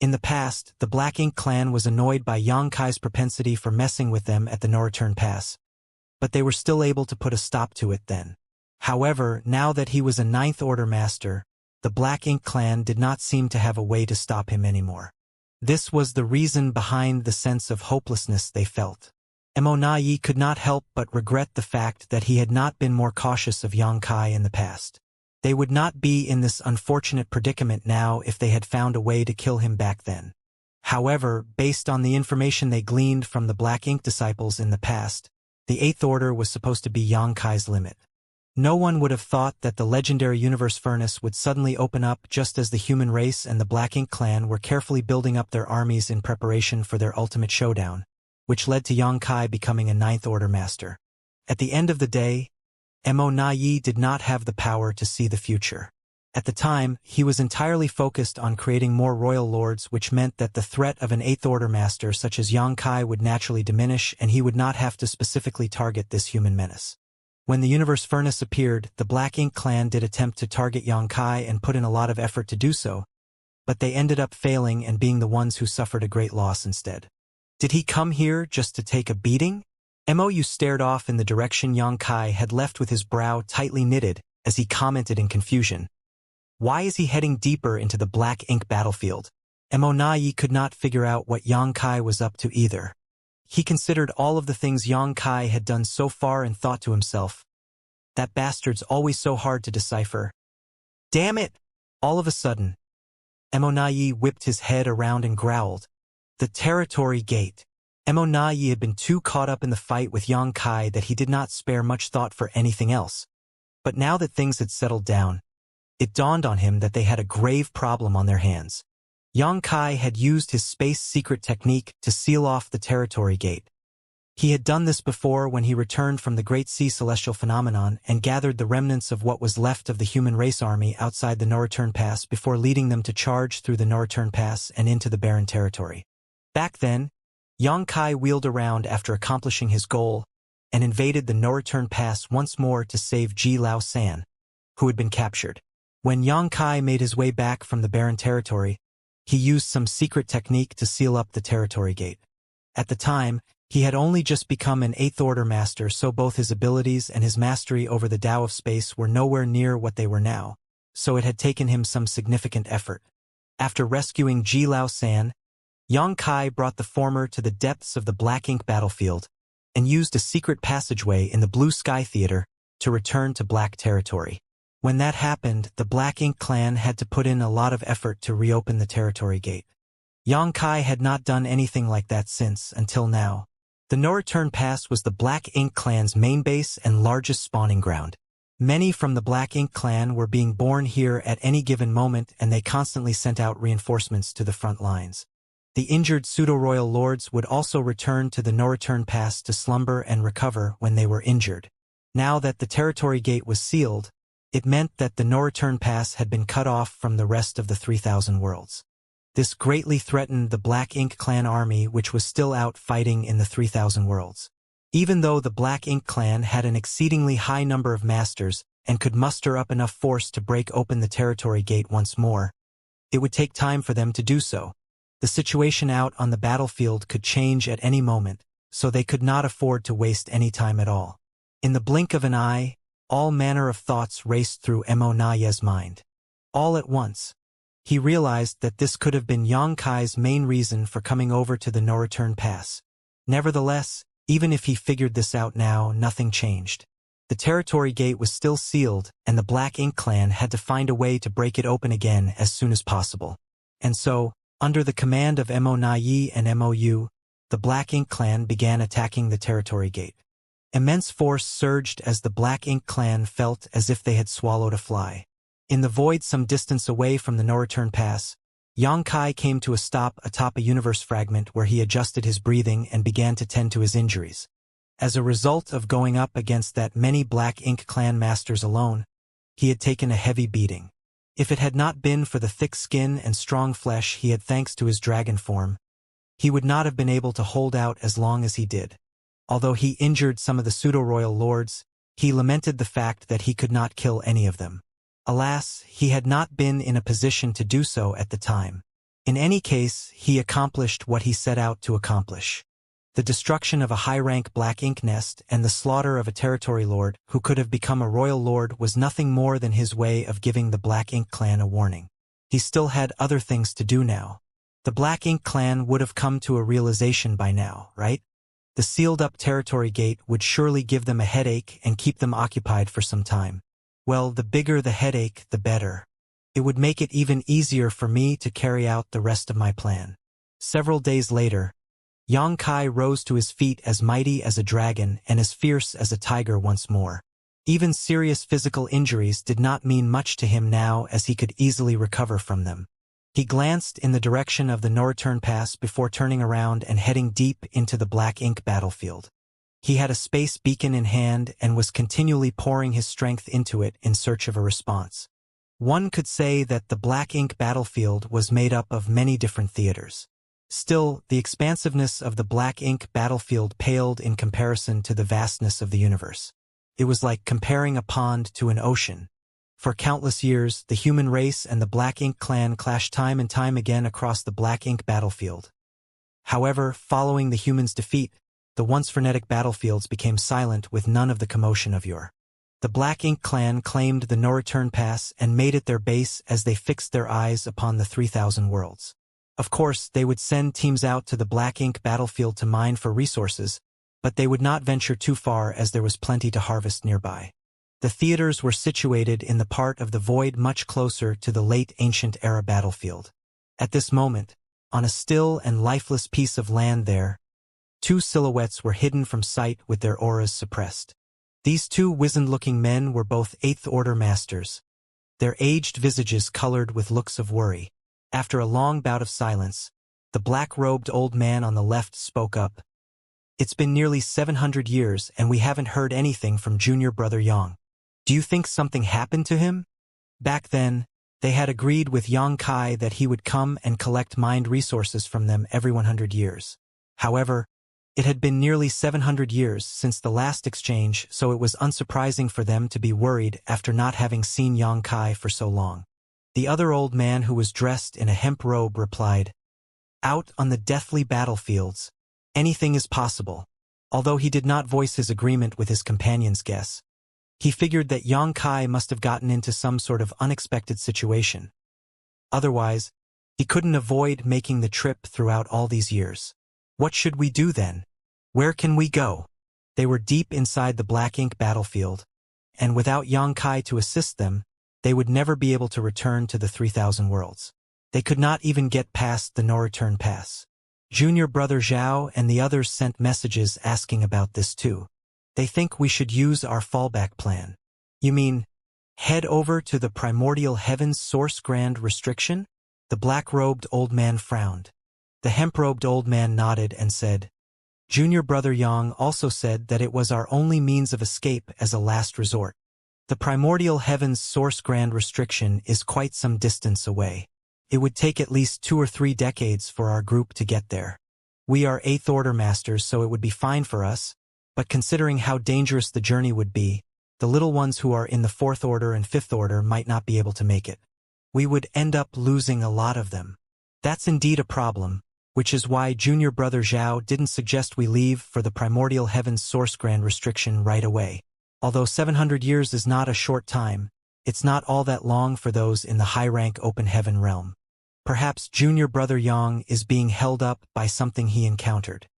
In the past, the Black Ink clan was annoyed by Xianxia's propensity for messing with them at the no-return pass, but they were still able to put a stop to it then. However, now that he was a Ninth Order master, the Black Ink clan did not seem to have a way to stop him anymore. This was the reason behind the sense of hopelessness they felt. Immortality could not help but regret the fact that he had not been more cautious of Xianxia in the past. They would not be in this unfortunate predicament now if they had found a way to kill him back then. However, based on the information they gleaned from the Black Ink disciples in the past, the Eighth Order was supposed to be Xianxia's limit. No one would have thought that the legendary universe furnace would suddenly open up just as the human race and the Black Ink clan were carefully building up their armies in preparation for their ultimate showdown, which led to Xianxia becoming a Ninth Order master. At the end of the day, Immortality did not have the power to see the future. At the time, he was entirely focused on creating more royal lords, which meant that the threat of an Eighth Order master such as Xianxia would naturally diminish and he would not have to specifically target this human menace. When the universe furnace appeared, the Black Ink clan did attempt to target Xianxia and put in a lot of effort to do so, but they ended up failing and being the ones who suffered a great loss instead. Did he come here just to take a beating? Mou stared off in the direction Xianxia had left with his brow tightly knitted as he commented in confusion. Why is he heading deeper into the Black Ink battlefield? Immortality could not figure out what Xianxia was up to either. He considered all of the things Xianxia had done so far and thought to himself, that bastard's always so hard to decipher. Damn it! All of a sudden, Immortality whipped his head around and growled. The territory gate. Immortality had been too caught up in the fight with Xianxia that he did not spare much thought for anything else. But now that things had settled down, it dawned on him that they had a grave problem on their hands. Xianxia had used his space secret technique to seal off the territory gate. He had done this before when he returned from the Great Sea Celestial Phenomenon and gathered the remnants of what was left of the human race army outside the no-return pass before leading them to charge through the no-return pass and into the barren territory. Back then, Xianxia wheeled around after accomplishing his goal and invaded the no-return pass once more to save Ji Lao San, who had been captured. When Xianxia made his way back from the barren territory, he used some secret technique to seal up the territory gate. At the time, he had only just become an Eighth Order master, so both his abilities and his mastery over the Tao of space were nowhere near what they were now, so it had taken him some significant effort. After rescuing Ji Lao San, Xianxia brought the former to the depths of the Black Ink battlefield and used a secret passageway in the Blue Sky Theater to return to Black territory. When that happened, the Black Ink clan had to put in a lot of effort to reopen the territory gate. Xianxia had not done anything like that since, until now. The no-return pass was the Black Ink clan's main base and largest spawning ground. Many from the Black Ink clan were being born here at any given moment, and they constantly sent out reinforcements to the front lines. The injured pseudo-royal lords would also return to the no-return pass to slumber and recover when they were injured. Now that the territory gate was sealed, it meant that the no-return pass had been cut off from the rest of the 3,000 worlds. This greatly threatened the Black Ink clan army, which was still out fighting in the 3,000 worlds. Even though the Black Ink clan had an exceedingly high number of masters and could muster up enough force to break open the territory gate once more, it would take time for them to do so. The situation out on the battlefield could change at any moment, so they could not afford to waste any time at all. In the blink of an eye, all manner of thoughts raced through Immortality's mind. All at once, he realized that this could have been Xianxia's main reason for coming over to the no-return pass. Nevertheless, even if he figured this out now, nothing changed. The territory gate was still sealed, and the Black Ink clan had to find a way to break it open again as soon as possible. And so, under the command of Immortality and Mou, the Black Ink clan began attacking the territory gate. Immense force surged as the Black Ink clan felt as if they had swallowed a fly. In the void some distance away from the no-return pass, Xianxia came to a stop atop a universe fragment where he adjusted his breathing and began to tend to his injuries. As a result of going up against that many Black Ink clan masters alone, he had taken a heavy beating. If it had not been for the thick skin and strong flesh he had thanks to his dragon form, he would not have been able to hold out as long as he did. Although he injured some of the pseudo-royal lords, he lamented the fact that he could not kill any of them. Alas, he had not been in a position to do so at the time. In any case, he accomplished what he set out to accomplish. The destruction of a high-rank black ink nest and the slaughter of a territory lord who could have become a royal lord was nothing more than his way of giving the Black Ink clan a warning. He still had other things to do now. The Black Ink clan would have come to a realization by now, right? The sealed-up territory gate would surely give them a headache and keep them occupied for some time. Well, the bigger the headache, the better. It would make it even easier for me to carry out the rest of my plan. Several days later, Xianxia rose to his feet as mighty as a dragon and as fierce as a tiger once more. Even serious physical injuries did not mean much to him now, as he could easily recover from them. He glanced in the direction of the no-return pass before turning around and heading deep into the Black Ink battlefield. He had a space beacon in hand and was continually pouring his strength into it in search of a response. One could say that the Black Ink battlefield was made up of many different theaters. Still, the expansiveness of the Black Ink battlefield paled in comparison to the vastness of the universe. It was like comparing a pond to an ocean. For countless years, the human race and the Black Ink clan clashed time and time again across the Black Ink battlefield. However, following the humans' defeat, the once frenetic battlefields became silent with none of the commotion of yore. The Black Ink clan claimed the no-return pass and made it their base as they fixed their eyes upon the 3,000 worlds. Of course, they would send teams out to the Black Ink battlefield to mine for resources, but they would not venture too far as there was plenty to harvest nearby. The theaters were situated in the part of the void much closer to the late ancient era battlefield. At this moment, on a still and lifeless piece of land there, two silhouettes were hidden from sight with their auras suppressed. These two wizened-looking men were both Eighth Order masters, their aged visages colored with looks of worry. After a long bout of silence, the black-robed old man on the left spoke up. "It's been nearly 700 years and we haven't heard anything from junior brother Yang. Do you think something happened to him?" Back then, they had agreed with Xianxia that he would come and collect mined resources from them every 100 years. However, it had been nearly 700 years since the last exchange, so it was unsurprising for them to be worried after not having seen Xianxia for so long. The other old man, who was dressed in a hemp robe, replied, "Out on the deathly battlefields, anything is possible." Although he did not voice his agreement with his companion's guess, he figured that Xianxia must have gotten into some sort of unexpected situation. Otherwise, he couldn't avoid making the trip throughout all these years. What should we do then? Where can we go? They were deep inside the Black Ink battlefield, and without Xianxia to assist them, they would never be able to return to the 3,000 worlds. They could not even get past the no-return pass. Junior brother Zhao and the others sent messages asking about this too. "They think we should use our fallback plan." "You mean, head over to the primordial heavens source grand restriction?" The black-robed old man frowned. The hemp-robed old man nodded and said, "Junior brother Yang also said that it was our only means of escape as a last resort. The primordial heavens source grand restriction is quite some distance away. It would take at least 2 or 3 decades for our group to get there. We are 8th Order masters, so it would be fine for us, but considering how dangerous the journey would be, the little ones who are in the 4th Order and 5th Order might not be able to make it. We would end up losing a lot of them. That's indeed a problem, which is why junior brother Zhao didn't suggest we leave for the primordial heavens source grand restriction right away. Although 700 years is not a short time, it's not all that long for those in the high-rank open heaven realm. Perhaps junior brother Yang is being held up by something he encountered.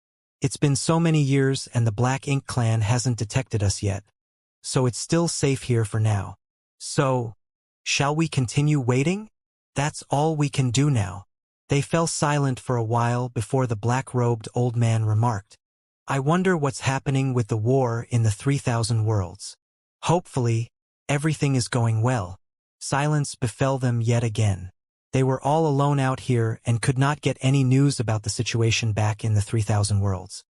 It's been so many years and the Black Ink clan hasn't detected us yet, so it's still safe here for now. So, shall we continue waiting? That's all we can do now." They fell silent for a while before the black-robed old man remarked, "I wonder what's happening with the war in the 3,000 worlds. Hopefully, everything is going well." Silence befell them yet again. They were all alone out here and could not get any news about the situation back in the 3,000 worlds.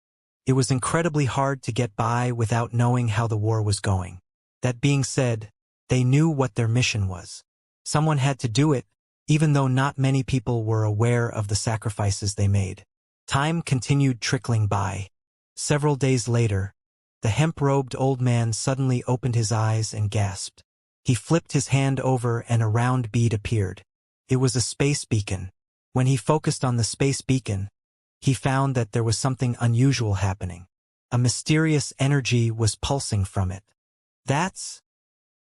It was incredibly hard to get by without knowing how the war was going. That being said, they knew what their mission was. Someone had to do it, even though not many people were aware of the sacrifices they made. Time continued trickling by. Several days later, the hemp-robed old man suddenly opened his eyes and gasped. He flipped his hand over and a round bead appeared. It was a space beacon. When he focused on the space beacon, he found that there was something unusual happening. A mysterious energy was pulsing from it. That's...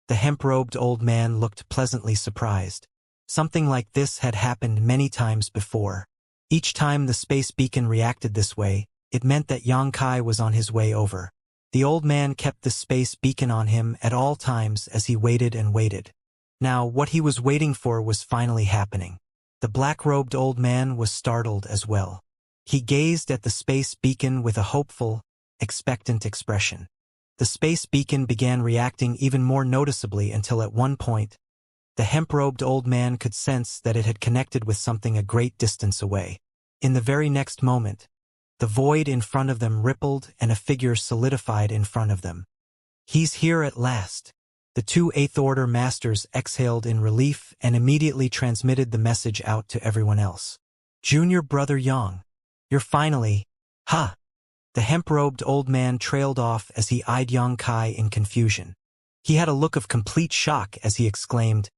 The hemp-robed old man looked pleasantly surprised. Something like this had happened many times before. Each time the space beacon reacted this way, it meant that Xianxia was on his way over. The old man kept the space beacon on him at all times as he waited and waited. Now, what he was waiting for was finally happening. The black-robed old man was startled as well. He gazed at the space beacon with a hopeful, expectant expression. The space beacon began reacting even more noticeably until at one point, the hemp-robed old man could sense that it had connected with something a great distance away. In the very next moment, the void in front of them rippled and a figure solidified in front of them. "He's here at last." The two Eighth-Order Masters exhaled in relief and immediately transmitted the message out to everyone else. "Junior Brother Yang, you're finally... Ha!" The hemp-robed old man trailed off as he eyed Xianxia in confusion. He had a look of complete shock as he exclaimed,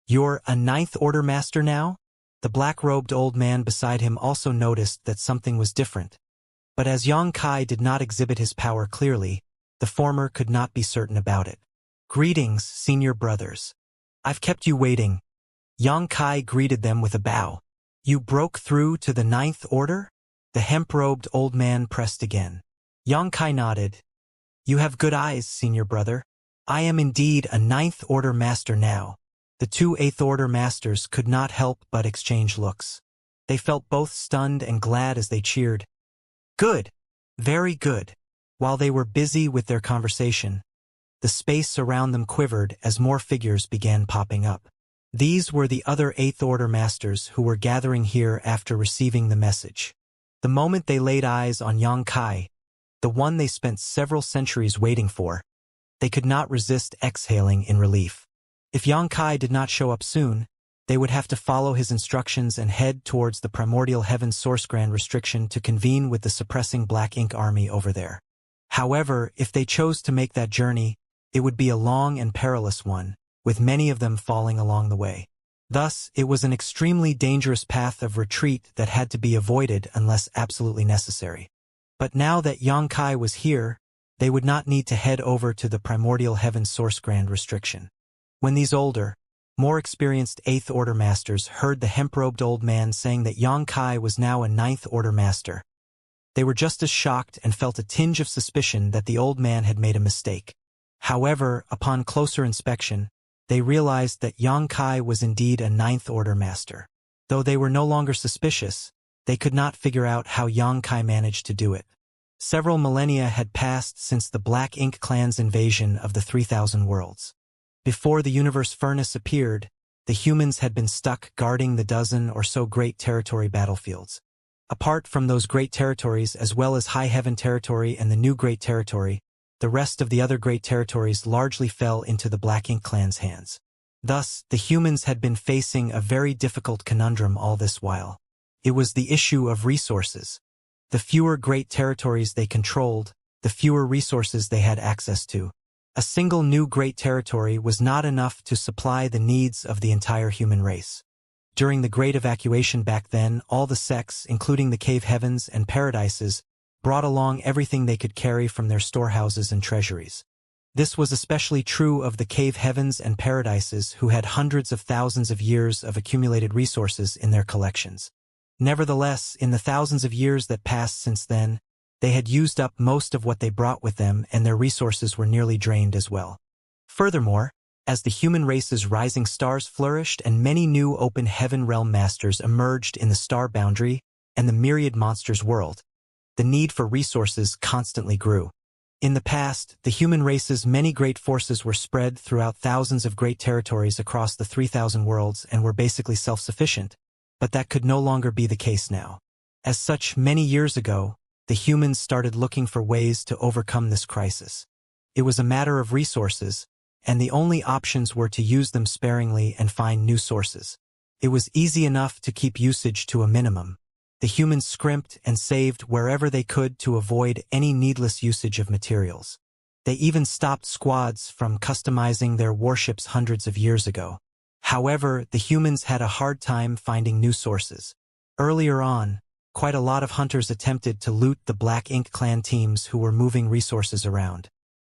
"You're a Ninth Order Master now?" The black-robed old man beside him also noticed that something was different. But as Xianxia did not exhibit his power clearly, the former could not be certain about it. "Greetings, senior brothers. I've kept you waiting." Xianxia greeted them with a bow. "You broke through to the Ninth Order?" The hemp-robed old man pressed again. Xianxia nodded. "You have good eyes, senior brother. I am indeed a Ninth Order Master now." The two Eighth Order Masters could not help but exchange looks. They felt both stunned and glad as they cheered. "Good! Very good!" While they were busy with their conversation, the space around them quivered as more figures began popping up. These were the other Eighth Order Masters who were gathering here after receiving the message. The moment they laid eyes on Xianxia, the one they spent several centuries waiting for, they could not resist exhaling in relief. If Xianxia did not show up soon, they would have to follow his instructions and head towards the primordial heaven source grand restriction to convene with the suppressing Black Ink army over there. However, if they chose to make that journey, it would be a long and perilous one, with many of them falling along the way. Thus, it was an extremely dangerous path of retreat that had to be avoided unless absolutely necessary. But now that Xianxia was here, they would not need to head over to the primordial heaven source grand restriction. When these older, more experienced Eighth Order Masters heard the hemp-robed old man saying that Xianxia was now a Ninth Order Master, they were just as shocked and felt a tinge of suspicion that the old man had made a mistake. However, upon closer inspection, they realized that Xianxia was indeed a Ninth Order Master. Though they were no longer suspicious, they could not figure out how Xianxia managed to do it. Several millennia had passed since the Black Ink clan's invasion of the 3,000 worlds. Before the universe furnace appeared, the humans had been stuck guarding the dozen or so great territory battlefields. Apart from those great territories as well as High Heaven Territory and the New Great Territory, the rest of the other great territories largely fell into the Black Ink clan's hands. Thus, the humans had been facing a very difficult conundrum all this while. It was the issue of resources. The fewer great territories they controlled, the fewer resources they had access to. A single new great territory was not enough to supply the needs of the entire human race. During the Great Evacuation back then, all the sects, including the cave heavens and paradises, brought along everything they could carry from their storehouses and treasuries. This was especially true of the cave heavens and paradises who had hundreds of thousands of years of accumulated resources in their collections. Nevertheless, in the thousands of years that passed since then, they had used up most of what they brought with them and their resources were nearly drained as well. Furthermore, as the human race's rising stars flourished and many new open heaven realm masters emerged in the star boundary and the myriad monsters world, the need for resources constantly grew. In the past, the human race's many great forces were spread throughout thousands of great territories across the 3,000 worlds and were basically self-sufficient, but that could no longer be the case now. As such, many years ago, the humans started looking for ways to overcome this crisis. It was a matter of resources, and the only options were to use them sparingly and find new sources. It was easy enough to keep usage to a minimum. The humans scrimped and saved wherever they could to avoid any needless usage of materials. They even stopped squads from customizing their warships hundreds of years ago. However, the humans had a hard time finding new sources. Earlier on, quite a lot of hunters attempted to loot the Black Ink clan teams who were moving resources around.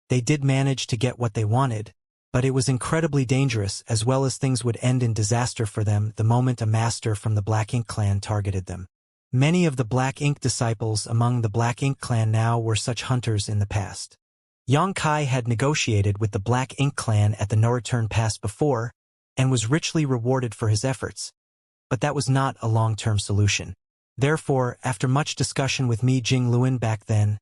They did manage to get what they wanted, but it was incredibly dangerous, as well as things would end in disaster for them the moment a master from the Black Ink clan targeted them. Many of the Black Ink disciples among the Black Ink clan now were such hunters in the past. Xianxia had negotiated with the Black Ink clan at the No Return Pass before, and was richly rewarded for his efforts, but that was not a long-term solution. Therefore, after much discussion with Mi Jingluan back then,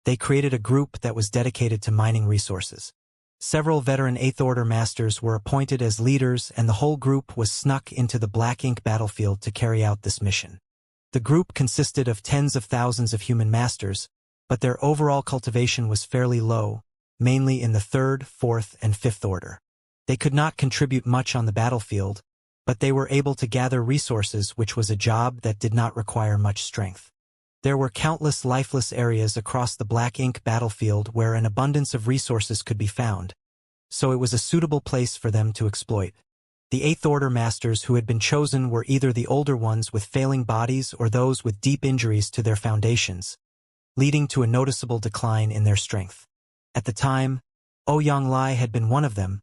they created a group that was dedicated to mining resources. Several veteran 8th Order Masters were appointed as leaders, and the whole group was snuck into the Black Ink battlefield to carry out this mission. The group consisted of tens of thousands of human masters, but their overall cultivation was fairly low, mainly in the 3rd, 4th, and 5th Order. They could not contribute much on the battlefield, but they were able to gather resources, which was a job that did not require much strength. There were countless lifeless areas across the Black Ink battlefield where an abundance of resources could be found, so it was a suitable place for them to exploit. The 8th Order Masters who had been chosen were either the older ones with failing bodies or those with deep injuries to their foundations, leading to a noticeable decline in their strength. At the time, Ouyang had been one of them,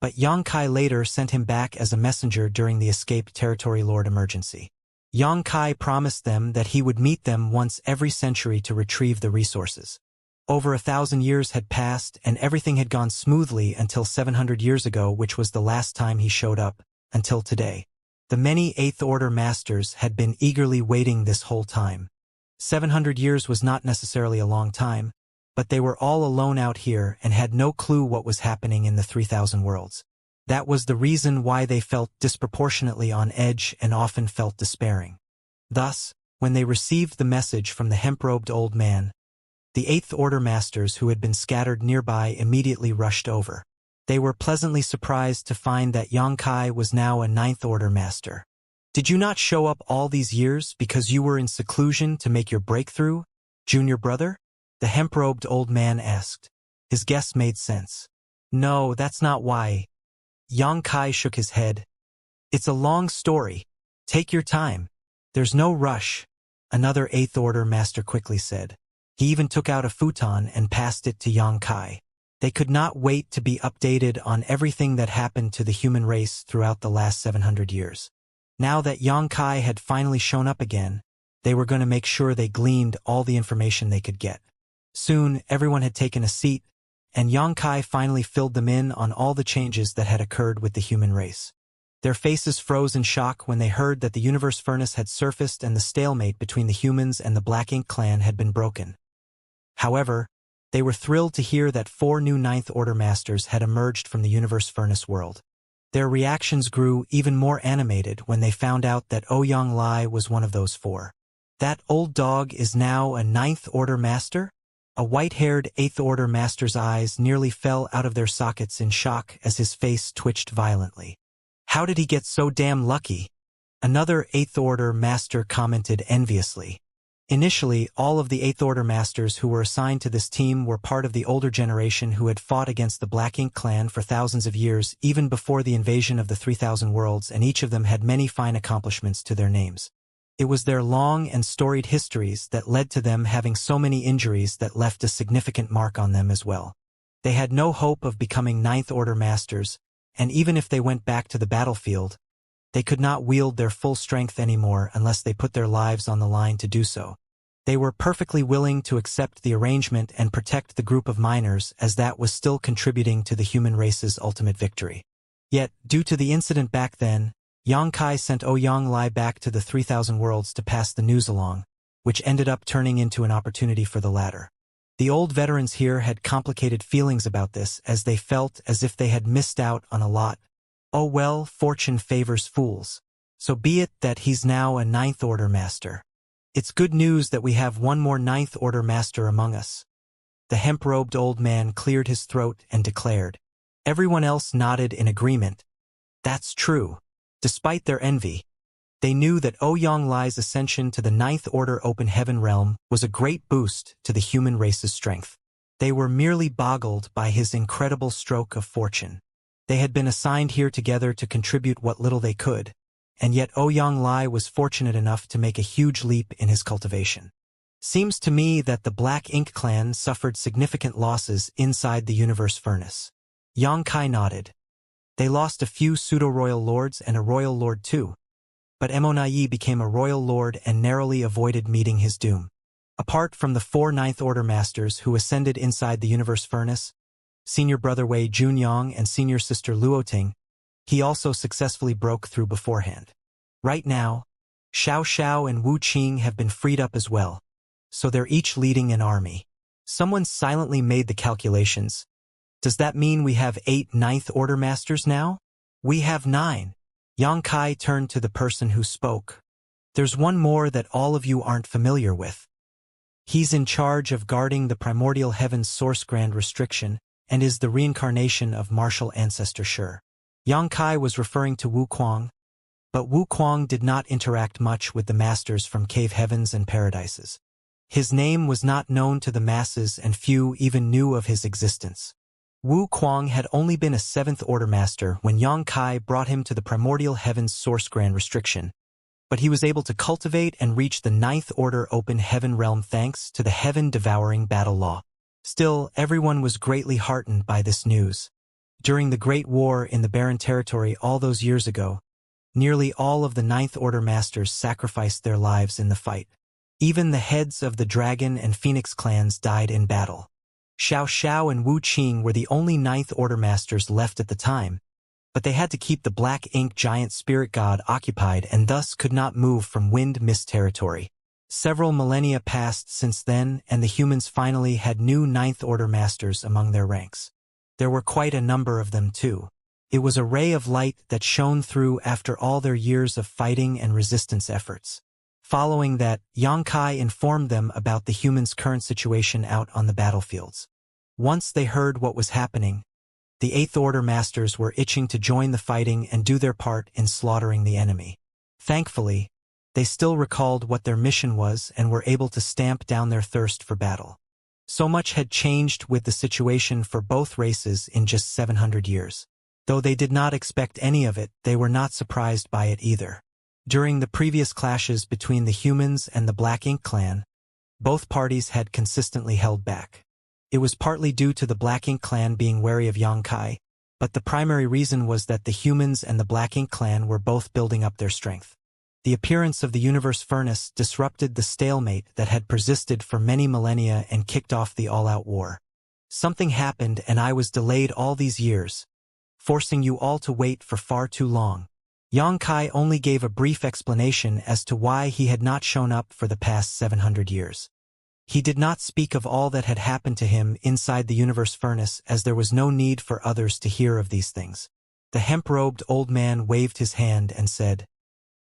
but Xianxia later sent him back as a messenger during the Escape Territory Lord emergency. Xianxia promised them that he would meet them once every century to retrieve the resources. Over 1,000 years had passed, and everything had gone smoothly until 700 years ago, which was the last time he showed up, until today. The many 8th Order Masters had been eagerly waiting this whole time. 700 years was not necessarily a long time, but they were all alone out here and had no clue what was happening in the 3,000 worlds. That was the reason why they felt disproportionately on edge and often felt despairing. Thus, when they received the message from the hemp-robed old man, the 8th Order Masters who had been scattered nearby immediately rushed over. They were pleasantly surprised to find that Xianxia was now a 9th Order Master. "Did you not show up all these years because you were in seclusion to make your breakthrough, junior brother?" the hemp-robed old man asked. His guess made sense. "No, that's not why." Xianxia shook his head. "It's a long story. Take your time. There's no rush," another 8th Order Master quickly said. He even took out a futon and passed it to Xianxia. They could not wait to be updated on everything that happened to the human race throughout the last 700 years. Now that Xianxia had finally shown up again, they were going to make sure they gleaned all the information they could get. Soon, everyone had taken a seat, and Xianxia finally filled them in on all the changes that had occurred with the human race. Their faces froze in shock when they heard that the universe furnace had surfaced and the stalemate between the humans and the Black Ink clan had been broken. However, they were thrilled to hear that 4 new 9th Order Masters had emerged from the universe furnace world. Their reactions grew even more animated when they found out that Ouyang was one of those 4. "That old dog is now a 9th Order Master?" A white-haired 8th Order Master's eyes nearly fell out of their sockets in shock as his face twitched violently. "How did he get so damn lucky?" another 8th Order Master commented enviously. Initially, all of the 8th Order Masters who were assigned to this team were part of the older generation who had fought against the Black Ink clan for thousands of years, even before the invasion of the 3,000 worlds, and each of them had many fine accomplishments to their names. It was their long and storied histories that led to them having so many injuries that left a significant mark on them as well. They had no hope of becoming 9th Order Masters, and even if they went back to the battlefield, they could not wield their full strength anymore unless they put their lives on the line to do so. They were perfectly willing to accept the arrangement and protect the group of miners, as that was still contributing to the human race's ultimate victory. Yet, due to the incident back then, Xianxia sent Ouyang back to the 3,000 worlds to pass the news along, which ended up turning into an opportunity for the latter. The old veterans here had complicated feelings about this, as they felt as if they had missed out on a lot. Oh well, fortune favors fools. So be it that he's now a 9th Order Master. It's good news that we have one more 9th Order Master among us. The hemp-robed old man cleared his throat and declared. Everyone else nodded in agreement. That's true. Despite their envy, they knew that Ouyang ascension to the 9th Order Open Heaven realm was a great boost to the human race's strength. They were merely boggled by his incredible stroke of fortune. They had been assigned here together to contribute what little they could, and yet Ouyang Lai was fortunate enough to make a huge leap in his cultivation. Seems to me that the Black Ink clan suffered significant losses inside the universe furnace. Yang Kai nodded. They lost a few pseudo-royal lords and a royal lord too, but Monai became a royal lord and narrowly avoided meeting his doom. Apart from the 4 Ninth Order Masters who ascended inside the universe furnace, senior brother Wei Junyang and senior sister Luoting, he also successfully broke through beforehand. Right now, Xiao Xiao and Wu Qing have been freed up as well, so they're each leading an army. Someone silently made the calculations. Does that mean we have 8 Ninth Order Masters now? We have 9. Yang Kai turned to the person who spoke. There's one more that all of you aren't familiar with. He's in charge of guarding the primordial heaven's source grand restriction and is the reincarnation of martial ancestor Shi. Yang Kai was referring to Wu Kuang, but Wu Kuang did not interact much with the masters from cave heavens and paradises. His name was not known to the masses and few even knew of his existence. Wu Kuang had only been a 7th Order Master when Yang Kai brought him to the primordial heaven's source grand restriction, but he was able to cultivate and reach the 9th Order open heaven realm thanks to the heaven-devouring battle law. Still, everyone was greatly heartened by this news. During the Great War in the Barren Territory all those years ago, nearly all of the 9th Order Masters sacrificed their lives in the fight. Even the heads of the Dragon and Phoenix clans died in battle. Xiao Xiao and Wu Qing were the only 9th Order Masters left at the time, but they had to keep the Black Ink giant spirit god occupied and thus could not move from Wind Mist territory. Several millennia passed since then, and the humans finally had new 9th Order Masters among their ranks. There were quite a number of them too. It was a ray of light that shone through after all their years of fighting and resistance efforts. Following that, Yang Kai informed them about the humans' current situation out on the battlefields. Once they heard what was happening, the 8th Order Masters were itching to join the fighting and do their part in slaughtering the enemy. Thankfully, they still recalled what their mission was and were able to stamp down their thirst for battle. So much had changed with the situation for both races in just 700 years. Though they did not expect any of it, they were not surprised by it either. During the previous clashes between the humans and the Black Ink clan, both parties had consistently held back. It was partly due to the Black Ink clan being wary of Yang Kai, but the primary reason was that the humans and the Black Ink clan were both building up their strength. The appearance of the universe furnace disrupted the stalemate that had persisted for many millennia and kicked off the all-out war. Something happened and I was delayed all these years, forcing you all to wait for far too long. Yang Kai only gave a brief explanation as to why he had not shown up for the past 700 years. He did not speak of all that had happened to him inside the universe furnace as there was no need for others to hear of these things. The hemp-robed old man waved his hand and said,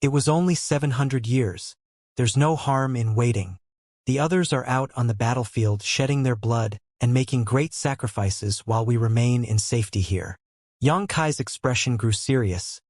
"It was only 700 years. There's no harm in waiting. The others are out on the battlefield shedding their blood and making great sacrifices while we remain in safety here." Yang Kai's expression grew serious.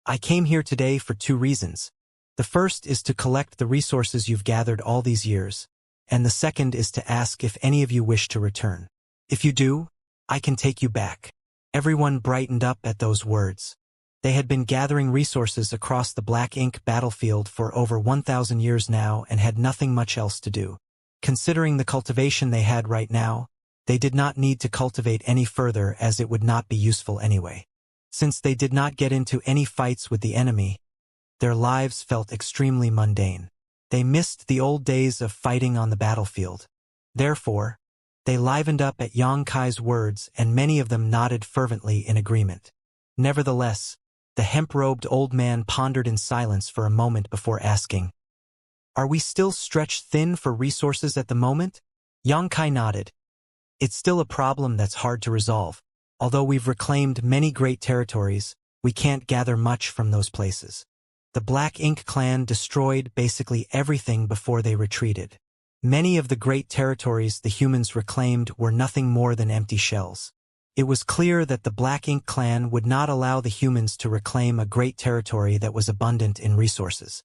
"I came here today for 2 reasons. The first is to collect the resources you've gathered all these years, and the second is to ask if any of you wish to return. If you do, I can take you back." Everyone brightened up at those words. They had been gathering resources across the Black Ink battlefield for over 1,000 years now and had nothing much else to do. Considering the cultivation they had right now, they did not need to cultivate any further as it would not be useful anyway. Since they did not get into any fights with the enemy, their lives felt extremely mundane. They missed the old days of fighting on the battlefield. Therefore, they livened up at Yang Kai's words and many of them nodded fervently in agreement. Nevertheless, the hemp-robed old man pondered in silence for a moment before asking, "Are we still stretched thin for resources at the moment?" Yang Kai nodded. "It's still a problem that's hard to resolve. Although we've reclaimed many great territories, we can't gather much from those places. The Black Ink clan destroyed basically everything before they retreated. Many of the great territories the humans reclaimed were nothing more than empty shells. It was clear that the Black Ink clan would not allow the humans to reclaim a great territory that was abundant in resources.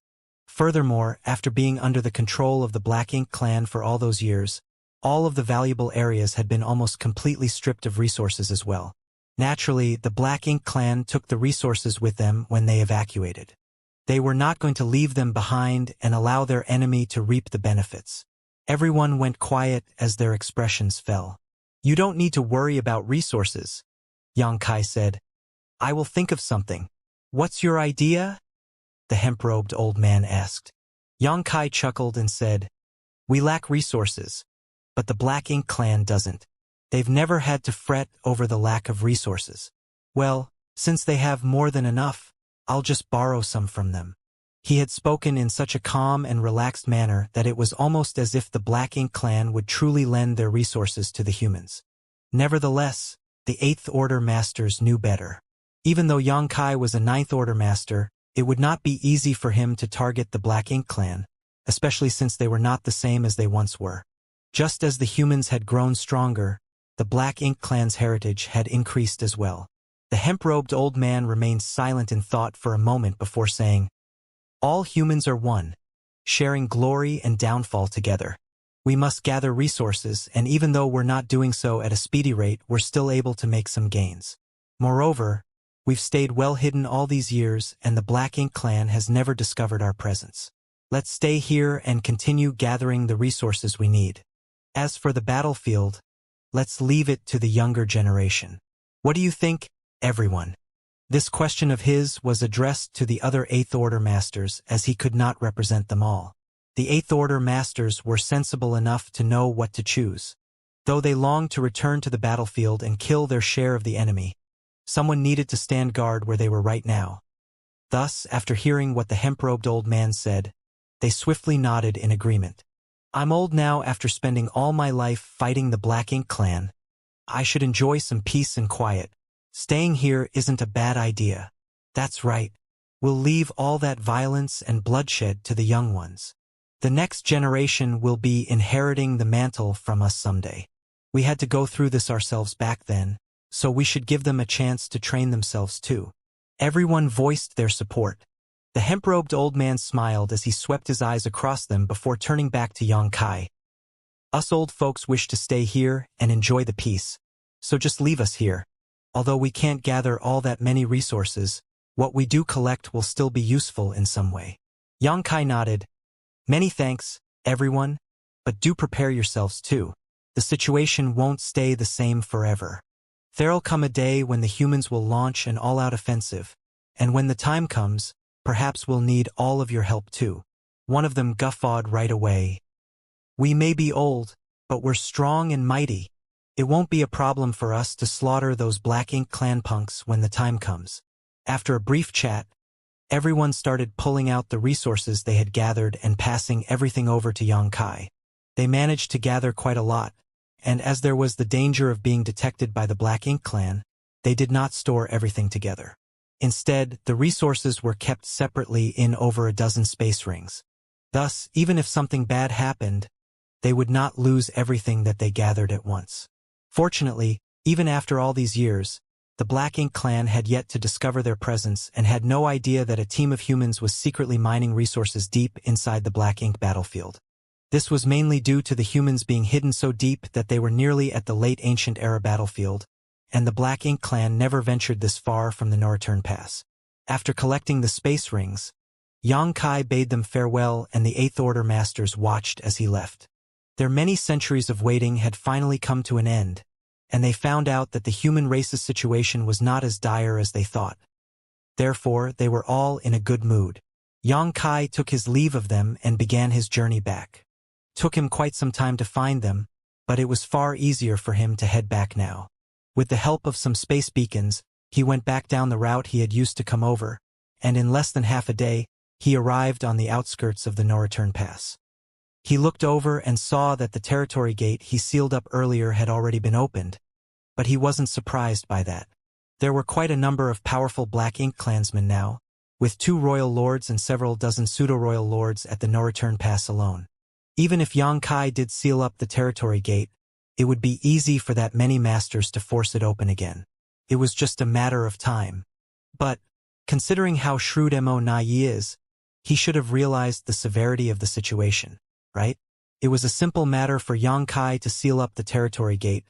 Furthermore, after being under the control of the Black Ink clan for all those years, all of the valuable areas had been almost completely stripped of resources as well. Naturally, the Black Ink clan took the resources with them when they evacuated. They were not going to leave them behind and allow their enemy to reap the benefits. Everyone went quiet as their expressions fell. "You don't need to worry about resources," Xianxia said. "I will think of something." "What's your idea?" the hemp-robed old man asked. Xianxia chuckled and said, "We lack resources, but the Black Ink clan doesn't. They've never had to fret over the lack of resources. Well, since they have more than enough, I'll just borrow some from them." He had spoken in such a calm and relaxed manner that it was almost as if the Black Ink clan would truly lend their resources to the humans. Nevertheless, the Eighth Order Masters knew better. Even though Xianxia was a Ninth Order Master, it would not be easy for him to target the Black Ink clan, especially since they were not the same as they once were. Just as the humans had grown stronger, the Black Ink clan's heritage had increased as well. The hemp-robed old man remained silent in thought for a moment before saying, "All humans are one, sharing glory and downfall together. We must gather resources, and even though we're not doing so at a speedy rate, we're still able to make some gains. Moreover, we've stayed well hidden all these years, and the Black Ink clan has never discovered our presence. Let's stay here and continue gathering the resources we need. As for the battlefield, let's leave it to the younger generation. What do you think, everyone?" This question of his was addressed to the other Eighth Order Masters, as he could not represent them all. The Eighth Order Masters were sensible enough to know what to choose. Though they longed to return to the battlefield and kill their share of the enemy, someone needed to stand guard where they were right now. Thus, after hearing what the hemp-robed old man said, they swiftly nodded in agreement. "I'm old now after spending all my life fighting the Black Ink clan. I should enjoy some peace and quiet. Staying here isn't a bad idea. That's right. We'll leave all that violence and bloodshed to the young ones. The next generation will be inheriting the mantle from us someday. We had to go through this ourselves back then, so we should give them a chance to train themselves too." Everyone voiced their support. The hemp-robed old man smiled as he swept his eyes across them before turning back to Xianxia. "Us old folks wish to stay here and enjoy the peace, so just leave us here. Although we can't gather all that many resources, what we do collect will still be useful in some way." Xianxia nodded. "Many thanks, everyone, but do prepare yourselves too. The situation won't stay the same forever. There'll come a day when the humans will launch an all-out offensive, and when the time comes, perhaps we'll need all of your help too." One of them guffawed right away. "We may be old, but we're strong and mighty. It won't be a problem for us to slaughter those Black Ink clan punks when the time comes." After a brief chat, everyone started pulling out the resources they had gathered and passing everything over to Xianxia. They managed to gather quite a lot, and as there was the danger of being detected by the Black Ink clan, they did not store everything together. Instead, the resources were kept separately in over a dozen space rings. Thus, even if something bad happened, they would not lose everything that they gathered at once. Fortunately, even after all these years, the Black Ink clan had yet to discover their presence and had no idea that a team of humans was secretly mining resources deep inside the Black Ink battlefield. This was mainly due to the humans being hidden so deep that they were nearly at the late Ancient Era battlefield, and the Black Ink clan never ventured this far from the Narration Pass. After collecting the space rings, Xianxia bade them farewell, and the Eighth Order Masters watched as he left. Their many centuries of waiting had finally come to an end, and they found out that the human race's situation was not as dire as they thought. Therefore, they were all in a good mood. Xianxia took his leave of them and began his journey back. It took him quite some time to find them, but it was far easier for him to head back now. With the help of some space beacons, he went back down the route he had used to come over, and in less than half a day, he arrived on the outskirts of the Narration Pass. He looked over and saw that the territory gate he sealed up earlier had already been opened, but he wasn't surprised by that. There were quite a number of powerful Black Ink clansmen now, with 2 royal lords and several dozen pseudo-royal lords at the Narration Pass alone. Even if Xianxia did seal up the territory gate, it would be easy for that many masters to force it open again. It was just a matter of time. But, considering how shrewd Mo Nai is, he should have realized the severity of the situation, right? It was a simple matter for Xianxia to seal up the territory gate,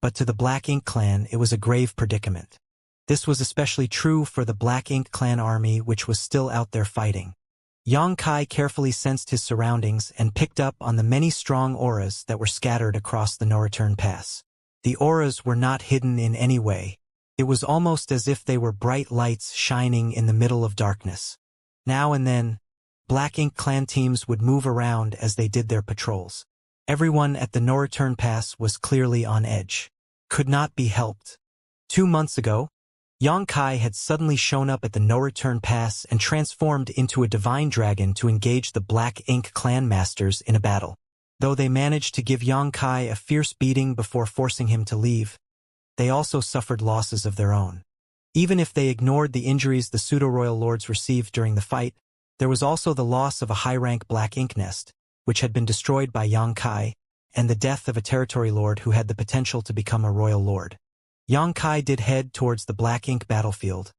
but to the Black Ink clan it was a grave predicament. This was especially true for the Black Ink clan army, which was still out there fighting. Xianxia carefully sensed his surroundings and picked up on the many strong auras that were scattered across the no-return pass. The auras were not hidden in any way. It was almost as if they were bright lights shining in the middle of darkness. Now and then, Black Ink clan teams would move around as they did their patrols. Everyone at the no-return pass was clearly on edge. Could not be helped. 2 months ago, Xianxia had suddenly shown up at the no-return pass and transformed into a divine dragon to engage the Black Ink clan masters in a battle. Though they managed to give Xianxia a fierce beating before forcing him to leave, they also suffered losses of their own. Even if they ignored the injuries the pseudo-royal lords received during the fight, there was also the loss of a high-rank Black Ink nest, which had been destroyed by Xianxia, and the death of a territory lord who had the potential to become a royal lord. Xianxia did head towards the Black Ink battlefield,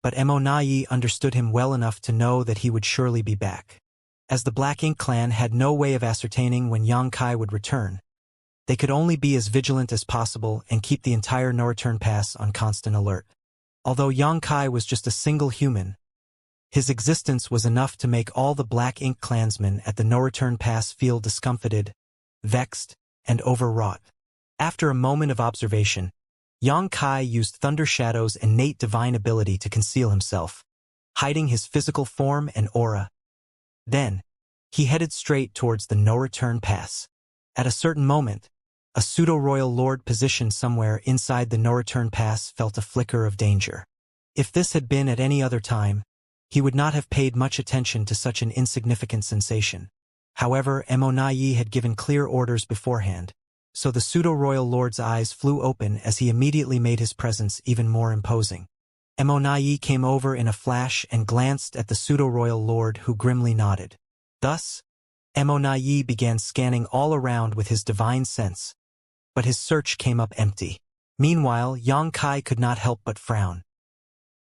but Immortality understood him well enough to know that he would surely be back. As the Black Ink clan had no way of ascertaining when Xianxia would return, they could only be as vigilant as possible and keep the entire no-return pass on constant alert. Although Xianxia was just a single human, his existence was enough to make all the Black Ink clansmen at the no-return pass feel discomfited, vexed, and overwrought. After a moment of observation, Xianxia used Thunder Shadow's innate divine ability to conceal himself, hiding his physical form and aura. Then, he headed straight towards the no-return pass. At a certain moment, a pseudo-royal lord positioned somewhere inside the no-return pass felt a flicker of danger. If this had been at any other time, he would not have paid much attention to such an insignificant sensation. However, Immortality had given clear orders beforehand, so the pseudo-royal lord's eyes flew open as he immediately made his presence even more imposing. Immortality came over in a flash and glanced at the pseudo-royal lord, who grimly nodded. Thus, Immortality began scanning all around with his divine sense, but his search came up empty. Meanwhile, Xianxia could not help but frown.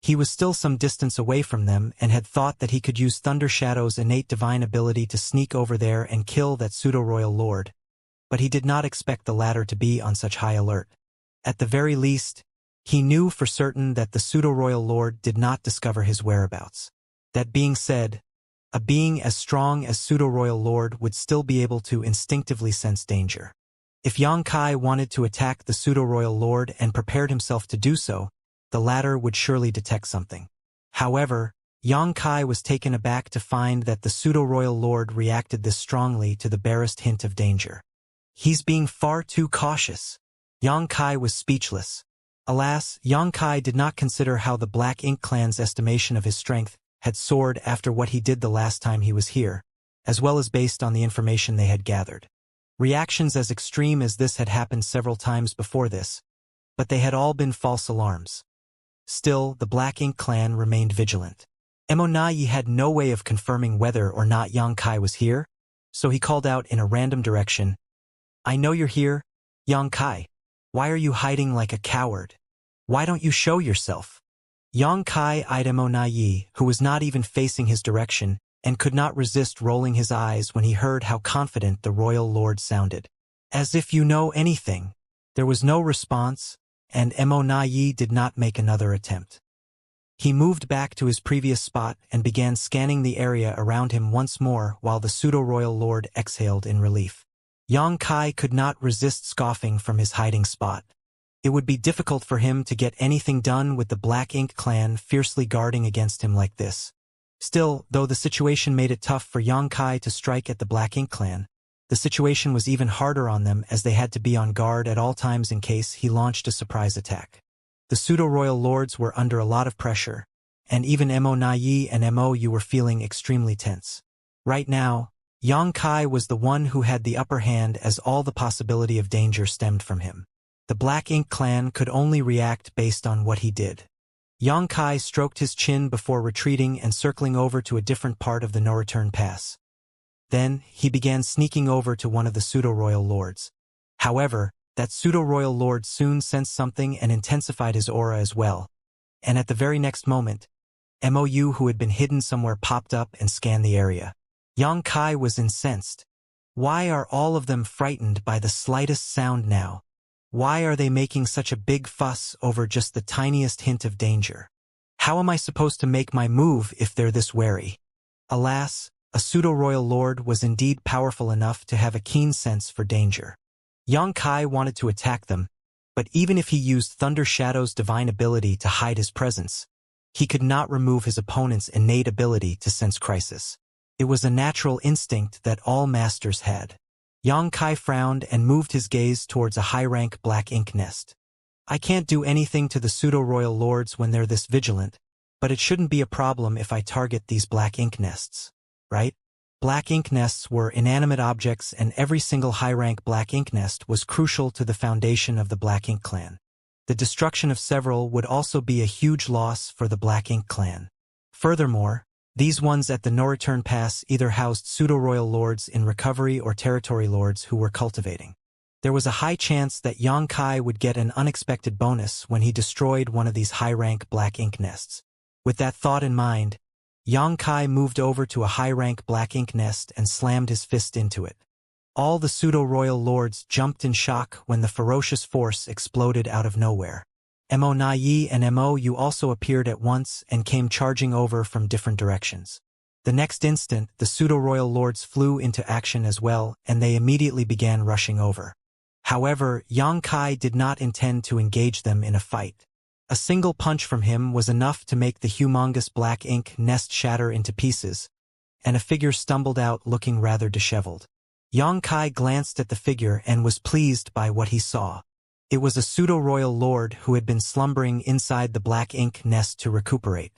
He was still some distance away from them and had thought that he could use Thunder Shadow's innate divine ability to sneak over there and kill that pseudo-royal lord, but he did not expect the latter to be on such high alert. At the very least, he knew for certain that the pseudo-royal lord did not discover his whereabouts. That being said, a being as strong as pseudo-royal lord would still be able to instinctively sense danger. If Xianxia wanted to attack the pseudo-royal lord and prepared himself to do so, the latter would surely detect something. However, Xianxia was taken aback to find that the pseudo-royal lord reacted this strongly to the barest hint of danger. He's being far too cautious. Xianxia was speechless. Alas, Xianxia did not consider how the Black Ink clan's estimation of his strength had soared after what he did the last time he was here, as well as based on the information they had gathered. Reactions as extreme as this had happened several times before this, but they had all been false alarms. Still, the Black Ink clan remained vigilant. Immortality had no way of confirming whether or not Xianxia was here, so he called out in a random direction, "I know you're here, Xianxia. Why are you hiding like a coward? Why don't you show yourself?" Xianxia eyed Immortality, who was not even facing his direction, and could not resist rolling his eyes when he heard how confident the royal lord sounded. "As if you know anything." There was no response, and Immortality did not make another attempt. He moved back to his previous spot and began scanning the area around him once more while the pseudo-royal lord exhaled in relief. Xianxia could not resist scoffing from his hiding spot. It would be difficult for him to get anything done with the Black Ink clan fiercely guarding against him like this. Still, though the situation made it tough for Xianxia to strike at the Black Ink clan, the situation was even harder on them as they had to be on guard at all times in case he launched a surprise attack. The pseudo-royal lords were under a lot of pressure, and even Immortality and Mou were feeling extremely tense. Right now, Xianxia was the one who had the upper hand as all the possibility of danger stemmed from him. The Black Ink clan could only react based on what he did. Xianxia stroked his chin before retreating and circling over to a different part of the no-return pass. Then, he began sneaking over to one of the pseudo-royal lords. However, that pseudo-royal lord soon sensed something and intensified his aura as well. And at the very next moment, Mou, who had been hidden somewhere, popped up and scanned the area. Xianxia was incensed. Why are all of them frightened by the slightest sound now? Why are they making such a big fuss over just the tiniest hint of danger? How am I supposed to make my move if they're this wary? Alas, a pseudo-royal lord was indeed powerful enough to have a keen sense for danger. Yang Kai wanted to attack them, but even if he used Thunder Shadow's divine ability to hide his presence, he could not remove his opponent's innate ability to sense crisis. It was a natural instinct that all masters had. Yang Kai frowned and moved his gaze towards a high-rank black ink nest. I can't do anything to the pseudo-royal lords when they're this vigilant, but it shouldn't be a problem if I target these black ink nests, right? Black ink nests were inanimate objects, and every single high-rank black ink nest was crucial to the foundation of the Black Ink clan. The destruction of several would also be a huge loss for the Black Ink clan. Furthermore, these ones at the No Return Pass either housed pseudo-royal lords in recovery or territory lords who were cultivating. There was a high chance that Yang Kai would get an unexpected bonus when he destroyed one of these high-rank black ink nests. With that thought in mind, Yang Kai moved over to a high-rank black ink nest and slammed his fist into it. All the pseudo-royal lords jumped in shock when the ferocious force exploded out of nowhere. Mo Na Yi and Mo Yu also appeared at once and came charging over from different directions. The next instant, the pseudo-royal lords flew into action as well, and they immediately began rushing over. However, Yang Kai did not intend to engage them in a fight. A single punch from him was enough to make the humongous black ink nest shatter into pieces, and a figure stumbled out looking rather disheveled. Yang Kai glanced at the figure and was pleased by what he saw. It was a pseudo-royal lord who had been slumbering inside the black ink nest to recuperate.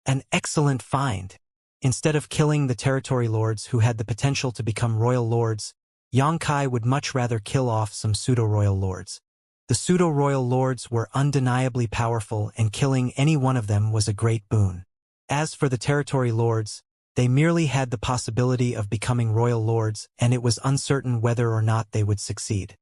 An excellent find. Instead of killing the territory lords who had the potential to become royal lords, Yang Kai would much rather kill off some pseudo-royal lords. The pseudo-royal lords were undeniably powerful, and killing any one of them was a great boon. As for the territory lords, they merely had the possibility of becoming royal lords, and it was uncertain whether or not they would succeed.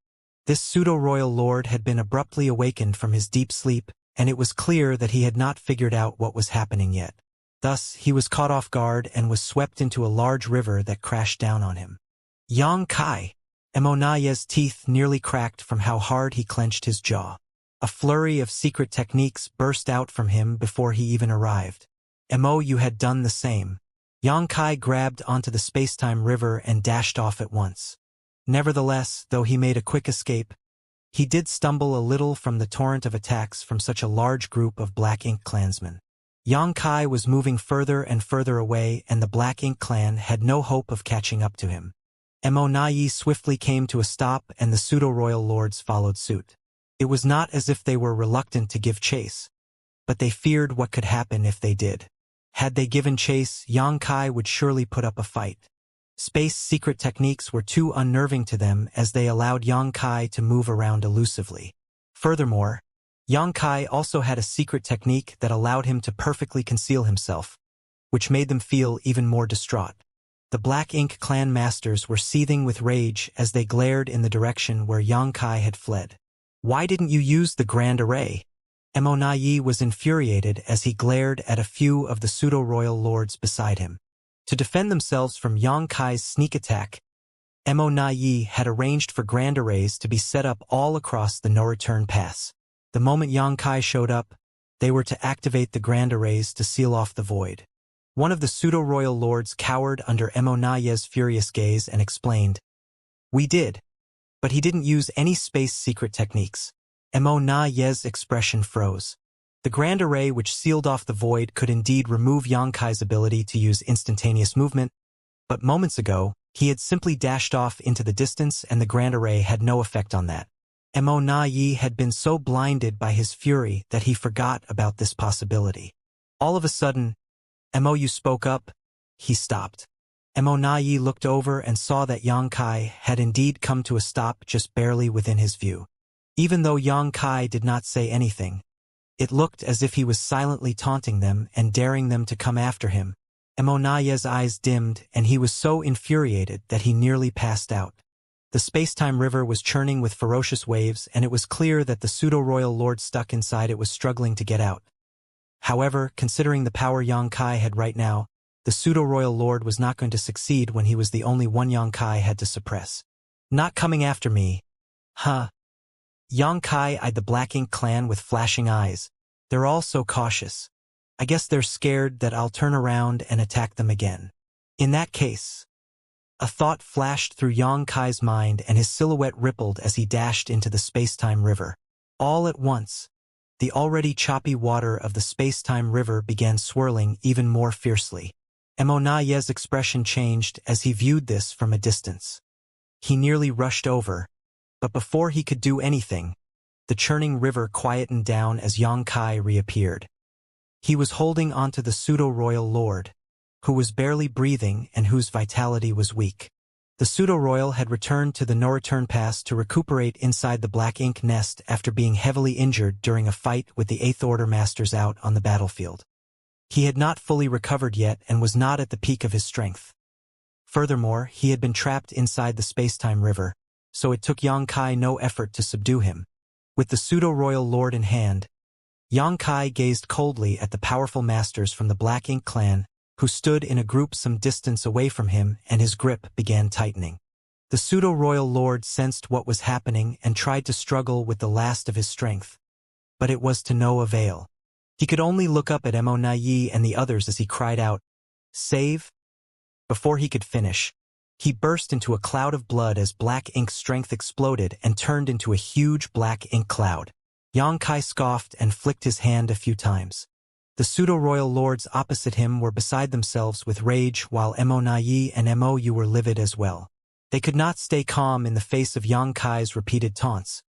This pseudo-royal lord had been abruptly awakened from his deep sleep, and it was clear that he had not figured out what was happening yet. Thus, he was caught off guard and was swept into a large river that crashed down on him. Yang Kai! Mo Na Yi's teeth nearly cracked from how hard he clenched his jaw. A flurry of secret techniques burst out from him before he even arrived. Mo Yu had done the same. Yang Kai grabbed onto the space-time river and dashed off at once. Nevertheless, though he made a quick escape, he did stumble a little from the torrent of attacks from such a large group of Black Ink clansmen. Yang Kai was moving further and further away, and the Black Ink clan had no hope of catching up to him. Mo Na Yi swiftly came to a stop, and the pseudo-royal lords followed suit. It was not as if they were reluctant to give chase, but they feared what could happen if they did. Had they given chase, Yang Kai would surely put up a fight. Space secret techniques were too unnerving to them, as they allowed Yang Kai to move around elusively. Furthermore, Yang Kai also had a secret technique that allowed him to perfectly conceal himself, which made them feel even more distraught. The Black Ink clan masters were seething with rage as they glared in the direction where Yang Kai had fled. Why didn't you use the Grand Array? Mo Na Yi was infuriated as he glared at a few of the pseudo-royal lords beside him. To defend themselves from Yang Kai's sneak attack, Mo Na Yi had arranged for Grand Arrays to be set up all across the No Return Pass. The moment Yang Kai showed up, they were to activate the Grand Arrays to seal off the void. One of the pseudo-royal lords cowered under Mo Na Yi's furious gaze and explained, "We did, but he didn't use any space secret techniques." Mo Na Yi's expression froze. The Grand Array which sealed off the void could indeed remove Yang Kai's ability to use instantaneous movement, but moments ago, he had simply dashed off into the distance, and the Grand Array had no effect on that. Mo Na Yi had been so blinded by his fury that he forgot about this possibility. All of a sudden, Mo Yu spoke up. He stopped. Mo Na Yi looked over and saw that Yang Kai had indeed come to a stop just barely within his view. Even though Yang Kai did not say anything, it looked as if he was silently taunting them and daring them to come after him. Mo Na Yi's eyes dimmed, and he was so infuriated that he nearly passed out. The space-time river was churning with ferocious waves, and it was clear that the pseudo-royal lord stuck inside it was struggling to get out. However, considering the power Yang Kai had right now, the pseudo-royal lord was not going to succeed when he was the only one Yang Kai had to suppress. "Not coming after me. Huh. Yang Kai eyed the Black Ink clan with flashing eyes. They're all so cautious. I guess they're scared that I'll turn around and attack them again. In that case, a thought flashed through Yang Kai's mind and his silhouette rippled as he dashed into the space-time river. All at once, the already choppy water of the space-time river began swirling even more fiercely. Emonaye's expression changed as he viewed this from a distance. He nearly rushed over, but before he could do anything, the churning river quietened down as Yang Kai reappeared. He was holding onto the pseudo-royal lord, who was barely breathing and whose vitality was weak. The pseudo-royal had returned to the No-Return Pass to recuperate inside the Black Ink nest after being heavily injured during a fight with the Eighth Order Masters out on the battlefield. He had not fully recovered yet and was not at the peak of his strength. Furthermore, he had been trapped inside the space-time river, so it took Yang Kai no effort to subdue him. With the pseudo-royal lord in hand, Yang Kai gazed coldly at the powerful masters from the Black Ink clan, who stood in a group some distance away from him, and his grip began tightening. The pseudo-royal lord sensed what was happening and tried to struggle with the last of his strength, but it was to no avail. He could only look up at Emonaye and the others as he cried out, "Save!" Before he could finish, he burst into a cloud of blood as Black Ink's strength exploded and turned into a huge black ink cloud. Yang Kai scoffed and flicked his hand a few times. The pseudo-royal lords opposite him were beside themselves with rage, while Emonaye and Mou were livid as well. They could not stay calm in the face of Yang Kai's repeated taunts,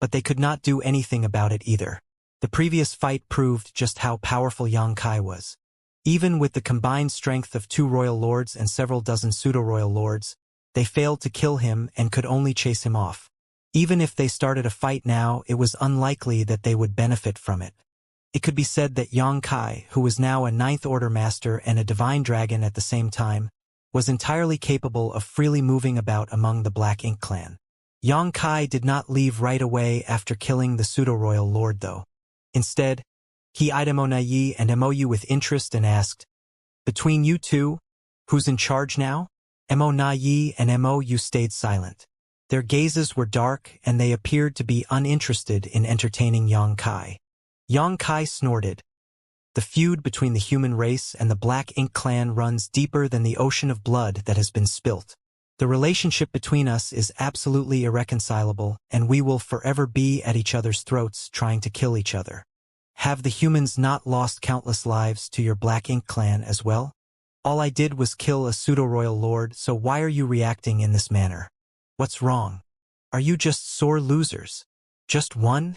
but they could not do anything about it either. The previous fight proved just how powerful Yang Kai was. Even with the combined strength of 2 royal lords and several dozen pseudo-royal lords, they failed to kill him and could only chase him off. Even if they started a fight now, it was unlikely that they would benefit from it. It could be said that Yang Kai, who was now a Ninth Order Master and a Divine Dragon at the same time, was entirely capable of freely moving about among the Black Ink clan. Yang Kai did not leave right away after killing the pseudo-royal lord though. Instead, he eyed Emonaye and Mou with interest and asked, "Between you two, who's in charge now?" Emonaye and Mou stayed silent. Their gazes were dark and they appeared to be uninterested in entertaining Yang Kai. Yang Kai snorted. The feud between the human race and the Black Ink clan runs deeper than the ocean of blood that has been spilt. The relationship between us is absolutely irreconcilable, and we will forever be at each other's throats trying to kill each other. Have the humans not lost countless lives to your Black Ink clan as well? All I did was kill a pseudo-royal lord, so why are you reacting in this manner? What's wrong? Are you just sore losers? Just one?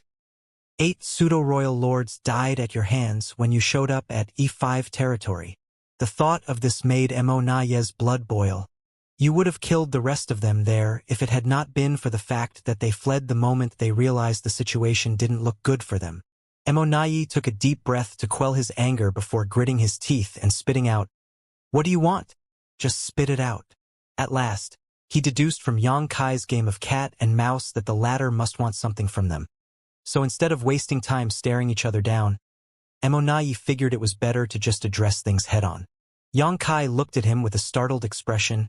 8 pseudo-royal lords died at your hands when you showed up at E5 territory. The thought of this made Emonaye's blood boil. You would have killed the rest of them there if it had not been for the fact that they fled the moment they realized the situation didn't look good for them. Emonaye took a deep breath to quell his anger before gritting his teeth and spitting out, "What do you want? Just spit it out." At last, he deduced from Yang Kai's game of cat and mouse that the latter must want something from them. So instead of wasting time staring each other down, Emonaye figured it was better to just address things head-on. Yang Kai looked at him with a startled expression.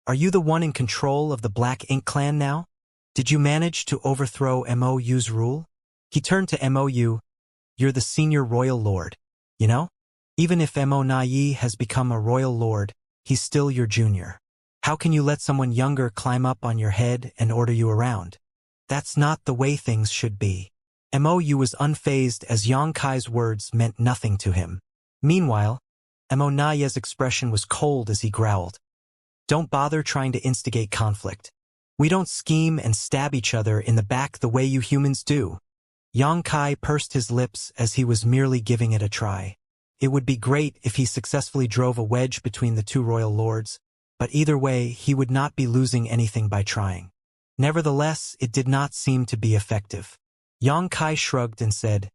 "Are you the one in control of the Black Ink clan now? Did you manage to overthrow Mou's rule?" He turned to Mou. "You're the senior royal lord, you know? Even if Emonaye has become a royal lord, he's still your junior. How can you let someone younger climb up on your head and order you around? That's not the way things should be." Mou was unfazed as Yang Kai's words meant nothing to him. Meanwhile, Emonaye's expression was cold as he growled, "Don't bother trying to instigate conflict. We don't scheme and stab each other in the back the way you humans do." Yang Kai pursed his lips as he was merely giving it a try. It would be great if he successfully drove a wedge between the 2 royal lords, but either way he would not be losing anything by trying. Nevertheless, it did not seem to be effective. Yang Kai shrugged and said,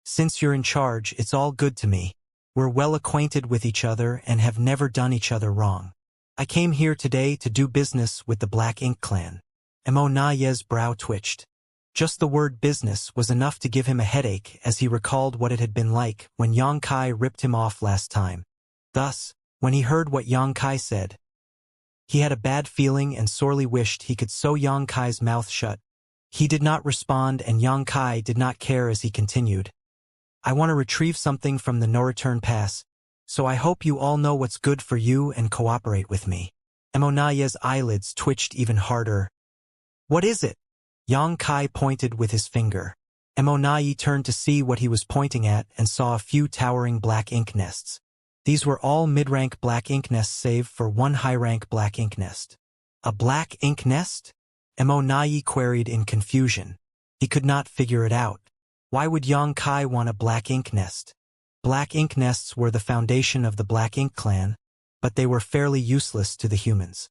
"Since you're in charge, it's all good to me. We're well acquainted with each other and have never done each other wrong. I came here today to do business with the Black Ink clan." Emonaye's brow twitched. Just the word business was enough to give him a headache as he recalled what it had been like when Yang Kai ripped him off last time. Thus, when he heard what Yang Kai said, he had a bad feeling and sorely wished he could sew Yang Kai's mouth shut. He did not respond, and Yang Kai did not care as he continued. I want to retrieve something from the no-return pass, so I hope you all know what's good for you and cooperate with me. Emonaye's eyelids twitched even harder. What is it? Yang Kai pointed with his finger. Emonaye turned to see what he was pointing at and saw a few towering black ink nests. These were all mid-rank black ink nests save for one high-rank black ink nest. A black ink nest? Emonaye queried in confusion. He could not figure it out. Why would Yang Kai want a black ink nest? Black ink nests were the foundation of the Black Ink clan, but they were fairly useless to the humans.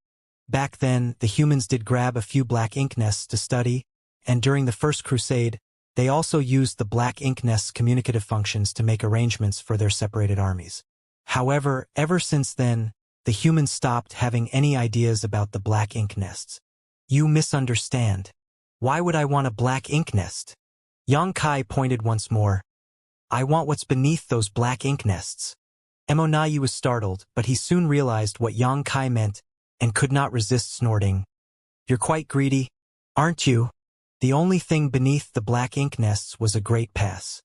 Back then, the humans did grab a few black ink nests to study, and during the First Crusade, they also used the black ink nests' communicative functions to make arrangements for their separated armies. However, ever since then, the humans stopped having any ideas about the black ink nests. You misunderstand. Why would I want a black ink nest? Yang Kai pointed once more. I want what's beneath those black ink nests. Emonaye was startled, but he soon realized what Yang Kai meant and could not resist snorting. You're quite greedy, aren't you? The only thing beneath the black ink nests was a great pass.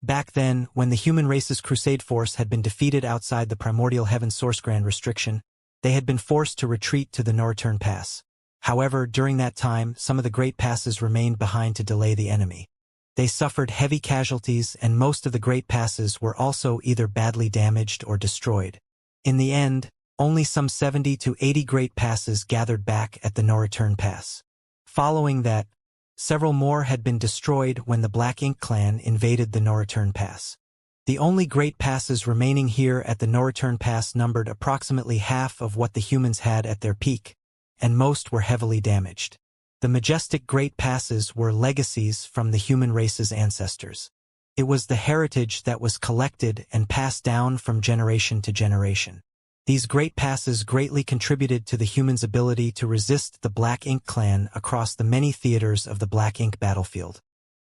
Back then, when the human race's crusade force had been defeated outside the primordial heaven source grand restriction, they had been forced to retreat to the no-return pass. However, during that time, some of the great passes remained behind to delay the enemy. They suffered heavy casualties, and most of the great passes were also either badly damaged or destroyed. In the end, only some 70 to 80 great passes gathered back at the no-return pass. Following that, several more had been destroyed when the Black Ink clan invaded the no-return pass. The only great passes remaining here at the no-return pass numbered approximately half of what the humans had at their peak, and most were heavily damaged. The majestic great passes were legacies from the human race's ancestors. It was the heritage that was collected and passed down from generation to generation. These great passes greatly contributed to the humans' ability to resist the Black Ink clan across the many theaters of the Black Ink battlefield.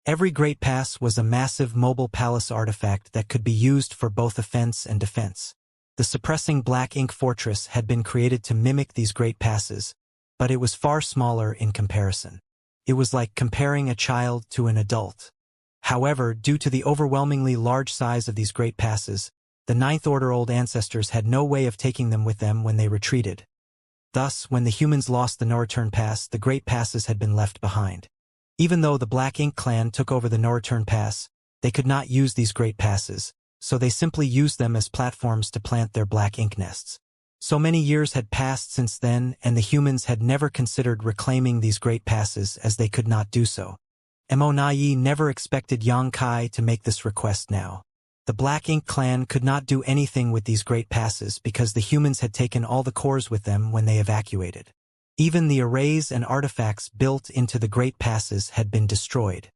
Every great pass was a massive mobile palace artifact that could be used for both offense and defense. The suppressing Black Ink fortress had been created to mimic these great passes, but it was far smaller in comparison. It was like comparing a child to an adult. However, due to the overwhelmingly large size of these great passes, the Ninth Order old ancestors had no way of taking them with them when they retreated. Thus, when the humans lost the no-return pass, the great passes had been left behind. Even though the Black Ink clan took over the no-return pass, they could not use these great passes, so they simply used them as platforms to plant their Black Ink nests. So many years had passed since then, and the humans had never considered reclaiming these great passes as they could not do so. Emonaye never expected Yang Kai to make this request now. The Black Ink clan could not do anything with these great passes because the humans had taken all the cores with them when they evacuated. Even the arrays and artifacts built into the great passes had been destroyed.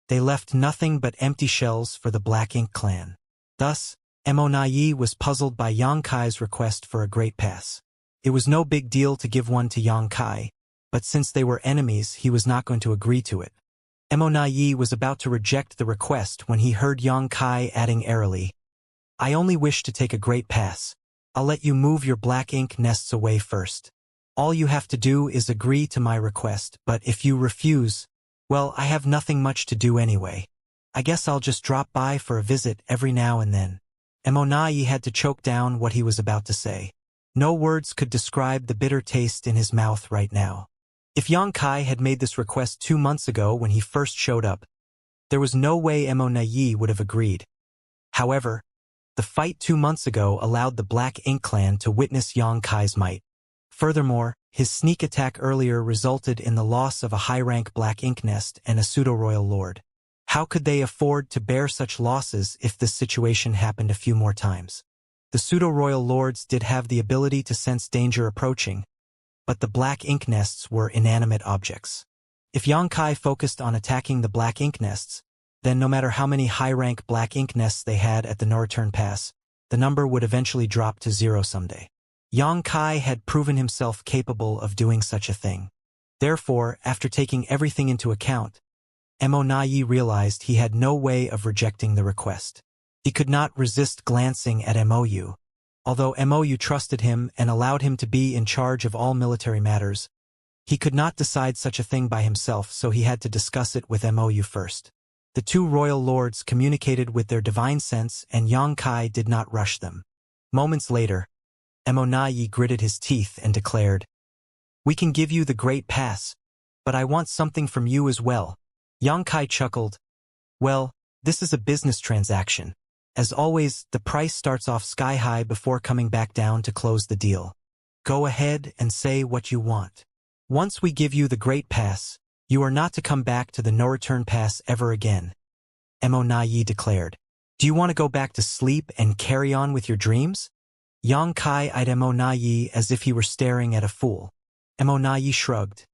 They left nothing but empty shells for the Black Ink clan. Thus, Emonaye was puzzled by Yang Kai's request for a great pass. It was no big deal to give one to Yang Kai, but since they were enemies, he was not going to agree to it. Emonaye was about to reject the request when he heard Yang Kai adding airily, I only wish to take a great pass. I'll let you move your Black Ink nests away first. All you have to do is agree to my request, but if you refuse, well, I have nothing much to do anyway. I guess I'll just drop by for a visit every now and then. Emonaye had to choke down what he was about to say. No words could describe the bitter taste in his mouth right now. If Yang Kai had made this request 2 months ago when he first showed up, there was no way Emonaye would have agreed. However, the fight 2 months ago allowed the Black Ink clan to witness Yang Kai's might. Furthermore, his sneak attack earlier resulted in the loss of a high-rank Black Ink nest and a pseudo-royal lord. How could they afford to bear such losses if this situation happened a few more times? The pseudo-royal lords did have the ability to sense danger approaching, but the Black Ink nests were inanimate objects. If Yang Kai focused on attacking the Black Ink nests, then no matter how many high-rank Black Ink nests they had at the no-return pass, the number would eventually drop to 0 someday. Yang Kai had proven himself capable of doing such a thing. Therefore, after taking everything into account, Emonaye realized he had no way of rejecting the request. He could not resist glancing at MOU. Although MOU trusted him and allowed him to be in charge of all military matters, He could not decide such a thing by himself, so he had to discuss it with Mou first. The two royal lords communicated with their divine sense, and Xianxia did not rush them. Moments later, Mou gritted his teeth and declared, "We can give you the great pass, but I want something from you as well." Xianxia chuckled, "Well, this is a business transaction. As always, the price starts off sky-high before coming back down to close the deal. Go ahead and say what you want. Once we give you the great pass, you are not to come back to the no-return pass ever again," Mou declared. "Do you want to go back to sleep and carry on with your dreams?" Xianxia eyed Mou as if he were staring at a fool. Mou shrugged.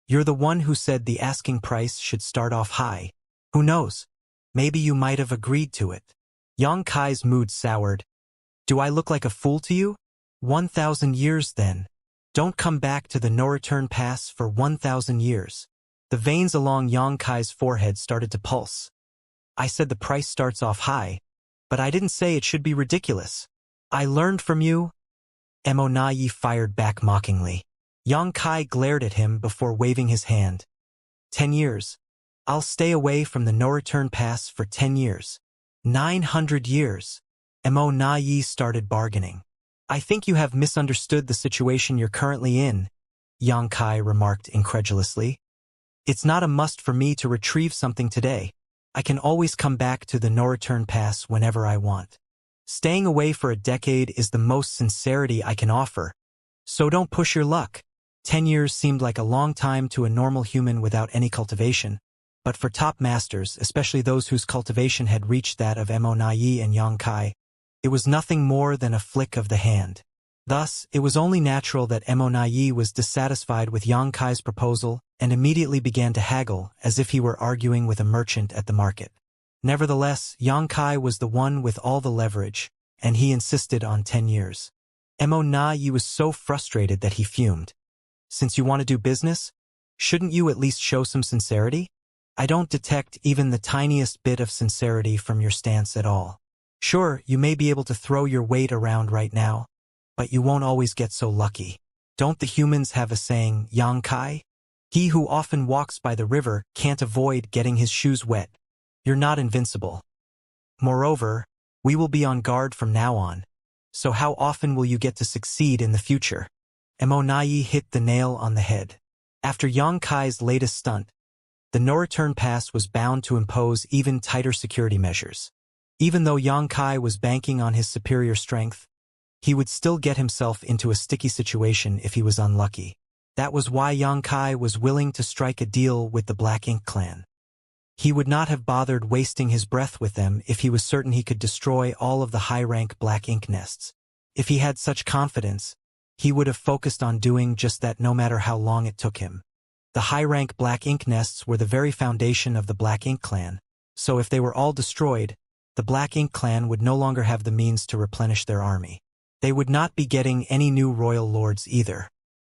"You're the one who said the asking price should start off high. Who knows? Maybe you might have agreed to it." Xianxia's mood soured. "Do I look like a fool to you? 1,000 years then. Don't come back to the no-return pass for 1,000 years. The veins along Xianxia's forehead started to pulse. "I said the price starts off high, but I didn't say it should be ridiculous. I learned from you." Mou fired back mockingly. Xianxia glared at him before waving his hand. 10 years. I'll stay away from the no-return pass for 10 years. 900 years. Mou started bargaining. "I think you have misunderstood the situation you're currently in," Xianxia remarked incredulously. "It's not a must for me to retrieve something today. I can always come back to the no-return pass whenever I want. Staying away for a decade is the most sincerity I can offer, so don't push your luck." 10 years seemed like a long time to a normal human without any cultivation, but for top masters, especially those whose cultivation had reached that of Mou and Xianxia, it was nothing more than a flick of the hand. Thus, it was only natural that Mou was dissatisfied with Xianxia's proposal and immediately began to haggle as if he were arguing with a merchant at the market. Nevertheless, Xianxia was the one with all the leverage, and he insisted on 10 years. Mou was so frustrated that he fumed. "Since you want to do business, shouldn't you at least show some sincerity? I don't detect even the tiniest bit of sincerity from your stance at all. Sure, you may be able to throw your weight around right now, but you won't always get so lucky. Don't the humans have a saying, Xianxia? He who often walks by the river can't avoid getting his shoes wet. You're not invincible. Moreover, we will be on guard from now on, so how often will you get to succeed in the future?" Mou hit the nail on the head. After Xianxia's latest stunt, the no-return pass was bound to impose even tighter security measures. Even though Xianxia was banking on his superior strength, he would still get himself into a sticky situation if he was unlucky. That was why Xianxia was willing to strike a deal with the Black Ink clan. He would not have bothered wasting his breath with them if he was certain he could destroy all of the high-rank Black Ink nests. If he had such confidence, he would have focused on doing just that no matter how long it took him. The high-rank Black Ink nests were the very foundation of the Black Ink clan, so if they were all destroyed, the Black Ink clan would no longer have the means to replenish their army. They would not be getting any new royal lords either.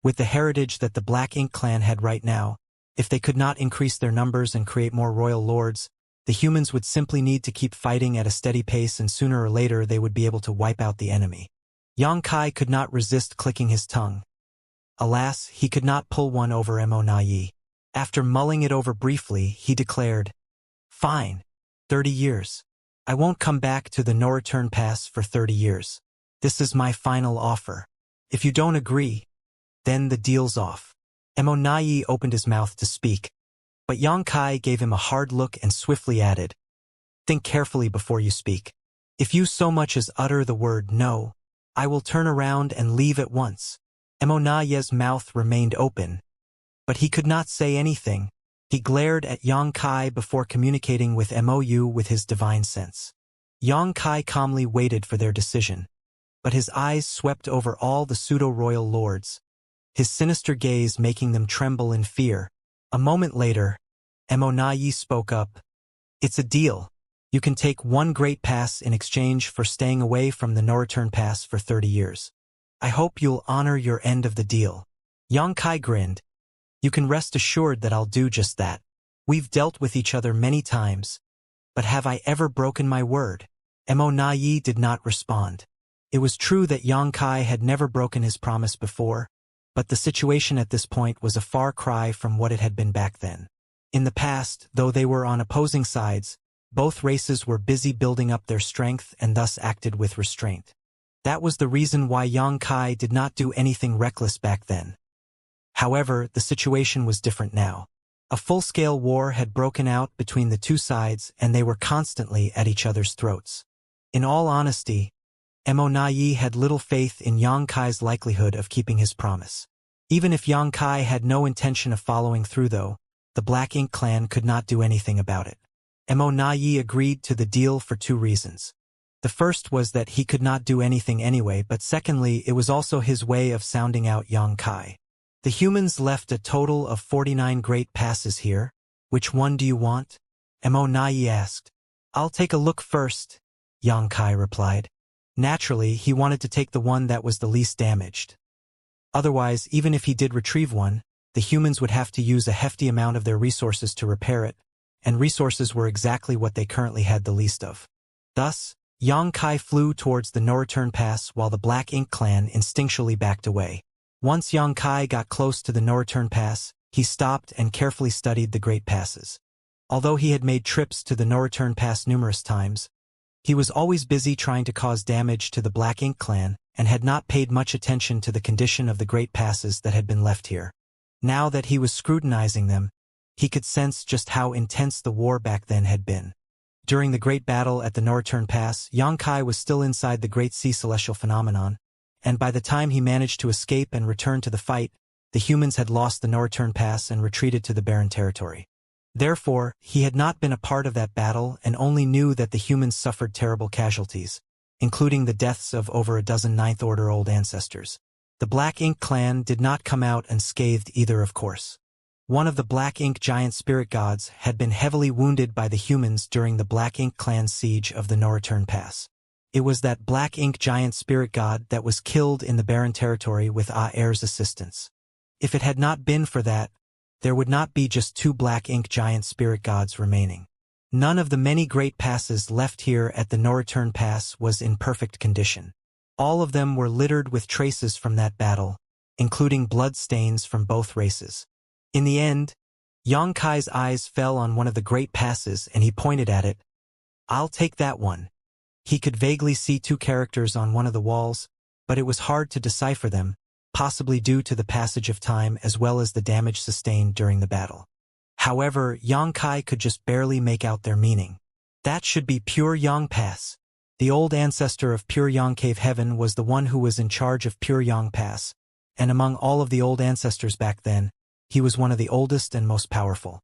With the heritage that the Black Ink clan had right now, if they could not increase their numbers and create more royal lords, the humans would simply need to keep fighting at a steady pace, and sooner or later they would be able to wipe out the enemy. Xianxia could not resist clicking his tongue. Alas, he could not pull one over Mou. After mulling it over briefly, he declared, "Fine, 30 years. I won't come back to the no-return pass for 30 years. This is my final offer. If you don't agree, then the deal's off." Mou opened his mouth to speak, but Xianxia gave him a hard look and swiftly added, "Think carefully before you speak. If you so much as utter the word no, I will turn around and leave at once." Mou's mouth remained open, but he could not say anything. He glared at Xianxia before communicating with Mou with his divine sense. Xianxia calmly waited for their decision, but his eyes swept over all the pseudo-royal lords, his sinister gaze making them tremble in fear. A moment later, Mou spoke up. "It's a deal. You can take one great pass in exchange for staying away from the no-return pass for 30 years. I hope you'll honor your end of the deal." Xianxia grinned. "You can rest assured that I'll do just that. We've dealt with each other many times, but have I ever broken my word?" Mou did not respond. It was true that Xianxia had never broken his promise before, But the situation at this point was a far cry from what it had been back then. In the past, though they were on opposing sides, both races were busy building up their strength and thus acted with restraint. That was the reason why Yang Kai did not do anything reckless back then. However, the situation was different now. A full-scale war had broken out between the two sides and they were constantly at each other's throats. In all honesty, Mo Naiyi had little faith in Yang Kai's likelihood of keeping his promise. Even if Yang Kai had no intention of following through though, the Black Ink clan could not do anything about it. Mo Naiyi agreed to the deal for two reasons. The first was that he could not do anything anyway, but secondly, it was also his way of sounding out Yang Kai. The humans left a total of 49 great passes here. Which one do you want? Mo Naiyi asked. I'll take a look first, Yang Kai replied. Naturally, he wanted to take the one that was the least damaged. Otherwise, even if he did retrieve one, the humans would have to use a hefty amount of their resources to repair it, and resources were exactly what they currently had the least of. Thus, Yang Kai flew towards the no-return pass while the Black Ink clan instinctually backed away. Once Yang Kai got close to the no-return pass, he stopped and carefully studied the great passes. Although he had made trips to the no-return pass numerous times, he was always busy trying to cause damage to the Black Ink clan and had not paid much attention to the condition of the great passes that had been left here. Now that he was scrutinizing them, he could sense just how intense the war back then had been. During the great battle at the no-return pass, Yang Kai was still inside the Great Sea Celestial Phenomenon, and by the time he managed to escape and return to the fight, the humans had lost the no-return pass and retreated to the barren territory. Therefore, he had not been a part of that battle and only knew that the humans suffered terrible casualties, including the deaths of over a dozen Ninth Order old ancestors. The Black Ink clan did not come out unscathed either, of course. One of the Black Ink giant spirit gods had been heavily wounded by the humans during the Black Ink clan's siege of the no-return pass. It was that Black Ink giant spirit god that was killed in the barren territory with Air's assistance. If it had not been for that, there would not be just two Black Ink giant spirit gods remaining. None of the many great passes left here at the no-return pass was in perfect condition. All of them were littered with traces from that battle, including blood stains from both races. In the end, Yang Kai's eyes fell on one of the great passes and he pointed at it. I'll take that one. He could vaguely see two characters on one of the walls, but it was hard to decipher them, possibly due to the passage of time as well as the damage sustained during the battle. However, Yang Kai could just barely make out their meaning. That should be Pure Yang Pass. The old ancestor of Pure Yang Cave Heaven was the one who was in charge of Pure Yang Pass, and among all of the old ancestors back then, he was one of the oldest and most powerful.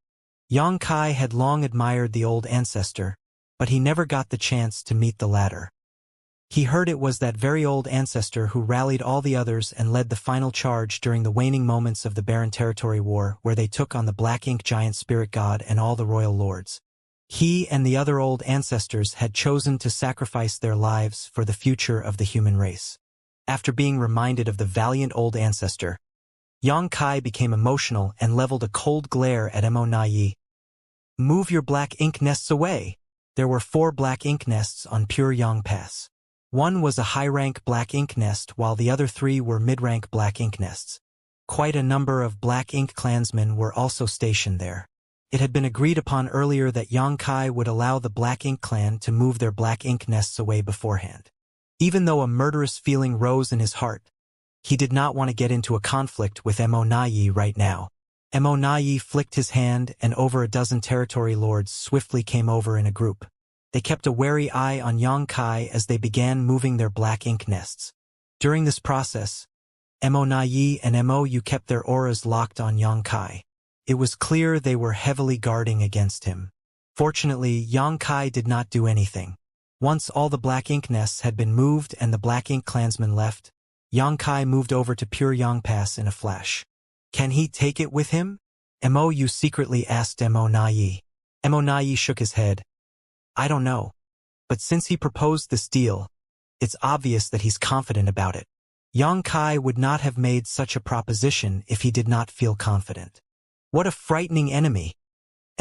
Yang Kai had long admired the old ancestor, but he never got the chance to meet the latter. He heard it was that very old ancestor who rallied all the others and led the final charge during the waning moments of the Barren Territory War where they took on the Black Ink giant spirit god and all the royal lords. He and the other old ancestors had chosen to sacrifice their lives for the future of the human race. After being reminded of the valiant old ancestor, Yang Kai became emotional and leveled a cold glare at Mo Naiyi. Move your black ink nests away. There were 4 black ink nests on Pure Yang Pass. One was a high-rank black ink nest while the other 3 were mid-rank black ink nests. Quite a number of Black Ink clansmen were also stationed there. It had been agreed upon earlier that Yang Kai would allow the Black Ink clan to move their black ink nests away beforehand. Even though a murderous feeling rose in his heart, he did not want to get into a conflict with Mo Naiyi right now. Mo Naiyi flicked his hand and over a dozen territory lords swiftly came over in a group. They kept a wary eye on Yang Kai as they began moving their black ink nests. During this process, Mo Naiyi and Mo kept their auras locked on Yang Kai. It was clear they were heavily guarding against him. Fortunately, Yang Kai did not do anything. Once all the black ink nests had been moved and the Black Ink clansmen left, Yang Kai moved over to Pure Yang Pass in a flash. Can he take it with him? Mo secretly asked Mo Naiyi. Mo Naiyi shook his head. I don't know. But since he proposed this deal, it's obvious that he's confident about it. Yang Kai would not have made such a proposition if he did not feel confident. What a frightening enemy,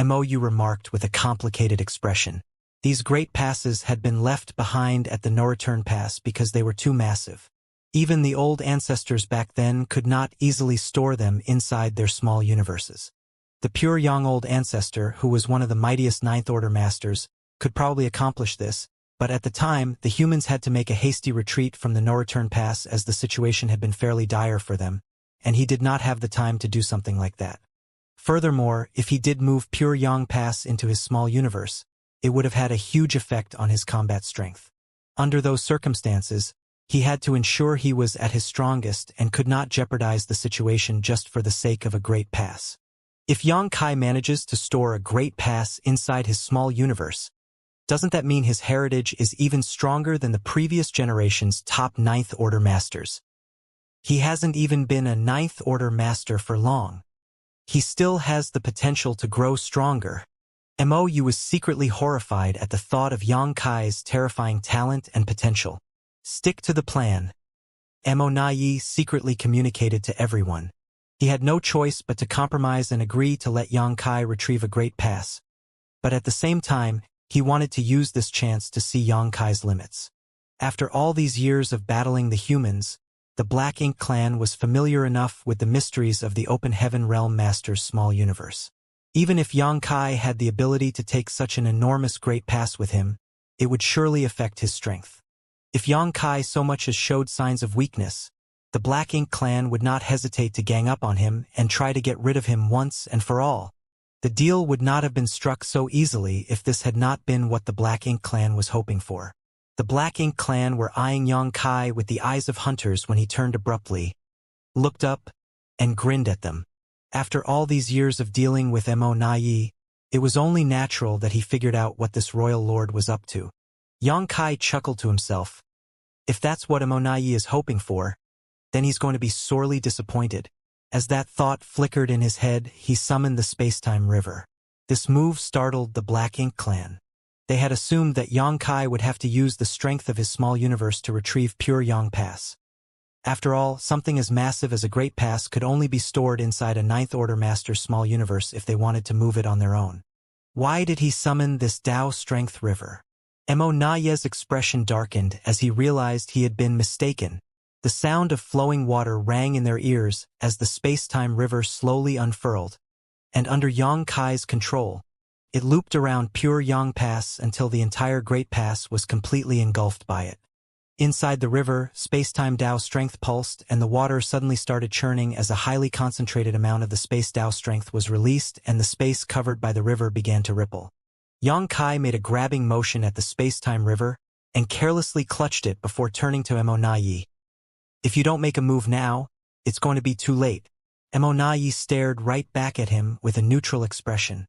Mo remarked with a complicated expression. These great passes had been left behind at the no-return pass because they were too massive. Even the old ancestors back then could not easily store them inside their small universes. The pure young old ancestor, who was one of the mightiest Ninth Order masters, could probably accomplish this, but at the time, the humans had to make a hasty retreat from the no-return pass as the situation had been fairly dire for them, and he did not have the time to do something like that. Furthermore, if he did move pure Yang Pass into his small universe, it would have had a huge effect on his combat strength. Under those circumstances, he had to ensure he was at his strongest and could not jeopardize the situation just for the sake of a great pass. If Yang Kai manages to store a great pass inside his small universe, doesn't that mean his heritage is even stronger than the previous generation's top Ninth Order masters? He hasn't even been a Ninth Order master for long. He still has the potential to grow stronger. Mou was secretly horrified at the thought of Yang Kai's terrifying talent and potential. Stick to the plan. Mo Nai secretly communicated to everyone. He had no choice but to compromise and agree to let Yang Kai retrieve a great pass. But at the same time, he wanted to use this chance to see Yang Kai's limits. After all these years of battling the humans, the Black Ink clan was familiar enough with the mysteries of the Open Heaven Realm Master's small universe. Even if Yang Kai had the ability to take such an enormous great pass with him, it would surely affect his strength. If Yang Kai so much as showed signs of weakness, the Black Ink clan would not hesitate to gang up on him and try to get rid of him once and for all. The deal would not have been struck so easily if this had not been what the Black Ink clan was hoping for. The Black Ink clan were eyeing Yang Kai with the eyes of hunters when he turned abruptly, looked up, and grinned at them. After all these years of dealing with Mo Nai, it was only natural that he figured out what this royal lord was up to. Yang Kai chuckled to himself. If that's what Mo Nai is hoping for, then he's going to be sorely disappointed. As that thought flickered in his head, he summoned the space-time river. This move startled the Black Ink clan. They had assumed that Yang Kai would have to use the strength of his small universe to retrieve pure Yang Pass. After all, something as massive as a Great Pass could only be stored inside a Ninth Order Master's small universe if they wanted to move it on their own. Why did he summon this Tao Strength River? Mo Nai's expression darkened as he realized he had been mistaken. The sound of flowing water rang in their ears as the space-time river slowly unfurled, and under Yang Kai's control, it looped around pure Yang Pass until the entire Great Pass was completely engulfed by it. Inside the river, space-time Tao strength pulsed and the water suddenly started churning as a highly concentrated amount of the space Tao strength was released and the space covered by the river began to ripple. Yang Kai made a grabbing motion at the space-time river and carelessly clutched it before turning to Mo Nai. If you don't make a move now, it's going to be too late. Mo Nai stared right back at him with a neutral expression.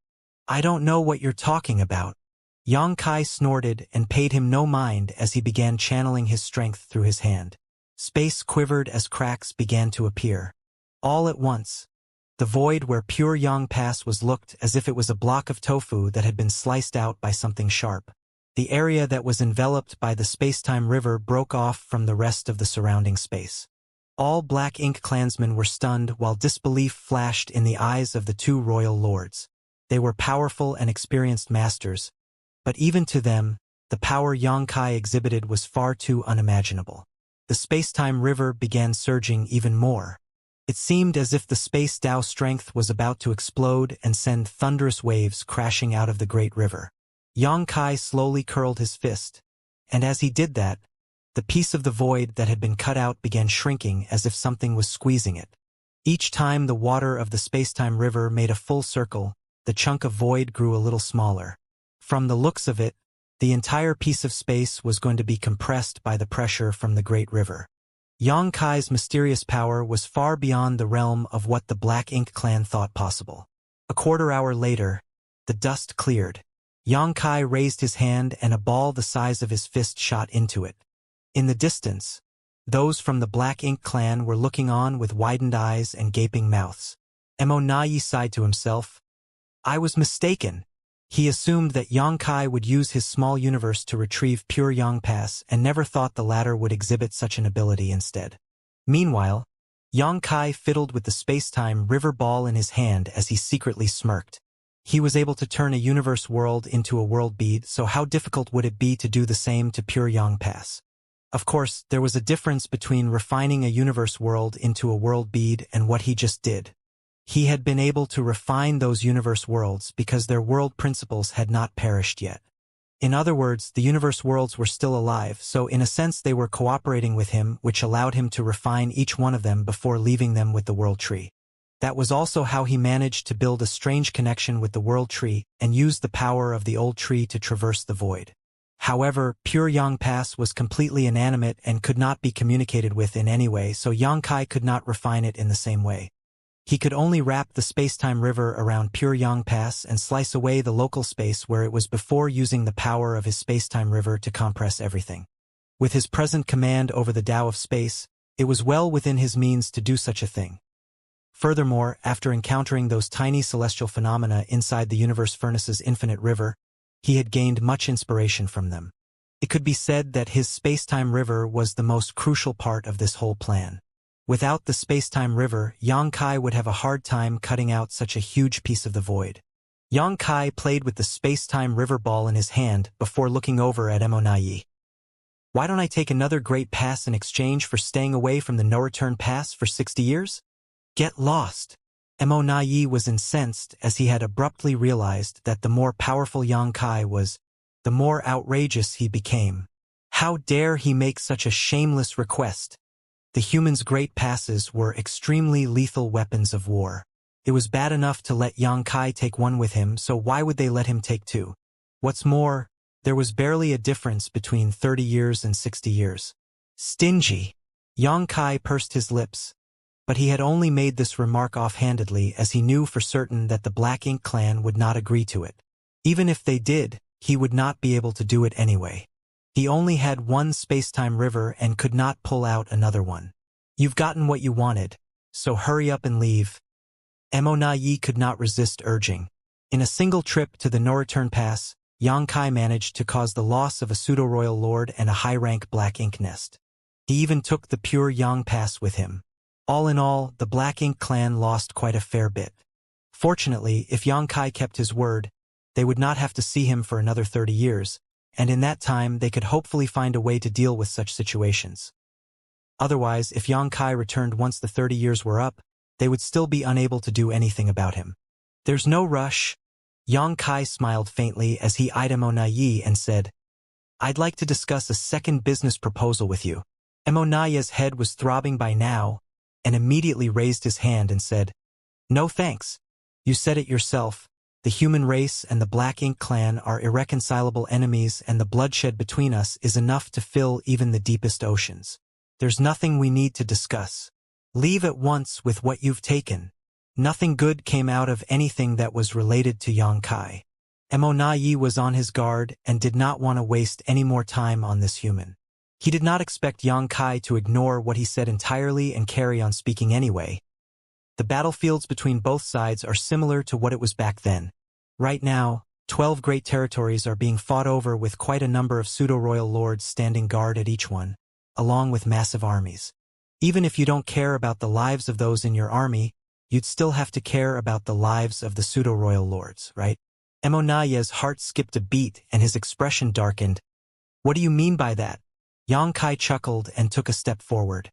I don't know what you're talking about. Yang Kai snorted and paid him no mind as he began channeling his strength through his hand. Space quivered as cracks began to appear. All at once, the void where pure Yang Pass was looked as if it was a block of tofu that had been sliced out by something sharp. The area that was enveloped by the space-time river broke off from the rest of the surrounding space. All Black Ink clansmen were stunned while disbelief flashed in the eyes of the two royal lords. They were powerful and experienced masters, but even to them, the power Yang Kai exhibited was far too unimaginable. The space-time river began surging even more. It seemed as if the space Tao strength was about to explode and send thunderous waves crashing out of the great river. Yang Kai slowly curled his fist, and as he did that, the piece of the void that had been cut out began shrinking as if something was squeezing it. Each time the water of the space-time river made a full circle, the chunk of void grew a little smaller. From the looks of it, the entire piece of space was going to be compressed by the pressure from the great river. Yang Kai's mysterious power was far beyond the realm of what the Black Ink clan thought possible. A quarter-hour later, the dust cleared. Yang Kai raised his hand and a ball the size of his fist shot into it. In the distance, those from the Black Ink clan were looking on with widened eyes and gaping mouths. Mo Nai sighed to himself. I was mistaken. He assumed that Yang Kai would use his small universe to retrieve pure Yang Pass and never thought the latter would exhibit such an ability instead. Meanwhile, Yang Kai fiddled with the space-time river ball in his hand as he secretly smirked. He was able to turn a universe world into a world bead, so how difficult would it be to do the same to pure Yang Pass? Of course, there was a difference between refining a universe world into a world bead and what he just did. He had been able to refine those universe worlds because their world principles had not perished yet. In other words, the universe worlds were still alive, so in a sense they were cooperating with him, which allowed him to refine each one of them before leaving them with the world tree. That was also how he managed to build a strange connection with the world tree and use the power of the old tree to traverse the void. However, pure Yangpass was completely inanimate and could not be communicated with in any way, so Yangkai could not refine it in the same way. He could only wrap the space-time river around pure Yangpass and slice away the local space where it was before using the power of his space-time river to compress everything. With his present command over the Tao of space, it was well within his means to do such a thing. Furthermore, after encountering those tiny celestial phenomena inside the universe furnace's infinite river, he had gained much inspiration from them. It could be said that his space-time river was the most crucial part of this whole plan. Without the space-time river, Yang Kai would have a hard time cutting out such a huge piece of the void. Yang Kai played with the space-time river ball in his hand before looking over at Emonayi. Why don't I take another great pass in exchange for staying away from the no-return pass for 60 years? Get lost. Emonayi was incensed as he had abruptly realized that the more powerful Yang Kai was, the more outrageous he became. How dare he make such a shameless request? The humans' great passes were extremely lethal weapons of war. It was bad enough to let Yang Kai take one with him, so why would they let him take two? What's more, there was barely a difference between 30 years and 60 years. Stingy. Yang Kai pursed his lips. But he had only made this remark offhandedly as he knew for certain that the Black Ink clan would not agree to it. Even if they did, he would not be able to do it anyway. He only had one space-time river and could not pull out another one. You've gotten what you wanted, so hurry up and leave. Emonayi could not resist urging. In a single trip to the no-return pass, Yang Kai managed to cause the loss of a pseudo-royal lord and a high-rank Black Ink nest. He even took the pure Yang Pass with him. All in all, the Black Ink clan lost quite a fair bit. Fortunately, if Yang Kai kept his word, they would not have to see him for another 30 years, and in that time they could hopefully find a way to deal with such situations. Otherwise, if Yang Kai returned once the 30 years were up, they would still be unable to do anything about him. There's no rush. Yang Kai smiled faintly as he eyed Emonayi and said, I'd like to discuss a second business proposal with you. Emonaya's head was throbbing by now, and immediately raised his hand and said, No thanks. You said it yourself. The human race and the Black Ink clan are irreconcilable enemies, and the bloodshed between us is enough to fill even the deepest oceans. There's nothing we need to discuss. Leave at once with what you've taken. Nothing good came out of anything that was related to Yang Kai. Emonayi was on his guard and did not want to waste any more time on this human. He did not expect Yang Kai to ignore what he said entirely and carry on speaking anyway. The battlefields between both sides are similar to what it was back then. Right now, 12 great territories are being fought over with quite a number of pseudo-royal lords standing guard at each one, along with massive armies. Even if you don't care about the lives of those in your army, you'd still have to care about the lives of the pseudo-royal lords, right? Emonaya's heart skipped a beat and his expression darkened. What do you mean by that? Yang Kai chuckled and took a step forward.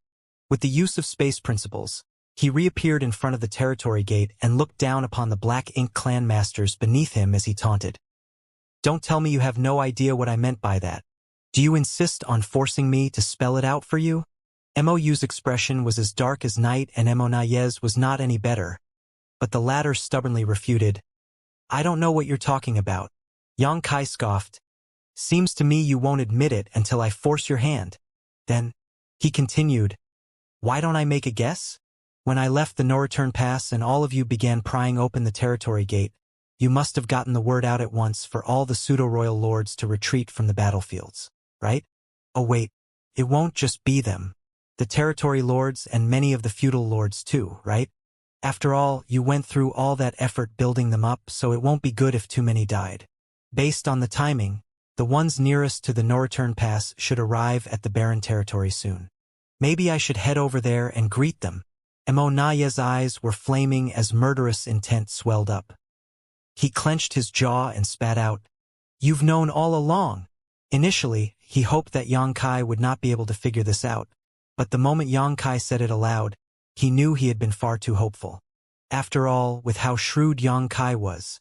With the use of space principles, he reappeared in front of the territory gate and looked down upon the Black Ink clan masters beneath him as he taunted. Don't tell me you have no idea what I meant by that. Do you insist on forcing me to spell it out for you? Mo's expression was as dark as night and Emonaye's was not any better. But the latter stubbornly refuted. I don't know what you're talking about. Yang Kai scoffed. Seems to me you won't admit it until I force your hand. Then, he continued, why don't I make a guess? When I left the no-return pass and all of you began prying open the territory gate, you must have gotten the word out at once for all the pseudo-royal lords to retreat from the battlefields, right? Oh wait, it won't just be them. The territory lords and many of the feudal lords too, right? After all, you went through all that effort building them up, so it won't be good if too many died. Based on the timing, the ones nearest to the no-return pass should arrive at the barren territory soon. Maybe I should head over there and greet them. Emonaya's eyes were flaming as murderous intent swelled up. He clenched his jaw and spat out, You've known all along. Initially, he hoped that Xianxia would not be able to figure this out, but the moment Xianxia said it aloud, he knew he had been far too hopeful. After all, with how shrewd Xianxia was,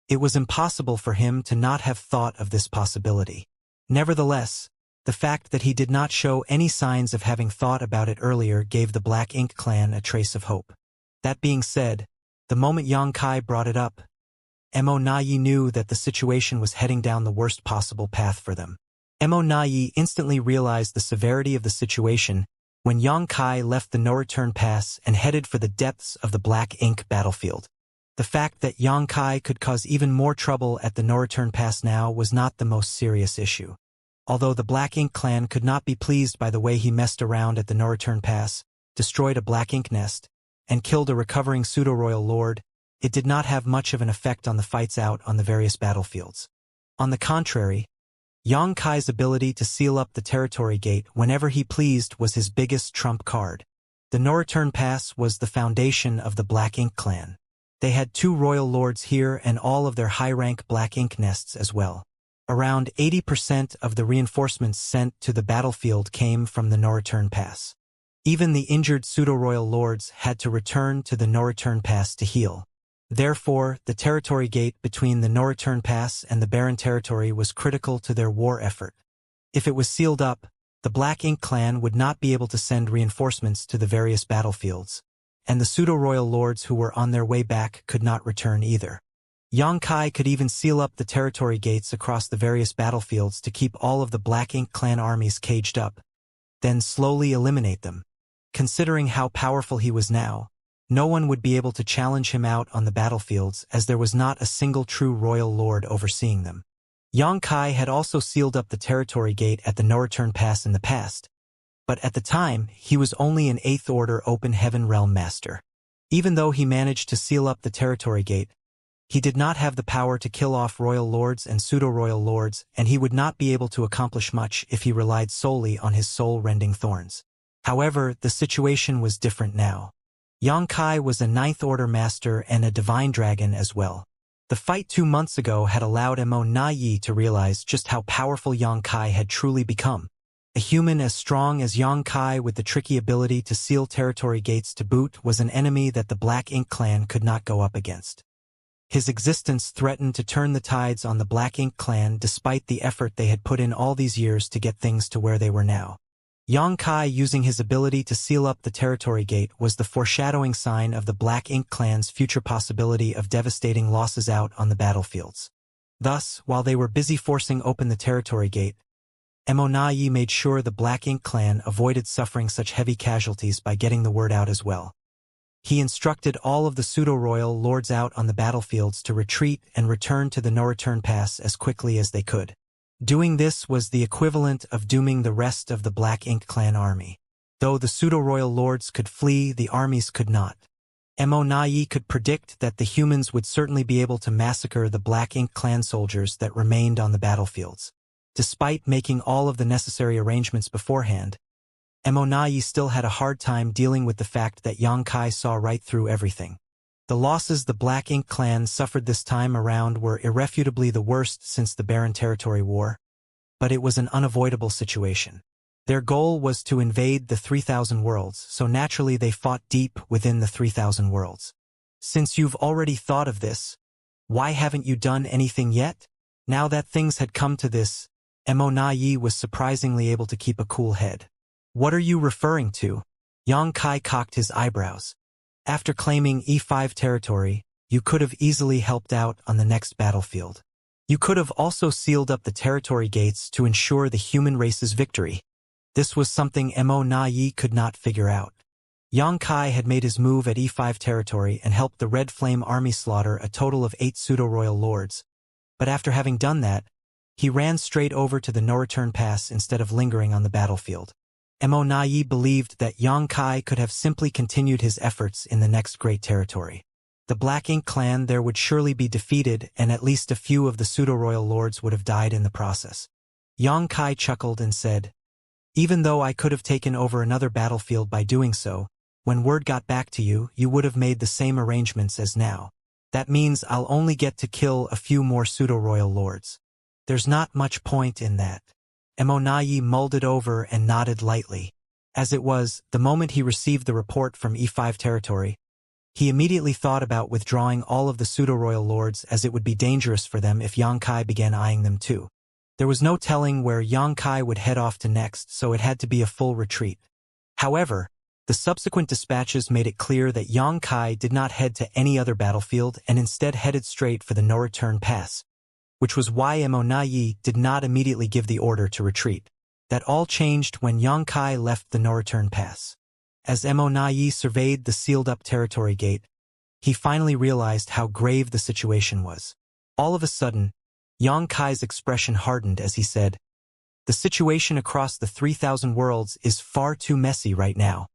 it was impossible for him to not have thought of this possibility. Nevertheless, the fact that he did not show any signs of having thought about it earlier gave the Black Ink clan a trace of hope. That being said, the moment Xianxia brought it up, Immortality knew that the situation was heading down the worst possible path for them. Immortality instantly realized the severity of the situation when Xianxia left the no-return pass and headed for the depths of the Black Ink battlefield. The fact that Xianxia could cause even more trouble at the no-return pass now was not the most serious issue. Although the Black Ink clan could not be pleased by the way he messed around at the no-return pass, destroyed a Black Ink nest, and killed a recovering pseudo-royal lord, it did not have much of an effect on the fights out on the various battlefields. On the contrary, Xianxia's ability to seal up the territory gate whenever he pleased was his biggest trump card. The no-return pass was the foundation of the Black Ink clan. They had 2 royal lords here and all of their high-rank Black Ink nests as well. Around 80% of the reinforcements sent to the battlefield came from the no-return pass. Even the injured pseudo-royal lords had to return to the no-return pass to heal. Therefore, the territory gate between the no-return pass and the Barren territory was critical to their war effort. If it was sealed up, the Black Ink clan would not be able to send reinforcements to the various battlefields, and the pseudo-royal lords who were on their way back could not return either. Xianxia could even seal up the territory gates across the various battlefields to keep all of the Black Ink clan armies caged up, then slowly eliminate them. Considering how powerful he was now, no one would be able to challenge him out on the battlefields as there was not a single true royal lord overseeing them. Xianxia had also sealed up the territory gate at the no-return pass in the past, but at the time he was only an 8th Order Open Heaven Realm Master. Even though he managed to seal up the territory gate, he did not have the power to kill off royal lords and pseudo-royal lords, and he would not be able to accomplish much if he relied solely on his soul-rending thorns. However, the situation was different now. Xianxia was a 9th Order Master and a Divine Dragon as well. The fight 2 months ago had allowed Immortality to realize just how powerful Xianxia had truly become. A human as strong as Xianxia with the tricky ability to seal territory gates to boot was an enemy that the Black Ink clan could not go up against. His existence threatened to turn the tides on the Black Ink clan despite the effort they had put in all these years to get things to where they were now. Xianxia using his ability to seal up the territory gate was the foreshadowing sign of the Black Ink clan's future possibility of devastating losses out on the battlefields. Thus, while they were busy forcing open the territory gate, Immortality made sure the Black Ink clan avoided suffering such heavy casualties by getting the word out as well. He instructed all of the pseudo-royal lords out on the battlefields to retreat and return to the no-return pass as quickly as they could. Doing this was the equivalent of dooming the rest of the Black Ink clan army. Though the pseudo-royal lords could flee, the armies could not. Immortality could predict that the humans would certainly be able to massacre the Black Ink clan soldiers that remained on the battlefields. Despite making all of the necessary arrangements beforehand, Immortality still had a hard time dealing with the fact that Xianxia saw right through everything. The losses the Black Ink clan suffered this time around were irrefutably the worst since the Barren Territory War, but it was an unavoidable situation. Their goal was to invade the 3,000 worlds, so naturally they fought deep within the 3,000 worlds. Since you've already thought of this, why haven't you done anything yet? Now that things had come to this, Immortality was surprisingly able to keep a cool head. What are you referring to? Xianxia cocked his eyebrows. After claiming E5 territory, you could have easily helped out on the next battlefield. You could have also sealed up the territory gates to ensure the human race's victory. This was something Immortality could not figure out. Xianxia had made his move at E5 territory and helped the Red Flame army slaughter a total of 8 pseudo-royal lords. But after having done that, he ran straight over to the no-return pass instead of lingering on the battlefield. Immortality believed that Xianxia could have simply continued his efforts in the next great territory. The Black Ink clan there would surely be defeated, and at least a few of the pseudo-royal lords would have died in the process. Xianxia chuckled and said, "Even though I could have taken over another battlefield by doing so, when word got back to you, you would have made the same arrangements as now. That means I'll only get to kill a few more pseudo-royal lords. There's not much point in that. Emonayi mulled it over and nodded lightly. As it was, the moment he received the report from E5 territory, he immediately thought about withdrawing all of the pseudo-royal lords, as it would be dangerous for them if Xianxia began eyeing them too. There was no telling where Xianxia would head off to next, so it had to be a full retreat. However, the subsequent dispatches made it clear that Xianxia did not head to any other battlefield and instead headed straight for the no-return pass, which was why Emonayi did not immediately give the order to retreat. That all changed when Xianxia left the no-return pass. As Emonayi surveyed the sealed-up territory gate, he finally realized how grave the situation was. All of a sudden, Xianxia's expression hardened as he said, "The situation across the 3,000 worlds is far too messy right now.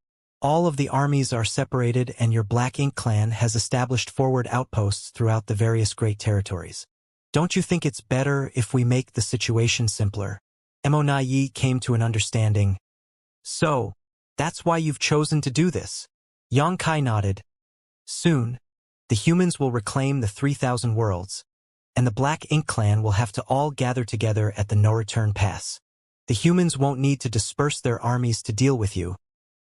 All of the armies are separated and your Black Ink clan has established forward outposts throughout the various great territories. Don't you think it's better if we make the situation simpler?" Emonayi came to an understanding. "So, that's why you've chosen to do this?" Xianxia nodded. "Soon, the humans will reclaim the 3,000 worlds, and the Black Ink clan will have to all gather together at the no-return pass. The humans won't need to disperse their armies to deal with you.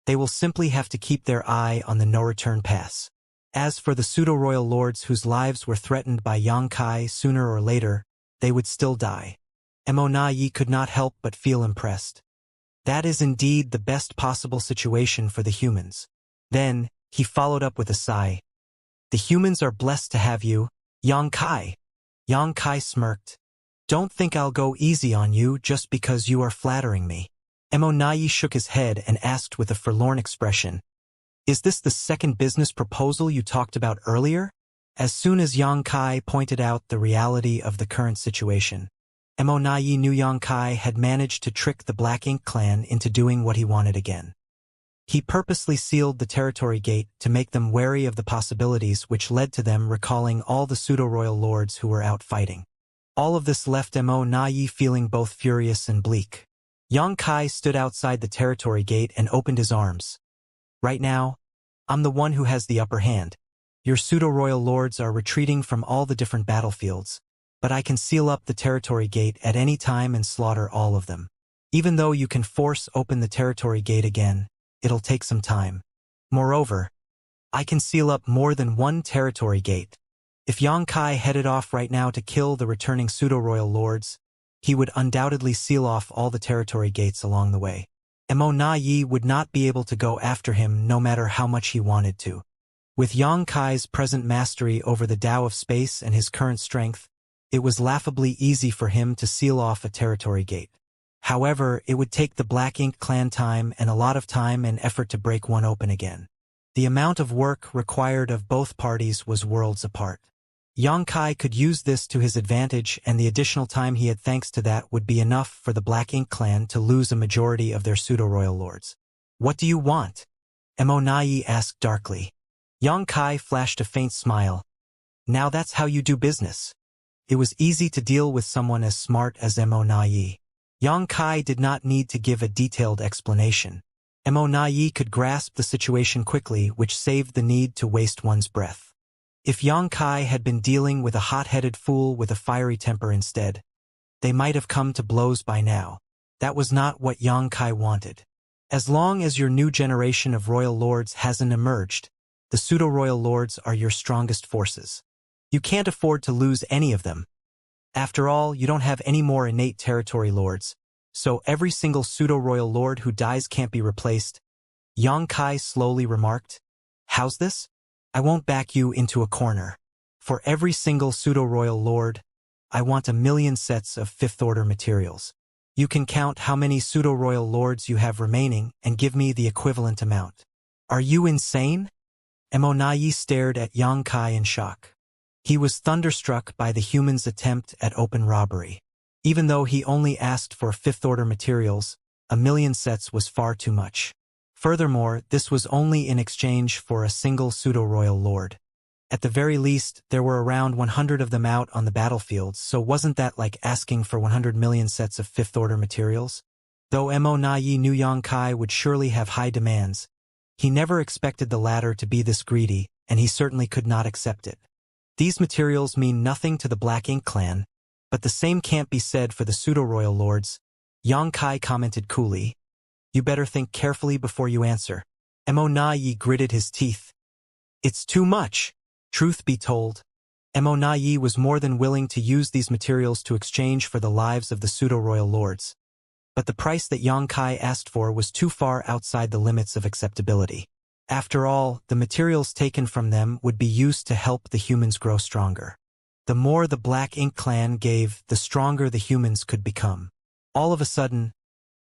They will simply have to keep their eye on the no-return pass. As for the pseudo-royal lords whose lives were threatened by Xianxia, sooner or later, they would still die." Emonayi could not help but feel impressed. That is indeed the best possible situation for the humans. Then, he followed up with a sigh. "The humans are blessed to have you, Xianxia." Xianxia smirked. "Don't think I'll go easy on you just because you are flattering me." Emonayi shook his head and asked with a forlorn expression, "Is this the second business proposal you talked about earlier?" As soon as Xianxia pointed out the reality of the current situation, Emonayi knew Xianxia had managed to trick the Black Ink clan into doing what he wanted again. He purposely sealed the territory gate to make them wary of the possibilities, which led to them recalling all the pseudo-royal lords who were out fighting. All of this left Emonayi feeling both furious and bleak. Xianxia stood outside the territory gate and opened his arms. "Right now, I'm the one who has the upper hand. Your pseudo-royal lords are retreating from all the different battlefields, but I can seal up the territory gate at any time and slaughter all of them. Even though you can force open the territory gate again, it'll take some time. Moreover, I can seal up more than one territory gate. If Xianxia headed off right now to kill the returning pseudo-royal lords, he would undoubtedly seal off all the territory gates along the way. Emonayi would not be able to go after him no matter how much he wanted to. With Xianxia's present mastery over the Tao of space and his current strength, it was laughably easy for him to seal off a territory gate. However, it would take the Black Ink clan time and a lot of time and effort to break one open again. The amount of work required of both parties was worlds apart. Xianxia could use this to his advantage, and the additional time he had thanks to that would be enough for the Black Ink clan to lose a majority of their pseudo-royal lords. "What do you want?" Emonayi asked darkly. Xianxia flashed a faint smile. "Now that's how you do business." It was easy to deal with someone as smart as Emonayi. Xianxia did not need to give a detailed explanation. Emonayi could grasp the situation quickly, which saved the need to waste one's breath. If Xianxia had been dealing with a hot-headed fool with a fiery temper instead, they might have come to blows by now. That was not what Xianxia wanted. As long as your new generation of royal lords hasn't emerged, the pseudo-royal lords are your strongest forces. You can't afford to lose any of them. After all, you don't have any more innate territory lords, so every single pseudo-royal lord who dies can't be replaced. Xianxia slowly remarked. "How's this? I won't back you into a corner. For every single pseudo-royal lord, I want 1,000,000 sets of fifth-order materials. You can count how many pseudo-royal lords you have remaining and give me the equivalent amount." "Are you insane?" Emonayi stared at Xianxia in shock. He was thunderstruck by the human's attempt at open robbery. Even though he only asked for fifth-order materials, 1,000,000 sets was far too much. Furthermore, this was only in exchange for a single pseudo-royal lord. At the very least, there were around 100 of them out on the battlefield, so wasn't that like asking for 100 million sets of fifth-order materials? Though Emonayi knew Xianxia would surely have high demands, he never expected the latter to be this greedy, and he certainly could not accept it. These materials mean nothing to the Black Ink clan, But the same can't be said for the pseudo-royal lords. Xianxia commented coolly. You better think carefully before you answer. Mo gritted his teeth. It's too much. Truth be told, Mo was more than willing to use these materials to exchange for the lives of the pseudo-royal lords. But the price that Xianxia asked for was too far outside the limits of acceptability. After all, the materials taken from them would be used to help the humans grow stronger. The more the Black Ink clan gave, the stronger the humans could become. All of a sudden,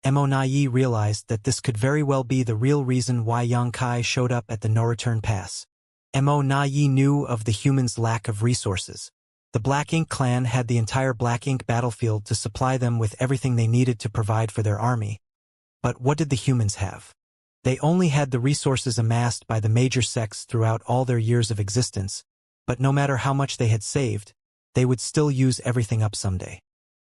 Mo realized that this could very well be the real reason why Xianxia showed up at the no-return pass. Mo knew of the humans' lack of resources. The Black Ink clan had the entire Black Ink battlefield to supply them with everything they needed to provide for their army. But what did the humans have? They only had the resources amassed by the major sects throughout all their years of existence, but no matter how much they had saved, they would still use everything up someday.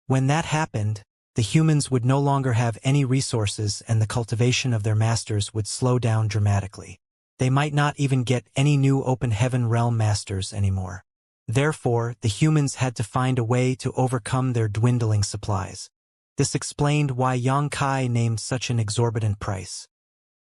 When that happened, the humans would no longer have any resources and the cultivation of their masters would slow down dramatically. They might not even get any new open heaven realm masters anymore. Therefore, the humans had to find a way to overcome their dwindling supplies. This explained why Xianxia named such an exorbitant price.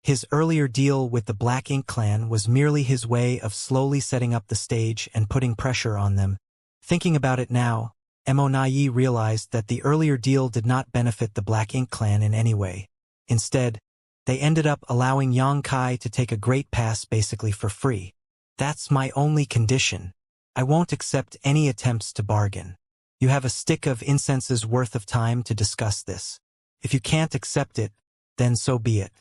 His earlier deal with the Black Ink clan was merely his way of slowly setting up the stage and putting pressure on them. Thinking about it now, Mo realized that the earlier deal did not benefit the Black Ink clan in any way. Instead, they ended up allowing Xianxia to take a great pass basically for free. That's my only condition. I won't accept any attempts to bargain. You have a stick of incense's worth of time to discuss this. If you can't accept it, then so be it.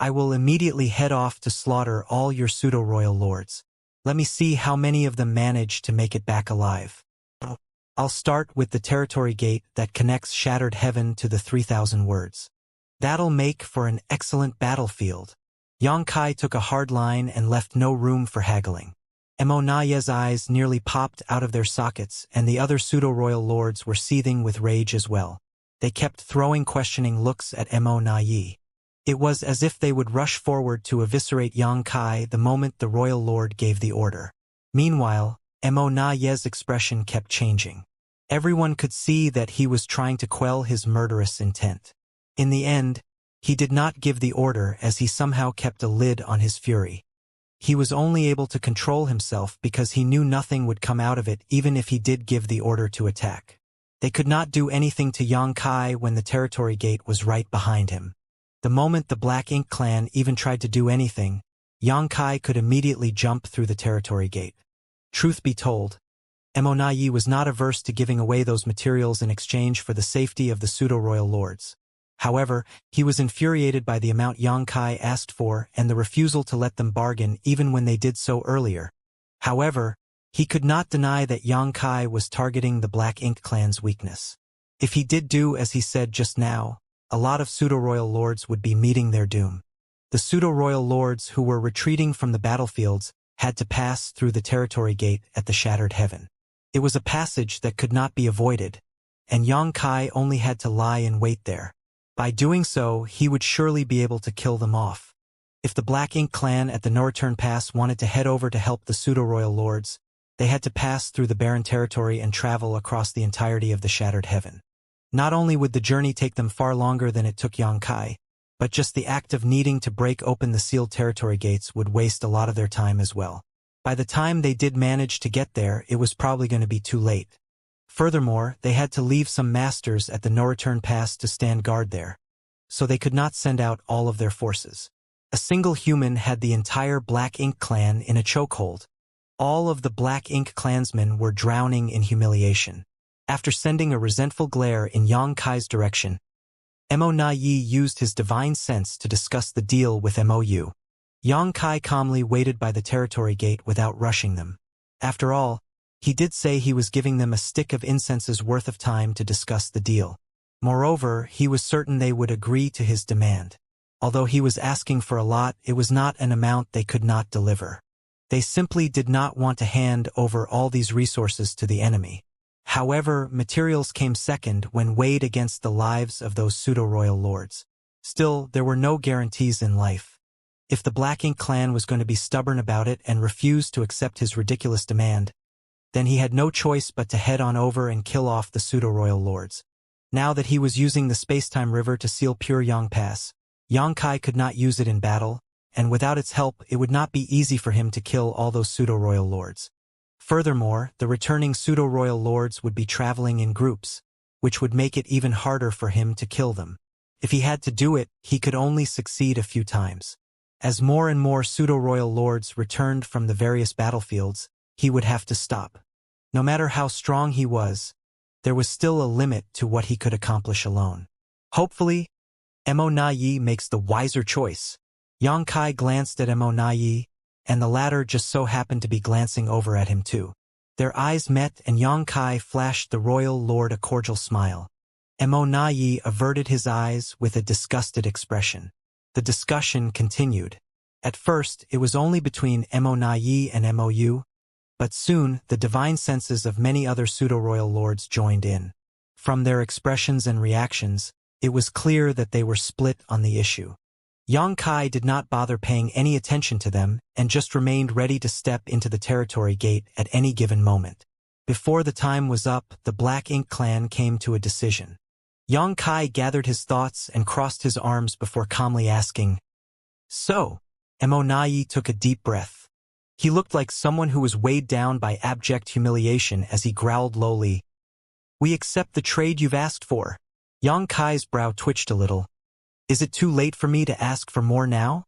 I will immediately head off to slaughter all your pseudo-royal lords. Let me see how many of them manage to make it back alive. I'll start with the territory gate that connects Shattered Heaven to the 3,000 words. That'll make for an excellent battlefield. Xianxia took a hard line and left no room for haggling. Monaye's eyes nearly popped out of their sockets, and the other pseudo-royal lords were seething with rage as well. They kept throwing questioning looks at Monaye. It was as if they would rush forward to eviscerate Xianxia the moment the royal lord gave the order. Meanwhile, Monaye's expression kept changing. Everyone could see that he was trying to quell his murderous intent. In the end, he did not give the order as he somehow kept a lid on his fury. He was only able to control himself because he knew nothing would come out of it even if he did give the order to attack. They could not do anything to Xianxia when the territory gate was right behind him. The moment the Black Ink clan even tried to do anything, Xianxia could immediately jump through the territory gate. Truth be told, Monaye was not averse to giving away those materials in exchange for the safety of the pseudo-royal lords. However, he was infuriated by the amount Xianxia asked for and the refusal to let them bargain even when they did so earlier. However, he could not deny that Xianxia was targeting the Black Ink clan's weakness. If he did do as he said just now, a lot of pseudo-royal lords would be meeting their doom. The pseudo-royal lords who were retreating from the battlefields had to pass through the territory gate at the Shattered Heaven. It was a passage that could not be avoided, and Xianxia only had to lie in wait there. By doing so, he would surely be able to kill them off. If the Black Ink clan at the No-Return Pass wanted to head over to help the pseudo-royal lords, they had to pass through the barren territory and travel across the entirety of the Shattered Heaven. Not only would the journey take them far longer than it took Xianxia, but just the act of needing to break open the sealed territory gates would waste a lot of their time as well. By the time they did manage to get there, it was probably going to be too late. Furthermore, they had to leave some masters at the No-Return Pass to stand guard there, so they could not send out all of their forces. A single human had the entire Black Ink clan in a chokehold. All of the Black Ink clansmen were drowning in humiliation. After sending a resentful glare in Xianxia's direction, Monaye used his divine sense to discuss the deal with Mou. Xianxia calmly waited by the territory gate without rushing them. After all, he did say he was giving them a stick of incense's worth of time to discuss the deal. Moreover, he was certain they would agree to his demand. Although he was asking for a lot, it was not an amount they could not deliver. They simply did not want to hand over all these resources to the enemy. However, materials came second when weighed against the lives of those pseudo-royal lords. Still, there were no guarantees in life. If the Black Ink clan was going to be stubborn about it and refuse to accept his ridiculous demand, then he had no choice but to head on over and kill off the pseudo-royal lords. Now that he was using the space-time river to seal pure Yang Pass, Xianxia could not use it in battle, and without its help it would not be easy for him to kill all those pseudo-royal lords. Furthermore, the returning pseudo-royal lords would be traveling in groups, which would make it even harder for him to kill them. If he had to do it, he could only succeed a few times. As more and more pseudo-royal lords returned from the various battlefields, he would have to stop. No matter how strong he was, there was still a limit to what he could accomplish alone. Hopefully, Immortality makes the wiser choice. Xianxia glanced at Immortality, and the latter just so happened to be glancing over at him too. Their eyes met and Xianxia flashed the royal lord a cordial smile. Immortality averted his eyes with a disgusted expression. The discussion continued. At first, it was only between Immortality and Mou, but soon the divine senses of many other pseudo-royal lords joined in. From their expressions and reactions, it was clear that they were split on the issue. Xianxia did not bother paying any attention to them and just remained ready to step into the territory gate at any given moment. Before the time was up, the Black Ink clan came to a decision. Xianxia gathered his thoughts and crossed his arms before calmly asking, "So?" Immortality took a deep breath. He looked like someone who was weighed down by abject humiliation as he growled lowly, "We accept the trade you've asked for." Xianxia's brow twitched a little. Is it too late for me to ask for more now?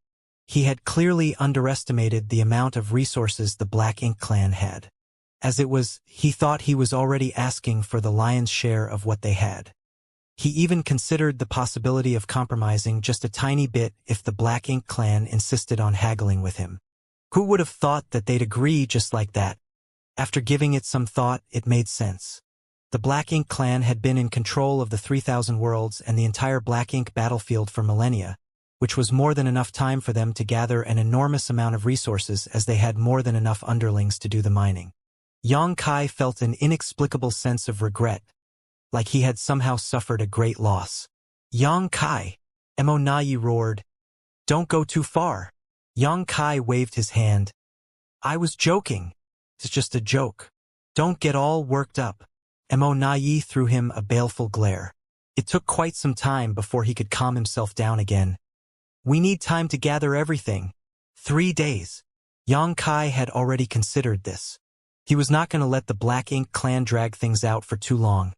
He had clearly underestimated the amount of resources the Black Ink clan had. As it was, he thought he was already asking for the lion's share of what they had. He even considered the possibility of compromising just a tiny bit if the Black Ink clan insisted on haggling with him. Who would have thought that they'd agree just like that? After giving it some thought, it made sense. The Black Ink clan had been in control of the 3,000 worlds and the entire Black Ink battlefield for millennia, which was more than enough time for them to gather an enormous amount of resources as they had more than enough underlings to do the mining. Xianxia felt an inexplicable sense of regret, like he had somehow suffered a great loss. "Xianxia!" Immortality roared. "Don't go too far." Xianxia waved his hand. "I was joking. It's just a joke. Don't get all worked up." Immortality threw him a baleful glare. It took quite some time before he could calm himself down again. "We need time to gather everything. 3 days. Xianxia had already considered this. He was not going to let the Black Ink clan drag things out for too long.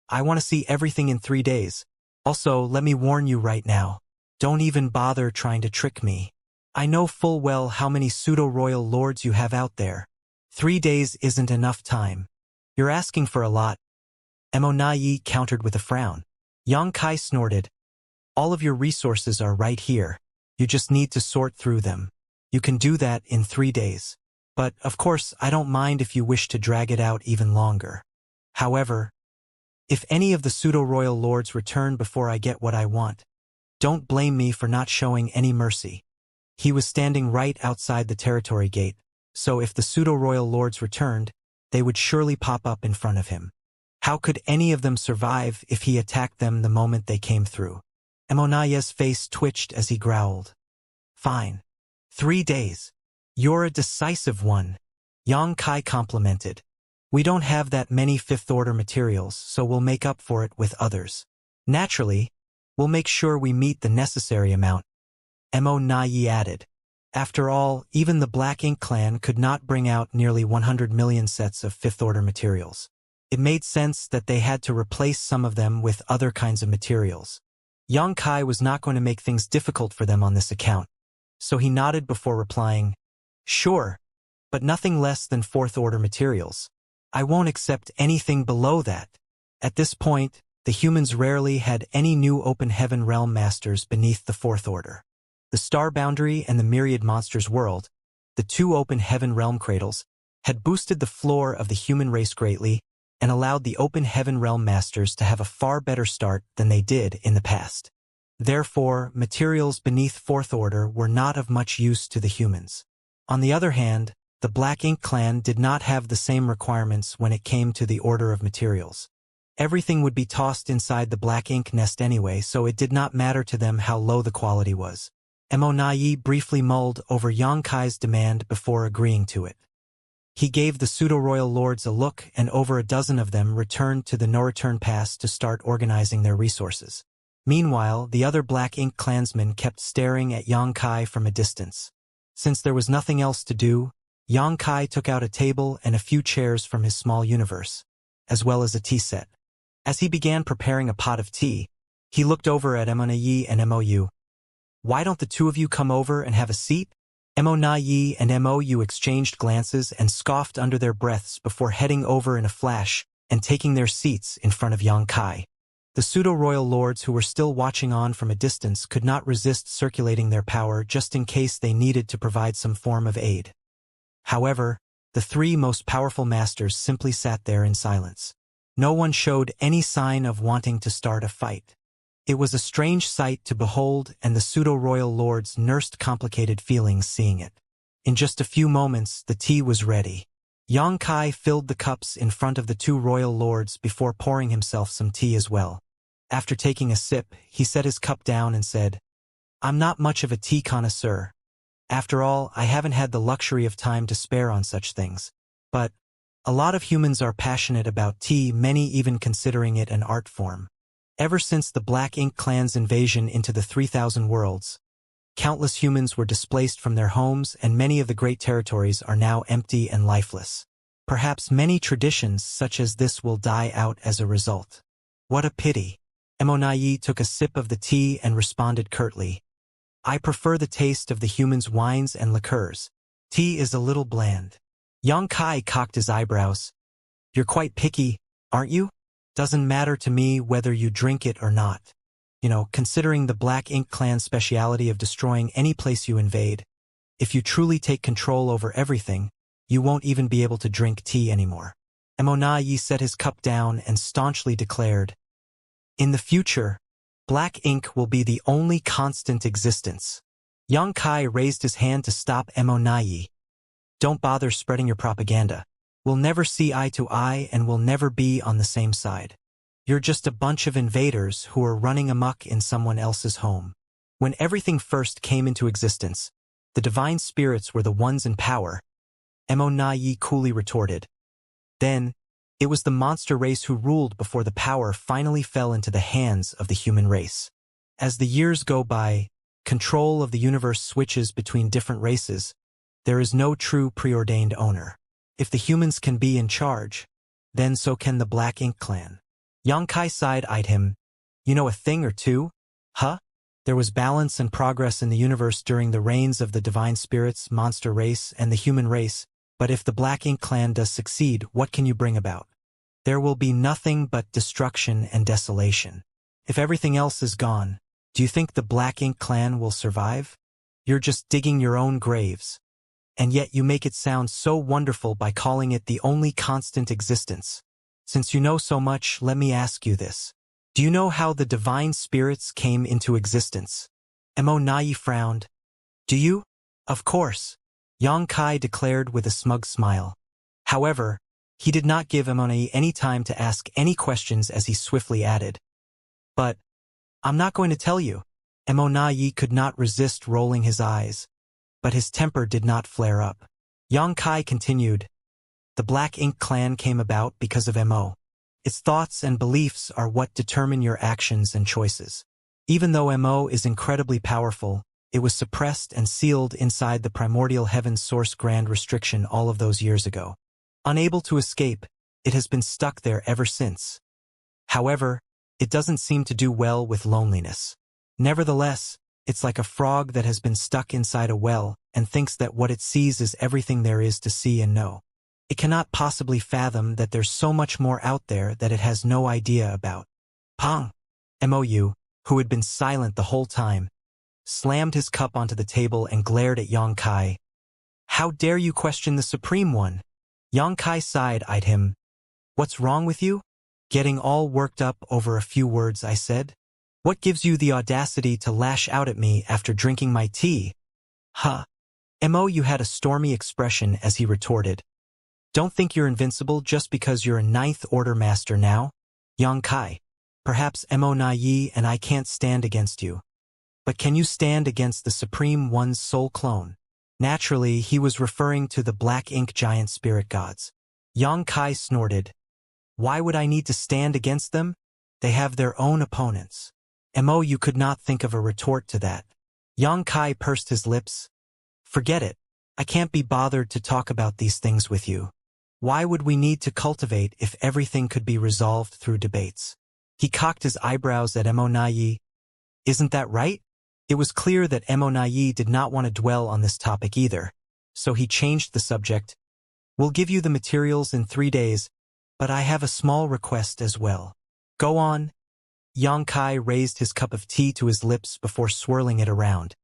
"I want to see everything in 3 days. Also, let me warn you right now. Don't even bother trying to trick me. I know full well how many pseudo-royal lords you have out there. 3 days isn't enough time. You're asking for a lot." Immortality countered with a frown. Xianxia snorted. "All of your resources are right here. You just need to sort through them. You can do that in 3 days. But, of course, I don't mind if you wish to drag it out even longer. However, if any of the pseudo-royal lords return before I get what I want, don't blame me for not showing any mercy." He was standing right outside the territory gate, so if the pseudo-royal lords returned, they would surely pop up in front of him. How could any of them survive if he attacked them the moment they came through? Immortal's face twitched as he growled. "Fine. 3 days. You're a decisive one," Xianxia complimented. "We don't have that many fifth-order materials, so we'll make up for it with others. Naturally, we'll make sure we meet the necessary amount," Immortality added. After all, even the Black Ink clan could not bring out nearly 100 million sets of fifth-order materials. It made sense that they had to replace some of them with other kinds of materials. Xianxia was not going to make things difficult for them on this account, so he nodded before replying, "Sure, but nothing less than fourth-order materials. I won't accept anything below that." At this point, the humans rarely had any new open heaven realm masters beneath the fourth order. The Star Boundary and the Myriad Monsters world, the 2 open heaven realm cradles, had boosted the floor of the human race greatly and allowed the open heaven realm masters to have a far better start than they did in the past. Therefore, materials beneath fourth order were not of much use to the humans. On the other hand, the Black Ink clan did not have the same requirements when it came to the order of materials. Everything would be tossed inside the Black Ink nest anyway, so it did not matter to them how low the quality was. Immortality briefly mulled over Xianxia's demand before agreeing to it. He gave the pseudo-royal lords a look, and over a dozen of them returned to the no-return pass to start organizing their resources. Meanwhile, the other black ink clansmen kept staring at Xianxia from a distance. Since there was nothing else to do, Xianxia took out a table and a few chairs from his small universe, as well as a tea set. As he began preparing a pot of tea, he looked over at Yi and Mou. "Why don't the two of you come over and have a seat?" Yi and Mou exchanged glances and scoffed under their breaths before heading over in a flash and taking their seats in front of Xianxia. The pseudo-royal lords who were still watching on from a distance could not resist circulating their power just in case they needed to provide some form of aid. However, the three most powerful masters simply sat there in silence. No one showed any sign of wanting to start a fight. It was a strange sight to behold, and the pseudo-royal lords nursed complicated feelings seeing it. In just a few moments, the tea was ready. Xianxia filled the cups in front of the two royal lords before pouring himself some tea as well. After taking a sip, he set his cup down and said, "I'm not much of a tea connoisseur. After all, I haven't had the luxury of time to spare on such things. But a lot of humans are passionate about tea, many even considering it an art form. Ever since the Black Ink clan's invasion into the 3,000 worlds, countless humans were displaced from their homes, and many of the great territories are now empty and lifeless. Perhaps many traditions such as this will die out as a result. What a pity." Yi took a sip of the tea and responded curtly, "I prefer the taste of the humans' wines and liqueurs. Tea is a little bland." Xianxia cocked his eyebrows. "You're quite picky, aren't you? Doesn't matter to me whether you drink it or not. Considering the Black Ink clan's speciality of destroying any place you invade, if you truly take control over everything, you won't even be able to drink tea anymore." Yi set his cup down and staunchly declared, "In the future, Black Ink will be the only constant existence." Xianxia raised his hand to stop Yi. "Don't bother spreading your propaganda. We'll never see eye to eye and we'll never be on the same side. You're just a bunch of invaders who are running amok in someone else's home. When everything first came into existence, the divine spirits were the ones in power," Yi coolly retorted. "Then, it was the monster race who ruled before the power finally fell into the hands of the human race. As the years go by, control of the universe switches between different races. There is no true preordained owner. If the humans can be in charge, then so can the Black Ink clan." Xianxia side-eyed him. "You know a thing or two, huh? There was balance and progress in the universe during the reigns of the divine spirits, monster race, and the human race, but if the Black Ink clan does succeed, what can you bring about? There will be nothing but destruction and desolation. If everything else is gone, do you think the Black Ink clan will survive? You're just digging your own graves. And yet you make it sound so wonderful by calling it the only constant existence. Since you know so much, let me ask you this. Do you know how the divine spirits came into existence?" Yi frowned. "Do you?" "Of course," Xianxia declared with a smug smile. However, he did not give Yi any time to ask any questions as he swiftly added, "But I'm not going to tell you." Yi could not resist rolling his eyes, but his temper did not flare up. Xianxia continued, "The Black Ink clan came about because of Mo. Its thoughts and beliefs are what determine your actions and choices. Even though Mo is incredibly powerful, it was suppressed and sealed inside the primordial heaven source grand restriction all of those years ago. Unable to escape, it has been stuck there ever since. However, it doesn't seem to do well with loneliness. Nevertheless, it's like a frog that has been stuck inside a well and thinks that what it sees is everything there is to see and know. It cannot possibly fathom that there's so much more out there that it has no idea about." Pong! Mou, who had been silent the whole time, slammed his cup onto the table and glared at Xianxia. "How dare you question the Supreme One?" Xianxia side-eyed him. "What's wrong with you? Getting all worked up over a few words I said? What gives you the audacity to lash out at me after drinking my tea?" "Huh." Mou had a stormy expression as he retorted. "Don't think you're invincible just because you're a ninth order master now, Xianxia. Perhaps Yi and I can't stand against you. But can you stand against the Supreme One's soul clone? Naturally, he was referring to the black ink giant spirit gods. Xianxia snorted. Why would I need to stand against them? They have their own opponents. You could not think of a retort to that. Xianxia pursed his lips. Forget it. I can't be bothered to talk about these things with you. Why would we need to cultivate if everything could be resolved through debates? He cocked his eyebrows at Nayi. Isn't that right? It was clear that Nayi did not want to dwell on this topic either, so he changed the subject. We'll give you the materials in 3 days, but I have a small request as well. Go on. Xianxia raised his cup of tea to his lips before swirling it around.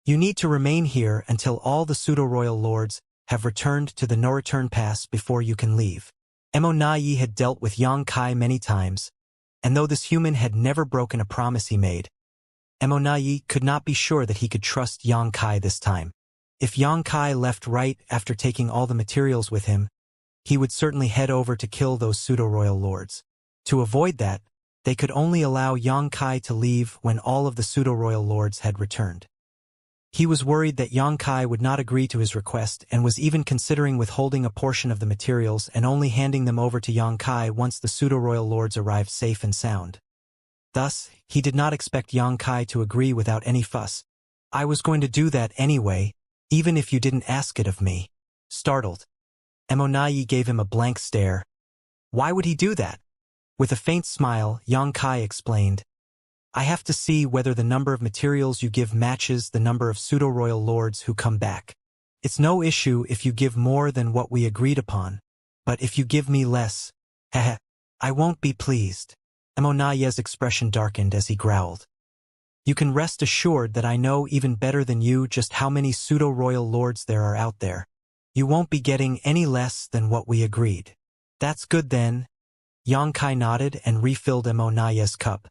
You need to remain here until all the pseudo-royal lords have returned to the no-return pass before you can leave. Nayi had dealt with Xianxia many times, and though this human had never broken a promise he made, Nayi could not be sure that he could trust Xianxia this time. If Xianxia left right after taking all the materials with him, he would certainly head over to kill those pseudo-royal lords. To avoid that, they could only allow Xianxia to leave when all of the pseudo-royal lords had returned. He was worried that Xianxia would not agree to his request and was even considering withholding a portion of the materials and only handing them over to Xianxia once the pseudo-royal lords arrived safe and sound. Thus, he did not expect Xianxia to agree without any fuss. I was going to do that anyway, even if you didn't ask it of me. Startled, Nayi gave him a blank stare. Why would he do that? With a faint smile, Xianxia explained, I have to see whether the number of materials you give matches the number of pseudo-royal lords who come back. It's no issue if you give more than what we agreed upon, but if you give me less, I won't be pleased. Nayi's expression darkened as he growled. You can rest assured that I know even better than you just how many pseudo-royal lords there are out there. You won't be getting any less than what we agreed. That's good then. Xianxia nodded and refilled Nayi's cup.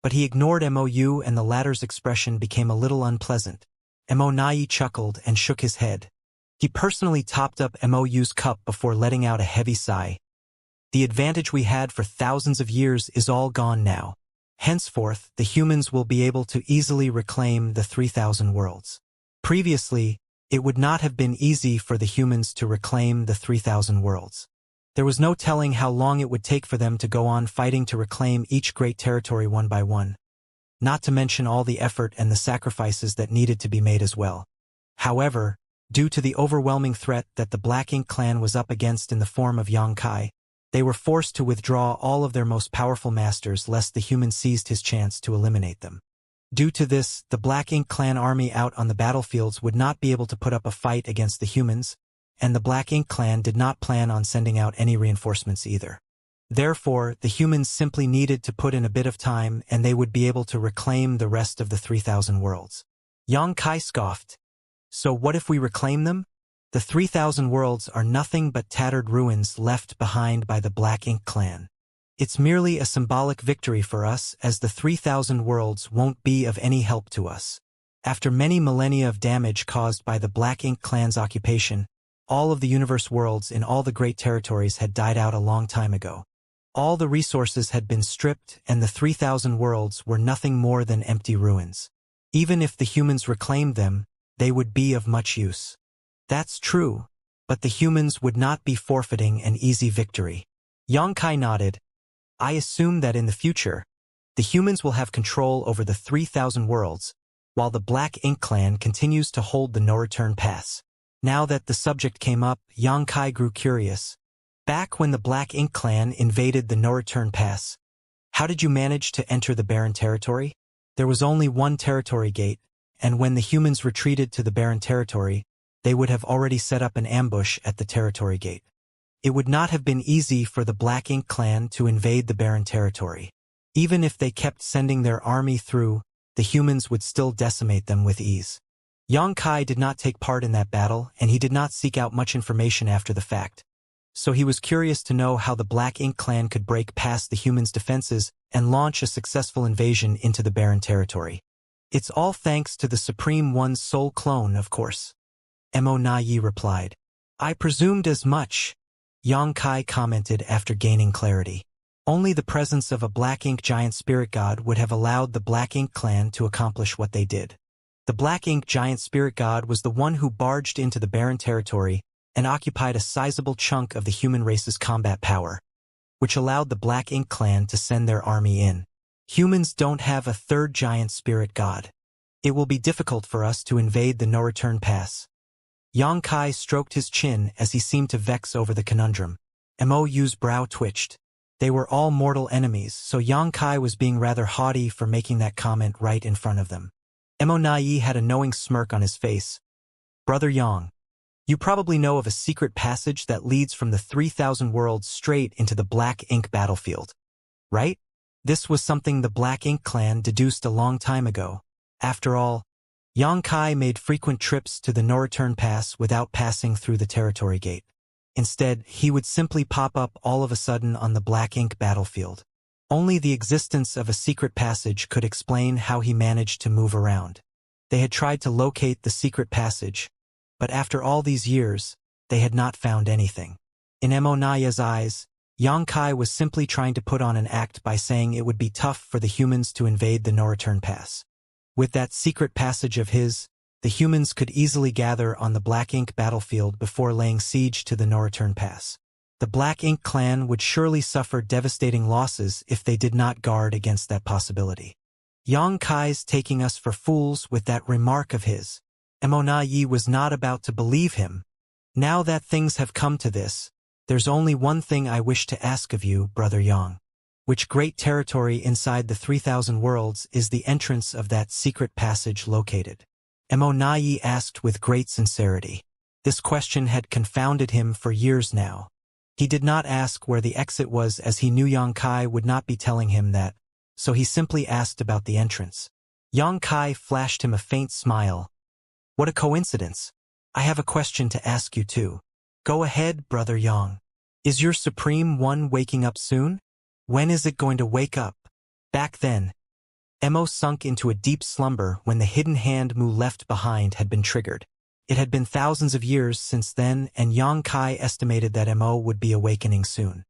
But he ignored Mou and the latter's expression became a little unpleasant. Nayi chuckled and shook his head. He personally topped up Mou's cup before letting out a heavy sigh. The advantage we had for thousands of years is all gone now. Henceforth, the humans will be able to easily reclaim the 3,000 worlds. Previously, it would not have been easy for the humans to reclaim the 3,000 worlds. There was no telling how long it would take for them to go on fighting to reclaim each great territory one by one. Not to mention all the effort and the sacrifices that needed to be made as well. However, due to the overwhelming threat that the Black Ink clan was up against in the form of Xianxia, they were forced to withdraw all of their most powerful masters lest the humans seized his chance to eliminate them. Due to this, the Black Ink clan army out on the battlefields would not be able to put up a fight against the humans, and the Black Ink clan did not plan on sending out any reinforcements either. Therefore, the humans simply needed to put in a bit of time and they would be able to reclaim the rest of the 3,000 worlds. Xianxia scoffed. So what if we reclaim them? The 3,000 worlds are nothing but tattered ruins left behind by the Black Ink clan. It's merely a symbolic victory for us as the 3,000 worlds won't be of any help to us. After many millennia of damage caused by the Black Ink clan's occupation, all of the universe worlds in all the great territories had died out a long time ago. All the resources had been stripped and the 3,000 worlds were nothing more than empty ruins. Even if the humans reclaimed them, they would be of much use. That's true, but the humans would not be forfeiting an easy victory. Xianxia nodded. I assume that in the future, the humans will have control over the 3,000 worlds, while the Black Ink clan continues to hold the no-return pass. Now that the subject came up, Xianxia grew curious. Back when the Black Ink clan invaded the no-return pass, how did you manage to enter the barren territory? There was only one territory gate, and when the humans retreated to the barren territory, they would have already set up an ambush at the territory gate. It would not have been easy for the Black Ink clan to invade the barren territory. Even if they kept sending their army through, the humans would still decimate them with ease. Xianxia did not take part in that battle, and he did not seek out much information after the fact. So he was curious to know how the Black Ink clan could break past the humans' defenses and launch a successful invasion into the barren territory. It's all thanks to the Supreme One's soul clone, of course. Nayi replied. I presumed as much, Xianxia commented after gaining clarity. Only the presence of a Black Ink giant spirit god would have allowed the Black Ink clan to accomplish what they did. The black ink giant spirit god was the one who barged into the barren territory and occupied a sizable chunk of the human race's combat power, which allowed the Black Ink clan to send their army in. Humans don't have a third giant spirit god. It will be difficult for us to invade the no-return pass. Xianxia stroked his chin as he seemed to vex over the conundrum. Mou's brow twitched. They were all mortal enemies, so Xianxia was being rather haughty for making that comment right in front of them. Mo had a knowing smirk on his face. Brother Yang, you probably know of a secret passage that leads from the 3,000 worlds straight into the Black Ink battlefield, right? This was something the Black Ink clan deduced a long time ago. After all, Xianxia made frequent trips to the no-return pass without passing through the territory gate. Instead, he would simply pop up all of a sudden on the Black Ink battlefield. Only the existence of a secret passage could explain how he managed to move around. They had tried to locate the secret passage, but after all these years, they had not found anything. In Mo's eyes, Xianxia was simply trying to put on an act by saying it would be tough for the humans to invade the no-return pass. With that secret passage of his, the humans could easily gather on the Black Ink battlefield before laying siege to the no-return pass. The Black Ink clan would surely suffer devastating losses if they did not guard against that possibility. Xianxia's taking us for fools with that remark of his. Mo was not about to believe him. Now that things have come to this, there's only one thing I wish to ask of you, Brother Yang. Which great territory inside the 3,000 worlds is the entrance of that secret passage located? Mo asked with great sincerity. This question had confounded him for years now. He did not ask where the exit was as he knew Xianxia would not be telling him that, so he simply asked about the entrance. Xianxia flashed him a faint smile. What a coincidence. I have a question to ask you too. Go ahead, Brother Yang. Is your Supreme One waking up soon? When is it going to wake up? Back then, Mo sunk into a deep slumber when the hidden hand Mu left behind had been triggered. It had been thousands of years since then, and Xianxia estimated that Mo would be awakening soon.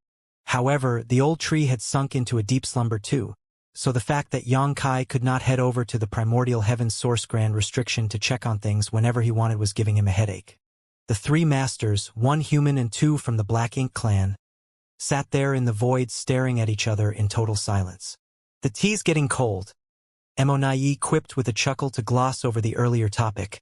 However, the old tree had sunk into a deep slumber too, so the fact that Xianxia could not head over to the primordial heaven source grand restriction to check on things whenever he wanted was giving him a headache. The three masters, one human and two from the Black Ink clan, sat there in the void staring at each other in total silence. The tea's getting cold. Mo quipped with a chuckle to gloss over the earlier topic.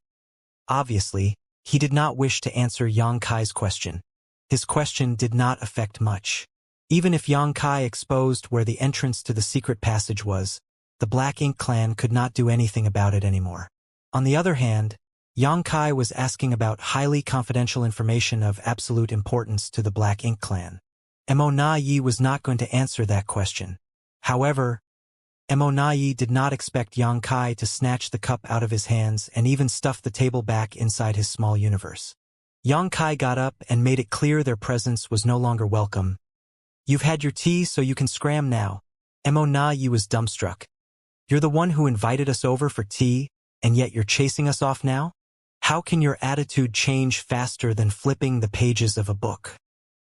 Obviously, he did not wish to answer Xianxia's question. His question did not affect much. Even if Xianxia exposed where the entrance to the secret passage was, the Black Ink clan could not do anything about it anymore. On the other hand, Xianxia was asking about highly confidential information of absolute importance to the Black Ink clan. Mo was not going to answer that question. However, Mo did not expect Xianxia to snatch the cup out of his hands and even stuff the table back inside his small universe. Xianxia got up and made it clear their presence was no longer welcome. You've had your tea, so you can scram now. Mo was dumbstruck. You're the one who invited us over for tea, and yet you're chasing us off now? How can your attitude change faster than flipping the pages of a book?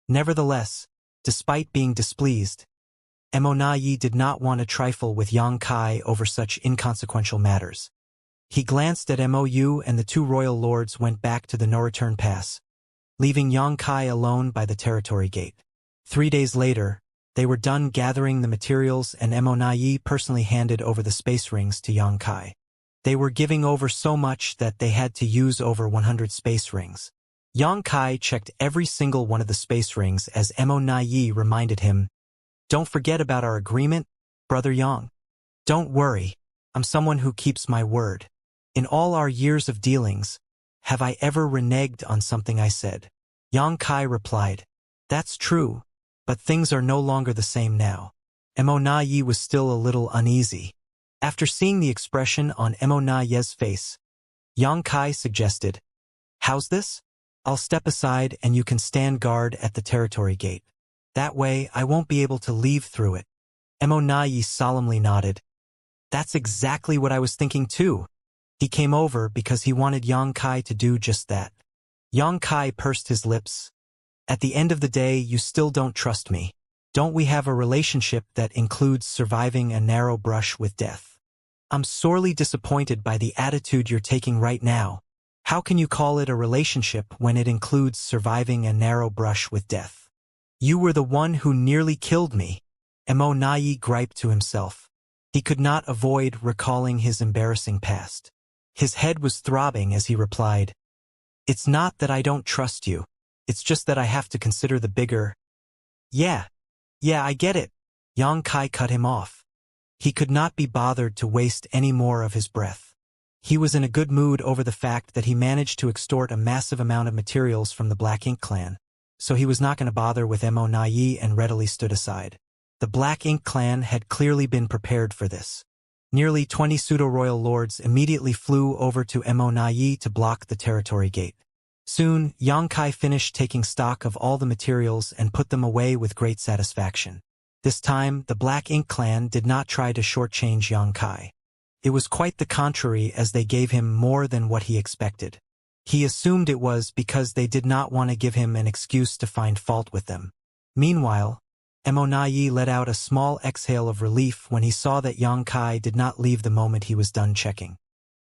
Nevertheless, despite being displeased, Mo did not want to trifle with Xianxia over such inconsequential matters. He glanced at Mou and the two royal lords went back to the no-return pass, leaving Xianxia alone by the territory gate. 3 days later, they were done gathering the materials and Mo personally handed over the space rings to Xianxia. They were giving over so much that they had to use over 100 space rings. Xianxia checked every single one of the space rings as Mo reminded him, "Don't forget about our agreement, Brother Yang. Don't worry, I'm someone who keeps my word. In all our years of dealings, have I ever reneged on something I said?" Xianxia replied, "That's true, but things are no longer the same now." Mo was still a little uneasy. After seeing the expression on Mo's face, Xianxia suggested, "How's this? I'll step aside and you can stand guard at the territory gate. That way, I won't be able to leave through it." Mo solemnly nodded. "That's exactly what I was thinking too." He came over because he wanted Xianxia to do just that. Xianxia pursed his lips. "At the end of the day, you still don't trust me. Don't we have a relationship that includes surviving a narrow brush with death?" I'm sorely disappointed by the attitude you're taking right now. How can you call it a relationship when it includes surviving a narrow brush with death? You were the one who nearly killed me, Nayi griped to himself. He could not avoid recalling his embarrassing past. His head was throbbing as he replied, "It's not that I don't trust you. It's just that I have to consider the bigger—" Yeah, I get it." Yang Kai cut him off. He could not be bothered to waste any more of his breath. He was in a good mood over the fact that he managed to extort a massive amount of materials from the Black Ink clan, so he was not going to bother with Nayi and readily stood aside. The Black Ink clan had clearly been prepared for this. Nearly 20 pseudo-royal lords immediately flew over to Nayi to block the territory gate. Soon, Yang Kai finished taking stock of all the materials and put them away with great satisfaction. This time, the Black Ink clan did not try to shortchange Yang Kai. It was quite the contrary, as they gave him more than what he expected. He assumed it was because they did not want to give him an excuse to find fault with them. Meanwhile, Nayi let out a small exhale of relief when he saw that Yang Kai did not leave the moment he was done checking.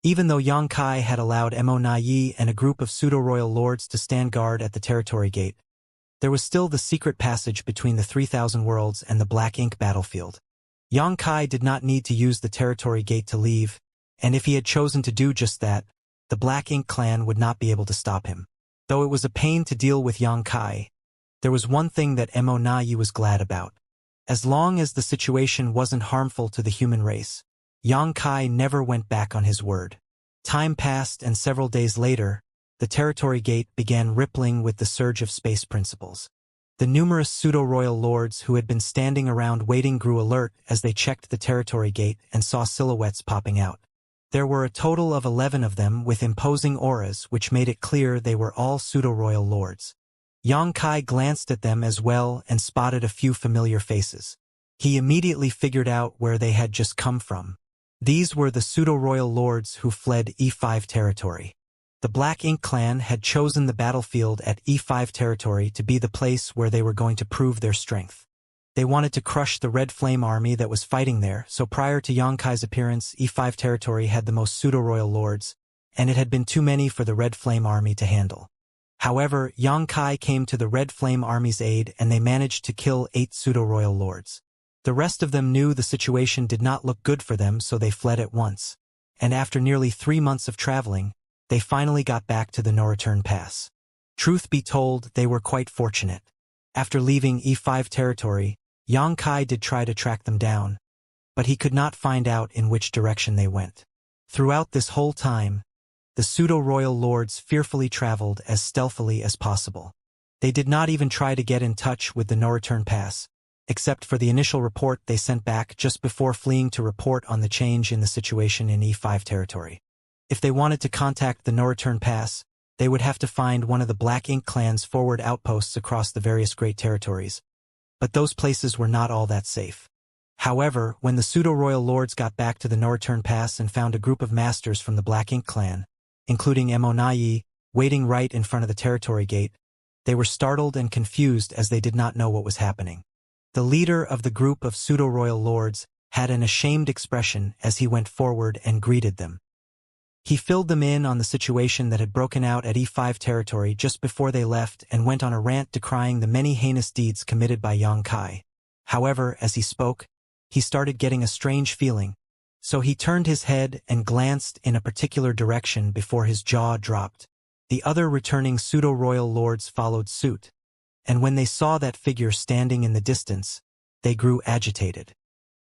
Even though Yang Kai had allowed Nayi and a group of pseudo-royal lords to stand guard at the territory gate, there was still the secret passage between the 3,000 worlds and the Black Ink battlefield. Yang Kai did not need to use the territory gate to leave, and if he had chosen to do just that, the Black Ink clan would not be able to stop him. Though it was a pain to deal with Yang Kai, there was one thing that Nayi was glad about. As long as the situation wasn't harmful to the human race, Yang Kai never went back on his word. Time passed, and several days later, the territory gate began rippling with the surge of space principles. The numerous pseudo-royal lords who had been standing around waiting grew alert as they checked the territory gate and saw silhouettes popping out. There were a total of 11 of them with imposing auras, which made it clear they were all pseudo-royal lords. Yang Kai glanced at them as well and spotted a few familiar faces. He immediately figured out where they had just come from. These were the pseudo-royal lords who fled E5 territory. The Black Ink clan had chosen the battlefield at E5 territory to be the place where they were going to prove their strength. They wanted to crush the Red Flame army that was fighting there, so prior to Yang Kai's appearance, E5 territory had the most pseudo-royal lords, and it had been too many for the Red Flame army to handle. However, Yang Kai came to the Red Flame army's aid and they managed to kill 8 pseudo-royal lords. The rest of them knew the situation did not look good for them, so they fled at once. And after nearly 3 months of traveling, they finally got back to the no-return pass. Truth be told, they were quite fortunate. After leaving E5 territory, Yang Kai did try to track them down, but he could not find out in which direction they went. Throughout this whole time, the pseudo-royal lords fearfully traveled as stealthily as possible. They did not even try to get in touch with the no-return pass, except for the initial report they sent back just before fleeing to report on the change in the situation in E5 territory. If they wanted to contact the no-return pass, they would have to find one of the Black Ink clan's forward outposts across the various great territories. But those places were not all that safe. However, when the pseudo-royal lords got back to the no-return pass and found a group of masters from the Black Ink clan, including Nayi, waiting right in front of the territory gate, they were startled and confused as they did not know what was happening. The leader of the group of pseudo-royal lords had an ashamed expression as he went forward and greeted them. He filled them in on the situation that had broken out at E5 territory just before they left and went on a rant decrying the many heinous deeds committed by Yang Kai. However, as he spoke, he started getting a strange feeling, so he turned his head and glanced in a particular direction before his jaw dropped. The other returning pseudo-royal lords followed suit, and when they saw that figure standing in the distance, they grew agitated.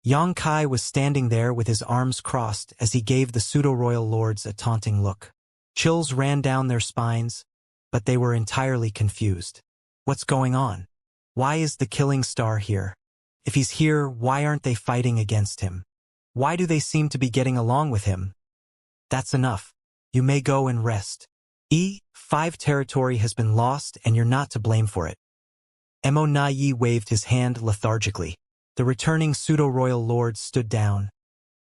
Yang Kai was standing there with his arms crossed as he gave the pseudo-royal lords a taunting look. Chills ran down their spines, but they were entirely confused. What's going on? Why is the killing star here? If he's here, why aren't they fighting against him? Why do they seem to be getting along with him? That's enough. You may go and rest. E5 territory has been lost and you're not to blame for it. Nayi waved his hand lethargically. The returning pseudo-royal lords stood down,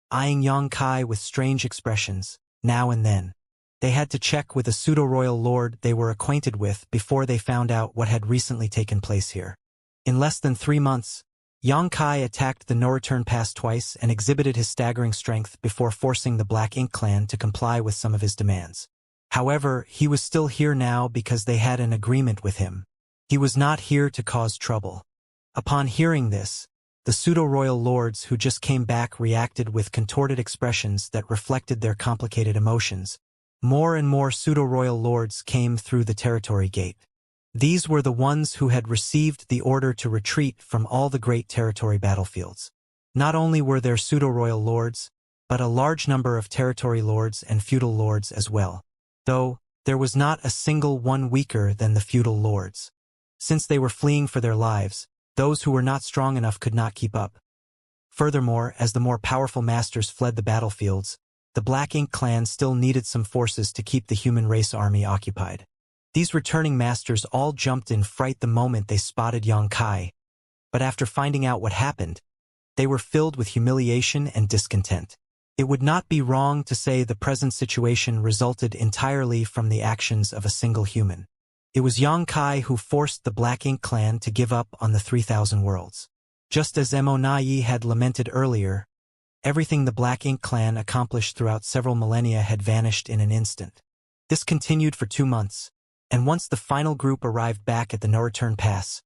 eyeing Yang Kai with strange expressions, now and then. They had to check with a pseudo-royal lord they were acquainted with before they found out what had recently taken place here. In less than 3 months, Xianxia attacked the no-return pass twice and exhibited his staggering strength before forcing the Black Ink clan to comply with some of his demands. However, he was still here now because they had an agreement with him. He was not here to cause trouble. Upon hearing this, the pseudo-royal lords who just came back reacted with contorted expressions that reflected their complicated emotions. More and more pseudo-royal lords came through the territory gate. These were the ones who had received the order to retreat from all the great territory battlefields. Not only were there pseudo-royal lords, but a large number of territory lords and feudal lords as well. Though, there was not a single one weaker than the feudal lords. Since they were fleeing for their lives, those who were not strong enough could not keep up. Furthermore, as the more powerful masters fled the battlefields, the Black Ink clan still needed some forces to keep the human race army occupied. These returning masters all jumped in fright the moment they spotted Xianxia, but after finding out what happened, they were filled with humiliation and discontent. It would not be wrong to say the present situation resulted entirely from the actions of a single human. It was Xianxia who forced the Black Ink clan to give up on the 3,000 worlds. Just as Xianxia had lamented earlier, everything the Black Ink clan accomplished throughout several millennia had vanished in an instant. This continued for 2 months, and once the final group arrived back at the no-return pass,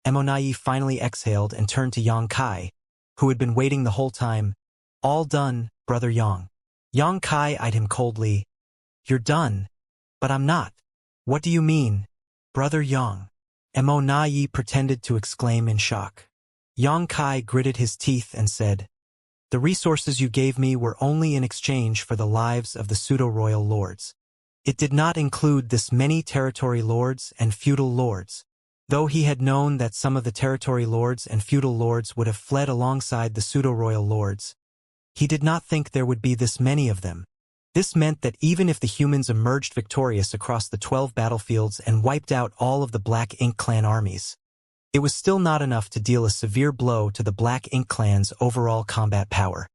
Xianxia finally exhaled and turned to Xianxia, who had been waiting the whole time. "All done, Brother Yang." Xianxia eyed him coldly. "You're done, but I'm not." "What do you mean, Brother Yang?" Xianxia pretended to exclaim in shock. Xianxia gritted his teeth and said, "The resources you gave me were only in exchange for the lives of the pseudo-royal lords. It did not include this many territory lords and feudal lords." Though he had known that some of the territory lords and feudal lords would have fled alongside the pseudo-royal lords, he did not think there would be this many of them. This meant that even if the humans emerged victorious across the 12 battlefields and wiped out all of the Black Ink clan armies, it was still not enough to deal a severe blow to the Black Ink clan's overall combat power.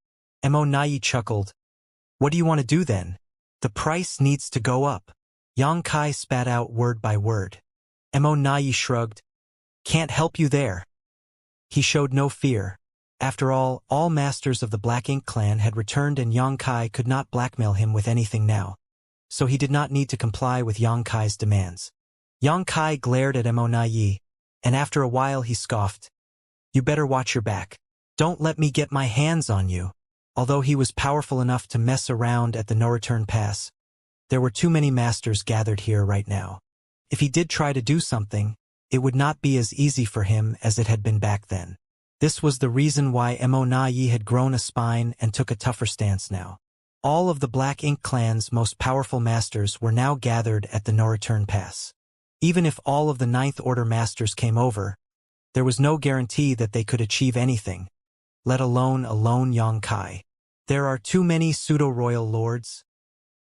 Xianxia chuckled. "What do you want to do then?" "The price needs to go up." Xianxia spat out word by word. Xianxia shrugged. "Can't help you there." He showed no fear. After all masters of the Black Ink clan had returned and Xianxia could not blackmail him with anything now, so he did not need to comply with Xianxia's demands. Xianxia glared at Xianxia, and after a while he scoffed. "You better watch your back. Don't let me get my hands on you." Although he was powerful enough to mess around at the no-return pass, there were too many masters gathered here right now. If he did try to do something, it would not be as easy for him as it had been back then. This was the reason why Xianxia had grown a spine and took a tougher stance now. All of the Black Ink clan's most powerful masters were now gathered at the no-return pass. Even if all of the Ninth Order masters came over, there was no guarantee that they could achieve anything, let alone Xianxia. "There are too many pseudo-royal lords."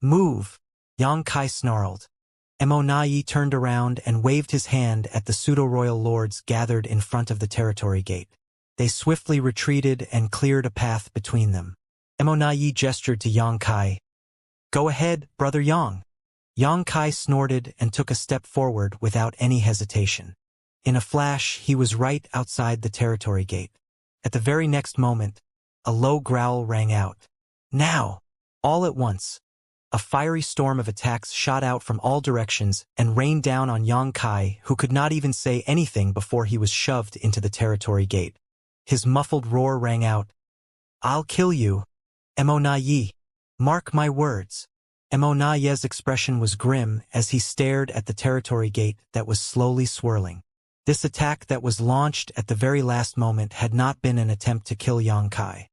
"Move!" Xianxia snarled. Xianxia turned around and waved his hand at the pseudo-royal lords gathered in front of the territory gate. They swiftly retreated and cleared a path between them. Xianxia gestured to Xianxia. "Go ahead, Brother Yang." Xianxia snorted and took a step forward without any hesitation. In a flash, he was right outside the territory gate. At the very next moment, a low growl rang out. "Now!" All at once, a fiery storm of attacks shot out from all directions and rained down on Xianxia, who could not even say anything before he was shoved into the territory gate. His muffled roar rang out. "I'll kill you, Xianxia. Mark my words." Xianxia's expression was grim as he stared at the territory gate that was slowly swirling. This attack that was launched at the very last moment had not been an attempt to kill Xianxia.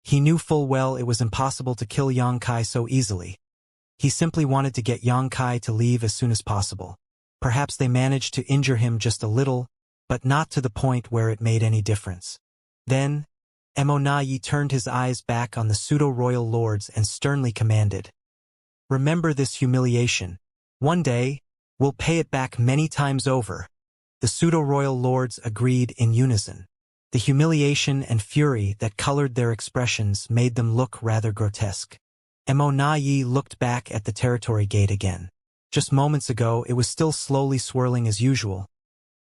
He knew full well it was impossible to kill Xianxia so easily. He simply wanted to get Xianxia to leave as soon as possible. Perhaps they managed to injure him just a little, but not to the point where it made any difference. Then, Xianxia turned his eyes back on the pseudo-royal lords and sternly commanded, "Remember this humiliation. One day, we'll pay it back many times over." The pseudo-royal lords agreed in unison. The humiliation and fury that colored their expressions made them look rather grotesque. Xianxia looked back at the territory gate again. Just moments ago, it was still slowly swirling as usual,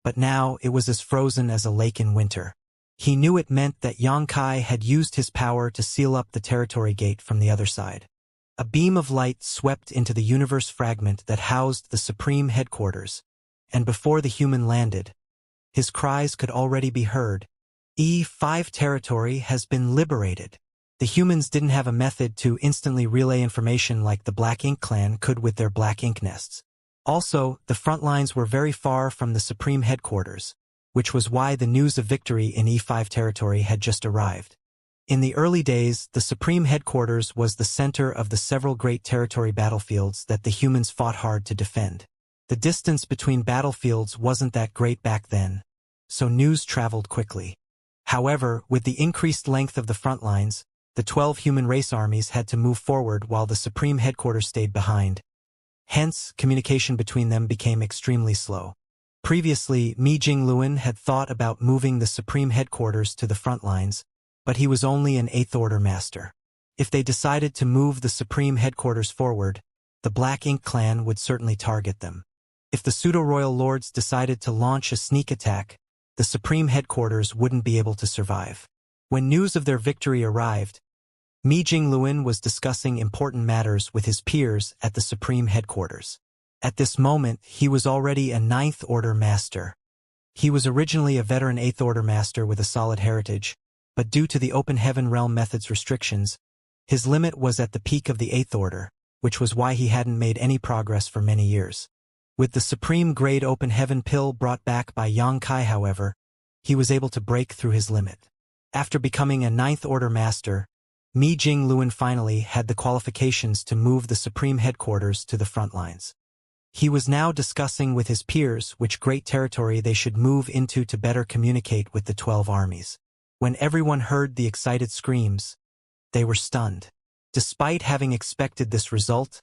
but now it was as frozen as a lake in winter. He knew it meant that Xianxia had used his power to seal up the territory gate from the other side. A beam of light swept into the universe fragment that housed the Supreme Headquarters, and before the human landed, his cries could already be heard. E5 territory has been liberated. The humans didn't have a method to instantly relay information like the Black Ink clan could with their black ink nests. Also, the front lines were very far from the Supreme Headquarters, which was why the news of victory in E5 territory had just arrived. In the early days, the Supreme Headquarters was the center of the several great territory battlefields that the humans fought hard to defend. The distance between battlefields wasn't that great back then, so news traveled quickly. However, with the increased length of the front lines, the 12 human race armies had to move forward while the Supreme Headquarters stayed behind. Hence, communication between them became extremely slow. Previously, Mi Jingluan had thought about moving the Supreme Headquarters to the front lines, but he was only an 8th Order master. If they decided to move the Supreme Headquarters forward, the Black Ink clan would certainly target them. If the pseudo-royal lords decided to launch a sneak attack, the Supreme Headquarters wouldn't be able to survive. When news of their victory arrived, Mi Jingluan was discussing important matters with his peers at the Supreme Headquarters. At this moment, he was already a 9th Order master. He was originally a veteran 8th Order master with a solid heritage, but due to the Open Heaven Realm method's restrictions, his limit was at the peak of the 8th Order, which was why he hadn't made any progress for many years. With the Supreme Grade Open Heaven pill brought back by Xianxia, however, he was able to break through his limit. After becoming a 9th Order master, Mi Jingluan finally had the qualifications to move the Supreme Headquarters to the front lines. He was now discussing with his peers which great territory they should move into to better communicate with the 12 armies. When everyone heard the excited screams, they were stunned. Despite having expected this result,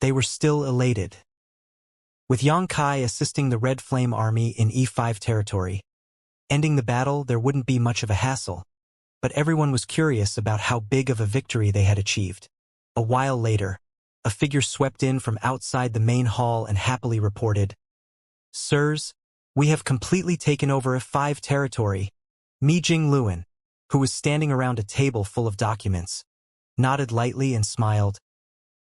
they were still elated. With Xianxia assisting the Red Flame army in E5 territory, ending the battle there wouldn't be much of a hassle, but everyone was curious about how big of a victory they had achieved. A while later, a figure swept in from outside the main hall and happily reported, "Sirs, we have completely taken over F5 territory." Mi Jingluan, who was standing around a table full of documents, nodded lightly and smiled.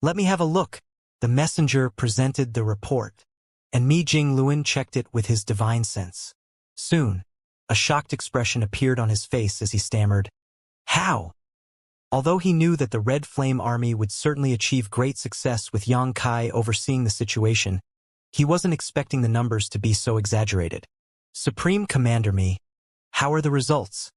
"Let me have a look." The messenger presented the report, and Mi Jingluan checked it with his divine sense. Soon, a shocked expression appeared on his face as he stammered, "How?" Although he knew that the Red Flame army would certainly achieve great success with Xianxia overseeing the situation, he wasn't expecting the numbers to be so exaggerated. "Supreme Commander Mi, how are the results?"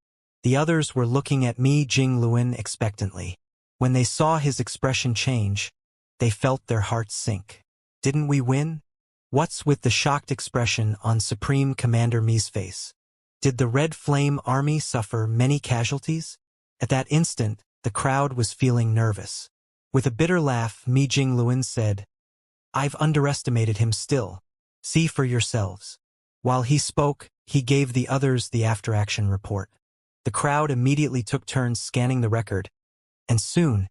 The others were looking at Mi Jingluan expectantly. When they saw his expression change, they felt their hearts sink. "Didn't we win?" What's with the shocked expression on Supreme Commander Mi's face? Did the Red Flame army suffer many casualties? At that instant, the crowd was feeling nervous. With a bitter laugh, Mi Jingluan said, "I've underestimated him still. See for yourselves." While he spoke, he gave the others the after-action report. The crowd immediately took turns scanning the record, and soon,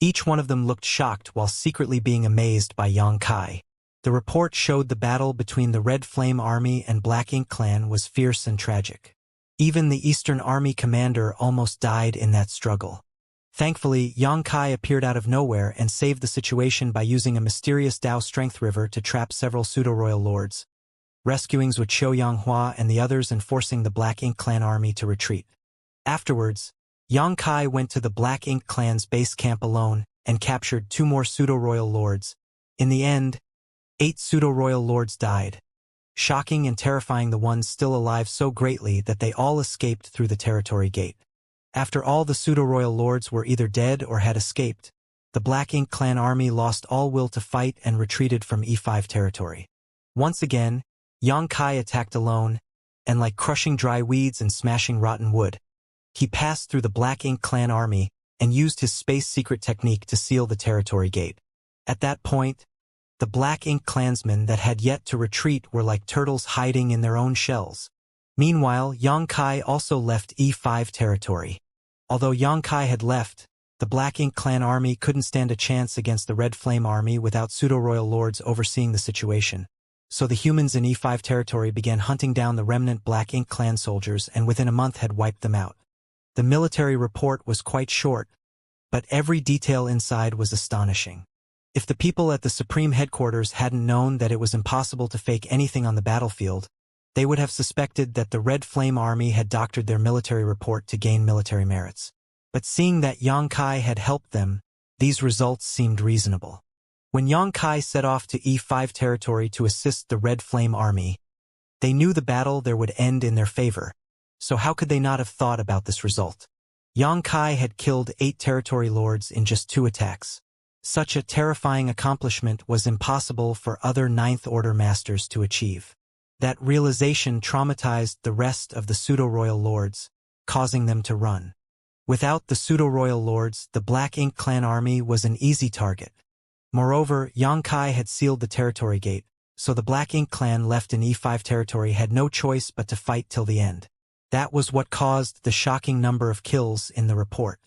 each one of them looked shocked while secretly being amazed by Xianxia. The report showed the battle between the Red Flame army and Black Ink clan was fierce and tragic. Even the Eastern Army commander almost died in that struggle. Thankfully, Xianxia appeared out of nowhere and saved the situation by using a mysterious Dao Strength River to trap several pseudo-royal lords, rescuing Wuxia Yanghua and the others and forcing the Black Ink clan army to retreat. Afterwards, Xianxia went to the Black Ink clan's base camp alone and captured 2 more pseudo-royal lords. In the end, 8 pseudo-royal lords died, shocking and terrifying the ones still alive so greatly that they all escaped through the territory gate. After all the pseudo-royal lords were either dead or had escaped, the Black Ink clan army lost all will to fight and retreated from E5 territory. Once again, Xianxia attacked alone, and like crushing dry weeds and smashing rotten wood, he passed through the Black Ink clan army and used his space secret technique to seal the territory gate. At that point, the Black Ink clansmen that had yet to retreat were like turtles hiding in their own shells. Meanwhile, Xianxia also left E5 territory. Although Xianxia had left, the Black Ink clan army couldn't stand a chance against the Red Flame army without pseudo-royal lords overseeing the situation. so the humans in E5 territory began hunting down the remnant Black Ink clan soldiers and within a month had wiped them out. The military report was quite short, but every detail inside was astonishing. If the people at the Supreme Headquarters hadn't known that it was impossible to fake anything on the battlefield, they would have suspected that the Red Flame Army had doctored their military report to gain military merits. But seeing that Yang Kai had helped them, these results seemed reasonable. When Yang Kai set off to E5 territory to assist the Red Flame Army, they knew the battle there would end in their favor, so how could they not have thought about this result? Yang Kai had killed 8 territory lords in just 2 attacks. Such a terrifying accomplishment was impossible for other Ninth Order masters to achieve. That realization traumatized the rest of the pseudo-royal lords, causing them to run. Without the pseudo-royal lords, the Black Ink clan army was an easy target. Moreover, Yang Kai had sealed the territory gate, so the Black Ink clan left in E5 territory had no choice but to fight till the end. That was what caused the shocking number of kills in the report.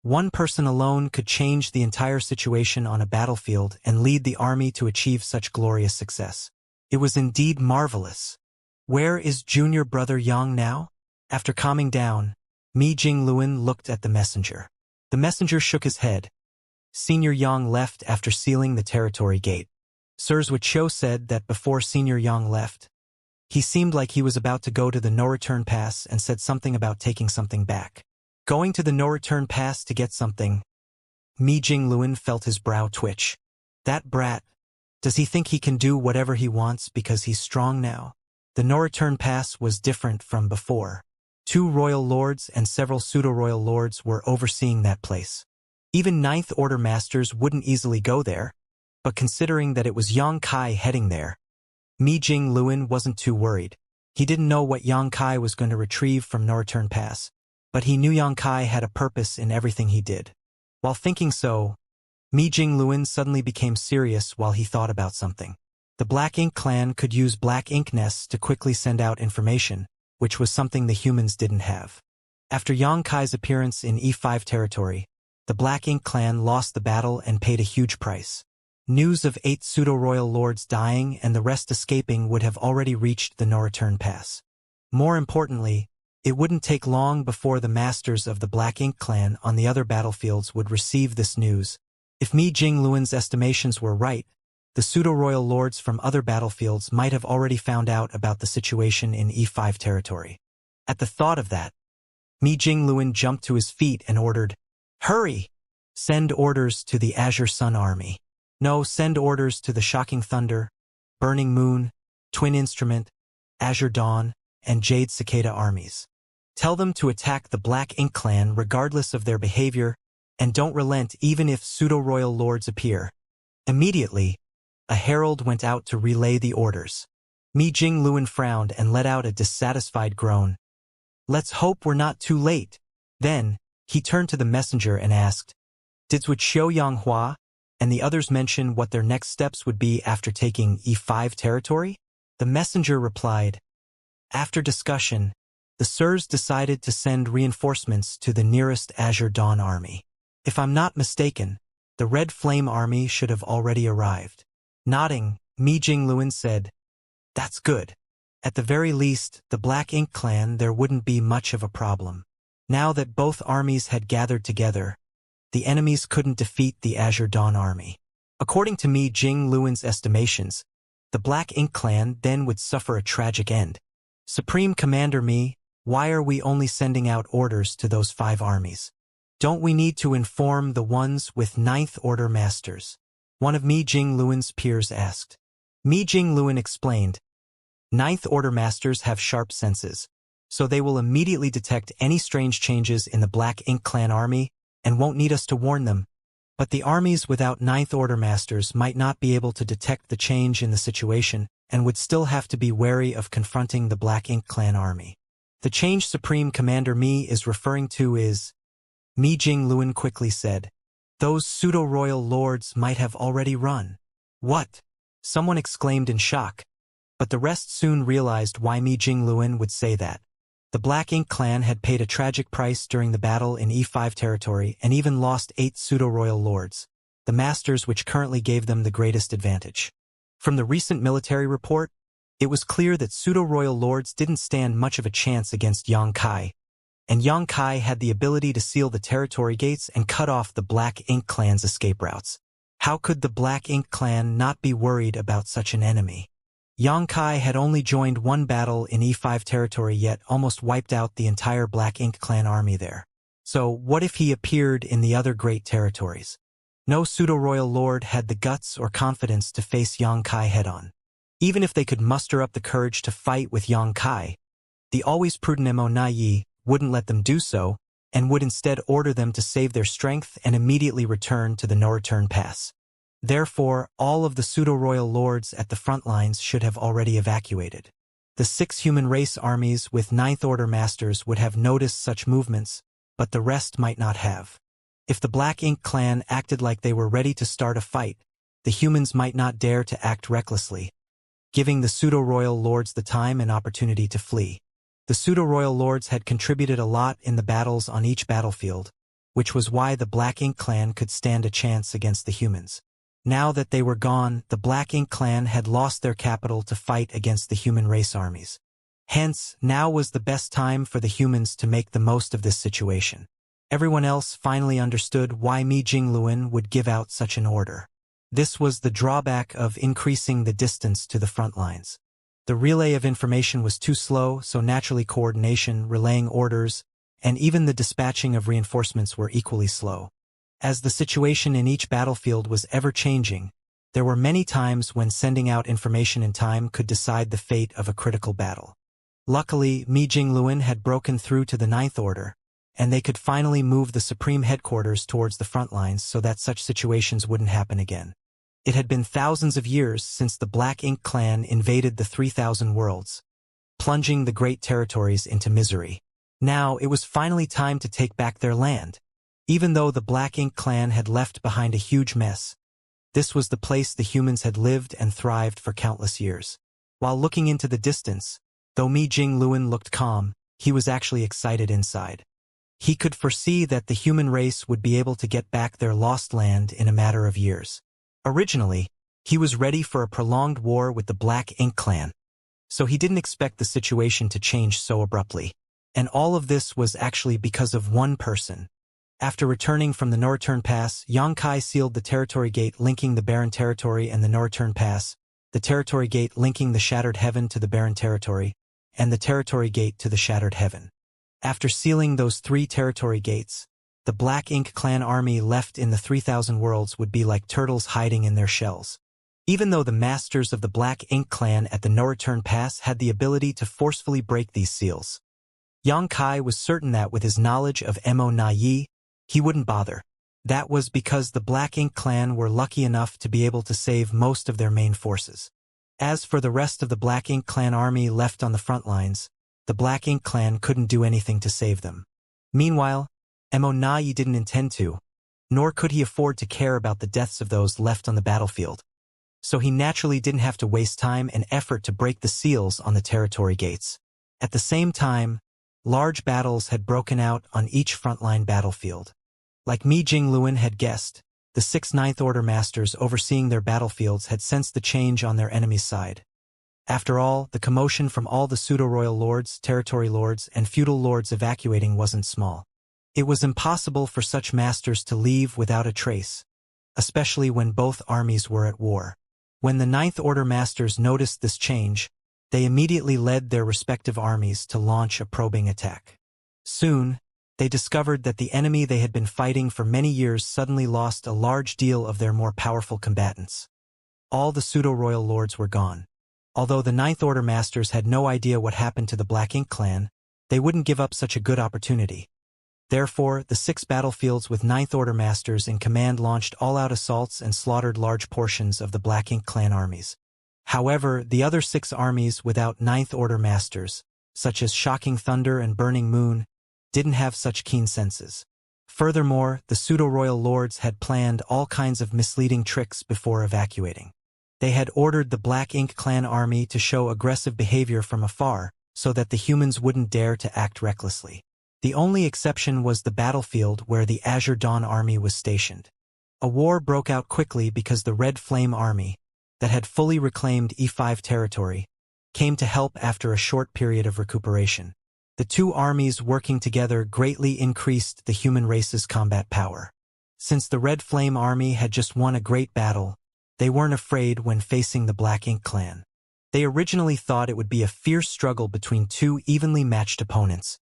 One person alone could change the entire situation on a battlefield and lead the army to achieve such glorious success. It was indeed marvelous. Where is junior brother Yang now? After calming down, Mi Jingluan looked at the messenger. The messenger shook his head. Senior Yang left after sealing the territory gate. Sirs Wuxia said that before Senior Yang left, he seemed like he was about to go to the no-return pass and said something about taking something back. Going to the no-return pass to get something. Mi Jingluan felt his brow twitch. That brat. Does he think he can do whatever he wants because he's strong now? The no-return pass was different from before. 2 royal lords and several pseudo-royal lords were overseeing that place. Even Ninth Order masters wouldn't easily go there, but considering that it was Yang Kai heading there, Mi Jingluan wasn't too worried. He didn't know what Yang Kai was going to retrieve from no-return pass, but he knew Yang Kai had a purpose in everything he did. While thinking so, Mi Jingluan suddenly became serious while he thought about something. The Black Ink clan could use black ink nests to quickly send out information, which was something the humans didn't have. After Yang Kai's appearance in E5 territory, the Black Ink clan lost the battle and paid a huge price. News of 8 pseudo-royal lords dying and the rest escaping would have already reached the no-return pass. More importantly, it wouldn't take long before the masters of the Black Ink clan on the other battlefields would receive this news. If Mi Jingluan's estimations were right, the pseudo-royal lords from other battlefields might have already found out about the situation in E5 territory. At the thought of that, Mi Jingluan jumped to his feet and ordered, "Hurry! Send orders to the Azure Sun Army. No, send orders to the Shocking Thunder, Burning Moon, Twin Instrument, Azure Dawn, and Jade Cicada armies. Tell them to attack the Black Ink clan regardless of their behavior, and don't relent even if pseudo-royal lords appear." Immediately, a herald went out to relay the orders. Mi Jingluan frowned and let out a dissatisfied groan. "Let's hope we're not too late." Then, he turned to the messenger and asked, "Did Wuxia Yanghua and the others mention what their next steps would be after taking E5 territory?" The messenger replied, "After discussion, the Sirs decided to send reinforcements to the nearest Azure Dawn army. If I'm not mistaken, the Red Flame army should have already arrived." Nodding, Mi Jingluan said, "That's good. At the very least, the Black Ink clan there wouldn't be much of a problem. Now that both armies had gathered together, the enemies couldn't defeat the Azure Dawn army. According to Mi Jingluan's estimations, the Black Ink clan then would suffer a tragic end. Supreme Commander Mi, why are we only sending out orders to those 5 armies? Don't we need to inform the ones with Ninth Order masters?" One of Mi Jingluan's peers asked. Mi Jingluan explained, "Ninth Order masters have sharp senses, so they will immediately detect any strange changes in the Black Ink clan army and won't need us to warn them. But the armies without Ninth Order masters might not be able to detect the change in the situation and would still have to be wary of confronting the Black Ink clan army. The change Supreme Commander Mi is referring to is..." Mi Jingluan quickly said, "Those pseudo-royal lords might have already run." "What?" someone exclaimed in shock, but the rest soon realized why Mi Jingluan would say that. The Black Ink clan had paid a tragic price during the battle in E5 territory and even lost 8 pseudo-royal lords, the masters which currently gave them the greatest advantage. From the recent military report, it was clear that pseudo-royal lords didn't stand much of a chance against Xianxia, and Xianxia had the ability to seal the territory gates and cut off the Black Ink clan's escape routes. How could the Black Ink clan not be worried about such an enemy? Xianxia had only joined one battle in E5 territory yet almost wiped out the entire Black Ink clan army there. So what if he appeared in the other great territories? No pseudo-royal lord had the guts or confidence to face Xianxia head-on. Even if they could muster up the courage to fight with Xianxia, the always prudent Mo wouldn't let them do so and would instead order them to save their strength and immediately return to the no-return pass. Therefore, all of the pseudo-royal lords at the front lines should have already evacuated. The 6 human race armies with Ninth Order masters would have noticed such movements, but the rest might not have. If the Black Ink clan acted like they were ready to start a fight, the humans might not dare to act recklessly, giving the pseudo-royal lords the time and opportunity to flee. The pseudo-royal lords had contributed a lot in the battles on each battlefield, which was why the Black Ink clan could stand a chance against the humans. Now that they were gone, the Black Ink clan had lost their capital to fight against the human race armies. Hence, now was the best time for the humans to make the most of this situation. Everyone else finally understood why Mi Jingluan would give out such an order. This was the drawback of increasing the distance to the front lines. The relay of information was too slow, so naturally coordination, relaying orders, and even the dispatching of reinforcements were equally slow. As the situation in each battlefield was ever-changing, there were many times when sending out information in time could decide the fate of a critical battle. Luckily, Mi Jingluan had broken through to the Ninth Order, and they could finally move the Supreme Headquarters towards the front lines so that such situations wouldn't happen again. It had been thousands of years since the Black Ink clan invaded the 3,000 worlds, plunging the great territories into misery. Now it was finally time to take back their land. Even though the Black Ink clan had left behind a huge mess, this was the place the humans had lived and thrived for countless years. While looking into the distance, though Mi Jingluan looked calm, he was actually excited inside. He could foresee that the human race would be able to get back their lost land in a matter of years. Originally, he was ready for a prolonged war with the Black Ink clan, so he didn't expect the situation to change so abruptly. And all of this was actually because of one person. After returning from the no-return pass, Xianxia sealed the territory gate linking the barren territory and the no-return pass, the territory gate linking the shattered heaven to the barren territory, and the territory gate to the shattered heaven. After sealing those 3 territory gates, the Black Ink clan army left in the 3,000 worlds would be like turtles hiding in their shells. Even though the masters of the Black Ink clan at the no-return pass had the ability to forcefully break these seals, Xianxia was certain that with his knowledge of Mo, he wouldn't bother. That was because the Black Ink clan were lucky enough to be able to save most of their main forces. As for the rest of the Black Ink clan army left on the front lines, the Black Ink clan couldn't do anything to save them. Meanwhile, Mo didn't intend to, nor could he afford to care about the deaths of those left on the battlefield. So he naturally didn't have to waste time and effort to break the seals on the territory gates. At the same time, large battles had broken out on each frontline battlefield. Like Mi Jingluan had guessed, the 6 Ninth Order masters overseeing their battlefields had sensed the change on their enemy's side. After all, the commotion from all the pseudo-royal lords, territory lords, and feudal lords evacuating wasn't small. It was impossible for such masters to leave without a trace, especially when both armies were at war. When the Ninth Order masters noticed this change, they immediately led their respective armies to launch a probing attack. Soon, they discovered that the enemy they had been fighting for many years suddenly lost a large deal of their more powerful combatants. All the pseudo-royal lords were gone. Although the Ninth Order masters had no idea what happened to the Black Ink clan, they wouldn't give up such a good opportunity. Therefore, the 6 battlefields with Ninth Order masters in command launched all-out assaults and slaughtered large portions of the Black Ink clan armies. However, the other 6 armies without Ninth Order masters, such as Shocking Thunder and Burning Moon, didn't have such keen senses. Furthermore, the pseudo-royal lords had planned all kinds of misleading tricks before evacuating. They had ordered the Black Ink clan army to show aggressive behavior from afar, so that the humans wouldn't dare to act recklessly. The only exception was the battlefield where the Azure Dawn army was stationed. A war broke out quickly because the Red Flame army, that had fully reclaimed E5 territory, came to help after a short period of recuperation. The two armies working together greatly increased the human race's combat power. Since the Red Flame army had just won a great battle, they weren't afraid when facing the Black Ink clan. They originally thought it would be a fierce struggle between two evenly matched opponents.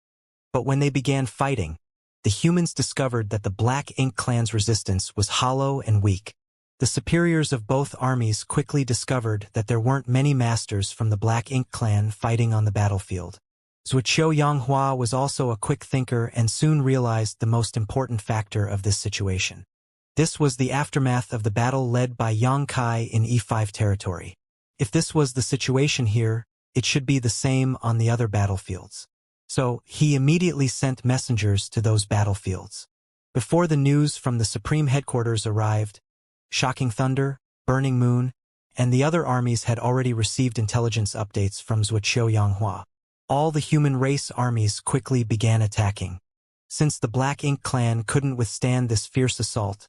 But when they began fighting, the humans discovered that the Black Ink clan's resistance was hollow and weak. The superiors of both armies quickly discovered that there weren't many masters from the Black Ink clan fighting on the battlefield. Xianxia was also a quick thinker and soon realized the most important factor of this situation. This was the aftermath of the battle led by Yang Kai in E5 territory. If this was the situation here, it should be the same on the other battlefields. So, he immediately sent messengers to those battlefields. Before the news from the Supreme Headquarters arrived, Shocking Thunder, Burning Moon, and the other armies had already received intelligence updates from Xianxia. All the human race armies quickly began attacking. Since the Black Ink clan couldn't withstand this fierce assault,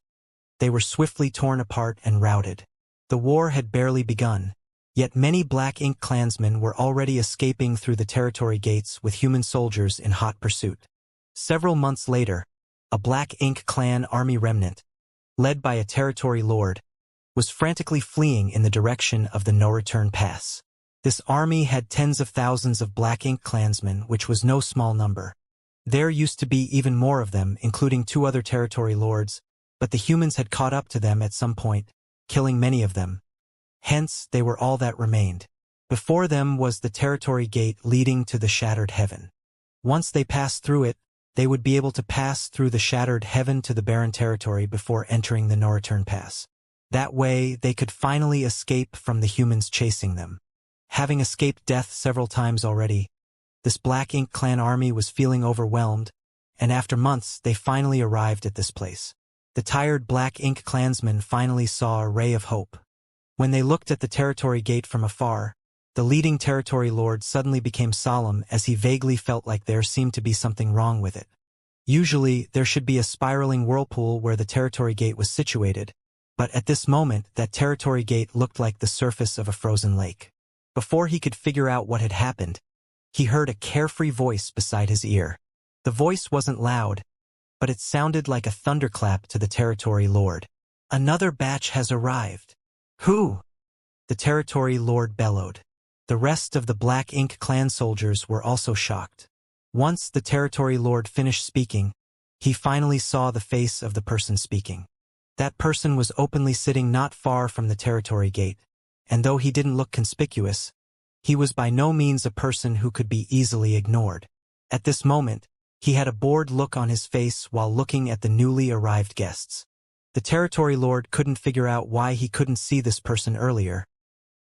they were swiftly torn apart and routed. The war had barely begun, yet many Black Ink clansmen were already escaping through the territory gates with human soldiers in hot pursuit. Several months later, a Black Ink clan army remnant, led by a territory lord, was frantically fleeing in the direction of the no-return pass. This army had tens of thousands of Black Ink clansmen, which was no small number. There used to be even more of them, including two other territory lords, but the humans had caught up to them at some point, killing many of them. Hence, they were all that remained. Before them was the territory gate leading to the Shattered Heaven. Once they passed through it, they would be able to pass through the Shattered Heaven to the barren territory before entering the no-return pass. That way, they could finally escape from the humans chasing them. Having escaped death several times already, this Black Ink clan army was feeling overwhelmed, and after months they finally arrived at this place. The tired Black Ink clansmen finally saw a ray of hope. When they looked at the territory gate from afar, the leading territory lord suddenly became solemn as he vaguely felt like there seemed to be something wrong with it. Usually, there should be a spiraling whirlpool where the territory gate was situated, but at this moment that territory gate looked like the surface of a frozen lake. Before he could figure out what had happened, he heard a carefree voice beside his ear. The voice wasn't loud, but it sounded like a thunderclap to the territory lord. "Another batch has arrived." "Who?" the territory lord bellowed. The rest of the Black Ink clan soldiers were also shocked. Once the territory lord finished speaking, he finally saw the face of the person speaking. That person was openly sitting not far from the territory gate, and though he didn't look conspicuous, he was by no means a person who could be easily ignored. At this moment, he had a bored look on his face while looking at the newly arrived guests. The territory lord couldn't figure out why he couldn't see this person earlier,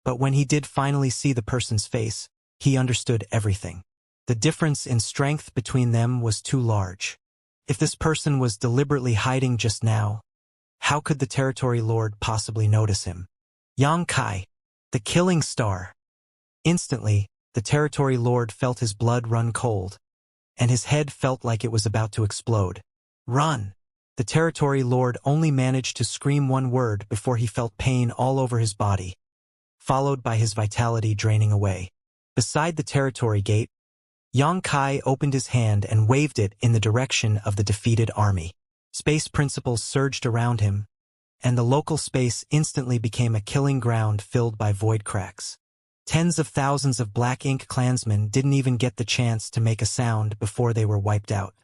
but when he did finally see the person's face, he understood everything. The difference in strength between them was too large. If this person was deliberately hiding just now, how could the territory lord possibly notice him? Yang Kai, the killing star. Instantly, the territory lord felt his blood run cold, and his head felt like it was about to explode. "Run!" The territory lord only managed to scream one word before he felt pain all over his body, followed by his vitality draining away. Beside the territory gate, Yang Kai opened his hand and waved it in the direction of the defeated army. Space principles surged around him, and the local space instantly became a killing ground filled by void cracks. Tens of thousands of Black Ink clansmen didn't even get the chance to make a sound before they were wiped out.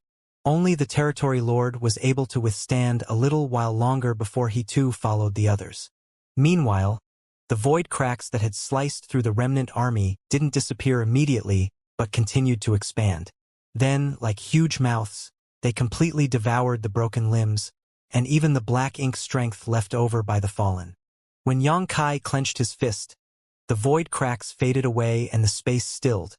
Only the territory lord was able to withstand a little while longer before he too followed the others. Meanwhile, the void cracks that had sliced through the remnant army didn't disappear immediately, but continued to expand. Then, like huge mouths, they completely devoured the broken limbs, and even the Black Ink strength left over by the fallen. When Yang Kai clenched his fist, the void cracks faded away and the space stilled,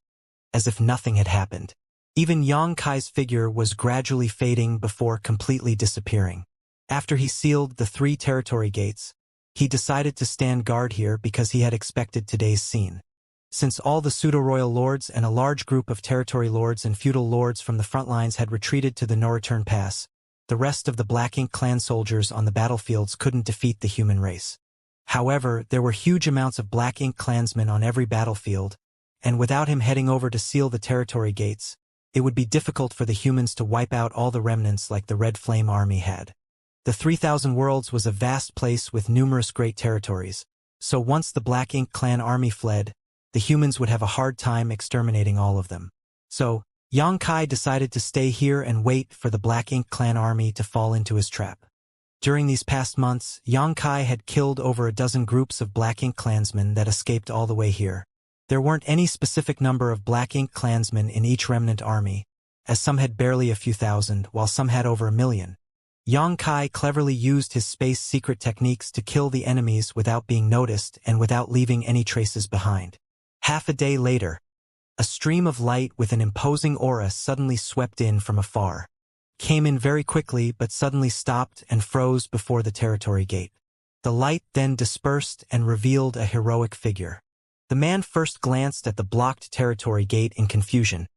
as if nothing had happened. Even Yang Kai's figure was gradually fading before completely disappearing. After he sealed the 3 territory gates, he decided to stand guard here because he had expected today's scene. Since all the pseudo-royal lords and a large group of territory lords and feudal lords from the front lines had retreated to the no-return pass, the rest of the Black Ink clan soldiers on the battlefields couldn't defeat the human race. However, there were huge amounts of Black Ink clansmen on every battlefield, and without him heading over to seal the territory gates, it would be difficult for the humans to wipe out all the remnants like the Red Flame Army had. The 3,000 Worlds was a vast place with numerous great territories, so once the Black Ink clan army fled, the humans would have a hard time exterminating all of them. So, Xianxia decided to stay here and wait for the Black Ink clan army to fall into his trap. During these past months, Xianxia had killed over a dozen groups of Black Ink clansmen that escaped all the way here. There weren't any specific number of Black Ink clansmen in each remnant army, as some had barely a few thousand, while some had over 1,000,000. Xianxia cleverly used his space secret techniques to kill the enemies without being noticed and without leaving any traces behind. Half a day later, a stream of light with an imposing aura suddenly swept in from afar. Came in very quickly but suddenly stopped and froze before the territory gate. The light then dispersed and revealed a heroic figure. The man first glanced at the blocked territory gate in confusion,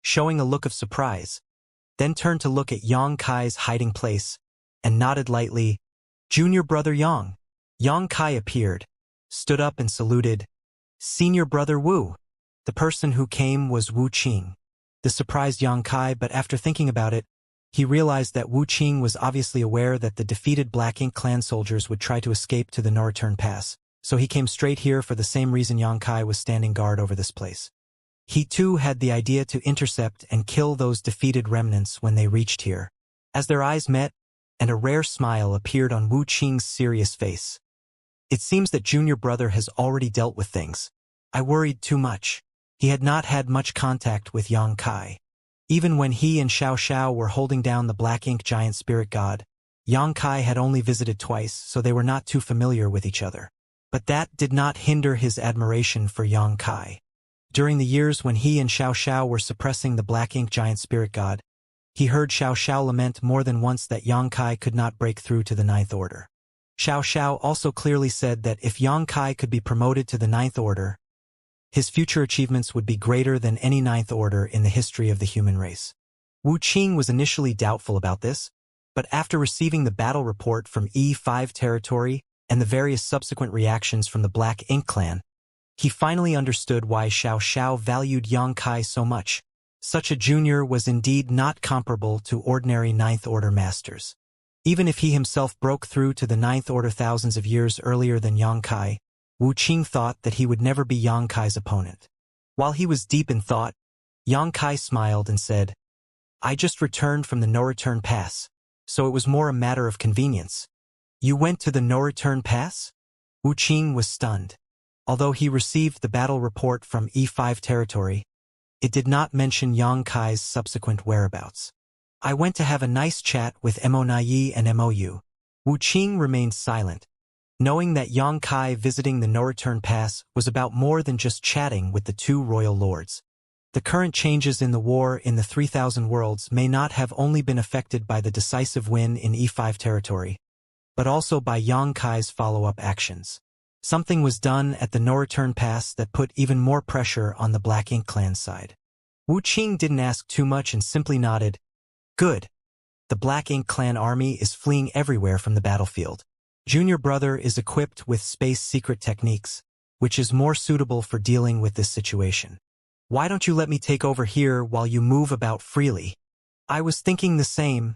showing a look of surprise, then turned to look at Xianxia's hiding place, and nodded lightly. "Junior brother Yang." Xianxia appeared, stood up and saluted. "Senior brother Wu." The person who came was Wu Qing. This surprised Xianxia, but after thinking about it, he realized that Wu Qing was obviously aware that the defeated Black Ink clan soldiers would try to escape to the No-Return Pass, so he came straight here for the same reason Xianxia was standing guard over this place. He too had the idea to intercept and kill those defeated remnants when they reached here. As their eyes met, and a rare smile appeared on Wu Qing's serious face. "It seems that junior brother has already dealt with things. I worried too much." He had not had much contact with Xianxia. Even when he and Xiao were holding down the Black Ink giant spirit god, Xianxia had only visited twice, so they were not too familiar with each other. But that did not hinder his admiration for Xianxia. During the years when he and Xiao were suppressing the Black Ink giant spirit god, he heard Xiao lament more than once that Xianxia could not break through to the Ninth Order. Xiao also clearly said that if Xianxia could be promoted to the Ninth Order, his future achievements would be greater than any Ninth Order in the history of the human race. Wu Qing was initially doubtful about this, but after receiving the battle report from E5 territory and the various subsequent reactions from the Black Ink clan, he finally understood why Xiao valued Xianxia so much. Such a junior was indeed not comparable to ordinary Ninth Order masters. Even if he himself broke through to the Ninth Order thousands of years earlier than Xianxia, Wu Qing thought that he would never be Xianxia's opponent. While he was deep in thought, Xianxia smiled and said, "I just returned from the No-Return Pass, so it was more a matter of convenience." "You went to the No-Return Pass?" Wu Qing was stunned. Although he received the battle report from E5 territory, it did not mention Xianxia's subsequent whereabouts. "I went to have a nice chat with Mo and Mou." Wu Qing remained silent, knowing that Xianxia visiting the No-Return Pass was about more than just chatting with the two royal lords. The current changes in the war in the 3,000 Worlds may not have only been affected by the decisive win in E5 territory, but also by Xianxia's follow-up actions. Something was done at the No-Return Pass that put even more pressure on the Black Ink clan side. Wu Qing didn't ask too much and simply nodded. "Good. The Black Ink clan army is fleeing everywhere from the battlefield. Junior brother is equipped with space secret techniques, which is more suitable for dealing with this situation. Why don't you let me take over here while you move about freely?" "I was thinking the same,"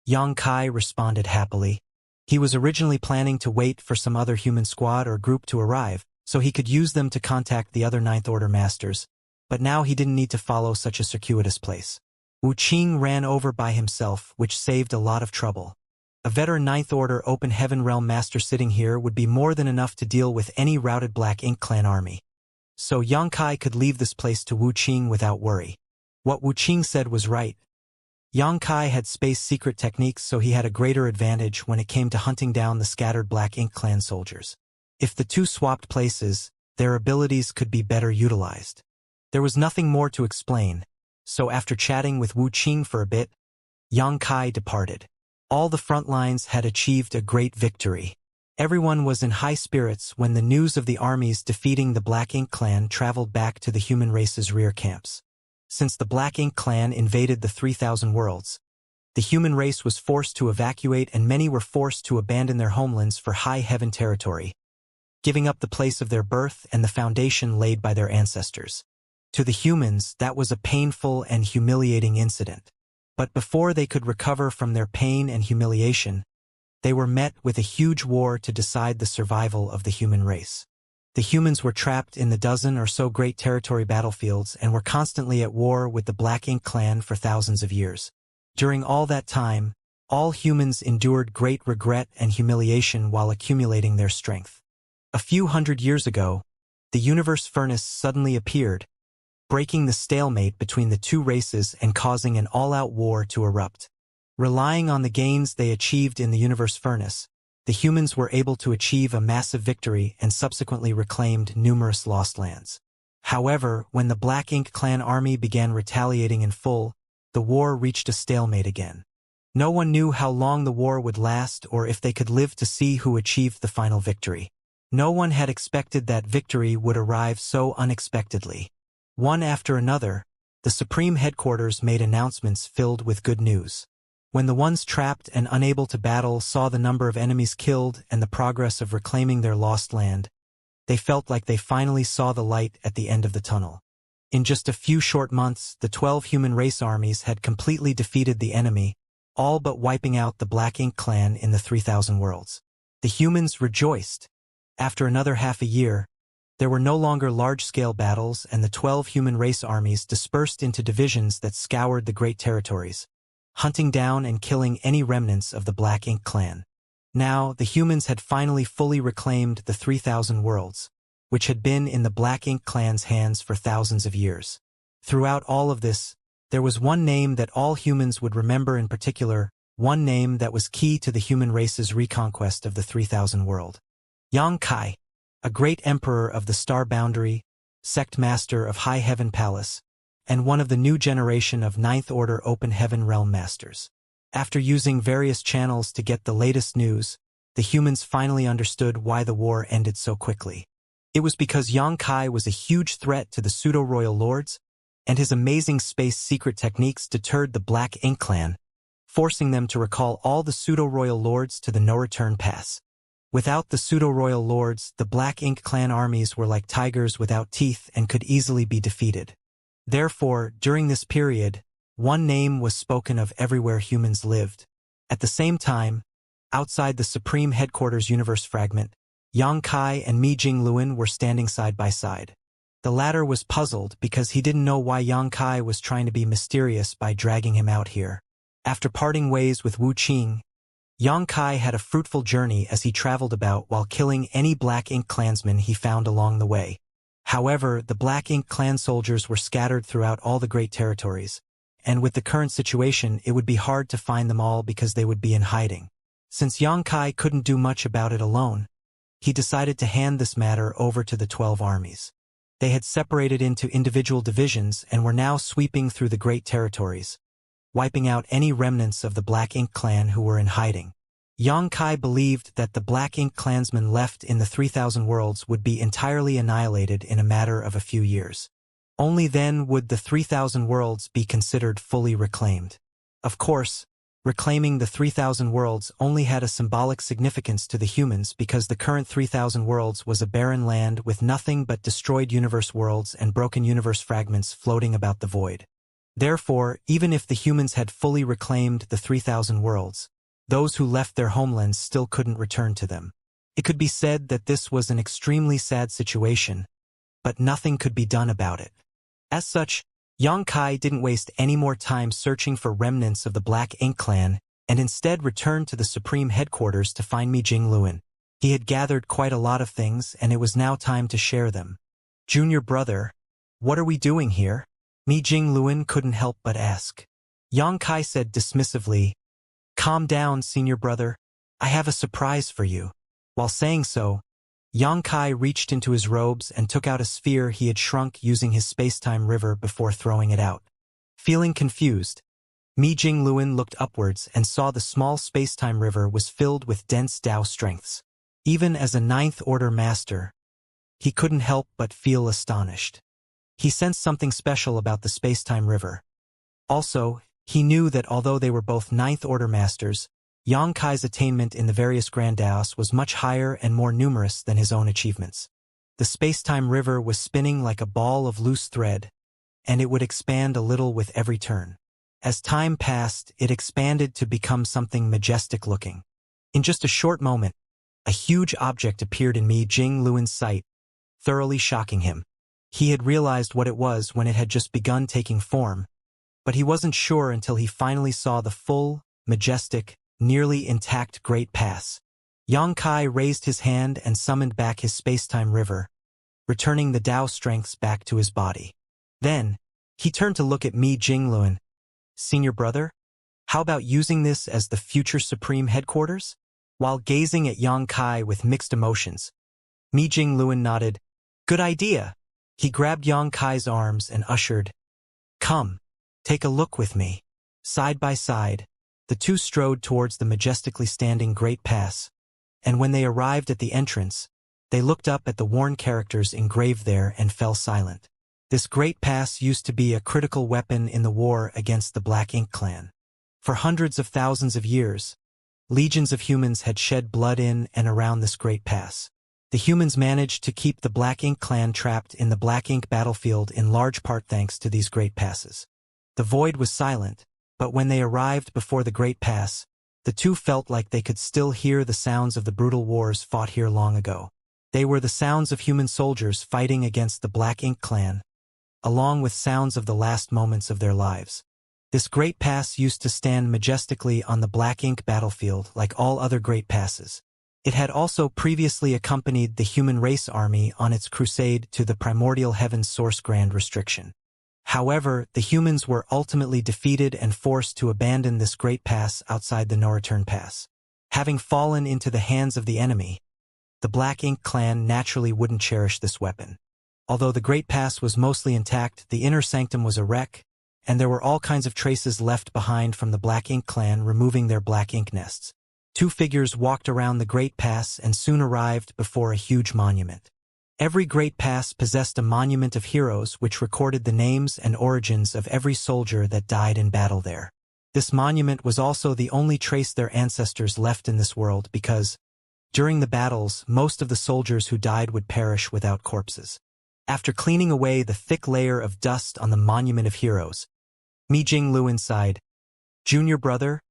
Xianxia responded happily. He was originally planning to wait for some other human squad or group to arrive, so he could use them to contact the other Ninth Order masters, but now he didn't need to follow such a circuitous place. Wu Qing ran over by himself, which saved a lot of trouble. A veteran Ninth Order Open Heaven Realm master sitting here would be more than enough to deal with any routed Black Ink clan army. So Xianxia could leave this place to Wu Qing without worry. What Wu Qing said was right. Xianxia had space secret techniques, so he had a greater advantage when it came to hunting down the scattered Black Ink clan soldiers. If the two swapped places, their abilities could be better utilized. There was nothing more to explain, so after chatting with Wu Qing for a bit, Xianxia departed. All the front lines had achieved a great victory. Everyone was in high spirits when the news of the armies defeating the Black Ink clan traveled back to the human race's rear camps. Since the Black Ink clan invaded the 3,000 Worlds, the human race was forced to evacuate and many were forced to abandon their homelands for High Heaven territory. giving up the place of their birth and the foundation laid by their ancestors. To the humans, that was a painful and humiliating incident. But before they could recover from their pain and humiliation, they were met with a huge war to decide the survival of the human race. The humans were trapped in the dozen or so great territory battlefields and were constantly at war with the Black Ink clan for thousands of years. During all that time, all humans endured great regret and humiliation while accumulating their strength. A few hundred years ago, the universe furnace suddenly appeared, breaking the stalemate between the two races and causing an all-out war to erupt. Relying on the gains they achieved in the universe furnace, the humans were able to achieve a massive victory and subsequently reclaimed numerous lost lands. However, when the Black Ink clan army began retaliating in full, the war reached a stalemate again. No one knew how long the war would last or if they could live to see who achieved the final victory. No one had expected that victory would arrive so unexpectedly. One after another, the Supreme Headquarters made announcements filled with good news. When the ones trapped and unable to battle saw the number of enemies killed and the progress of reclaiming their lost land, they felt like they finally saw the light at the end of the tunnel. In just a few short months, the 12 human race armies had completely defeated the enemy, all but wiping out the Black Ink clan in the 3,000 worlds. The humans rejoiced. After another half a year, there were no longer large-scale battles and the 12 human race armies dispersed into divisions that scoured the great territories, hunting down and killing any remnants of the Black Ink clan. Now, the humans had finally fully reclaimed the 3,000 worlds, which had been in the Black Ink clan's hands for thousands of years. Throughout all of this, there was one name that all humans would remember in particular, one name that was key to the human race's reconquest of the 3,000 world. Xianxia, a great emperor of the Star Boundary, sect master of High Heaven Palace, and one of the new generation of Ninth Order Open Heaven Realm Masters. After using various channels to get the latest news, the humans finally understood why the war ended so quickly. It was because Xianxia was a huge threat to the pseudo-royal lords, and his amazing space secret techniques deterred the Black Ink clan, forcing them to recall all the pseudo-royal lords to the no-return pass. Without the pseudo-royal lords, the Black Ink clan armies were like tigers without teeth and could easily be defeated. Therefore, during this period, one name was spoken of everywhere humans lived. At the same time, outside the Supreme Headquarters universe fragment, Xianxia and Mi Jingluan were standing side by side. The latter was puzzled because he didn't know why Xianxia was trying to be mysterious by dragging him out here. After parting ways with Wuxia, Xianxia had a fruitful journey as he traveled about while killing any Black Ink clansmen he found along the way. However, the Black Ink clan soldiers were scattered throughout all the great territories, and with the current situation it would be hard to find them all because they would be in hiding. Since Xianxia couldn't do much about it alone, he decided to hand this matter over to the 12 armies. They had separated into individual divisions and were now sweeping through the great territories, wiping out any remnants of the Black Ink clan who were in hiding. Xianxia believed that the Black Ink clansmen left in the 3,000 worlds would be entirely annihilated in a matter of a few years. Only then would the 3,000 worlds be considered fully reclaimed. Of course, reclaiming the 3,000 worlds only had a symbolic significance to the humans because the current 3,000 worlds was a barren land with nothing but destroyed universe worlds and broken universe fragments floating about the void. Therefore, even if the humans had fully reclaimed the 3,000 worlds, those who left their homelands still couldn't return to them. It could be said that this was an extremely sad situation, but nothing could be done about it. As such, Xianxia didn't waste any more time searching for remnants of the Black Ink clan and instead returned to the Supreme Headquarters to find Mi Jingluan. He had gathered quite a lot of things and it was now time to share them. "Junior brother, what are we doing here?" Mi Jingluan couldn't help but ask. Xianxia said dismissively, "Calm down, senior brother. I have a surprise for you." While saying so, Xianxia reached into his robes and took out a sphere he had shrunk using his space-time river before throwing it out. Feeling confused, Mi Jingluan looked upwards and saw the small space-time river was filled with dense Tao strengths. Even as a Ninth Order master, he couldn't help but feel astonished. He sensed something special about the space-time river. Also, he knew that although they were both Ninth Order masters, Xianxia's attainment in the various grandaos was much higher and more numerous than his own achievements. The space-time river was spinning like a ball of loose thread, and it would expand a little with every turn. As time passed, it expanded to become something majestic-looking. In just a short moment, a huge object appeared in Mi Jingluan's sight, thoroughly shocking him. He had realized what it was when it had just begun taking form, but he wasn't sure until he finally saw the full, majestic, nearly intact Great Pass. Xianxia raised his hand and summoned back his space-time river, returning the Tao strengths back to his body. Then, he turned to look at Mi Jingluan. "Senior brother, how about using this as the future Supreme Headquarters?" While gazing at Xianxia with mixed emotions, Mi Jingluan nodded. "Good idea." He grabbed Xianxia's arms and ushered, "Come, take a look with me." Side by side, the two strode towards the majestically standing Great Pass, and when they arrived at the entrance, they looked up at the worn characters engraved there and fell silent. This Great Pass used to be a critical weapon in the war against the Black Ink clan. For hundreds of thousands of years, legions of humans had shed blood in and around this Great Pass. The humans managed to keep the Black Ink clan trapped in the Black Ink battlefield in large part thanks to these Great Passes. The void was silent, but when they arrived before the Great Pass, the two felt like they could still hear the sounds of the brutal wars fought here long ago. They were the sounds of human soldiers fighting against the Black Ink clan, along with sounds of the last moments of their lives. This Great Pass used to stand majestically on the Black Ink battlefield like all other Great Passes. It had also previously accompanied the human race army on its crusade to the primordial heaven's source grand restriction. However, the humans were ultimately defeated and forced to abandon this Great Pass outside the no-return pass. Having fallen into the hands of the enemy, the Black Ink clan naturally wouldn't cherish this weapon. Although the Great Pass was mostly intact, the inner sanctum was a wreck, and there were all kinds of traces left behind from the Black Ink clan removing their black ink nests. Two figures walked around the Great Pass and soon arrived before a huge monument. Every Great Pass possessed a monument of heroes which recorded the names and origins of every soldier that died in battle there. This monument was also the only trace their ancestors left in this world because, during the battles, most of the soldiers who died would perish without corpses. After cleaning away the thick layer of dust on the monument of heroes, Mi Jingluan sighed, "Junior brother,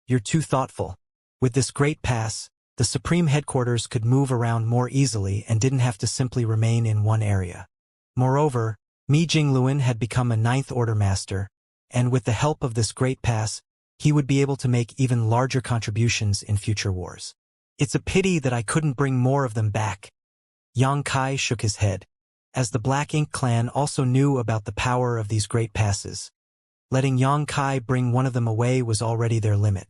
you're too thoughtful." With this Great Pass, the Supreme Headquarters could move around more easily and didn't have to simply remain in one area. Moreover, Mi Jingluan had become a Ninth Order Master, and with the help of this Great Pass, he would be able to make even larger contributions in future wars. "It's a pity that I couldn't bring more of them back." Xianxia shook his head. As the Black Ink clan also knew about the power of these Great Passes, letting Xianxia bring one of them away was already their limit.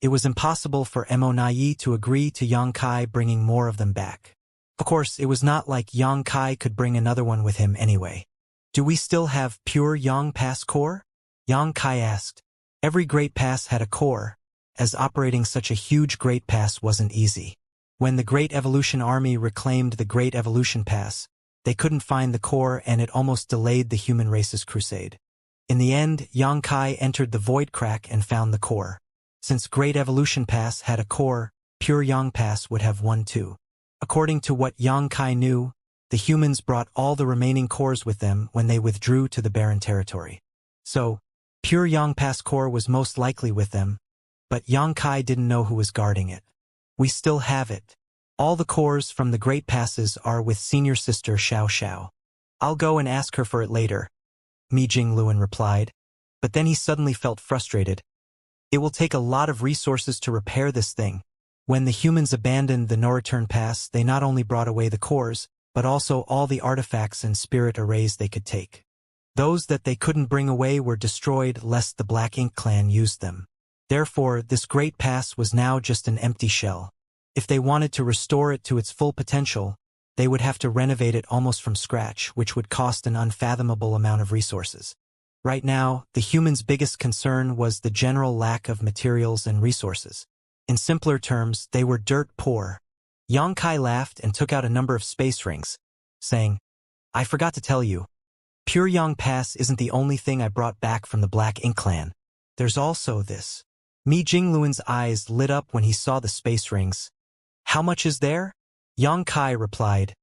It was impossible for Monyi to agree to Xianxia bringing more of them back. Of course, it was not like Xianxia could bring another one with him anyway. "Do we still have pure Yang Pass core?" Xianxia asked. Every Great Pass had a core, as operating such a huge Great Pass wasn't easy. When the Great Evolution Army reclaimed the Great Evolution Pass, they couldn't find the core and it almost delayed the human race's crusade. In the end, Xianxia entered the Void Crack and found the core. Since Great Evolution Pass had a core, Pure Yang Pass would have one too. According to what Xianxia knew, the humans brought all the remaining cores with them when they withdrew to the barren territory. So, Pure Yang Pass core was most likely with them, but Xianxia didn't know who was guarding it. "We still have it. All the cores from the Great Passes are with senior sister Xiao. I'll go and ask her for it later," Mi Jingluan replied, but then he suddenly felt frustrated. It will take a lot of resources to repair this thing. When the humans abandoned the no-return pass, they not only brought away the cores, but also all the artifacts and spirit arrays they could take. Those that they couldn't bring away were destroyed lest the Black Ink clan used them. Therefore, this Great Pass was now just an empty shell. If they wanted to restore it to its full potential, they would have to renovate it almost from scratch, which would cost an unfathomable amount of resources. Right now, the humans' biggest concern was the general lack of materials and resources. In simpler terms, they were dirt poor. Xianxia laughed and took out a number of space rings, saying, "I forgot to tell you, Pure Yang Pass isn't the only thing I brought back from the Black Ink clan. There's also this." Mi Jingluan's eyes lit up when he saw the space rings. How much is there? Yang Kai replied,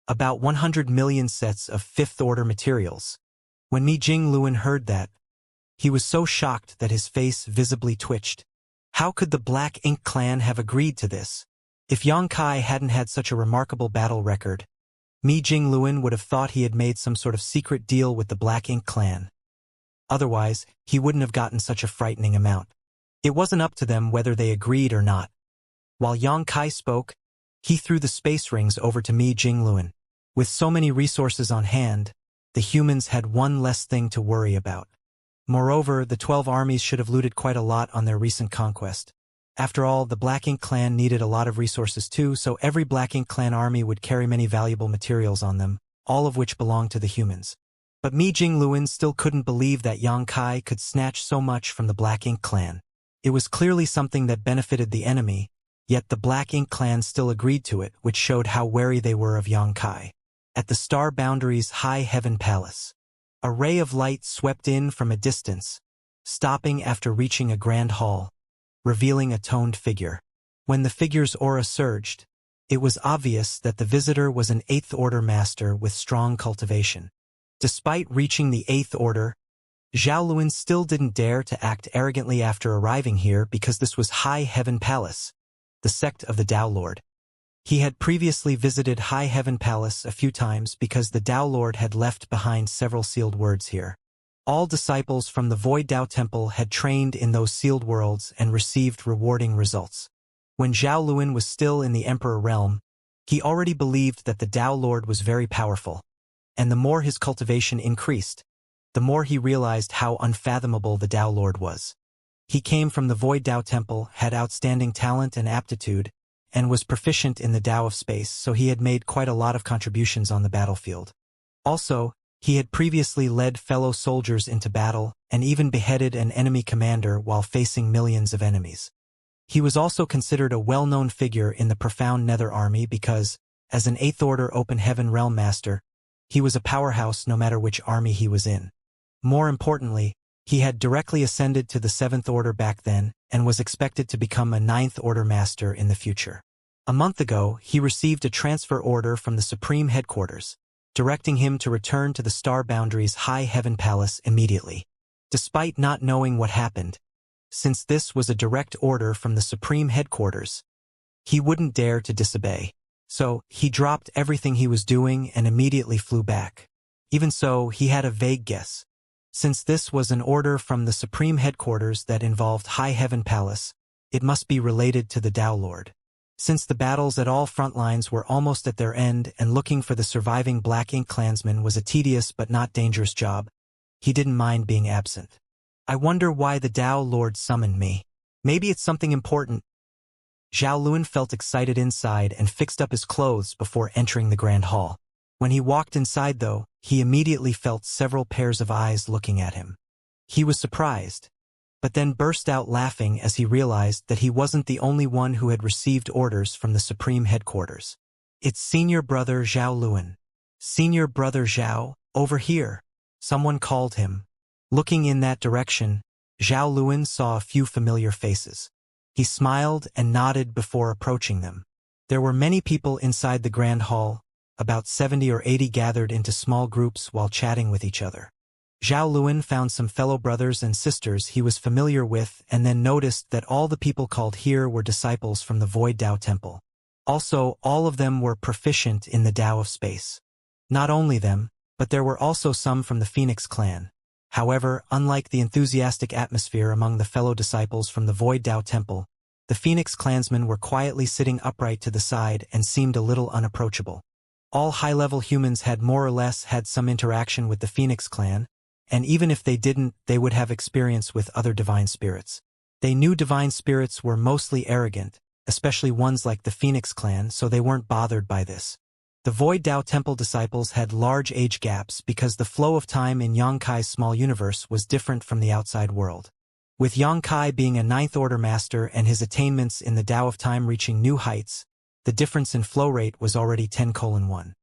about 100 million sets of fifth-order materials. When Mi Jingluan heard that, he was so shocked that his face visibly twitched. How could the Black Ink clan have agreed to this? If Yang Kai hadn't had such a remarkable battle record, Mi Jingluan would have thought he had made some sort of secret deal with the Black Ink clan. Otherwise, he wouldn't have gotten such a frightening amount. It wasn't up to them whether they agreed or not. While Yang Kai spoke, he threw the space rings over to Mi Jingluan. With so many resources on hand, the humans had one less thing to worry about. Moreover, the 12 armies should have looted quite a lot on their recent conquest. After all, the Black Ink clan needed a lot of resources too, so every Black Ink clan army would carry many valuable materials on them, all of which belonged to the humans. But Mi Jingluan still couldn't believe that Yang Kai could snatch so much from the Black Ink clan. It was clearly something that benefited the enemy, yet the Black Ink clan still agreed to it, which showed how wary they were of Yang Kai. At the Star Boundary's High Heaven Palace, a ray of light swept in from a distance, stopping after reaching a grand hall, revealing a toned figure. When the figure's aura surged, it was obvious that the visitor was an 8th Order master with strong cultivation. Despite reaching the 8th Order, Zhao Luan still didn't dare to act arrogantly after arriving here because this was High Heaven Palace, the sect of the Tao Lord. He had previously visited High Heaven Palace a few times because the Tao Lord had left behind several sealed words here. All disciples from the Void Tao Temple had trained in those sealed worlds and received rewarding results. When Zhao Luan was still in the Emperor realm, he already believed that the Tao Lord was very powerful, and the more his cultivation increased, the more he realized how unfathomable the Tao Lord was. He came from the Void Tao Temple, had outstanding talent and aptitude, and was proficient in the Tao of space, so he had made quite a lot of contributions on the battlefield. Also, he had previously led fellow soldiers into battle and even beheaded an enemy commander while facing millions of enemies. He was also considered a well-known figure in the profound Nether Army because, as an 8th Order Open Heaven Realm Master, he was a powerhouse no matter which army he was in. More importantly, he had directly ascended to the 7th Order back then and was expected to become a 9th Order Master in the future. A month ago, he received a transfer order from the Supreme Headquarters, directing him to return to the Star Boundary's High Heaven Palace immediately. Despite not knowing what happened, since this was a direct order from the Supreme Headquarters, he wouldn't dare to disobey. So, he dropped everything he was doing and immediately flew back. Even so, he had a vague guess. Since this was an order from the Supreme Headquarters that involved High Heaven Palace, it must be related to the Tao Lord. Since the battles at all front lines were almost at their end and looking for the surviving Black Ink clansmen was a tedious but not dangerous job, he didn't mind being absent. I wonder why the Tao Lord summoned me. Maybe it's something important. Zhao Luan felt excited inside and fixed up his clothes before entering the grand hall. When he walked inside, though, he immediately felt several pairs of eyes looking at him. He was surprised, but then burst out laughing as he realized that he wasn't the only one who had received orders from the Supreme Headquarters. It's Senior Brother Zhao Luan. Senior Brother Zhao, over here. Someone called him. Looking in that direction, Zhao Luan saw a few familiar faces. He smiled and nodded before approaching them. There were many people inside the grand hall, about 70 or 80 gathered into small groups while chatting with each other. Zhao Luan found some fellow brothers and sisters he was familiar with and then noticed that all the people called here were disciples from the Void Tao Temple. Also, all of them were proficient in the Tao of space. Not only them, but there were also some from the Phoenix clan. However, unlike the enthusiastic atmosphere among the fellow disciples from the Void Tao Temple, the Phoenix clansmen were quietly sitting upright to the side and seemed a little unapproachable. All high-level humans had more or less had some interaction with the Phoenix clan, and even if they didn't, they would have experience with other divine spirits. They knew divine spirits were mostly arrogant, especially ones like the Phoenix clan, so they weren't bothered by this. The Void Tao Temple disciples had large age gaps because the flow of time in Yang Kai's small universe was different from the outside world. With Yang Kai being a 9th Order master and his attainments in the Tao of time reaching new heights, the difference in flow rate was already 10:1.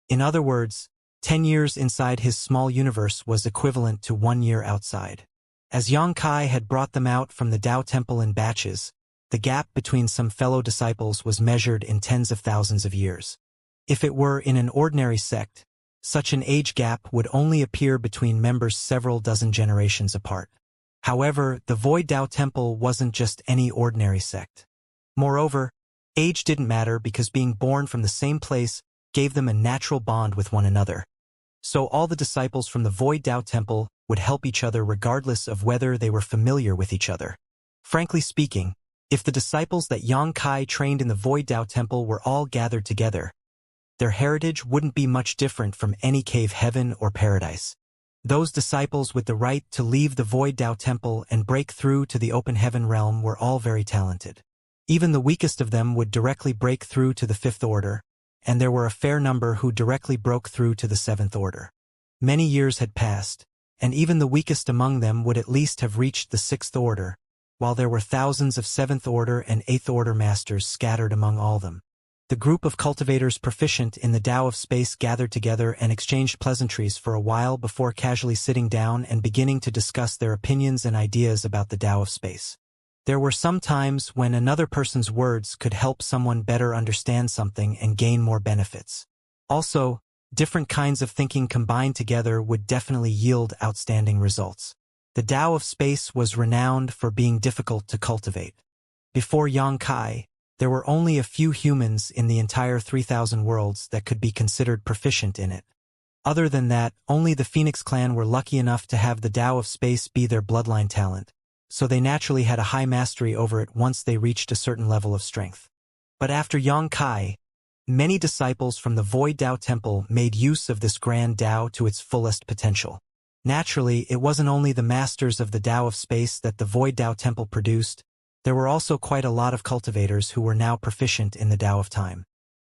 In other words, 10 years inside his small universe was equivalent to 1 year outside. As Yang Kai had brought them out from the Tao Temple in batches, the gap between some fellow disciples was measured in tens of thousands of years. If it were in an ordinary sect, such an age gap would only appear between members several dozen generations apart. However, the Void Tao Temple wasn't just any ordinary sect. Moreover, age didn't matter because being born from the same place gave them a natural bond with one another. So all the disciples from the Void Tao Temple would help each other regardless of whether they were familiar with each other. Frankly speaking, if the disciples that Yang Kai trained in the Void Tao Temple were all gathered together, their heritage wouldn't be much different from any cave heaven or paradise. Those disciples with the right to leave the Void Tao Temple and break through to the open heaven realm were all very talented. Even the weakest of them would directly break through to the Fifth Order, and there were a fair number who directly broke through to the Seventh Order. Many years had passed, and even the weakest among them would at least have reached the Sixth Order, while there were thousands of Seventh Order and Eighth Order masters scattered among all them. The group of cultivators proficient in the Tao of Space gathered together and exchanged pleasantries for a while before casually sitting down and beginning to discuss their opinions and ideas about the Tao of Space. There were some times when another person's words could help someone better understand something and gain more benefits. Also, different kinds of thinking combined together would definitely yield outstanding results. The Tao of Space was renowned for being difficult to cultivate. Before Yang Kai, there were only a few humans in the entire 3,000 worlds that could be considered proficient in it. Other than that, only the Phoenix clan were lucky enough to have the Tao of Space be their bloodline talent, so they naturally had a high mastery over it once they reached a certain level of strength. But after Yang Kai, many disciples from the Void Tao Temple made use of this grand Tao to its fullest potential. Naturally, it wasn't only the masters of the Tao of Space that the Void Tao Temple produced. There were also quite a lot of cultivators who were now proficient in the Tao of Time.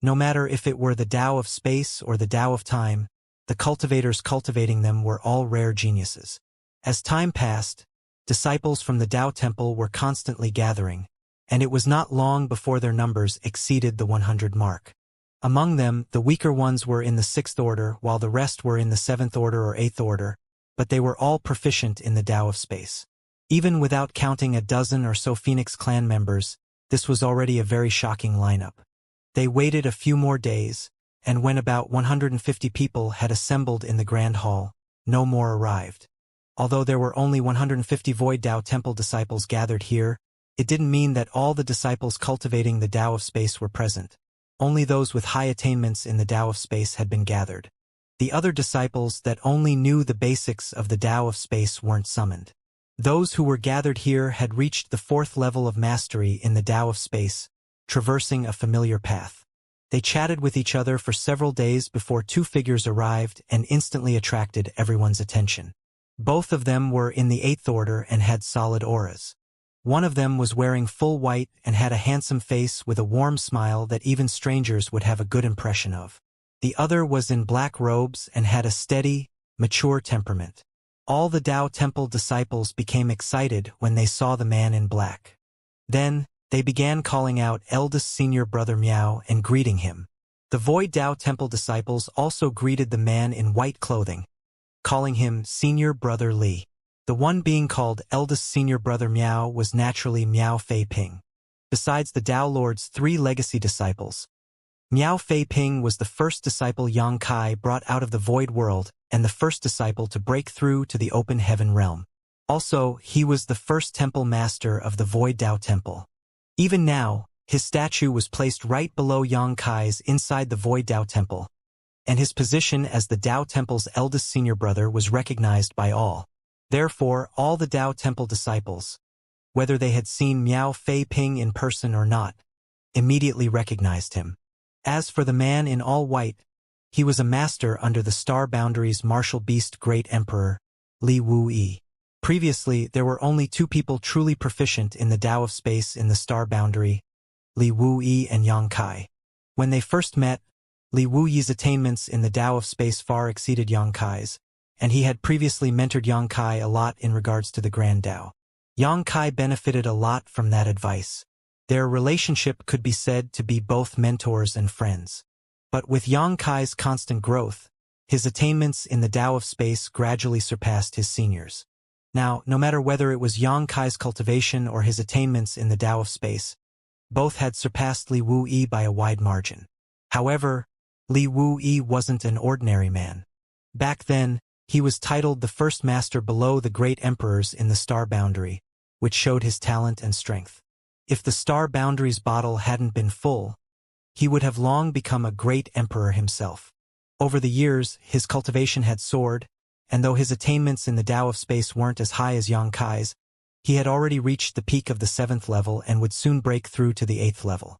No matter if it were the Tao of Space or the Tao of Time, the cultivators cultivating them were all rare geniuses. As time passed, disciples from the Tao Temple were constantly gathering, and it was not long before their numbers exceeded the 100 mark. Among them, the weaker ones were in the Sixth Order, while the rest were in the Seventh Order or Eighth Order, but they were all proficient in the Tao of Space. Even without counting a dozen or so Phoenix clan members, this was already a very shocking lineup. They waited a few more days, and when about 150 people had assembled in the Grand Hall, no more arrived. Although there were only 150 Void Tao Temple disciples gathered here, it didn't mean that all the disciples cultivating the Tao of Space were present. Only those with high attainments in the Tao of Space had been gathered. The other disciples that only knew the basics of the Tao of Space weren't summoned. Those who were gathered here had reached the fourth level of mastery in the Tao of Space, traversing a familiar path. They chatted with each other for several days before two figures arrived and instantly attracted everyone's attention. Both of them were in the Eighth Order and had solid auras. One of them was wearing full white and had a handsome face with a warm smile that even strangers would have a good impression of. The other was in black robes and had a steady, mature temperament. All the Tao Temple disciples became excited when they saw the man in black. Then, they began calling out eldest senior brother Miao and greeting him. The Void Tao Temple disciples also greeted the man in white clothing, calling him senior brother Li. The one being called eldest senior brother Miao was naturally Miao Fei Ping. Besides the Tao Lord's three legacy disciples, Miao Fei Ping was the first disciple Yang Kai brought out of the void world and the first disciple to break through to the open heaven realm. Also, he was the first temple master of the Void Tao Temple. Even now, his statue was placed right below Yang Kai's inside the Void Tao Temple, and his position as the Tao Temple's eldest senior brother was recognized by all. Therefore, all the Tao Temple disciples, whether they had seen Miao Fei Ping in person or not, immediately recognized him. As for the man in all white, he was a master under the Star Boundary's martial beast Great Emperor, Li Wuyi. Previously, there were only two people truly proficient in the Tao of Space in the Star Boundary, Li Wuyi and Yang Kai. When they first met, Li Wuyi's attainments in the Tao of Space far exceeded Yang Kai's, and he had previously mentored Yang Kai a lot in regards to the Grand Tao. Yang Kai benefited a lot from that advice. Their relationship could be said to be both mentors and friends. But with Yang Kai's constant growth, his attainments in the Tao of Space gradually surpassed his seniors. Now, no matter whether it was Yang Kai's cultivation or his attainments in the Tao of space, both had surpassed Li Wuyi by a wide margin. However, Li Wuyi wasn't an ordinary man. Back then, he was titled the first master below the great emperors in the star boundary, which showed his talent and strength. If the star boundary's bottle hadn't been full, he would have long become a great emperor himself. Over the years, his cultivation had soared, and though his attainments in the Tao of space weren't as high as Yang Kai's, he had already reached the peak of the 7th level and would soon break through to the 8th level.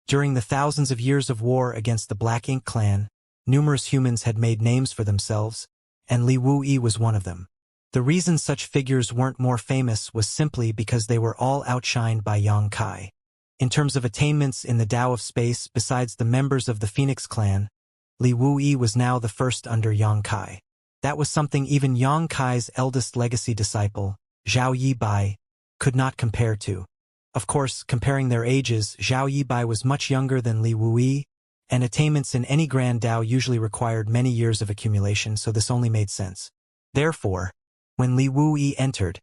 During the thousands of years of war against the Black Ink clan, numerous humans had made names for themselves, and Li Wuyi was one of them. The reason such figures weren't more famous was simply because they were all outshined by Yang Kai. In terms of attainments in the Tao of space besides the members of the Phoenix clan, Li Wuyi was now the first under Yang Kai. That was something even Yang Kai's eldest legacy disciple, Zhao Yibai, could not compare to. Of course, comparing their ages, Zhao Yibai was much younger than Li Wuyi, and attainments in any Grand Tao usually required many years of accumulation, so this only made sense. Therefore, when Li Wuyi entered,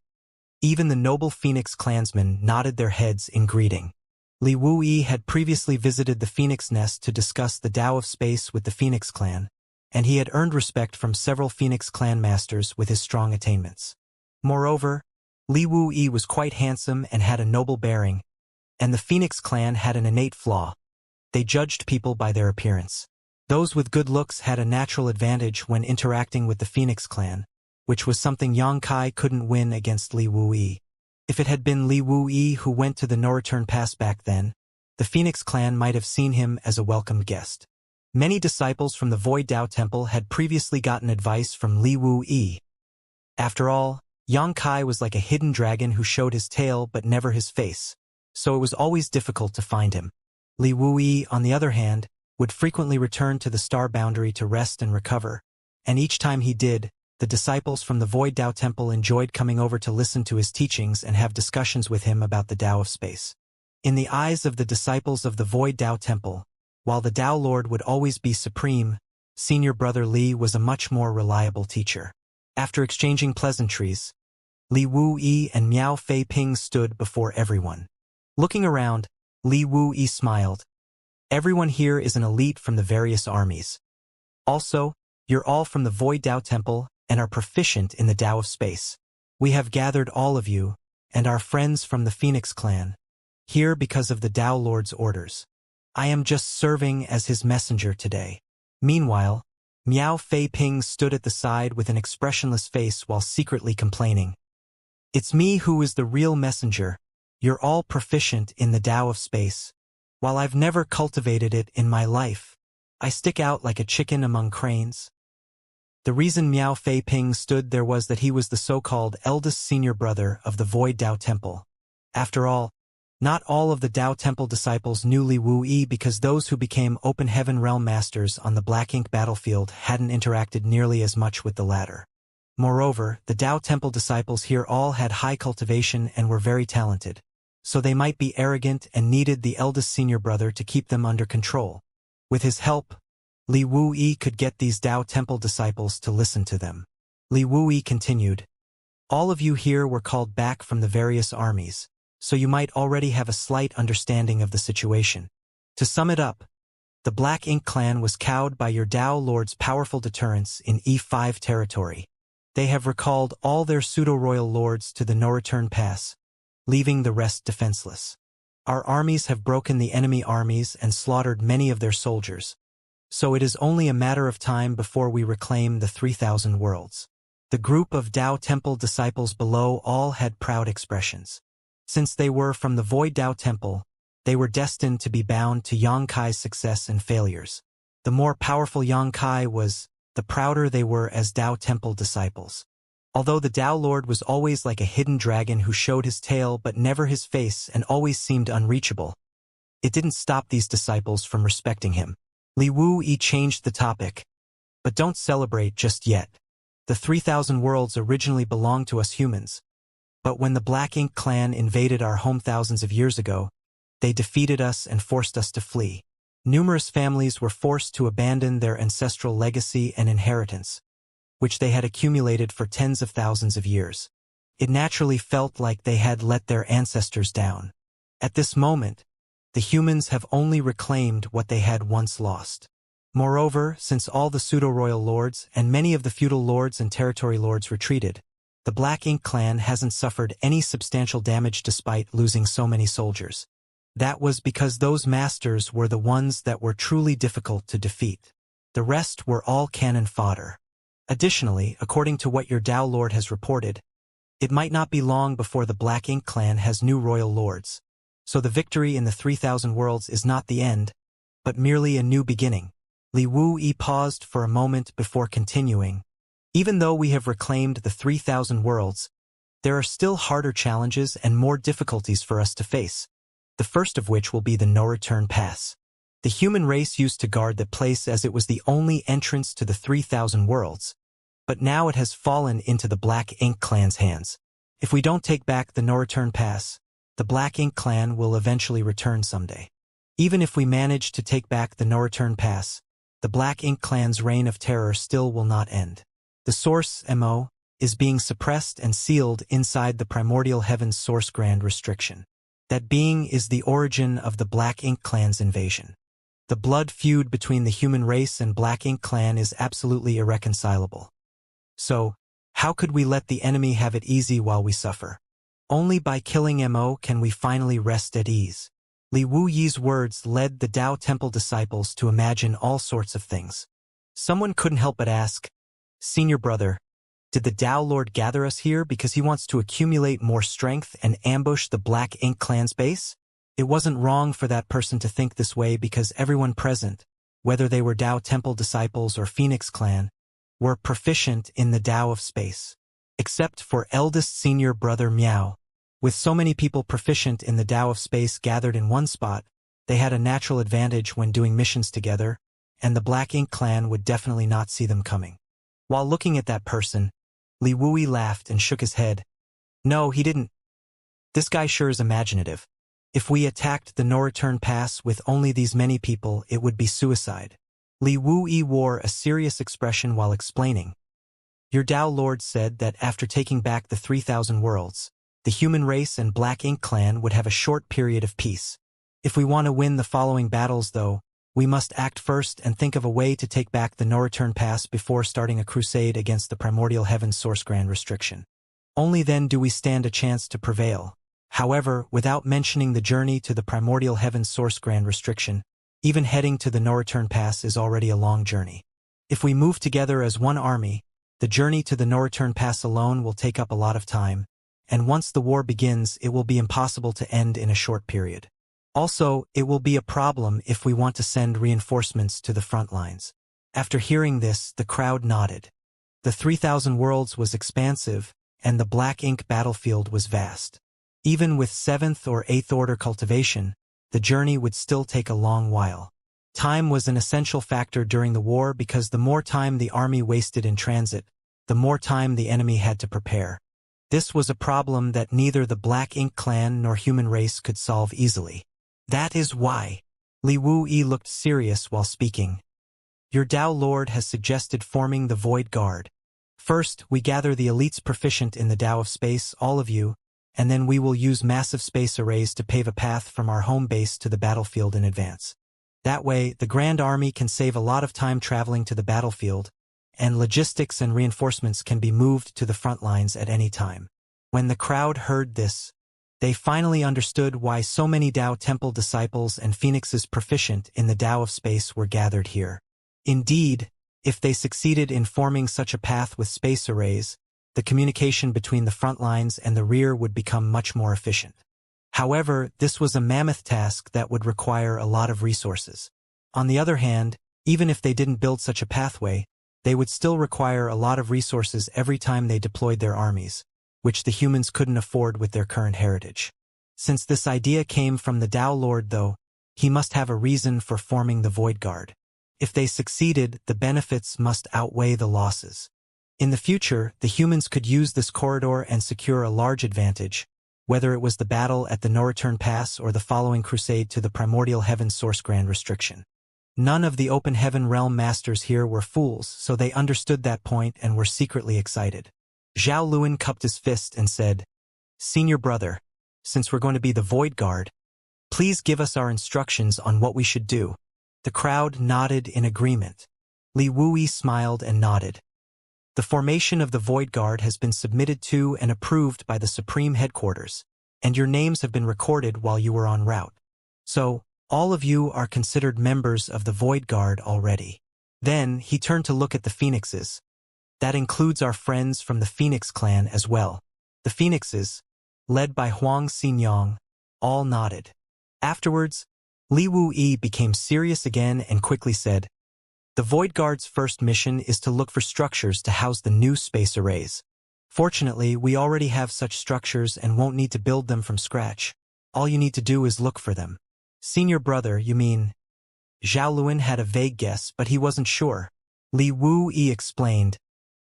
even the noble Phoenix clansmen nodded their heads in greeting. Li Wuyi had previously visited the Phoenix Nest to discuss the Tao of space with the Phoenix clan, and he had earned respect from several Phoenix clan masters with his strong attainments. Moreover, Li Wuyi was quite handsome and had a noble bearing, and the Phoenix clan had an innate flaw. They judged people by their appearance. Those with good looks had a natural advantage when interacting with the Phoenix clan, which was something Yang Kai couldn't win against Li Wuyi. If it had been Li Wuyi who went to the no-return pass back then, the Phoenix clan might have seen him as a welcomed guest. Many disciples from the Void Tao Temple had previously gotten advice from Li Wuyi. After all, Yang Kai was like a hidden dragon who showed his tail but never his face, so it was always difficult to find him. Li Wuyi, on the other hand, would frequently return to the star boundary to rest and recover, and each time he did, the disciples from the Void Tao Temple enjoyed coming over to listen to his teachings and have discussions with him about the Tao of space. In the eyes of the disciples of the Void Tao Temple, while the Tao Lord would always be supreme, senior brother Li was a much more reliable teacher. After exchanging pleasantries, Li Wuyi and Miao Fei Ping stood before everyone. Looking around, Li Wuyi smiled. Everyone here is an elite from the various armies. Also, you're all from the Void Tao Temple and are proficient in the Tao of space. We have gathered all of you, and our friends from the Phoenix clan, here because of the Tao Lord's orders. I am just serving as his messenger today. Meanwhile, Miao Fei Ping stood at the side with an expressionless face while secretly complaining. It's me who is the real messenger. You're all proficient in the Tao of space. While I've never cultivated it in my life, I stick out like a chicken among cranes. The reason Miao Fei Ping stood there was that he was the so-called eldest senior brother of the Void Tao Temple. After all, not all of the Tao Temple disciples knew Li Wuyi because those who became Open Heaven Realm Masters on the Black Ink battlefield hadn't interacted nearly as much with the latter. Moreover, the Tao Temple disciples here all had high cultivation and were very talented, so they might be arrogant and needed the eldest senior brother to keep them under control. With his help, Li Wuyi could get these Tao Temple disciples to listen to them. Li Wuyi continued, all of you here were called back from the various armies, so you might already have a slight understanding of the situation. To sum it up, the Black Ink clan was cowed by your Tao Lord's powerful deterrence in E5 territory. They have recalled all their pseudo-royal lords to the no-return pass, leaving the rest defenseless. Our armies have broken the enemy armies and slaughtered many of their soldiers, so it is only a matter of time before we reclaim the 3,000 worlds. The group of Tao Temple disciples below all had proud expressions. Since they were from the Void Tao Temple, they were destined to be bound to Yang Kai's success and failures. The more powerful Yang Kai was, the prouder they were as Tao Temple disciples. Although the Tao Lord was always like a hidden dragon who showed his tail but never his face and always seemed unreachable, it didn't stop these disciples from respecting him. Li Wuyi changed the topic. But don't celebrate just yet. The 3,000 worlds originally belonged to us humans. But when the Black Ink clan invaded our home thousands of years ago, they defeated us and forced us to flee. Numerous families were forced to abandon their ancestral legacy and inheritance, which they had accumulated for tens of thousands of years. It naturally felt like they had let their ancestors down. At this moment, the humans have only reclaimed what they had once lost. Moreover, since all the pseudo-royal lords and many of the feudal lords and territory lords retreated, the Black Ink clan hasn't suffered any substantial damage despite losing so many soldiers. That was because those masters were the ones that were truly difficult to defeat. The rest were all cannon fodder. Additionally, according to what your Dao Lord has reported, it might not be long before the Black Ink clan has new royal lords. So the victory in the 3,000 worlds is not the end, but merely a new beginning. Li Wuyi paused for a moment before continuing. Even though we have reclaimed the 3,000 worlds, there are still harder challenges and more difficulties for us to face. The first of which will be the no-return pass. The human race used to guard that place as it was the only entrance to the 3,000 worlds, but now it has fallen into the Black Ink clan's hands. If we don't take back the no-return pass, the Black Ink clan will eventually return someday. Even if we manage to take back the no-return pass, the Black Ink clan's reign of terror still will not end. The source, MO, is being suppressed and sealed inside the primordial heaven's source grand restriction. That being is the origin of the Black Ink clan's invasion. The blood feud between the human race and Black Ink clan is absolutely irreconcilable. So, how could we let the enemy have it easy while we suffer? Only by killing MO can we finally rest at ease. Li Wuyi's words led the Dao Temple disciples to imagine all sorts of things. Someone couldn't help but ask, "Senior brother, did the Dao Lord gather us here because he wants to accumulate more strength and ambush the Black Ink clan's base?" It wasn't wrong for that person to think this way because everyone present, whether they were Dao Temple disciples or Phoenix clan, were proficient in the Dao of space. Except for eldest senior brother Miao. With so many people proficient in the Dao of space gathered in one spot, they had a natural advantage when doing missions together, and the Black Ink clan would definitely not see them coming. While looking at that person, Li Wuyi laughed and shook his head. No, he didn't. This guy sure is imaginative. If we attacked the no-return pass with only these many people, it would be suicide. Li Wuyi wore a serious expression while explaining. Your Dao Lord said that after taking back the 3,000 worlds, the human race and Black Ink clan would have a short period of peace. If we want to win the following battles, though, we must act first and think of a way to take back the no-return pass before starting a crusade against the primordial heaven's source grand restriction. Only then do we stand a chance to prevail. However, without mentioning the journey to the primordial heaven's source grand restriction, even heading to the no-return pass is already a long journey. If we move together as one army, the journey to the no-return pass alone will take up a lot of time, and once the war begins, it will be impossible to end in a short period. Also, it will be a problem if we want to send reinforcements to the front lines. After hearing this, the crowd nodded. The 3,000 worlds was expansive, and the Black Ink battlefield was vast. Even with 7th or 8th order cultivation, the journey would still take a long while. Time was an essential factor during the war because the more time the army wasted in transit, the more time the enemy had to prepare. This was a problem that neither the Black Ink clan nor human race could solve easily. That is why. Li Wuyi looked serious while speaking. Your Dao Lord has suggested forming the Void Guard. First, we gather the elites proficient in the Dao of space, all of you, and then we will use massive space arrays to pave a path from our home base to the battlefield in advance. That way, the Grand Army can save a lot of time traveling to the battlefield, and logistics and reinforcements can be moved to the front lines at any time. When the crowd heard this, they finally understood why so many Dao Temple disciples and Phoenixes proficient in the Dao of space were gathered here. Indeed, if they succeeded in forming such a path with space arrays, the communication between the front lines and the rear would become much more efficient. However, this was a mammoth task that would require a lot of resources. On the other hand, even if they didn't build such a pathway, they would still require a lot of resources every time they deployed their armies, which the humans couldn't afford with their current heritage. Since this idea came from the Dao Lord, though, he must have a reason for forming the Void Guard. If they succeeded, the benefits must outweigh the losses. In the future, the humans could use this corridor and secure a large advantage, whether it was the battle at the no-return pass or the following crusade to the primordial heaven source grand restriction. None of the open heaven realm masters here were fools, so they understood that point and were secretly excited. Zhao Luan cupped his fist and said, "Senior brother, since we're going to be the Void Guard, please give us our instructions on what we should do." The crowd nodded in agreement. Li Wuyi smiled and nodded. "The formation of the Void Guard has been submitted to and approved by the Supreme Headquarters, and your names have been recorded while you were en route. So, all of you are considered members of the Void Guard already." Then, he turned to look at the Phoenixes. "That includes our friends from the Phoenix clan as well." The Phoenixes, led by Huang Xinyang, all nodded. Afterwards, Li Wuyi became serious again and quickly said, "The Void Guard's first mission is to look for structures to house the new space arrays. Fortunately, we already have such structures and won't need to build them from scratch. All you need to do is look for them." "Senior brother, you mean?" Zhao Luan had a vague guess, but he wasn't sure. Li Wuyi explained,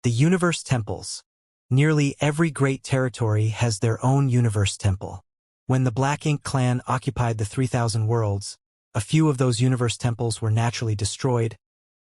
"The universe temples. Nearly every great territory has their own universe temple. When the Black Ink clan occupied the 3,000 worlds, a few of those universe temples were naturally destroyed,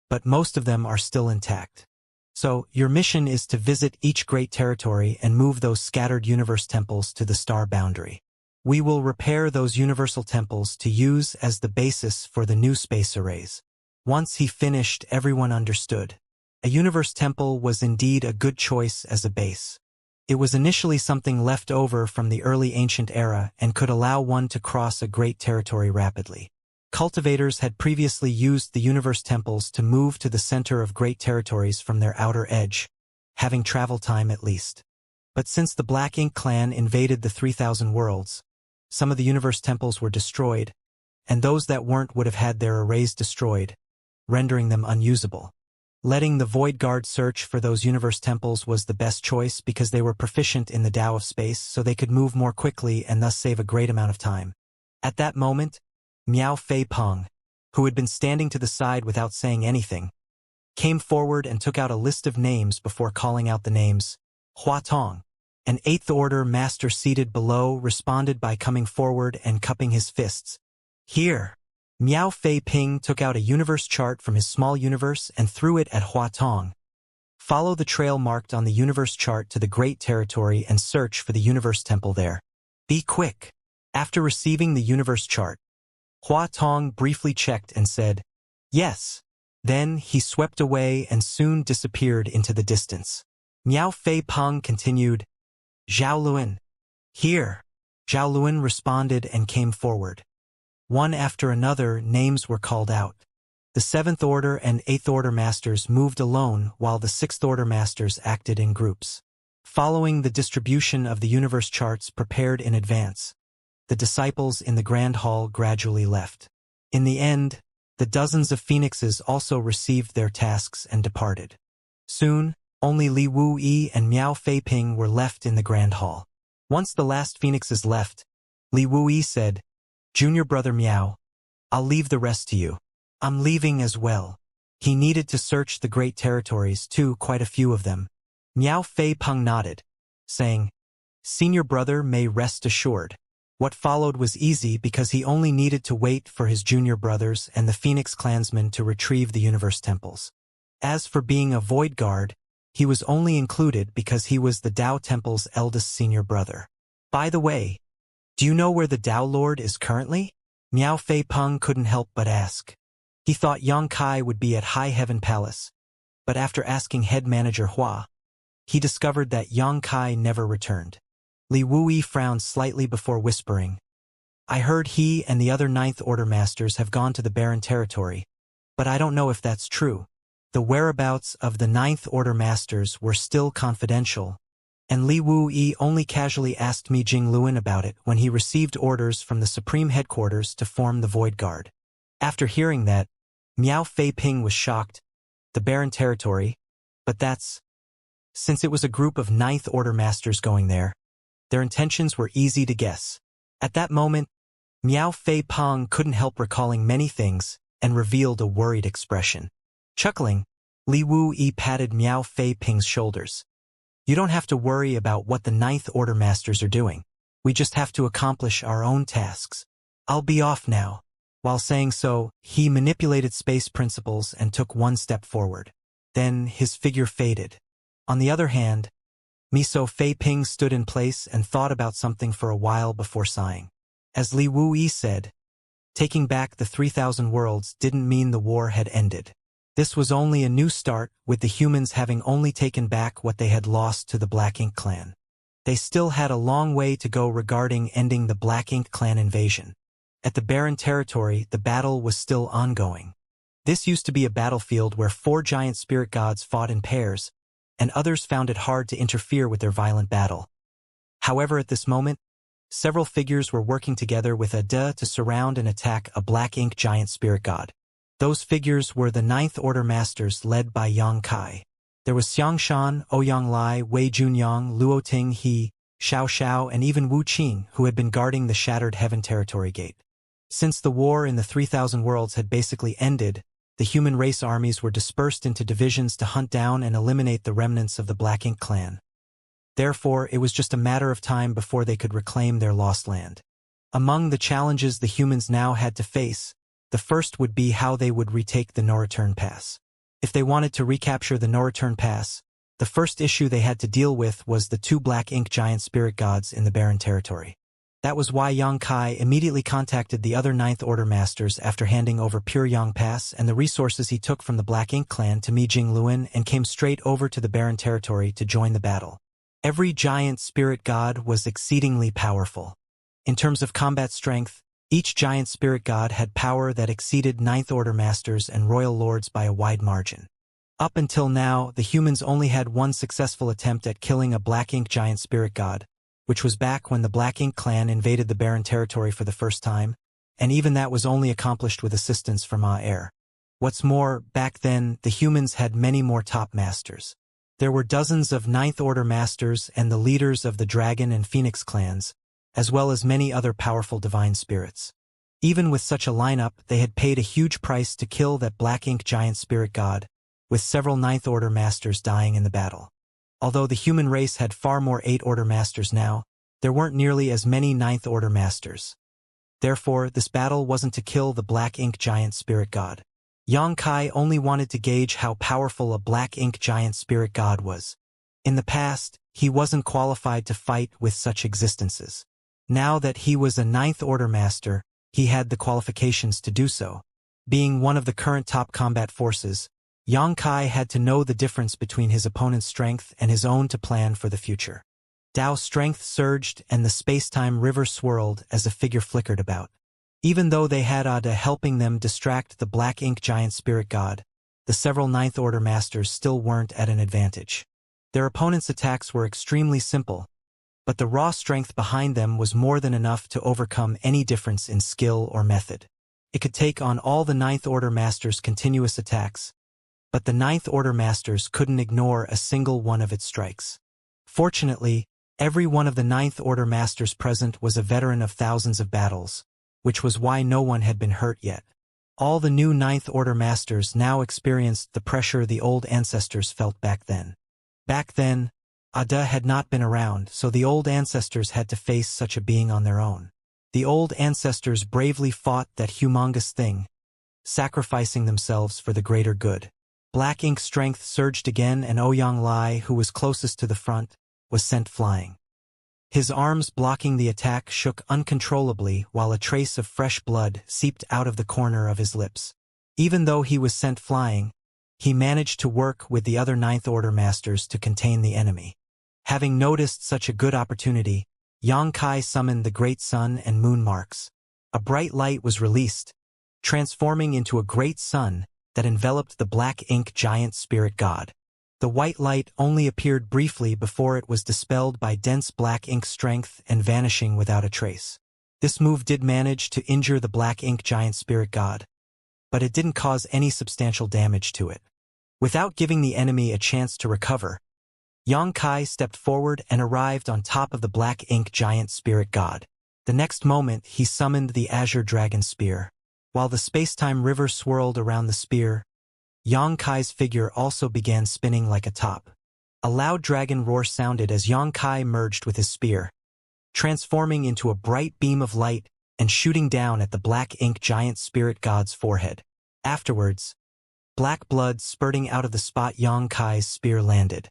but most of them are still intact. So, your mission is to visit each great territory and move those scattered universe temples to the star boundary. We will repair those universal temples to use as the basis for the new space arrays." Once he finished, everyone understood. A universe temple was indeed a good choice as a base. It was initially something left over from the early ancient era and could allow one to cross a great territory rapidly. Cultivators had previously used the universe temples to move to the center of great territories from their outer edge, having travel time at least. But since the Black Ink clan invaded the 3,000 worlds, some of the universe temples were destroyed, and those that weren't would have had their arrays destroyed, rendering them unusable. Letting the Void Guard search for those universe temples was the best choice because they were proficient in the Tao of space, so they could move more quickly and thus save a great amount of time. At that moment, Miao Fei Peng, who had been standing to the side without saying anything, came forward and took out a list of names before calling out the names. Hua Tong, an 8th Order master seated below, responded by coming forward and cupping his fists. "Here." Miao Fei Ping took out a universe chart from his small universe and threw it at Hua Tong. "Follow the trail marked on the universe chart to the Great Territory and search for the universe temple there. Be quick." After receiving the universe chart, Hua Tong briefly checked and said, "Yes." Then he swept away and soon disappeared into the distance. Miao Fei Peng continued, "Zhao Luan." "Here." Zhao Luan responded and came forward. One after another, names were called out. The 7th Order and 8th Order masters moved alone while the 6th Order masters acted in groups. Following the distribution of the universe charts prepared in advance, the disciples in the Grand Hall gradually left. In the end, the dozens of phoenixes also received their tasks and departed. Soon, only Li Wuyi and Miao Fei Ping were left in the Grand Hall. Once the last phoenixes left, Li Wuyi said, "Junior brother Miao, I'll leave the rest to you. I'm leaving as well." He needed to search the great territories too, quite a few of them. Miao Fei Peng nodded, saying, "Senior brother may rest assured." What followed was easy because he only needed to wait for his junior brothers and the Phoenix clansmen to retrieve the universe temples. As for being a Void Guard, he was only included because he was the Tao Temple's eldest senior brother. "By the way, do you know where the Tao Lord is currently?" Miao Fei Peng couldn't help but ask. He thought Yang Kai would be at High Heaven Palace, but after asking head manager Hua, he discovered that Yang Kai never returned. Li Wuyi frowned slightly before whispering, "I heard he and the other 9th Order masters have gone to the barren territory, but I don't know if that's true." The whereabouts of the 9th Order masters were still confidential, and Li Wuyi only casually asked Mi Jing Luan about it when he received orders from the Supreme Headquarters to form the Void Guard. After hearing that, Miao Fei Ping was shocked. The barren territory? But that's... Since it was a group of 9th Order masters going there, their intentions were easy to guess. At that moment, Miao Fei Peng couldn't help recalling many things and revealed a worried expression. Chuckling, Li Wuyi patted Miao Fei Ping's shoulders. "You don't have to worry about what the 9th Order masters are doing. We just have to accomplish our own tasks. I'll be off now." While saying so, he manipulated space principles and took one step forward. Then his figure faded. On the other hand, Miso Fei Ping stood in place and thought about something for a while before sighing. As Li Wuyi said, taking back the 3,000 worlds didn't mean the war had ended. This was only a new start, with the humans having only taken back what they had lost to the Black Ink clan. They still had a long way to go regarding ending the Black Ink clan invasion. At the barren territory, the battle was still ongoing. This used to be a battlefield where 4 giant spirit gods fought in pairs, and others found it hard to interfere with their violent battle. However, at this moment, several figures were working together with Ada to surround and attack a Black Ink giant spirit god. Those figures were the Ninth Order Masters led by Yang Kai. There was Xianxia, Ouyang Lai, Wei Junyang, Luo Ting He, Xiao Xiao, and even Wu Qing, who had been guarding the Shattered Heaven Territory Gate. Since the war in the 3,000 worlds had basically ended, the human race armies were dispersed into divisions to hunt down and eliminate the remnants of the Black Ink clan. Therefore, it was just a matter of time before they could reclaim their lost land. Among the challenges the humans now had to face, the first would be how they would retake the no-return pass. If they wanted to recapture the no-return pass, the first issue they had to deal with was the 2 Black Ink giant spirit gods in the barren territory. That was why Yang Kai immediately contacted the other Ninth Order Masters after handing over Pure Yang Pass and the resources he took from the Black Ink clan to Mi Jing Luan, and came straight over to the barren territory to join the battle. Every giant spirit god was exceedingly powerful. In terms of combat strength, each giant spirit god had power that exceeded Ninth Order Masters and Royal Lords by a wide margin. Up until now, the humans only had one successful attempt at killing a Black Ink giant spirit god, which was back when the Black Ink clan invaded the barren territory for the first time, and even that was only accomplished with assistance from Air. What's more, back then, the humans had many more top masters. There were dozens of Ninth Order Masters and the leaders of the Dragon and Phoenix clans, as well as many other powerful divine spirits. Even with such a lineup, they had paid a huge price to kill that Black Ink giant spirit god, with several Ninth Order Masters dying in the battle. Although the human race had far more 8 Order Masters now, there weren't nearly as many Ninth Order Masters. Therefore, this battle wasn't to kill the Black Ink giant spirit god. Yang Kai only wanted to gauge how powerful a Black Ink giant spirit god was. In the past, he wasn't qualified to fight with such existences. Now that he was a Ninth Order Master, he had the qualifications to do so. Being one of the current top combat forces, Yang Kai had to know the difference between his opponent's strength and his own to plan for the future. Dao's strength surged and the space-time river swirled as a figure flickered about. Even though they had Ada helping them distract the Black Ink giant spirit god, the several Ninth Order Masters still weren't at an advantage. Their opponent's attacks were extremely simple, but the raw strength behind them was more than enough to overcome any difference in skill or method. It could take on all the Ninth Order Masters' continuous attacks, but the Ninth Order Masters couldn't ignore a single one of its strikes. Fortunately, every one of the Ninth Order Masters present was a veteran of thousands of battles, which was why no one had been hurt yet. All the new Ninth Order Masters now experienced the pressure the old ancestors felt back then. Back then, Ada had not been around, so the old ancestors had to face such a being on their own. The old ancestors bravely fought that humongous thing, sacrificing themselves for the greater good. Black Ink strength surged again, and Ouyang Lai, who was closest to the front, was sent flying. His arms blocking the attack shook uncontrollably while a trace of fresh blood seeped out of the corner of his lips. Even though he was sent flying, he managed to work with the other Ninth Order Masters to contain the enemy. Having noticed such a good opportunity, Yang Kai summoned the Great Sun and Moon Marks. A bright light was released, transforming into a great sun that enveloped the Black Ink giant spirit god. The white light only appeared briefly before it was dispelled by dense Black Ink strength and vanishing without a trace. This move did manage to injure the Black Ink giant spirit god, but it didn't cause any substantial damage to it. Without giving the enemy a chance to recover, Yang Kai stepped forward and arrived on top of the Black Ink giant spirit god. The next moment, he summoned the Azure Dragon Spear. While the space-time river swirled around the spear, Yang Kai's figure also began spinning like a top. A loud dragon roar sounded as Yang Kai merged with his spear, transforming into a bright beam of light and shooting down at the Black Ink giant spirit god's forehead. Afterwards, black blood spurting out of the spot Yang Kai's spear landed.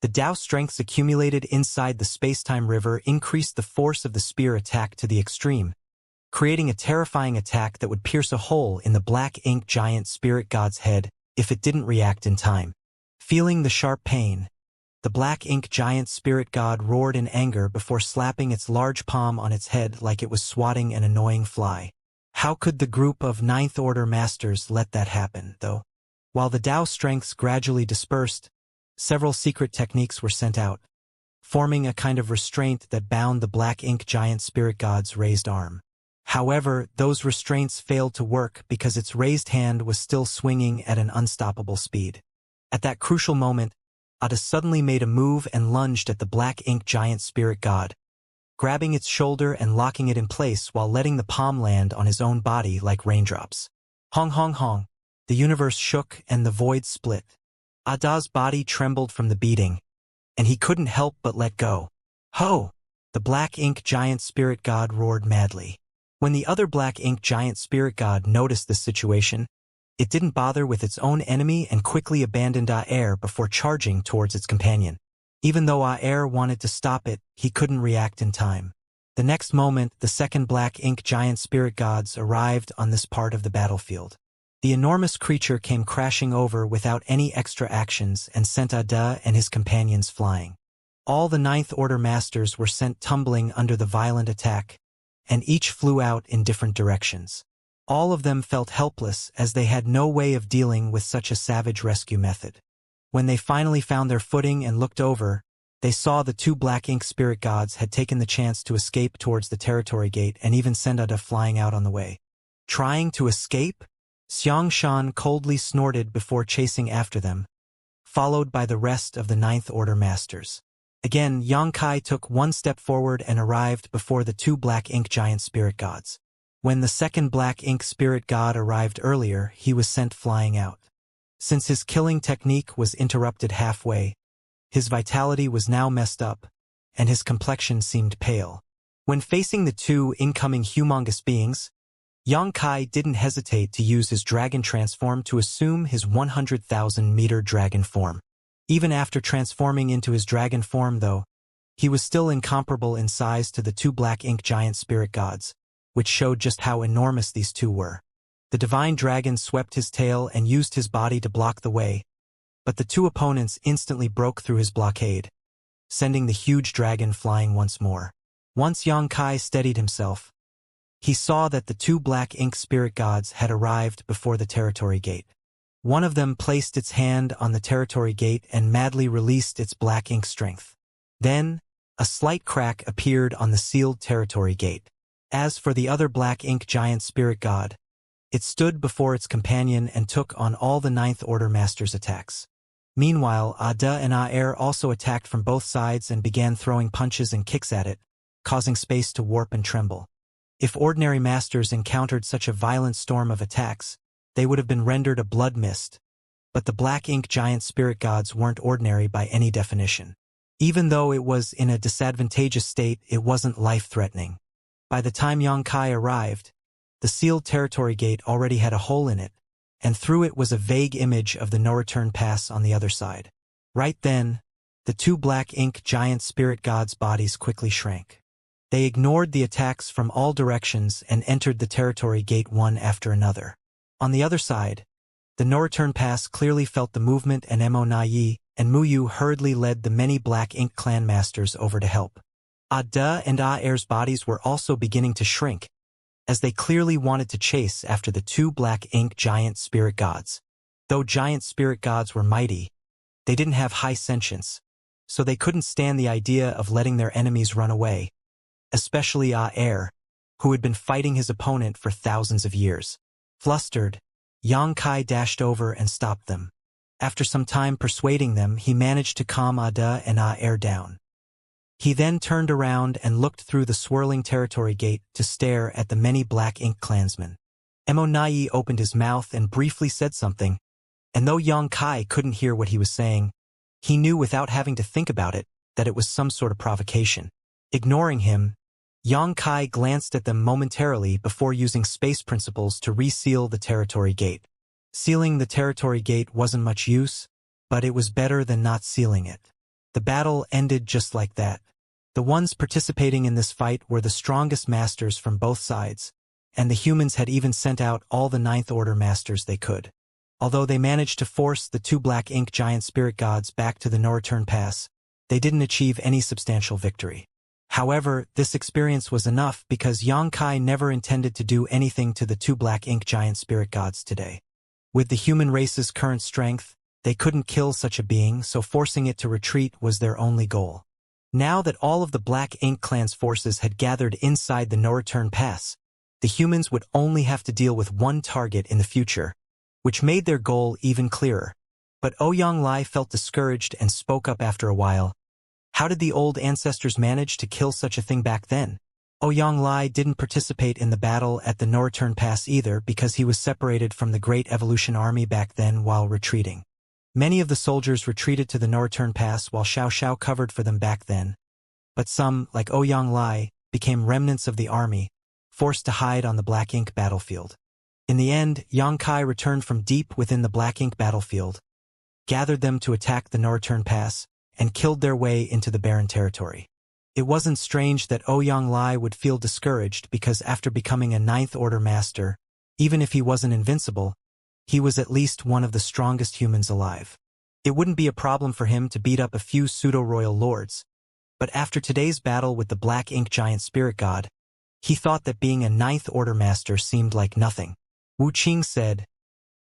The Tao strengths accumulated inside the space-time river increased the force of the spear attack to the extreme, creating a terrifying attack that would pierce a hole in the black ink giant spirit god's head if it didn't react in time. Feeling the sharp pain, the black ink giant spirit god roared in anger before slapping its large palm on its head like it was swatting an annoying fly. How could the group of Ninth Order Masters let that happen, though? While the Tao strengths gradually dispersed, several secret techniques were sent out, forming a kind of restraint that bound the black ink giant spirit god's raised arm. However, those restraints failed to work because its raised hand was still swinging at an unstoppable speed. At that crucial moment, Ada suddenly made a move and lunged at the black ink giant spirit god, grabbing its shoulder and locking it in place while letting the palm land on his own body like raindrops. Hong hong hong. The universe shook and the void split. Ada's body trembled from the beating, and he couldn't help but let go. Ho! The black ink giant spirit god roared madly. When the other black ink giant spirit god noticed this situation, it didn't bother with its own enemy and quickly abandoned Aer before charging towards its companion. Even though Aer wanted to stop it, he couldn't react in time. The next moment, the second black ink giant spirit gods arrived on this part of the battlefield. The enormous creature came crashing over without any extra actions and sent Ada and his companions flying. All the Ninth Order Masters were sent tumbling under the violent attack, and each flew out in different directions. All of them felt helpless as they had no way of dealing with such a savage rescue method. When they finally found their footing and looked over, they saw the two black ink spirit gods had taken the chance to escape towards the territory gate and even sent Ada flying out on the way. Trying to escape? Xianxia coldly snorted before chasing after them, followed by the rest of the Ninth Order Masters. Again, Yangkai took one step forward and arrived before the two black ink giant spirit gods. When the second black ink spirit god arrived earlier, he was sent flying out. Since his killing technique was interrupted halfway, his vitality was now messed up, and his complexion seemed pale. When facing the two incoming humongous beings, Yangkai didn't hesitate to use his dragon transform to assume his 100,000-meter dragon form. Even after transforming into his dragon form, though, he was still incomparable in size to the two black ink giant spirit gods, which showed just how enormous these two were. The divine dragon swept his tail and used his body to block the way, but the two opponents instantly broke through his blockade, sending the huge dragon flying once more. Once Yangkai steadied himself, he saw that the two black ink spirit gods had arrived before the territory gate. One of them placed its hand on the territory gate and madly released its black ink strength. Then, a slight crack appeared on the sealed territory gate. As for the other black ink giant spirit god, it stood before its companion and took on all the Ninth Order Masters' attacks. Meanwhile, Ada and Aer also attacked from both sides and began throwing punches and kicks at it, causing space to warp and tremble. If ordinary masters encountered such a violent storm of attacks, they would have been rendered a blood mist, but the black ink giant spirit gods weren't ordinary by any definition. Even though it was in a disadvantageous state, it wasn't life-threatening. By the time Yangkai arrived, the sealed territory gate already had a hole in it, and through it was a vague image of the no-return pass on the other side. Right then, the two black ink giant spirit gods' bodies quickly shrank. They ignored the attacks from all directions and entered the territory gate one after another. On the other side, the no-return pass clearly felt the movement, and Mo Nai and Muyu hurriedly led the many black ink clan masters over to help. Ada and Aer's bodies were also beginning to shrink, as they clearly wanted to chase after the two black ink giant spirit gods. Though giant spirit gods were mighty, they didn't have high sentience, so they couldn't stand the idea of letting their enemies run away, especially Aer, who had been fighting his opponent for thousands of years. Flustered, Yangkai dashed over and stopped them. After some time persuading them, he managed to calm Ada and Aer down. He then turned around and looked through the swirling territory gate to stare at the many black ink clansmen. Mo Nai opened his mouth and briefly said something, and though Yangkai couldn't hear what he was saying, he knew without having to think about it that it was some sort of provocation. Ignoring him, Yangkai glanced at them momentarily before using space principles to reseal the territory gate. Sealing the territory gate wasn't much use, but it was better than not sealing it. The battle ended just like that. The ones participating in this fight were the strongest masters from both sides, and the humans had even sent out all the Ninth Order masters they could. Although they managed to force the two black ink giant spirit gods back to the no-return pass, they didn't achieve any substantial victory. However, this experience was enough because Xianxia never intended to do anything to the two black ink giant spirit gods today. With the human race's current strength, they couldn't kill such a being, so forcing it to retreat was their only goal. Now that all of the Black Ink clan's forces had gathered inside the no-return pass, the humans would only have to deal with one target in the future, which made their goal even clearer. But Ouyang felt discouraged and spoke up after a while. How did the old ancestors manage to kill such a thing back then? Ouyang didn't participate in the battle at the no-return pass either because he was separated from the Great Evolution Army back then while retreating. Many of the soldiers retreated to the no-return pass while Xiao covered for them back then. But some, like Ouyang, became remnants of the army, forced to hide on the Black Ink battlefield. In the end, Xianxia returned from deep within the Black Ink battlefield, gathered them to attack the no-return pass, and killed their way into the barren territory. It wasn't strange that Ouyang would feel discouraged because after becoming a Ninth Order master, even if he wasn't invincible, he was at least one of the strongest humans alive. It wouldn't be a problem for him to beat up a few pseudo-royal lords, but after today's battle with the Black Ink giant spirit god, he thought that being a Ninth Order master seemed like nothing. Wuxia said,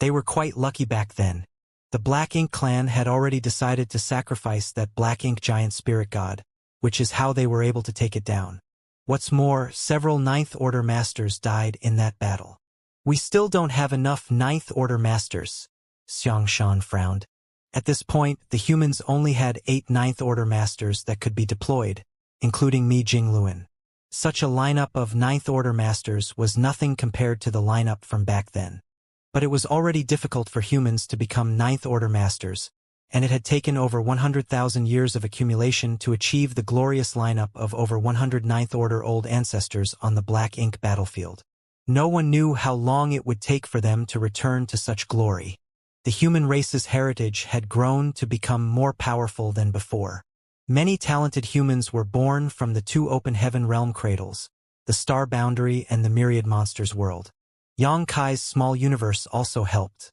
"They were quite lucky back then. The Black Ink clan had already decided to sacrifice that Black Ink giant spirit god, which is how they were able to take it down. What's more, several Ninth Order masters died in that battle. We still don't have enough Ninth Order masters," Xianxia frowned. At this point, the humans only had 8 Ninth Order masters that could be deployed, including Mi Jingluan. Such a lineup of Ninth Order masters was nothing compared to the lineup from back then. But it was already difficult for humans to become Ninth Order masters, and it had taken over 100,000 years of accumulation to achieve the glorious lineup of over 100 Ninth Order old ancestors on the Black Ink battlefield. No one knew how long it would take for them to return to such glory. The human race's heritage had grown to become more powerful than before. Many talented humans were born from the 2 open heaven realm cradles, the star boundary and the myriad monsters world. Xianxia's small universe also helped.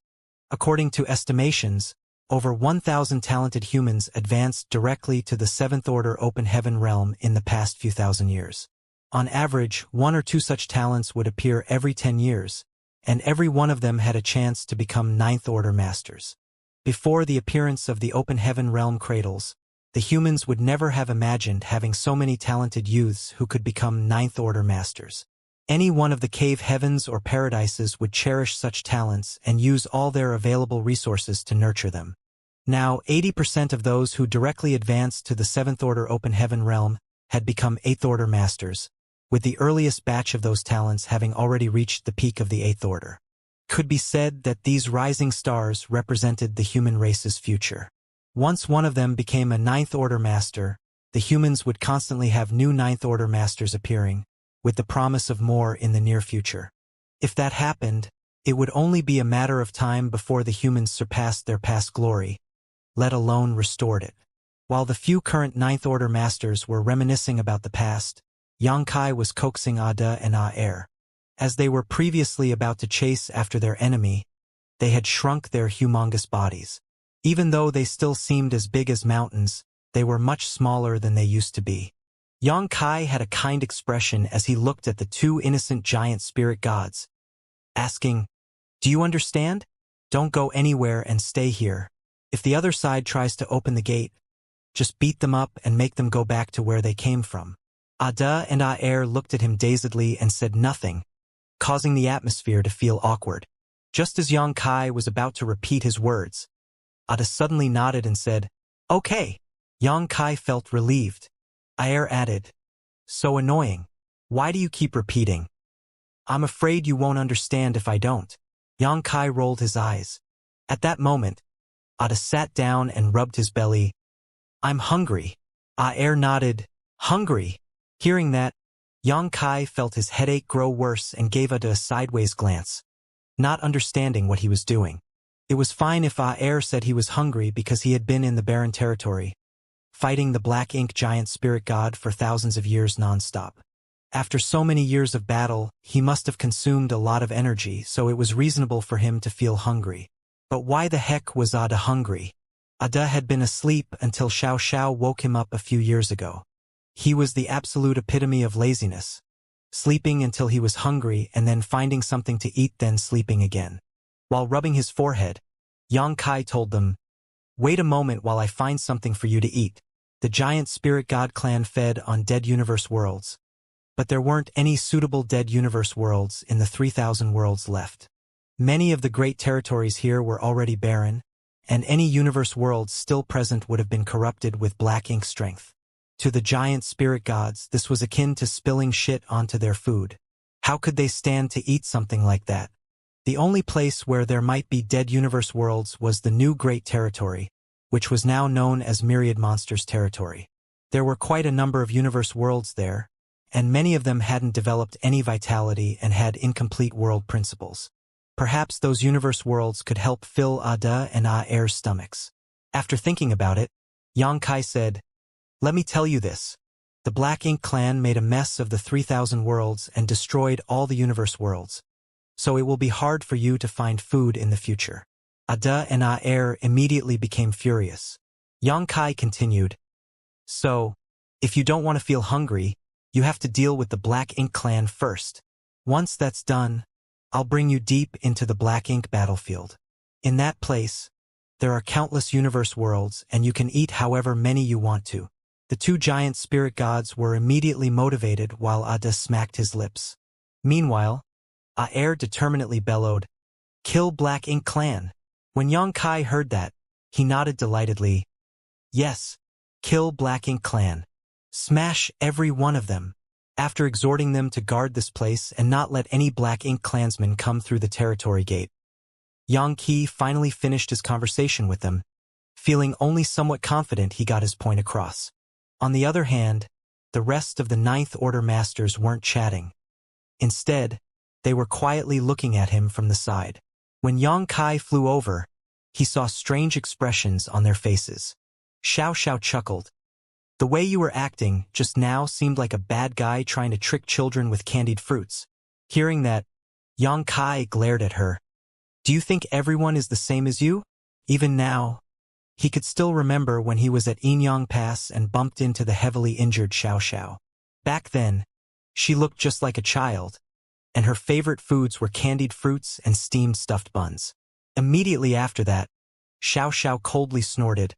According to estimations, over 1,000 talented humans advanced directly to the 7th Order open heaven realm in the past few thousand years. On average, 1 or 2 such talents would appear every 10 years, and every one of them had a chance to become Ninth Order masters. Before the appearance of the open heaven realm cradles, the humans would never have imagined having so many talented youths who could become Ninth Order masters. Any one of the cave heavens or paradises would cherish such talents and use all their available resources to nurture them. Now, 80% of those who directly advanced to the 7th Order open heaven realm had become 8th Order masters, with the earliest batch of those talents having already reached the peak of the 8th Order. Could be said that these rising stars represented the human race's future. Once one of them became a Ninth Order master, the humans would constantly have new Ninth Order masters appearing, with the promise of more in the near future. If that happened, it would only be a matter of time before the humans surpassed their past glory, let alone restored it. While the few current Ninth Order masters were reminiscing about the past, Xianxia was coaxing Ada and Aer. As they were previously about to chase after their enemy, they had shrunk their humongous bodies. Even though they still seemed as big as mountains, they were much smaller than they used to be. Xianxia had a kind expression as he looked at the 2 innocent giant spirit gods, asking, "Do you understand? Don't go anywhere and stay here. If the other side tries to open the gate, just beat them up and make them go back to where they came from." Ada and Aer looked at him dazedly and said nothing, causing the atmosphere to feel awkward. Just as Xianxia was about to repeat his words, Ada suddenly nodded and said, "Okay." Xianxia felt relieved. Aer added, "So annoying. Why do you keep repeating? I'm afraid you won't understand if I don't." Xianxia rolled his eyes. At that moment, Ada sat down and rubbed his belly. "I'm hungry." Aer nodded, "Hungry?" Hearing that, Xianxia felt his headache grow worse and gave Ada a sideways glance, not understanding what he was doing. It was fine if Aer said he was hungry because he had been in the barren territory fighting the black ink giant spirit god for thousands of years non-stop. After so many years of battle, he must have consumed a lot of energy, so it was reasonable for him to feel hungry. But why the heck was Ada hungry? Ada had been asleep until Xiao woke him up a few years ago. He was the absolute epitome of laziness. Sleeping until he was hungry and then finding something to eat, then sleeping again. While rubbing his forehead, Xianxia told them, "Wait a moment while I find something for you to eat." The giant spirit god clan fed on dead universe worlds. But there weren't any suitable dead universe worlds in the 3,000 worlds left. Many of the great territories here were already barren, and any universe worlds still present would have been corrupted with black ink strength. To the giant spirit gods, this was akin to spilling shit onto their food. How could they stand to eat something like that? The only place where there might be dead universe worlds was the new great territory, which was now known as Myriad Monsters territory. There were quite a number of universe worlds there, and many of them hadn't developed any vitality and had incomplete world principles. Perhaps those universe worlds could help fill Ada and Aer's stomachs. After thinking about it, Xianxia said, "Let me tell you this. The Black Ink clan made a mess of the 3,000 worlds and destroyed all the universe worlds. So it will be hard for you to find food in the future." Ada and Aer immediately became furious. Xianxia continued, "So, if you don't want to feel hungry, you have to deal with the Black Ink clan first. Once that's done, I'll bring you deep into the Black Ink battlefield. In that place, there are countless universe worlds and you can eat however many you want to." The two giant spirit gods were immediately motivated while Ada smacked his lips. Meanwhile, Aer determinedly bellowed, "Kill Black Ink clan." When Xianxia heard that, he nodded delightedly. "Yes, kill Black Ink clan. Smash every one of them." After exhorting them to guard this place and not let any Black Ink clansmen come through the territory gate, Xianxia finally finished his conversation with them, feeling only somewhat confident he got his point across. On the other hand, the rest of the Ninth Order Masters weren't chatting. Instead, they were quietly looking at him from the side. When Xianxia flew over, he saw strange expressions on their faces. Xiao chuckled. "The way you were acting just now seemed like a bad guy trying to trick children with candied fruits." Hearing that, Xianxia glared at her. "Do you think everyone is the same as you?" Even now, he could still remember when he was at Inyang Pass and bumped into the heavily injured Xiao. Back then, she looked just like a child, and her favorite foods were candied fruits and steamed stuffed buns. Immediately after that, Xiao coldly snorted,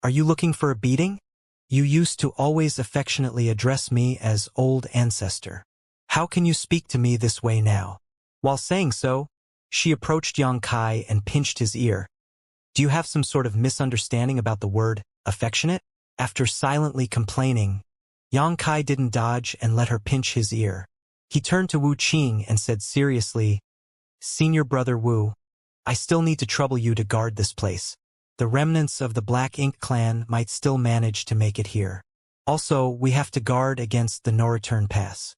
"Are you looking for a beating? You used to always affectionately address me as old ancestor. How can you speak to me this way now?" While saying so, she approached Xianxia and pinched his ear. "Do you have some sort of misunderstanding about the word affectionate?" After silently complaining, Xianxia didn't dodge and let her pinch his ear. He turned to Wu Qing and said seriously, "Senior brother Wu, I still need to trouble you to guard this place. The remnants of the Black Ink clan might still manage to make it here. Also, we have to guard against the no-return pass.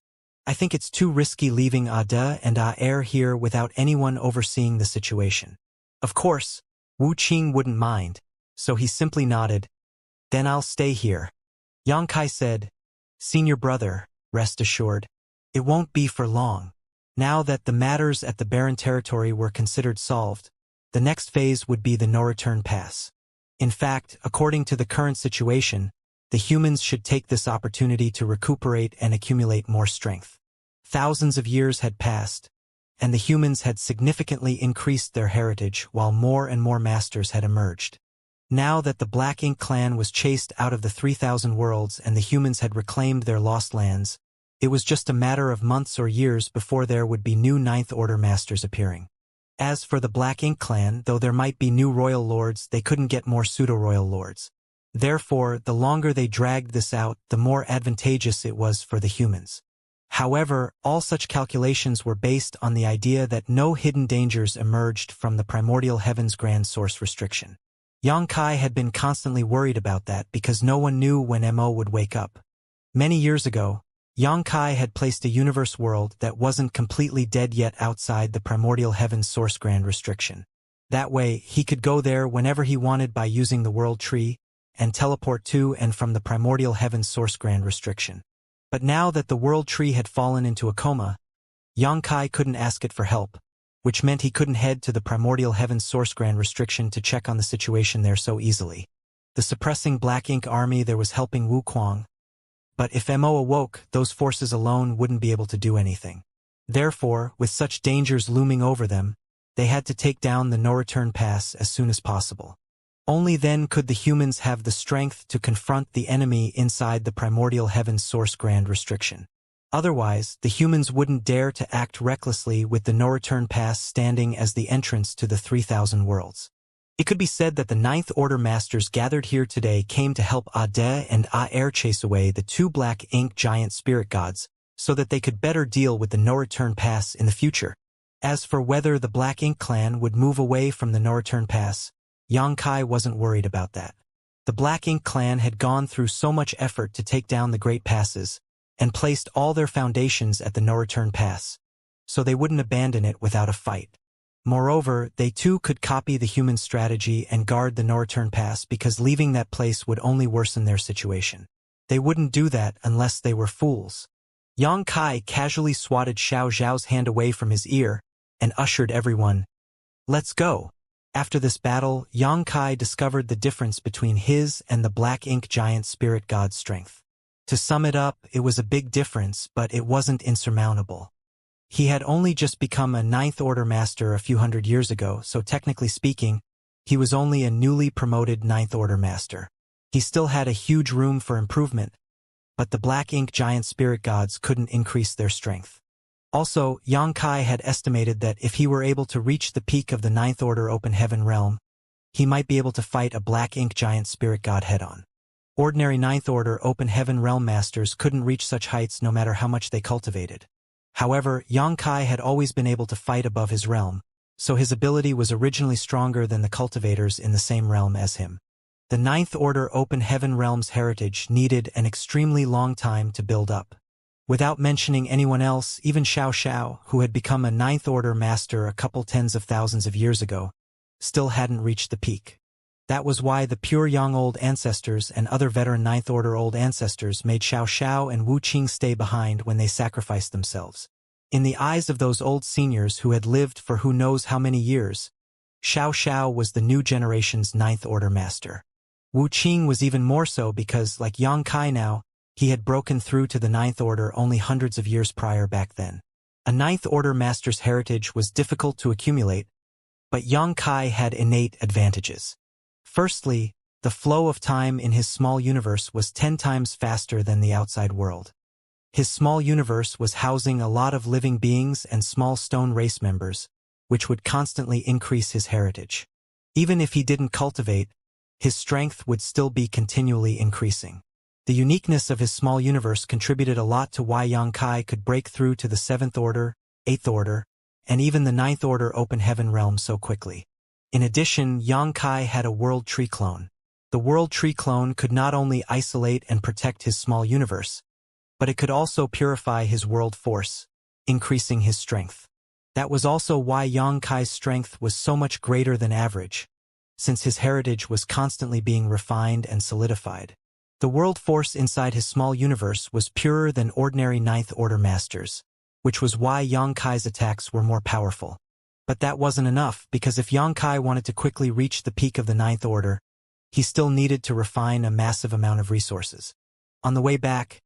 I think it's too risky leaving Ada and Aer here without anyone overseeing the situation." Of course, Wu Qing wouldn't mind, so he simply nodded. "Then I'll stay here." Xianxia said, "Senior brother, rest assured, it won't be for long." Now that the matters at the barren territory were considered solved, the next phase would be the no-return pass. In fact, according to the current situation, the humans should take this opportunity to recuperate and accumulate more strength. Thousands of years had passed, and the humans had significantly increased their heritage while more and more masters had emerged. Now that the Black Ink clan was chased out of the 3,000 worlds and the humans had reclaimed their lost lands, it was just a matter of months or years before there would be new Ninth Order masters appearing. As for the Black Ink clan, though there might be new royal lords, they couldn't get more pseudo-royal lords. Therefore, the longer they dragged this out, the more advantageous it was for the humans. However, all such calculations were based on the idea that no hidden dangers emerged from the primordial heaven's grand source restriction. Xianxia had been constantly worried about that because no one knew when Mo would wake up. Many years ago, Xianxia had placed a universe world that wasn't completely dead yet outside the primordial heaven's source grand restriction. That way, he could go there whenever he wanted by using the world tree, and teleport to and from the primordial heaven's source grand restriction. But now that the world tree had fallen into a coma, Xianxia couldn't ask it for help, which meant he couldn't head to the primordial heaven's source grand restriction to check on the situation there so easily. The suppressing black ink army there was helping Wuquang, but if Mo awoke, those forces alone wouldn't be able to do anything. Therefore, with such dangers looming over them, they had to take down the no-return pass as soon as possible. Only then could the humans have the strength to confront the enemy inside the primordial heaven's source grand restriction. Otherwise, the humans wouldn't dare to act recklessly with the no-return pass standing as the entrance to the 3,000 worlds. It could be said that the Ninth Order Masters gathered here today came to help Ade and Aer chase away the two black ink giant spirit gods, so that they could better deal with the no-return pass in the future. As for whether the Black Ink clan would move away from the no-return pass, Xianxia wasn't worried about that. The Black Ink clan had gone through so much effort to take down the Great Passes, and placed all their foundations at the no-return pass, so they wouldn't abandon it without a fight. Moreover, they too could copy the human strategy and guard the no-return pass because leaving that place would only worsen their situation. They wouldn't do that unless they were fools. Xianxia casually swatted Xiao Zhao's hand away from his ear and ushered everyone, "Let's go." After this battle, Xianxia discovered the difference between his and the Black Ink giant spirit god's strength. To sum it up, it was a big difference, but it wasn't insurmountable. He had only just become a Ninth Order Master a few hundred years ago, so technically speaking, he was only a newly promoted Ninth Order Master. He still had a huge room for improvement, but the Black Ink giant spirit gods couldn't increase their strength. Also, Xianxia had estimated that if he were able to reach the peak of the Ninth Order Open Heaven realm, he might be able to fight a Black Ink giant spirit god head-on. Ordinary Ninth Order Open Heaven realm masters couldn't reach such heights no matter how much they cultivated. However, Xianxia had always been able to fight above his realm, so his ability was originally stronger than the cultivators in the same realm as him. The Ninth Order Open Heaven realm's heritage needed an extremely long time to build up. Without mentioning anyone else, even Xiao Xiao, who had become a Ninth Order Master a couple tens of thousands of years ago, still hadn't reached the peak. That was why the pure young old ancestors and other veteran Ninth Order old ancestors made Xiao Xiao and Wu Qing stay behind when they sacrificed themselves. In the eyes of those old seniors who had lived for who knows how many years, Xiao Xiao was the new generation's Ninth Order Master. Wu Qing was even more so because, like Xianxia now, he had broken through to the Ninth Order only hundreds of years prior back then. A Ninth Order Master's heritage was difficult to accumulate, but Xianxia had innate advantages. Firstly, the flow of time in his small universe was 10 times faster than the outside world. His small universe was housing a lot of living beings and small stone race members, which would constantly increase his heritage. Even if he didn't cultivate, his strength would still be continually increasing. The uniqueness of his small universe contributed a lot to why Xianxia could break through to the 7th Order, 8th Order, and even the 9th Order Open Heaven realm so quickly. In addition, Xianxia had a World Tree clone. The World Tree clone could not only isolate and protect his small universe, but it could also purify his world force, increasing his strength. That was also why Xianxia's strength was so much greater than average, since his heritage was constantly being refined and solidified. The world force inside his small universe was purer than ordinary Ninth Order Masters, which was why Xianxia's attacks were more powerful. But that wasn't enough, because if Xianxia wanted to quickly reach the peak of the Ninth Order, he still needed to refine a massive amount of resources. On the way back,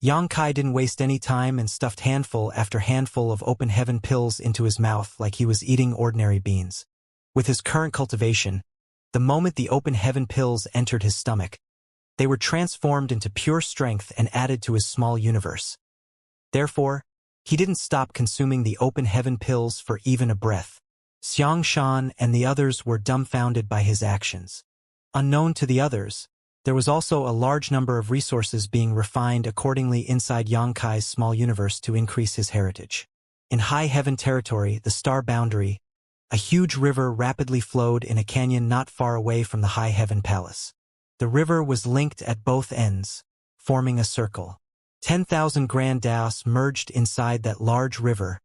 Xianxia didn't waste any time and stuffed handful after handful of Open Heaven pills into his mouth like he was eating ordinary beans. With his current cultivation, the moment the Open Heaven pills entered his stomach, they were transformed into pure strength and added to his small universe. Therefore, he didn't stop consuming the Open Heaven pills for even a breath. Xianxia and the others were dumbfounded by his actions. Unknown to the others, there was also a large number of resources being refined accordingly inside Xianxia's small universe to increase his heritage. In High Heaven territory, the Star Boundary, a huge river rapidly flowed in a canyon not far away from the High Heaven Palace. The river was linked at both ends, forming a circle. 10,000 grand daos merged inside that large river,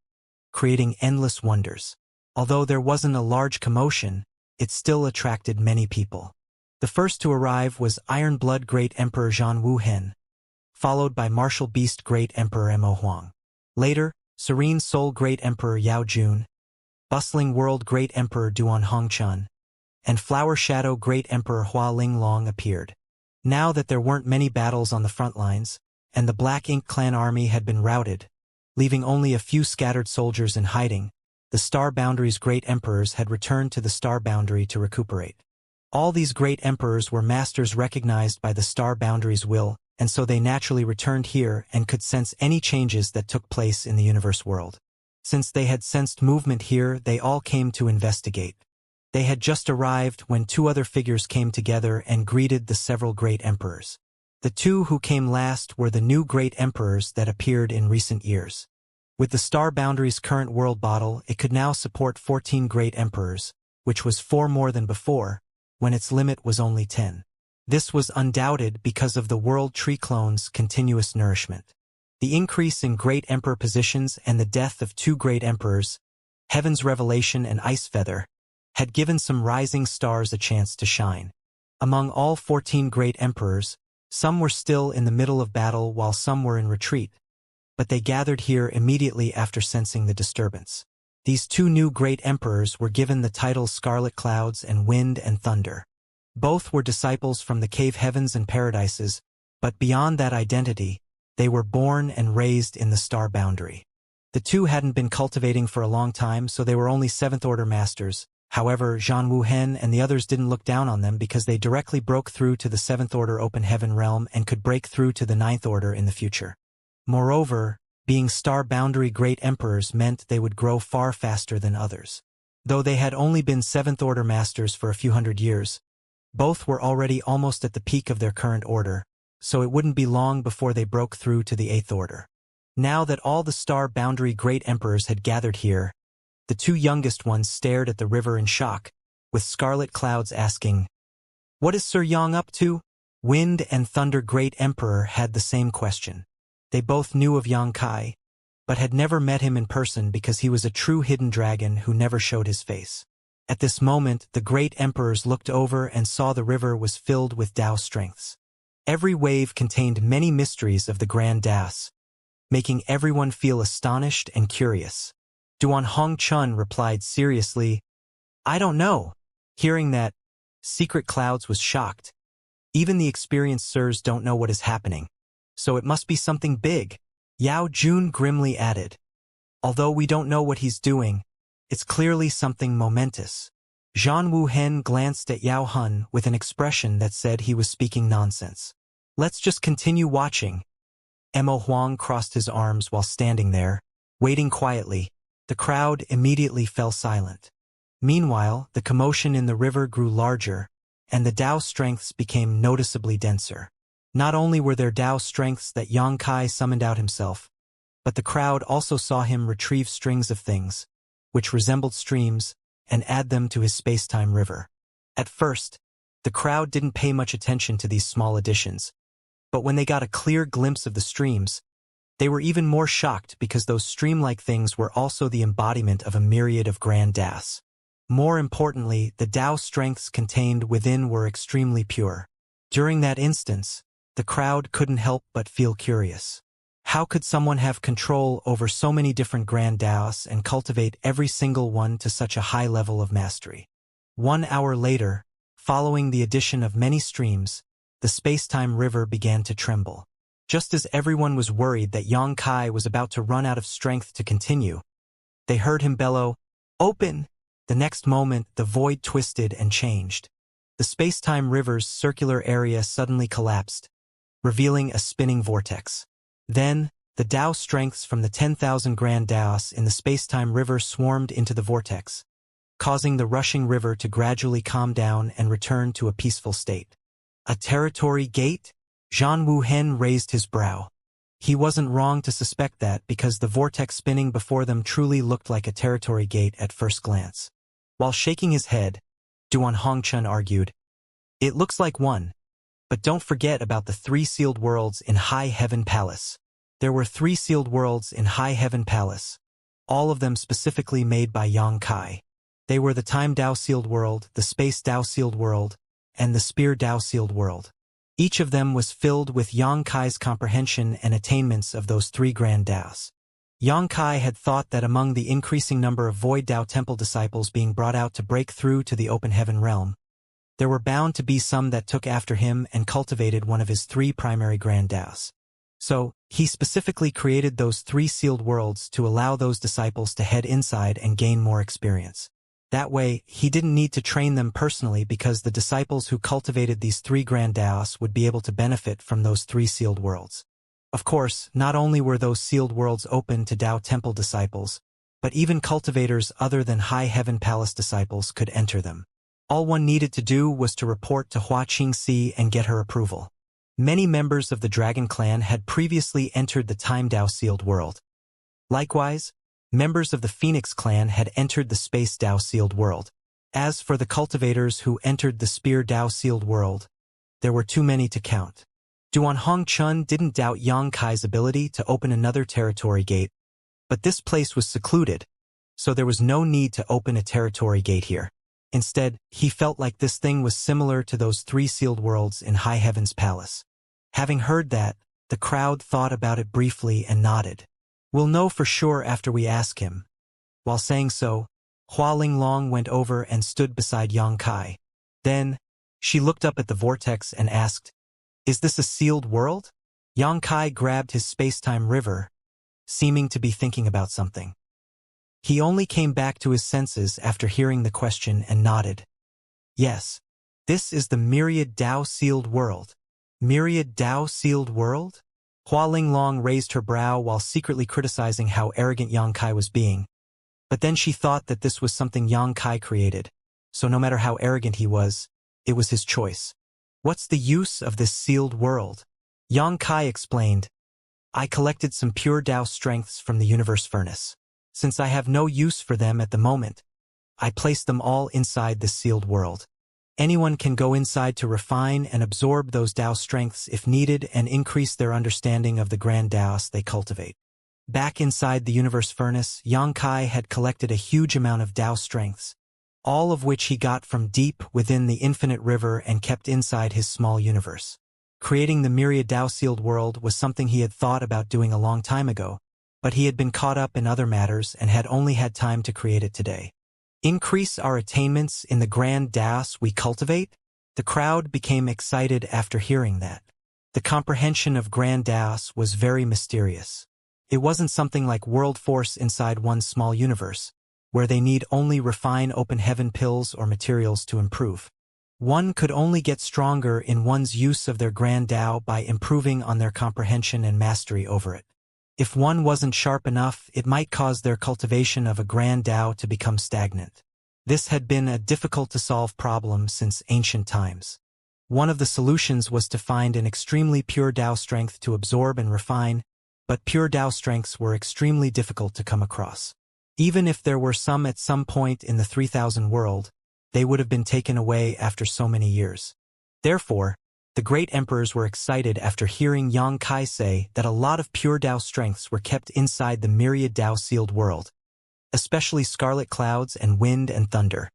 creating endless wonders. Although there wasn't a large commotion, it still attracted many people. The first to arrive was Iron Blood Great Emperor Zhan Wuhen, followed by Martial Beast Great Emperor Mo Huang. Later, Serene Soul Great Emperor Yao Jun, Bustling World Great Emperor Duan Hongchun, and Flower Shadow Great Emperor Hua Linglong appeared. Now that there weren't many battles on the front lines, and the Black Ink clan army had been routed, leaving only a few scattered soldiers in hiding, the Star Boundary's great emperors had returned to the Star Boundary to recuperate. All these great emperors were masters recognized by the Star Boundary's will, and so they naturally returned here and could sense any changes that took place in the universe world. Since they had sensed movement here, they all came to investigate. They had just arrived when two other figures came together and greeted the several great emperors. The two who came last were the new great emperors that appeared in recent years. With the Star Boundary's current world bottle, it could now support 14 great emperors, which was 4 more than before, when its limit was only 10. This was undoubted because of the World Tree clone's continuous nourishment. The increase in great emperor positions and the death of 2 great emperors, Heaven's Revelation and Ice Feather, had given some rising stars a chance to shine. Among all 14 great emperors, some were still in the middle of battle while some were in retreat, but they gathered here immediately after sensing the disturbance. These 2 new great emperors were given the titles Scarlet Clouds and Wind and Thunder. Both were disciples from the cave heavens and paradises, but beyond that identity, they were born and raised in the Star Boundary. The 2 hadn't been cultivating for a long time, so they were only 7th Order masters. However, Zhan Wuhen and the others didn't look down on them because they directly broke through to the 7th Order Open Heaven realm and could break through to the 9th Order in the future. Moreover, being Star Boundary Great Emperors meant they would grow far faster than others. Though they had only been 7th Order Masters for a few hundred years, both were already almost at the peak of their current order, so it wouldn't be long before they broke through to the 8th Order. Now that all the Star Boundary Great Emperors had gathered here, the 2 youngest ones stared at the river in shock, with Scarlet Clouds asking, "What is Sir Yang up to?" Wind and Thunder Great Emperor had the same question. They both knew of Yang Kai, but had never met him in person because he was a true hidden dragon who never showed his face. At this moment, the great emperors looked over and saw the river was filled with Tao strengths. Every wave contained many mysteries of the Grand Taos, making everyone feel astonished and curious. Duan Hongchun replied seriously, "I don't know." Hearing that, Secret Clouds was shocked. Even the experienced sirs don't know what is happening, so it must be something big. Yao Jun grimly added, "Although we don't know what he's doing, it's clearly something momentous." Zhan Wuhen glanced at Yao Hun with an expression that said he was speaking nonsense. "Let's just continue watching." Mo Huang crossed his arms while standing there, waiting quietly. The crowd immediately fell silent. Meanwhile, the commotion in the river grew larger, and the Tao strengths became noticeably denser. Not only were there Tao strengths that Yang Kai summoned out himself, but the crowd also saw him retrieve strings of things, which resembled streams, and add them to his space-time river. At first, the crowd didn't pay much attention to these small additions, but when they got a clear glimpse of the streams, they were even more shocked because those stream-like things were also the embodiment of a myriad of grand Taos. More importantly, the Tao strengths contained within were extremely pure. During that instance, the crowd couldn't help but feel curious. How could someone have control over so many different grand Taos and cultivate every single one to such a high level of mastery? 1 hour later, following the addition of many streams, the space-time river began to tremble. Just as everyone was worried that Yang Kai was about to run out of strength to continue, they heard him bellow, "Open!" The next moment, the void twisted and changed. The space-time river's circular area suddenly collapsed, revealing a spinning vortex. Then, the Tao strengths from the 10,000 grand Taos in the space-time river swarmed into the vortex, causing the rushing river to gradually calm down and return to a peaceful state. A territory gate? Zhan Wuhen raised his brow. He wasn't wrong to suspect that because the vortex spinning before them truly looked like a territory gate at first glance. While shaking his head, Duan Hongchun argued, "It looks like one, but don't forget about the 3 sealed worlds in High Heaven Palace." There were 3 sealed worlds in High Heaven Palace, all of them specifically made by Yang Kai. They were the Time Tao sealed world, the Space Tao sealed world, and the Spear Dao sealed world. Each of them was filled with Yang Kai's comprehension and attainments of those three grand Daos. Yang Kai had thought that among the increasing number of Void Dao Temple disciples being brought out to break through to the open heaven realm, there were bound to be some that took after him and cultivated one of his three primary grand Daos. So, he specifically created those three sealed worlds to allow those disciples to head inside and gain more experience. That way, he didn't need to train them personally because the disciples who cultivated these three grand Daos would be able to benefit from those three sealed worlds. Of course, not only were those sealed worlds open to Dao Temple disciples, but even cultivators other than High Heaven Palace disciples could enter them. All one needed to do was to report to Xianxia and get her approval. Many members of the Dragon Clan had previously entered the Time Dao sealed world. Likewise, members of the Phoenix Clan had entered the Space Dao sealed world. As for the cultivators who entered the Spear Dao sealed world, there were too many to count. Duan Hongchun didn't doubt Yang Kai's ability to open another territory gate, but this place was secluded, so there was no need to open a territory gate here. Instead, he felt like this thing was similar to those three sealed worlds in High Heaven's palace. Having heard that, the crowd thought about it briefly and nodded. We'll know for sure after we ask him. While saying so, Hua Linglong went over and stood beside Yang Kai. Then, she looked up at the vortex and asked, "Is this a sealed world?" Yang Kai grabbed his space-time river, seeming to be thinking about something. He only came back to his senses after hearing the question and nodded. Yes, this is the Myriad Dao sealed world. Myriad Dao sealed world? Hua Linglong raised her brow while secretly criticizing how arrogant Yang Kai was being. But then she thought that this was something Yang Kai created, so no matter how arrogant he was, it was his choice. What's the use of this sealed world? Yang Kai explained, I collected some pure Dao strengths from the universe furnace. Since I have no use for them at the moment, I placed them all inside this sealed world. Anyone can go inside to refine and absorb those Dao strengths if needed and increase their understanding of the grand Daos they cultivate. Back inside the universe furnace, Yang Kai had collected a huge amount of Dao strengths, all of which he got from deep within the infinite river and kept inside his small universe. Creating the Myriad Dao sealed world was something he had thought about doing a long time ago, but he had been caught up in other matters and had only had time to create it today. Increase our attainments in the grand Daos we cultivate? The crowd became excited after hearing that. The comprehension of grand Daos was very mysterious. It wasn't something like world force inside one small universe, where they need only refine open heaven pills or materials to improve. One could only get stronger in one's use of their grand Dao by improving on their comprehension and mastery over it. If one wasn't sharp enough, it might cause their cultivation of a grand Dao to become stagnant. This had been a difficult-to-solve problem since ancient times. One of the solutions was to find an extremely pure Dao strength to absorb and refine, but pure Dao strengths were extremely difficult to come across. Even if there were some at some point in the 3000 world, they would have been taken away after so many years. Therefore, the great emperors were excited after hearing Yang Kai say that a lot of pure Dao strengths were kept inside the Myriad Dao sealed world, especially scarlet clouds and wind and thunder.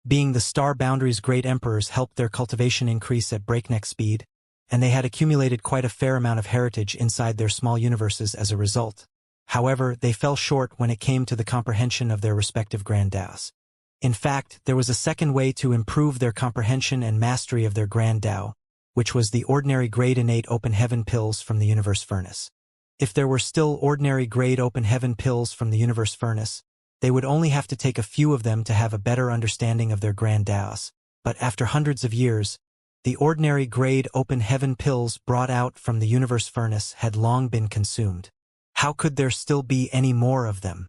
Being the star boundaries, great emperors helped their cultivation increase at breakneck speed, and they had accumulated quite a fair amount of heritage inside their small universes as a result. However, they fell short when it came to the comprehension of their respective grand Daos. In fact, there was a second way to improve their comprehension and mastery of their grand Dao, which was the ordinary grade innate open heaven pills from the universe furnace. If there were still ordinary grade open heaven pills from the universe furnace, they would only have to take a few of them to have a better understanding of their grand Daos. But after hundreds of years, the ordinary grade open heaven pills brought out from the universe furnace had long been consumed. How could there still be any more of them?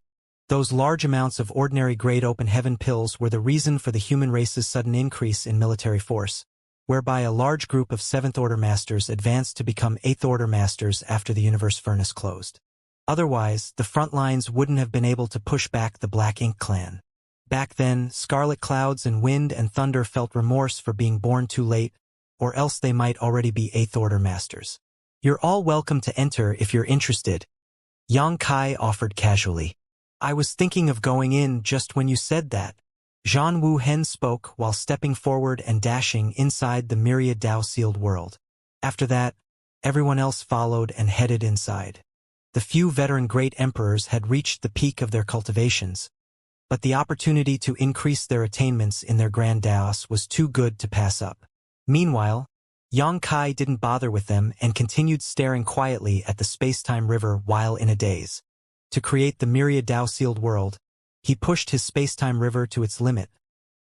Those large amounts of ordinary grade open heaven pills were the reason for the human race's sudden increase in military force, whereby a large group of 7th Order Masters advanced to become 8th Order Masters after the universe furnace closed. Otherwise, the front lines wouldn't have been able to push back the Black Ink clan. Back then, scarlet clouds and wind and thunder felt remorse for being born too late, or else they might already be 8th Order Masters. You're all welcome to enter if you're interested, Yang Kai offered casually. I was thinking of going in just when you said that, Zhan Wu Hen spoke while stepping forward and dashing inside the myriad Dao-sealed world. After that, everyone else followed and headed inside. The few veteran great emperors had reached the peak of their cultivations, but the opportunity to increase their attainments in their grand Daos was too good to pass up. Meanwhile, Yang Kai didn't bother with them and continued staring quietly at the space-time river while in a daze. To create the myriad Dao-sealed world, he pushed his space-time river to its limit.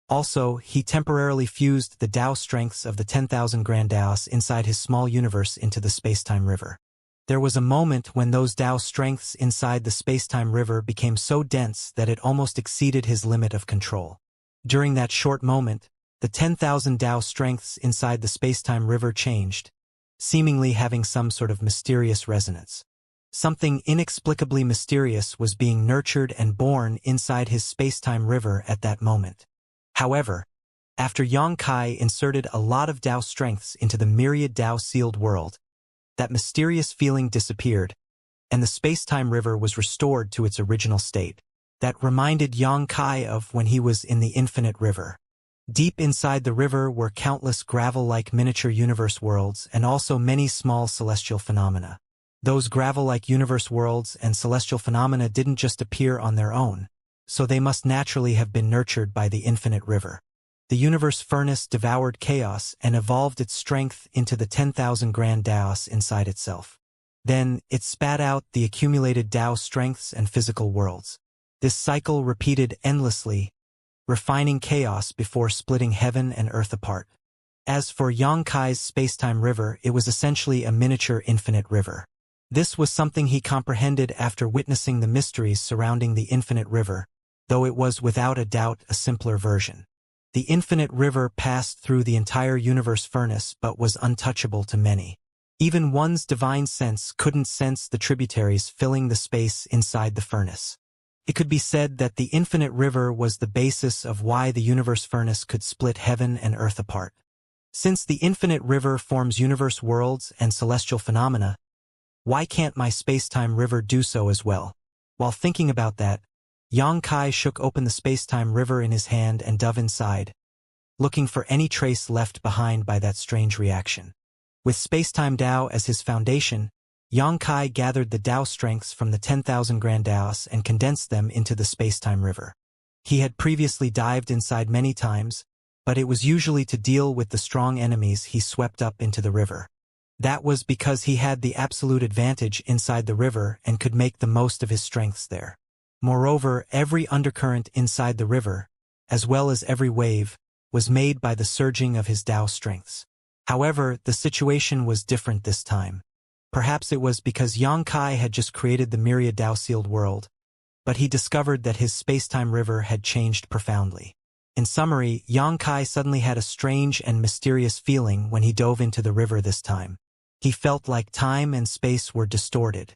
Also, he temporarily fused the Dao strengths of the 10,000 grand Daos inside his small universe into the space-time river. There was a moment when those Dao strengths inside the space-time river became so dense that it almost exceeded his limit of control. During that short moment, the 10,000 Dao strengths inside the space-time river changed, seemingly having some sort of mysterious resonance. Something inexplicably mysterious was being nurtured and born inside his space-time river at that moment. However, after Yang Kai inserted a lot of Dao strengths into the myriad Dao-sealed world, that mysterious feeling disappeared, and the space-time river was restored to its original state. That reminded Yang Kai of when he was in the infinite river. Deep inside the river were countless gravel-like miniature universe worlds and also many small celestial phenomena. Those gravel-like universe worlds and celestial phenomena didn't just appear on their own, so they must naturally have been nurtured by the infinite river. The universe furnace devoured chaos and evolved its strength into the 10,000 grand Daos inside itself. Then, it spat out the accumulated Dao strengths and physical worlds. This cycle repeated endlessly, refining chaos before splitting heaven and earth apart. As for Yang Kai's space-time river, it was essentially a miniature infinite river. This was something he comprehended after witnessing the mysteries surrounding the infinite river, though it was without a doubt a simpler version. The infinite river passed through the entire universe furnace but was untouchable to many. Even one's divine sense couldn't sense the tributaries filling the space inside the furnace. It could be said that the infinite river was the basis of why the universe furnace could split heaven and earth apart. Since the infinite river forms universe worlds and celestial phenomena, why can't my space-time river do so as well? While thinking about that, Yang Kai shook open the space-time river in his hand and dove inside, looking for any trace left behind by that strange reaction. With space-time Dao as his foundation, Yang Kai gathered the Dao strengths from the 10,000 grand Daos and condensed them into the space-time river. He had previously dived inside many times, but it was usually to deal with the strong enemies he swept up into the river. That was because he had the absolute advantage inside the river and could make the most of his strengths there. Moreover, every undercurrent inside the river, as well as every wave, was made by the surging of his Dao strengths. However, the situation was different this time. Perhaps it was because Yang Kai had just created the myriad Dao-sealed world, but he discovered that his space-time river had changed profoundly. In summary, Yang Kai suddenly had a strange and mysterious feeling when he dove into the river this time. He felt like time and space were distorted.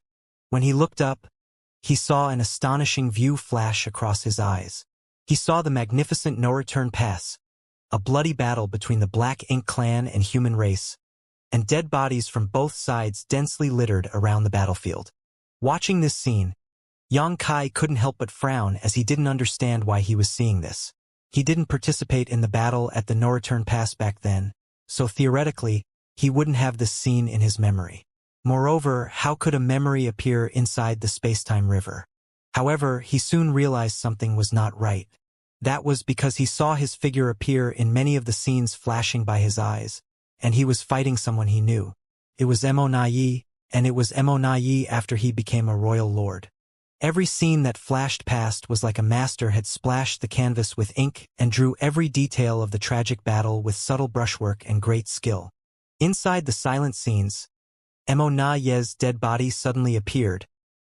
When he looked up, he saw an astonishing view flash across his eyes. He saw the magnificent no-return pass, a bloody battle between the Black Ink clan and human race, and dead bodies from both sides densely littered around the battlefield. Watching this scene, Yang Kai couldn't help but frown as he didn't understand why he was seeing this. He didn't participate in the battle at the no-return pass back then, so theoretically, he wouldn't have this scene in his memory. Moreover, how could a memory appear inside the space-time river? However, he soon realized something was not right. That was because he saw his figure appear in many of the scenes flashing by his eyes, and he was fighting someone he knew. It was Mo and it was Mo after he became a royal lord. Every scene that flashed past was like a master had splashed the canvas with ink and drew every detail of the tragic battle with subtle brushwork and great skill. Inside the silent scenes, Mo's dead body suddenly appeared,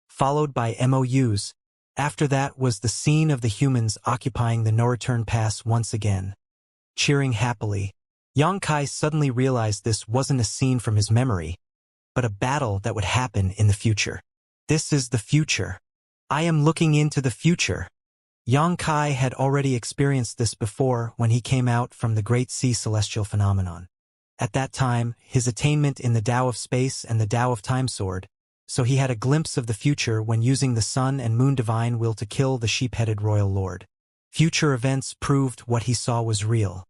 followed by Mou's. After that was the scene of the humans occupying the no-return pass once again. Cheering happily, Yang Kai suddenly realized this wasn't a scene from his memory, but a battle that would happen in the future. This is the future. I am looking into the future. Yang Kai had already experienced this before when he came out from the Great Sea Celestial Phenomenon. At that time, his attainment in the Tao of Space and the Tao of Time soared, so he had a glimpse of the future when using the Sun and Moon Divine Will to kill the sheep-headed Royal Lord. Future events proved what he saw was real.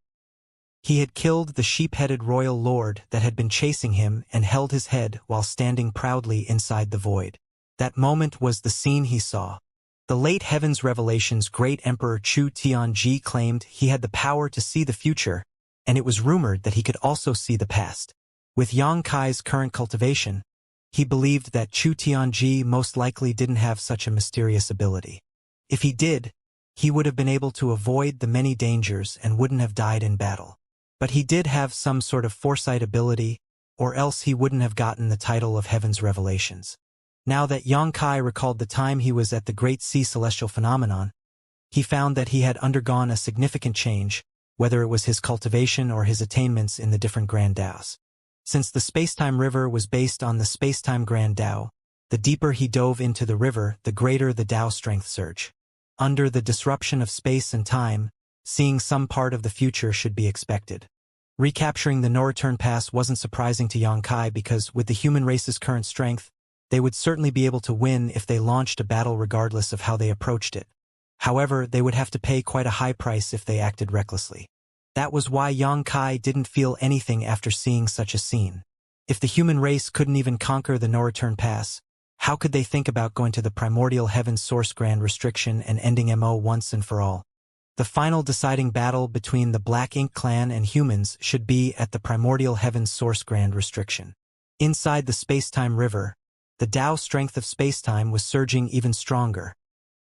He had killed the sheep-headed royal lord that had been chasing him and held his head while standing proudly inside the void. That moment was the scene he saw. The late Heaven's Revelation's great emperor Chu Tianji claimed he had the power to see the future, and it was rumored that he could also see the past. With Yang Kai's current cultivation, he believed that Chu Tianji most likely didn't have such a mysterious ability. If he did, he would have been able to avoid the many dangers and wouldn't have died in battle. But he did have some sort of foresight ability, or else he wouldn't have gotten the title of Heaven's Revelations. Now that Yang Kai recalled the time he was at the Great Sea Celestial Phenomenon, he found that he had undergone a significant change, whether it was his cultivation or his attainments in the different Grand Daos. Since the Spacetime River was based on the Spacetime Grand Dao, the deeper he dove into the river, the greater the Dao strength surge. Under the disruption of space and time, seeing some part of the future should be expected. Recapturing the no-return pass wasn't surprising to Yang Kai because, with the human race's current strength, they would certainly be able to win if they launched a battle regardless of how they approached it. However, they would have to pay quite a high price if they acted recklessly. That was why Yang Kai didn't feel anything after seeing such a scene. If the human race couldn't even conquer the no-return pass, how could they think about going to the primordial heaven's source grand restriction and ending MO once and for all? The final deciding battle between the Black Ink clan and humans should be at the primordial heaven's source grand restriction. Inside the Spacetime River, the Dao strength of spacetime was surging even stronger,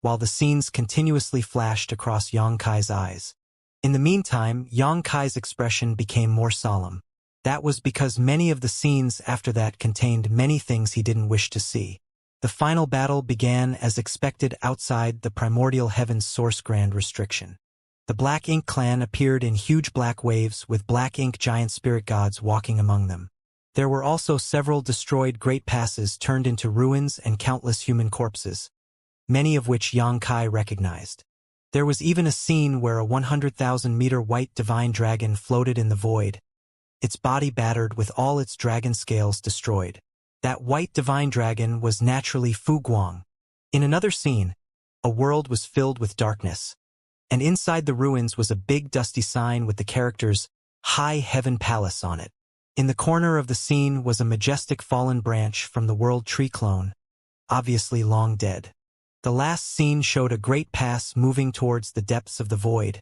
while the scenes continuously flashed across Yang Kai's eyes. In the meantime, Yang Kai's expression became more solemn. That was because many of the scenes after that contained many things he didn't wish to see. The final battle began as expected outside the primordial heaven's source grand restriction. The Black Ink clan appeared in huge black waves with Black Ink giant spirit gods walking among them. There were also several destroyed great passes turned into ruins and countless human corpses, many of which Yang Kai recognized. There was even a scene where a 100,000-meter white divine dragon floated in the void, its body battered with all its dragon scales destroyed. That white divine dragon was naturally Fu Guang. In another scene, a world was filled with darkness, and inside the ruins was a big dusty sign with the characters High Heaven Palace on it. In the corner of the scene was a majestic fallen branch from the World Tree clone, obviously long dead. The last scene showed a great pass moving towards the depths of the void,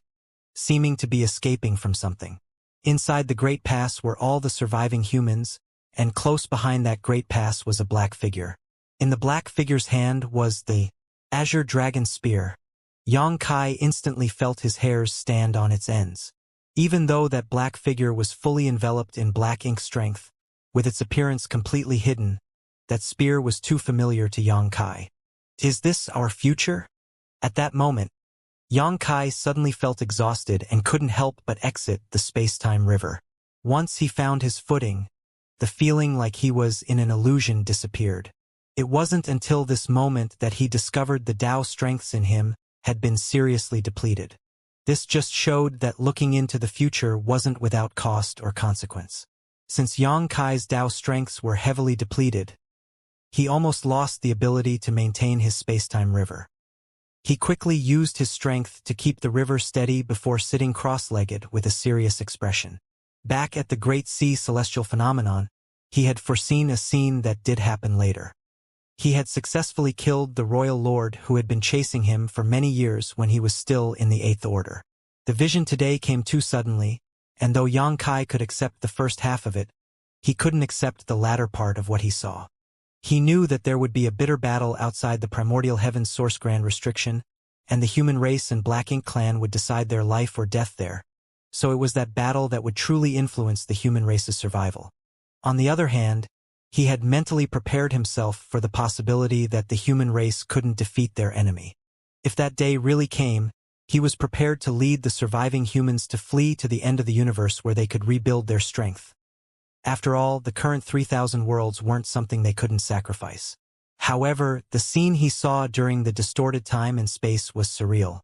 seeming to be escaping from something. Inside the great pass were all the surviving humans, and close behind that great pass was a black figure. In the black figure's hand was the Azure Dragon Spear. Yang Kai instantly felt his hairs stand on its ends. Even though that black figure was fully enveloped in Black Ink strength, with its appearance completely hidden, that spear was too familiar to Yang Kai. Is this our future? At that moment, Yang Kai suddenly felt exhausted and couldn't help but exit the Spacetime River. Once he found his footing, the feeling like he was in an illusion disappeared. It wasn't until this moment that he discovered the Dao strengths in him had been seriously depleted. This just showed that looking into the future wasn't without cost or consequence. Since Yang Kai's Dao strengths were heavily depleted, he almost lost the ability to maintain his spacetime river. He quickly used his strength to keep the river steady before sitting cross-legged with a serious expression. Back at the Great Sea Celestial Phenomenon, he had foreseen a scene that did happen later. He had successfully killed the royal lord who had been chasing him for many years when he was still in the Eighth Order. The vision today came too suddenly, and though Yang Kai could accept the first half of it, he couldn't accept the latter part of what he saw. He knew that there would be a bitter battle outside the primordial heaven's source grand restriction, and the human race and Black Ink clan would decide their life or death there. So it was that battle that would truly influence the human race's survival. On the other hand, he had mentally prepared himself for the possibility that the human race couldn't defeat their enemy. If that day really came, he was prepared to lead the surviving humans to flee to the end of the universe where they could rebuild their strength. After all, the current 3,000 worlds weren't something they couldn't sacrifice. However, the scene he saw during the distorted time and space was surreal.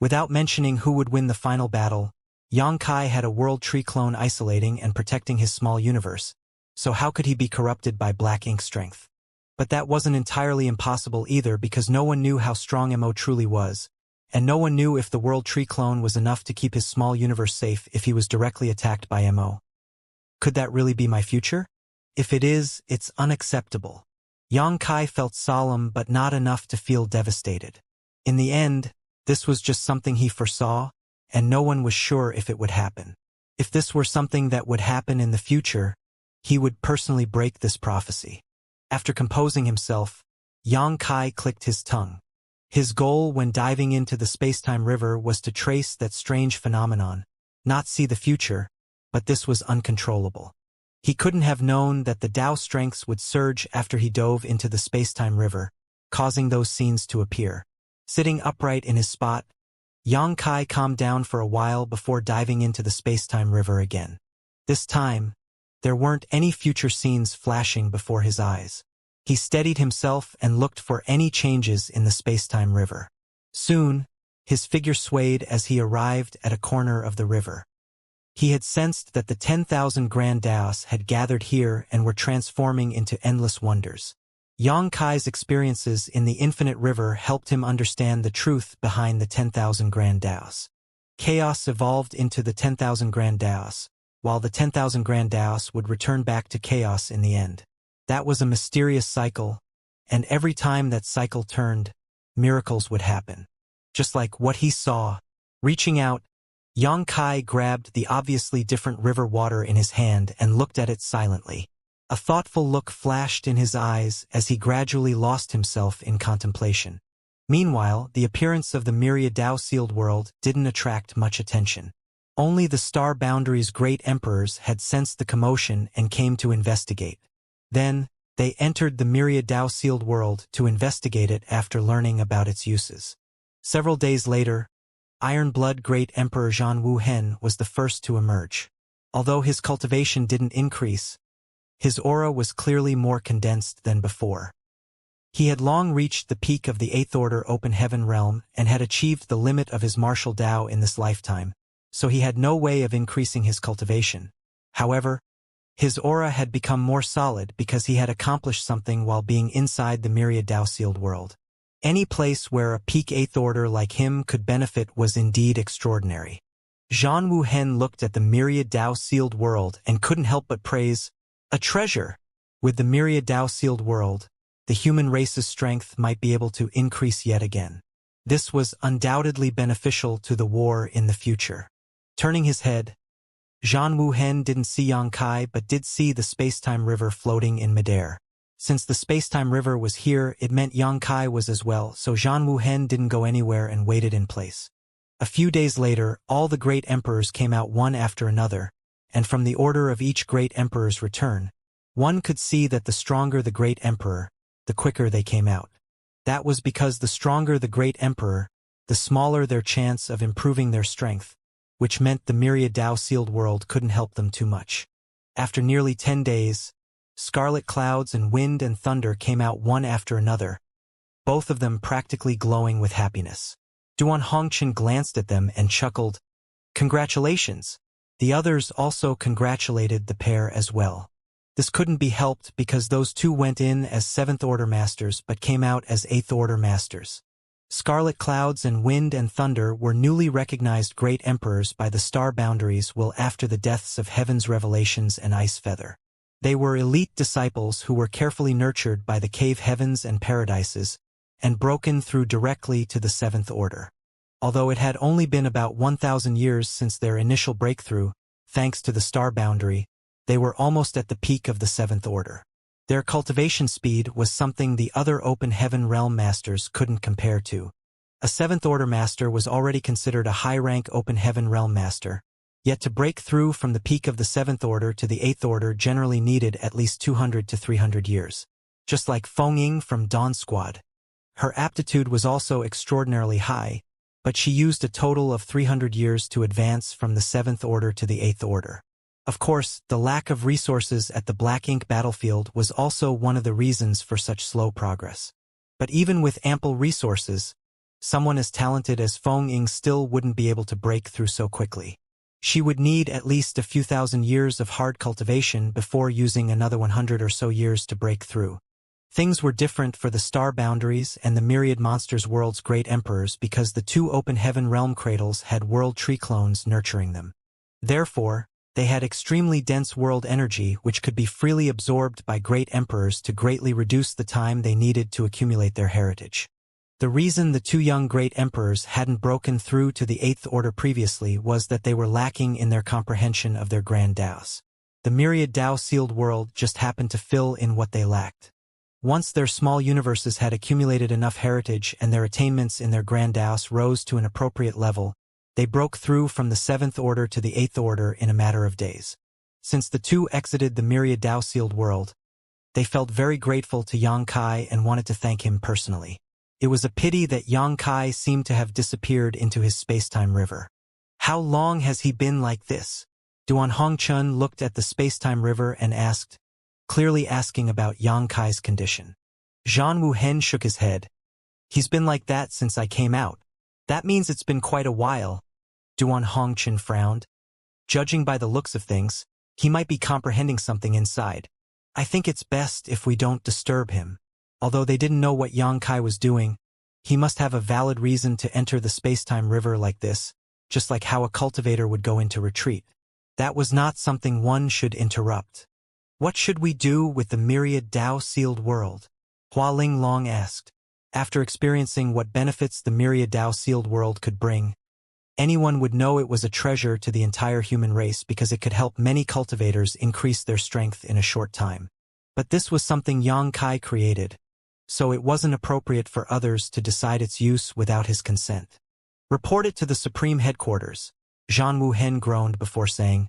Without mentioning who would win the final battle, Yang Kai had a world tree clone isolating and protecting his small universe, so how could he be corrupted by Black Ink strength? But that wasn't entirely impossible either because no one knew how strong Mo truly was, and no one knew if the World Tree clone was enough to keep his small universe safe if he was directly attacked by MO. Could that really be my future? If it is, it's unacceptable. Xianxia felt solemn but not enough to feel devastated. In the end, this was just something he foresaw, and no one was sure if it would happen. If this were something that would happen in the future, he would personally break this prophecy. After composing himself, Xianxia clicked his tongue. His goal when diving into the space-time river was to trace that strange phenomenon, not see the future, but this was uncontrollable. He couldn't have known that the Tao strengths would surge after he dove into the space-time river, causing those scenes to appear. Sitting upright in his spot, Xianxia calmed down for a while before diving into the space-time river again. This time, there weren't any future scenes flashing before his eyes. He steadied himself and looked for any changes in the space-time river. Soon, his figure swayed as he arrived at a corner of the river. He had sensed that the 10,000 grand Daos had gathered here and were transforming into endless wonders. Xianxia's experiences in the infinite river helped him understand the truth behind the 10,000 grand Daos. Chaos evolved into the 10,000 grand Daos, while the 10,000 grand Daos would return back to chaos in the end. That was a mysterious cycle, and every time that cycle turned, miracles would happen. Just like what he saw. Reaching out, Xianxia grabbed the obviously different river water in his hand and looked at it silently. A thoughtful look flashed in his eyes as he gradually lost himself in contemplation. Meanwhile, the appearance of the myriad Tao-sealed world didn't attract much attention. Only the Star Boundary's great emperors had sensed the commotion and came to investigate. Then, they entered the myriad Tao-sealed world to investigate it after learning about its uses. Several days later, Iron Blood Great Emperor Zhan Wuhen was the first to emerge. Although his cultivation didn't increase, his aura was clearly more condensed than before. He had long reached the peak of the Eighth Order Open Heaven realm and had achieved the limit of his martial Tao in this lifetime, so he had no way of increasing his cultivation. However, his aura had become more solid because he had accomplished something while being inside the myriad Tao-sealed world. Any place where a peak Eighth Order like him could benefit was indeed extraordinary. Zhan Wuhen looked at the myriad Tao-sealed world and couldn't help but praise, "A treasure!" With the myriad Tao-sealed world, the human race's strength might be able to increase yet again. This was undoubtedly beneficial to the war in the future. Turning his head, Zhan Wuhen didn't see Xianxia but did see the space-time river floating in midair. Since the space-time river was here, it meant Xianxia was as well, so Zhan Wuhen didn't go anywhere and waited in place. A few days later, all the great emperors came out one after another, and from the order of each great emperor's return, one could see that the stronger the great emperor, the quicker they came out. That was because the stronger the great emperor, the smaller their chance of improving their strength, which meant the myriad Tao-sealed world couldn't help them too much. After nearly 10 days, scarlet clouds and wind and thunder came out one after another, both of them practically glowing with happiness. Duan Hongqian glanced at them and chuckled, "Congratulations!" The others also congratulated the pair as well. This couldn't be helped because those two went in as Seventh Order Masters but came out as Eighth Order Masters. Scarlet clouds and wind and thunder were newly recognized great emperors by the Star Boundaries well after the deaths of Heaven's Revelations and Ice Feather. They were elite disciples who were carefully nurtured by the Cave Heavens and Paradises, and broken through directly to the Seventh Order. Although it had only been about 1,000 years since their initial breakthrough, thanks to the Star Boundary, they were almost at the peak of the Seventh Order. Their cultivation speed was something the other Open Heaven Realm Masters couldn't compare to. A Seventh Order Master was already considered a high-rank Open Heaven Realm Master, yet to break through from the peak of the Seventh Order to the Eighth Order generally needed at least 200 to 300 years. Just like Feng Ying from Dawn Squad. Her aptitude was also extraordinarily high, but she used a total of 300 years to advance from the Seventh Order to the Eighth Order. Of course, the lack of resources at the Black Ink battlefield was also one of the reasons for such slow progress. But even with ample resources, someone as talented as Feng Ying still wouldn't be able to break through so quickly. She would need at least a few thousand years of hard cultivation before using another 100 or so years to break through. Things were different for the star boundaries and the myriad monsters world's great emperors because the two open heaven realm cradles had world tree clones nurturing them. Therefore, they had extremely dense world energy which could be freely absorbed by great emperors to greatly reduce the time they needed to accumulate their heritage. The reason the two young great emperors hadn't broken through to the Eighth Order previously was that they were lacking in their comprehension of their grand Daos. The myriad Dao-sealed world just happened to fill in what they lacked. Once their small universes had accumulated enough heritage and their attainments in their grand Daos rose to an appropriate level, they broke through from the Seventh Order to the Eighth Order in a matter of days. Since the two exited the myriad Dao-sealed world, they felt very grateful to Yang Kai and wanted to thank him personally. It was a pity that Yang Kai seemed to have disappeared into his spacetime river. How long has he been like this? Duan Hongchun looked at the spacetime river and asked, clearly asking about Yang Kai's condition. Zhan Wuhen shook his head. He's been like that since I came out. That means it's been quite a while. Duan Hongchun frowned. Judging by the looks of things, he might be comprehending something inside. I think it's best if we don't disturb him. Although they didn't know what Yang Kai was doing, he must have a valid reason to enter the spacetime river like this, just like how a cultivator would go into retreat. That was not something one should interrupt. What should we do with the myriad Dao-sealed world? Hua Linglong asked. After experiencing what benefits the myriad Dao-sealed world could bring, anyone would know it was a treasure to the entire human race because it could help many cultivators increase their strength in a short time. But this was something Yang Kai created, so it wasn't appropriate for others to decide its use without his consent. Report it to the Supreme Headquarters, Zhan Wuhen groaned before saying.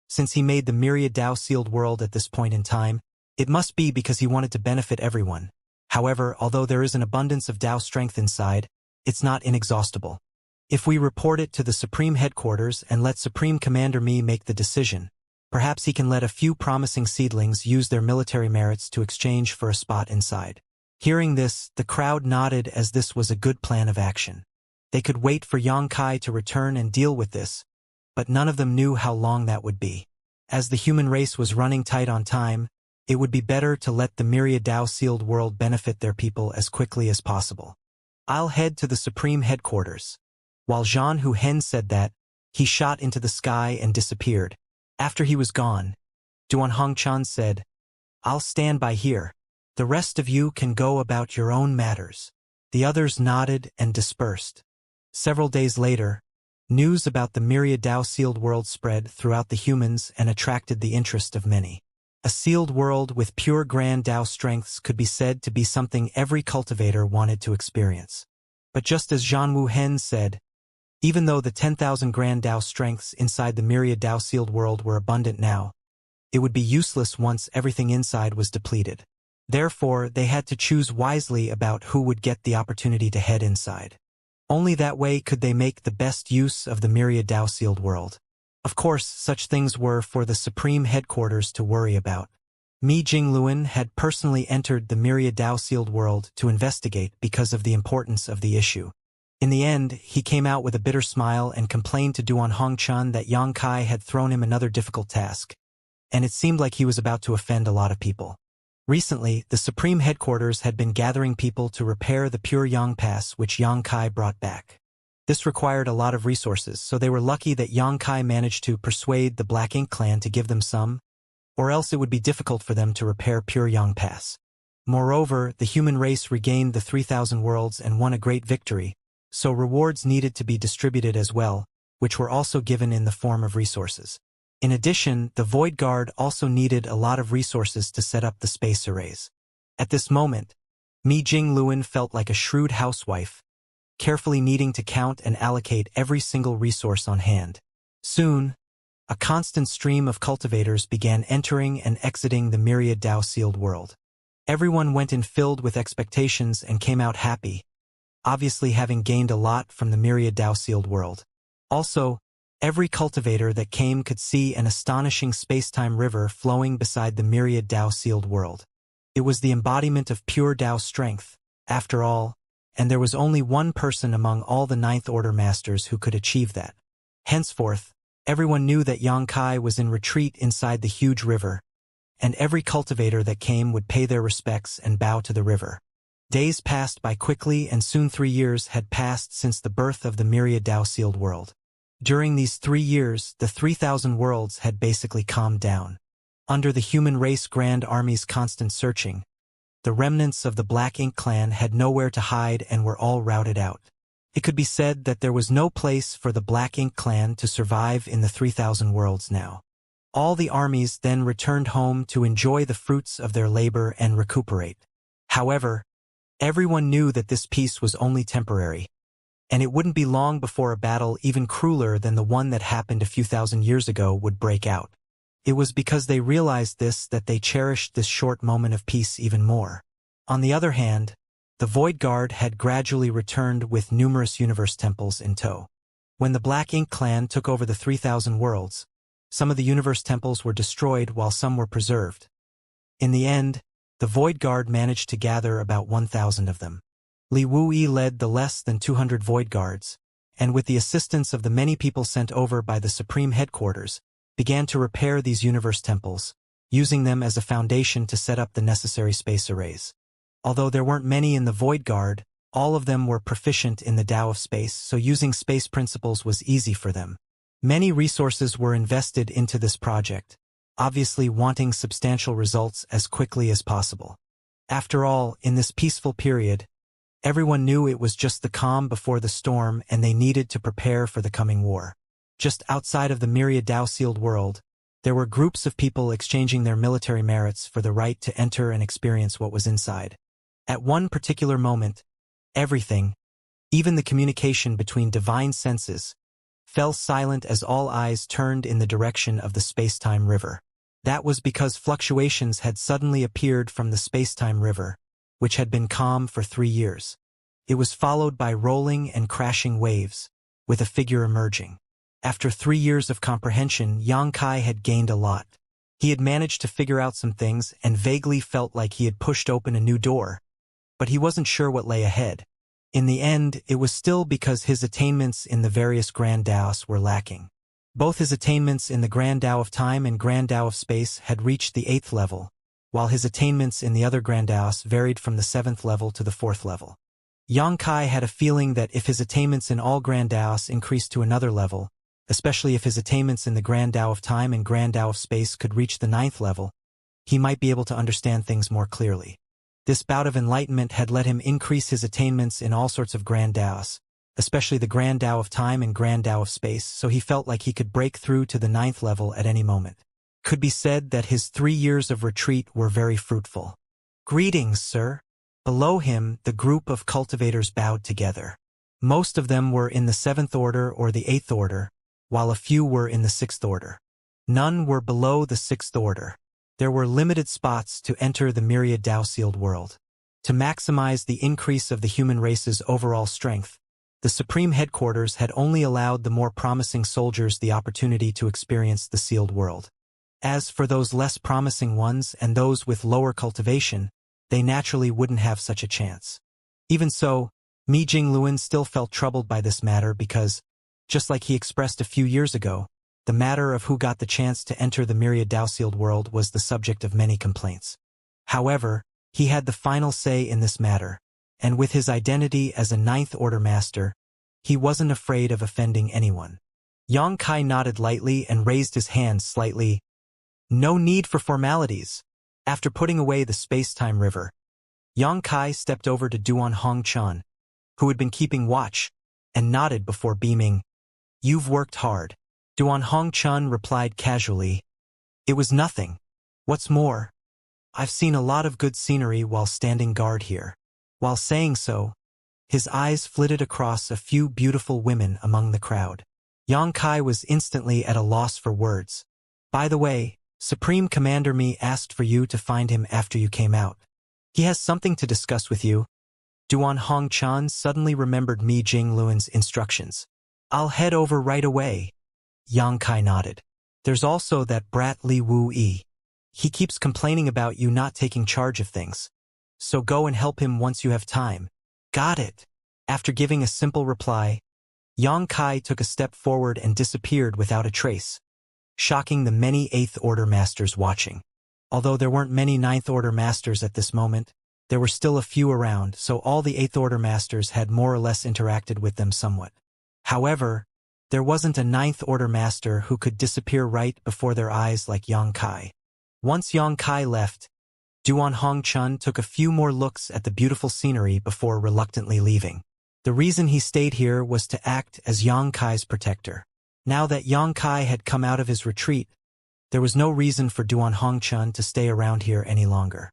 Since he made the myriad Dao-sealed world at this point in time, it must be because he wanted to benefit everyone. However, although there is an abundance of Dao strength inside, it's not inexhaustible. If we report it to the Supreme Headquarters and let Supreme Commander Mi make the decision, perhaps he can let a few promising seedlings use their military merits to exchange for a spot inside. Hearing this, the crowd nodded as this was a good plan of action. They could wait for Yang Kai to return and deal with this, but none of them knew how long that would be. As the human race was running tight on time, it would be better to let the myriad Dao-sealed world benefit their people as quickly as possible. I'll head to the Supreme Headquarters. While Zhan Wuhen said that, he shot into the sky and disappeared. After he was gone, Duan Hongchun said, I'll stand by here. The rest of you can go about your own matters. The others nodded and dispersed. Several days later, news about the myriad Dao-sealed world spread throughout the humans and attracted the interest of many. A sealed world with pure grand Dao strengths could be said to be something every cultivator wanted to experience. But just as Zhan Wuhen said, even though the 10,000 grand Dao strengths inside the myriad Dao-sealed world were abundant now, it would be useless once everything inside was depleted. Therefore, they had to choose wisely about who would get the opportunity to head inside. Only that way could they make the best use of the myriad Dao-sealed world. Of course, such things were for the Supreme Headquarters to worry about. Mi Jingluan had personally entered the myriad Dao-sealed world to investigate because of the importance of the issue. In the end, he came out with a bitter smile and complained to Duan Hongchun that Yang Kai had thrown him another difficult task, and it seemed like he was about to offend a lot of people. Recently, the Supreme Headquarters had been gathering people to repair the Pure Yang Pass which Yang Kai brought back. This required a lot of resources, so they were lucky that Yang Kai managed to persuade the Black Ink clan to give them some, or else it would be difficult for them to repair Pure Yang Pass. Moreover, the human race regained the 3,000 worlds and won a great victory, so rewards needed to be distributed as well, which were also given in the form of resources. In addition, the Void Guard also needed a lot of resources to set up the space arrays. At this moment, Mi Jingluan felt like a shrewd housewife, carefully needing to count and allocate every single resource on hand. Soon, a constant stream of cultivators began entering and exiting the myriad Dao-sealed world. Everyone went in filled with expectations and came out happy, obviously having gained a lot from the myriad Dao-sealed world. Also, every cultivator that came could see an astonishing spacetime river flowing beside the myriad Dao-sealed world. It was the embodiment of pure Dao strength, after all, and there was only one person among all the Ninth Order Masters who could achieve that. Henceforth, everyone knew that Yang Kai was in retreat inside the huge river, and every cultivator that came would pay their respects and bow to the river. Days passed by quickly, and soon 3 years had passed since the birth of the myriad Dao-sealed world. During these 3 years, the 3,000 worlds had basically calmed down. Under the human race Grand Army's constant searching, the remnants of the Black Ink clan had nowhere to hide and were all routed out. It could be said that there was no place for the Black Ink clan to survive in the 3,000 worlds now. All the armies then returned home to enjoy the fruits of their labor and recuperate. However, everyone knew that this peace was only temporary, and it wouldn't be long before a battle even crueler than the one that happened a few thousand years ago would break out. It was because they realized this that they cherished this short moment of peace even more. On the other hand, the Void Guard had gradually returned with numerous universe temples in tow. When the Black Ink clan took over the 3,000 worlds, some of the universe temples were destroyed while some were preserved. In the end, the Void Guard managed to gather about 1,000 of them. Li Wuyi led the less than 200 Void Guards, and with the assistance of the many people sent over by the Supreme Headquarters, began to repair these universe temples, using them as a foundation to set up the necessary space arrays. Although there weren't many in the Void Guard, all of them were proficient in the Tao of space, so using space principles was easy for them. Many resources were invested into this project, obviously wanting substantial results as quickly as possible. After all, in this peaceful period, everyone knew it was just the calm before the storm, and they needed to prepare for the coming war. Just outside of the myriad Dao-sealed world, there were groups of people exchanging their military merits for the right to enter and experience what was inside. At one particular moment, everything, even the communication between divine senses, fell silent as all eyes turned in the direction of the space-time river. That was because fluctuations had suddenly appeared from the space-time river, which had been calm for 3 years. It was followed by rolling and crashing waves, with a figure emerging. After 3 years of comprehension, Xianxia had gained a lot. He had managed to figure out some things and vaguely felt like he had pushed open a new door, but he wasn't sure what lay ahead. In the end, it was still because his attainments in the various Grand Daos were lacking. Both his attainments in the Grand Dao of Time and Grand Dao of Space had reached the 8th level, while his attainments in the other Grand Daos varied from the 7th level to the 4th level. Xianxia had a feeling that if his attainments in all Grand Daos increased to another level, especially if his attainments in the Grand Dao of Time and Grand Dao of Space could reach the 9th level, he might be able to understand things more clearly. This bout of enlightenment had let him increase his attainments in all sorts of Grand Daos, especially the Grand Dao of Time and Grand Dao of Space, so he felt like he could break through to the 9th level at any moment. Could be said that his 3 years of retreat were very fruitful. "Greetings, sir." Below him, the group of cultivators bowed together. Most of them were in the 7th order or the 8th order, while a few were in the 6th order. None were below the 6th order. There were limited spots to enter the myriad Dao-sealed world. To maximize the increase of the human race's overall strength, the Supreme Headquarters had only allowed the more promising soldiers the opportunity to experience the sealed world. As for those less promising ones and those with lower cultivation, they naturally wouldn't have such a chance. Even so, Mi Jingluan still felt troubled by this matter because, just like he expressed a few years ago, the matter of who got the chance to enter the myriad Dao-sealed world was the subject of many complaints. However, he had the final say in this matter, and with his identity as a 9th Order Master, he wasn't afraid of offending anyone. Xianxia nodded lightly and raised his hand slightly. No need for formalities. After putting away the space-time river, Xianxia stepped over to Duan Hongchan, who had been keeping watch, and nodded before beaming. "You've worked hard." Duan Hongchan replied casually. "It was nothing. What's more, I've seen a lot of good scenery while standing guard here." While saying so, his eyes flitted across a few beautiful women among the crowd. Xianxia was instantly at a loss for words. "By the way, Supreme Commander Mi asked for you to find him after you came out. He has something to discuss with you." Duan Hongchan suddenly remembered Mi Jingluan's instructions. "I'll head over right away." Xianxia nodded. "There's also that brat Li Wuyi. He keeps complaining about you not taking charge of things. So go and help him once you have time." "Got it." After giving a simple reply, Xianxia took a step forward and disappeared without a trace, shocking the many 8th Order Masters watching. Although there weren't many Ninth Order Masters at this moment, there were still a few around, so all the Eighth Order Masters had more or less interacted with them somewhat. However, there wasn't a Ninth Order Master who could disappear right before their eyes like Yang Kai. Once Yang Kai left, Duan Hongchun took a few more looks at the beautiful scenery before reluctantly leaving. The reason he stayed here was to act as Yang Kai's protector. Now that Yang Kai had come out of his retreat, there was no reason for Duan Hongchun to stay around here any longer.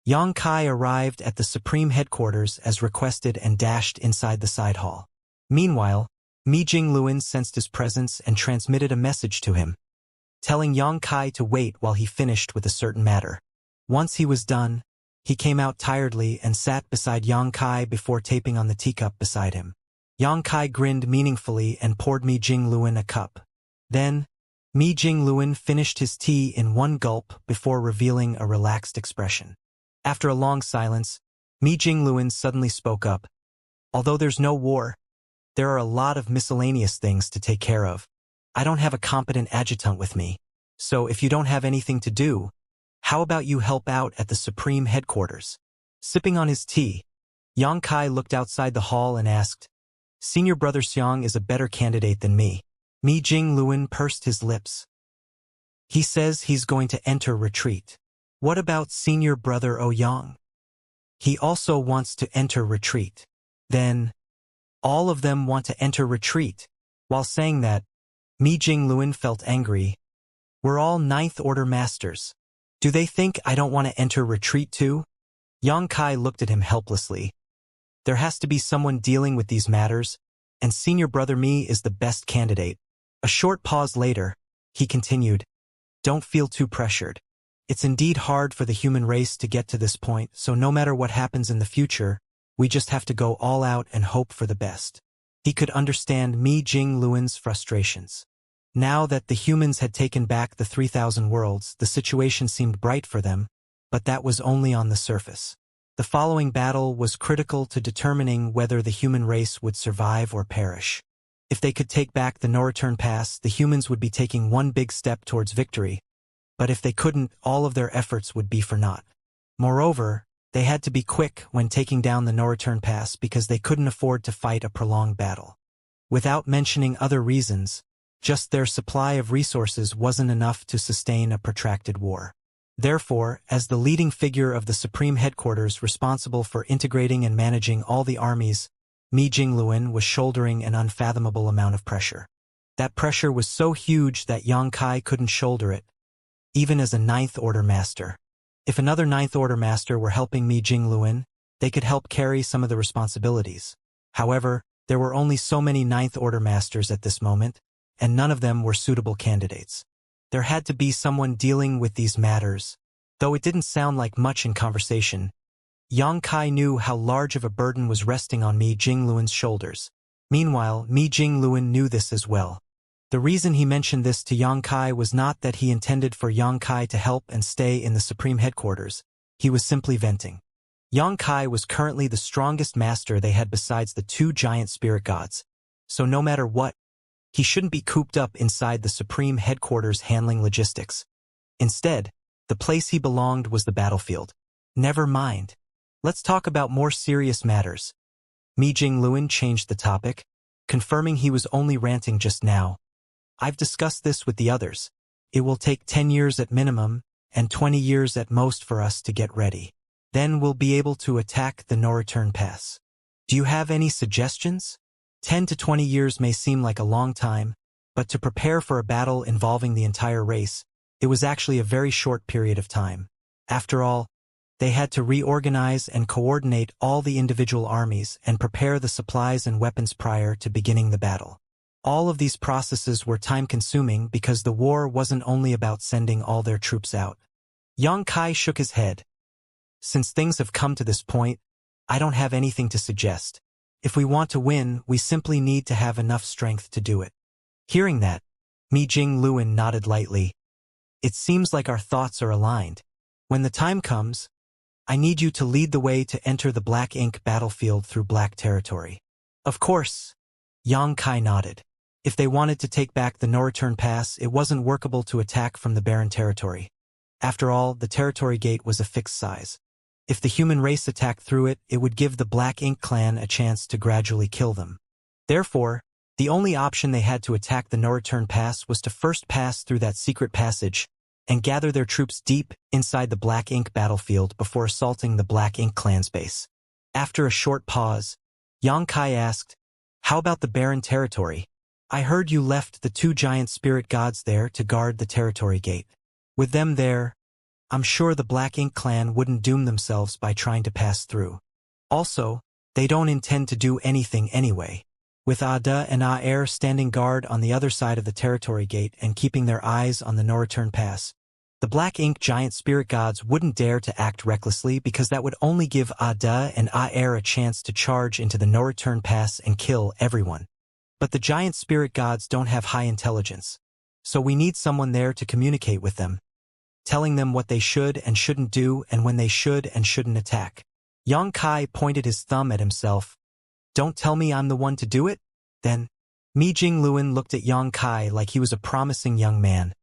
Yang Kai arrived at the Supreme Headquarters as requested and dashed inside the side hall. Meanwhile, Mi Jingluan sensed his presence and transmitted a message to him, telling Yang Kai to wait while he finished with a certain matter. Once he was done, he came out tiredly and sat beside Yang Kai before taping on the teacup beside him. Yang Kai grinned meaningfully and poured Mi Jingluan a cup. Then, Mi Jingluan finished his tea in one gulp before revealing a relaxed expression. After a long silence, Mi Jingluan suddenly spoke up. Although there's no war, there are a lot of miscellaneous things to take care of. I don't have a competent adjutant with me, so if you don't have anything to do, how about you help out at the Supreme Headquarters? Sipping on his tea, Yang Kai looked outside the hall and asked, Senior Brother Xiang is a better candidate than me. Mi Jingluan pursed his lips. He says he's going to enter retreat. What about Senior Brother Ouyang? He also wants to enter retreat. Then, all of them want to enter retreat. While saying that, Mi Jingluan felt angry. We're all Ninth Order Masters. Do they think I don't want to enter retreat too? Yang Kai looked at him helplessly. There has to be someone dealing with these matters, and Senior Brother Mi is the best candidate. A short pause later, he continued, Don't feel too pressured. It's indeed hard for the human race to get to this point, so no matter what happens in the future, we just have to go all out and hope for the best. He could understand Mi Jingluan's frustrations. Now that the humans had taken back the 3,000 worlds, the situation seemed bright for them, but that was only on the surface. The following battle was critical to determining whether the human race would survive or perish. If they could take back the no-return pass, the humans would be taking one big step towards victory, but if they couldn't, all of their efforts would be for naught. Moreover, they had to be quick when taking down the no-return pass because they couldn't afford to fight a prolonged battle. Without mentioning other reasons, just their supply of resources wasn't enough to sustain a protracted war. Therefore, as the leading figure of the Supreme Headquarters responsible for integrating and managing all the armies, Mi Jingluan was shouldering an unfathomable amount of pressure. That pressure was so huge that Yang Kai couldn't shoulder it, even as a Ninth Order Master. If another Ninth Order Master were helping Mi Jingluan, they could help carry some of the responsibilities. However, there were only so many Ninth Order Masters at this moment, and none of them were suitable candidates. There had to be someone dealing with these matters. Though it didn't sound like much in conversation, Yang Kai knew how large of a burden was resting on Mi Jingluan's shoulders. Meanwhile, Mi Jingluan knew this as well. The reason he mentioned this to Yang Kai was not that he intended for Yang Kai to help and stay in the Supreme Headquarters. He was simply venting. Yang Kai was currently the strongest master they had besides the two giant spirit gods. So no matter what, he shouldn't be cooped up inside the Supreme Headquarters handling logistics. Instead, the place he belonged was the battlefield. Never mind. Let's talk about more serious matters. Mi Jingluan changed the topic, confirming he was only ranting just now. I've discussed this with the others. It will take 10 years at minimum, and 20 years at most for us to get ready. Then we'll be able to attack the no-return pass. Do you have any suggestions? 10 to 20 years may seem like a long time, but to prepare for a battle involving the entire race, it was actually a very short period of time. After all, they had to reorganize and coordinate all the individual armies and prepare the supplies and weapons prior to beginning the battle. All of these processes were time-consuming because the war wasn't only about sending all their troops out. Yang Kai shook his head. Since things have come to this point, I don't have anything to suggest. If we want to win, we simply need to have enough strength to do it. Hearing that, Mi Jingluan nodded lightly. It seems like our thoughts are aligned. When the time comes, I need you to lead the way to enter the Black Ink battlefield through Black territory. Of course, Yang Kai nodded. If they wanted to take back the no-return pass, it wasn't workable to attack from the barren territory. After all, the territory gate was a fixed size. If the human race attacked through it, it would give the Black Ink clan a chance to gradually kill them. Therefore, the only option they had to attack the no-return pass was to first pass through that secret passage and gather their troops deep inside the Black Ink battlefield before assaulting the Black Ink clan's base. After a short pause, Xianxia asked, "How about the barren territory? I heard you left the 2 giant spirit gods there to guard the territory gate. With them there, I'm sure the Black Ink clan wouldn't doom themselves by trying to pass through. Also, they don't intend to do anything anyway." With Ada and Aer standing guard on the other side of the territory gate and keeping their eyes on the no-return pass, the Black Ink giant spirit gods wouldn't dare to act recklessly because that would only give Ada and Aer a chance to charge into the no-return pass and kill everyone. But the giant spirit gods don't have high intelligence, so we need someone there to communicate with them, telling them what they should and shouldn't do and when they should and shouldn't attack. Xianxia pointed his thumb at himself. "Don't tell me I'm the one to do it, then?" Mi Jingluan looked at Xianxia like he was a promising young man.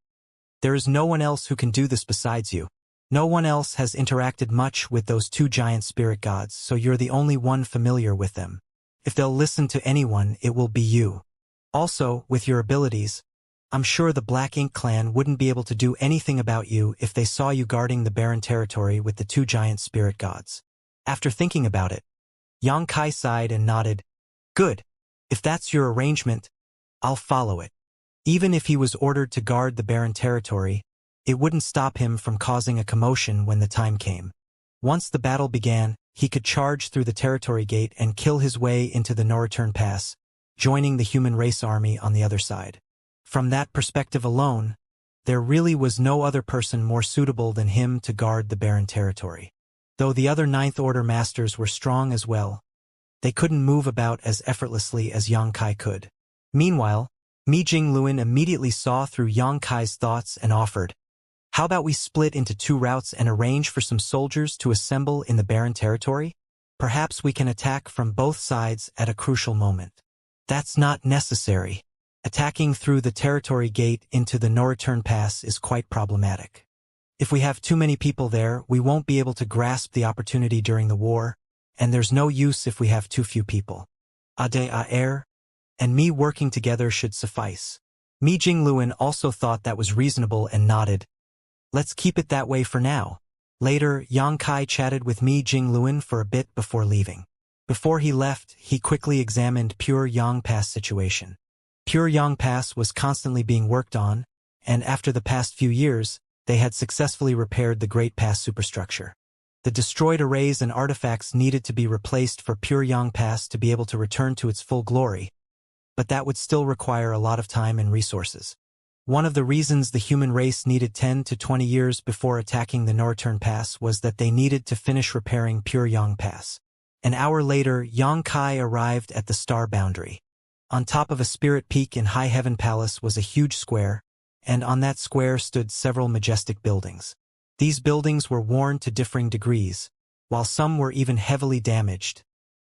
"There is no one else who can do this besides you. No one else has interacted much with those 2 giant spirit gods, so you're the only one familiar with them. If they'll listen to anyone, it will be you. Also, with your abilities, I'm sure the Black Ink clan wouldn't be able to do anything about you if they saw you guarding the barren territory with the 2 giant spirit gods." After thinking about it, Xianxia sighed and nodded. "Good. If that's your arrangement, I'll follow it." Even if he was ordered to guard the barren territory, it wouldn't stop him from causing a commotion when the time came. Once the battle began, he could charge through the territory gate and kill his way into the no-return pass, joining the human race army on the other side. From that perspective alone, there really was no other person more suitable than him to guard the barren territory. Though the other Ninth Order masters were strong as well, they couldn't move about as effortlessly as Xianxia could. Meanwhile, Mi Jingluan immediately saw through Xianxia's thoughts and offered, "How about we split into 2 routes and arrange for some soldiers to assemble in the barren territory? Perhaps we can attack from both sides at a crucial moment." "That's not necessary. Attacking through the territory gate into the no-return pass is quite problematic. If we have too many people there, we won't be able to grasp the opportunity during the war, and there's no use if we have too few people. Aer and me working together should suffice." Mi Jingluan also thought that was reasonable and nodded. "Let's keep it that way for now." Later, Xianxia chatted with Mi Jingluan for a bit before leaving. Before he left, he quickly examined Pure Yang Pass situation. Pure Yang Pass was constantly being worked on, and after the past few years, they had successfully repaired the Great Pass superstructure. The destroyed arrays and artifacts needed to be replaced for Pure Yang Pass to be able to return to its full glory, but that would still require a lot of time and resources. One of the reasons the human race needed 10 to 20 years before attacking the no-return pass was that they needed to finish repairing Pure Yang Pass. An hour later, Xianxia arrived at the star boundary. On top of a spirit peak in High Heaven Palace was a huge square, and on that square stood several majestic buildings. These buildings were worn to differing degrees, while some were even heavily damaged,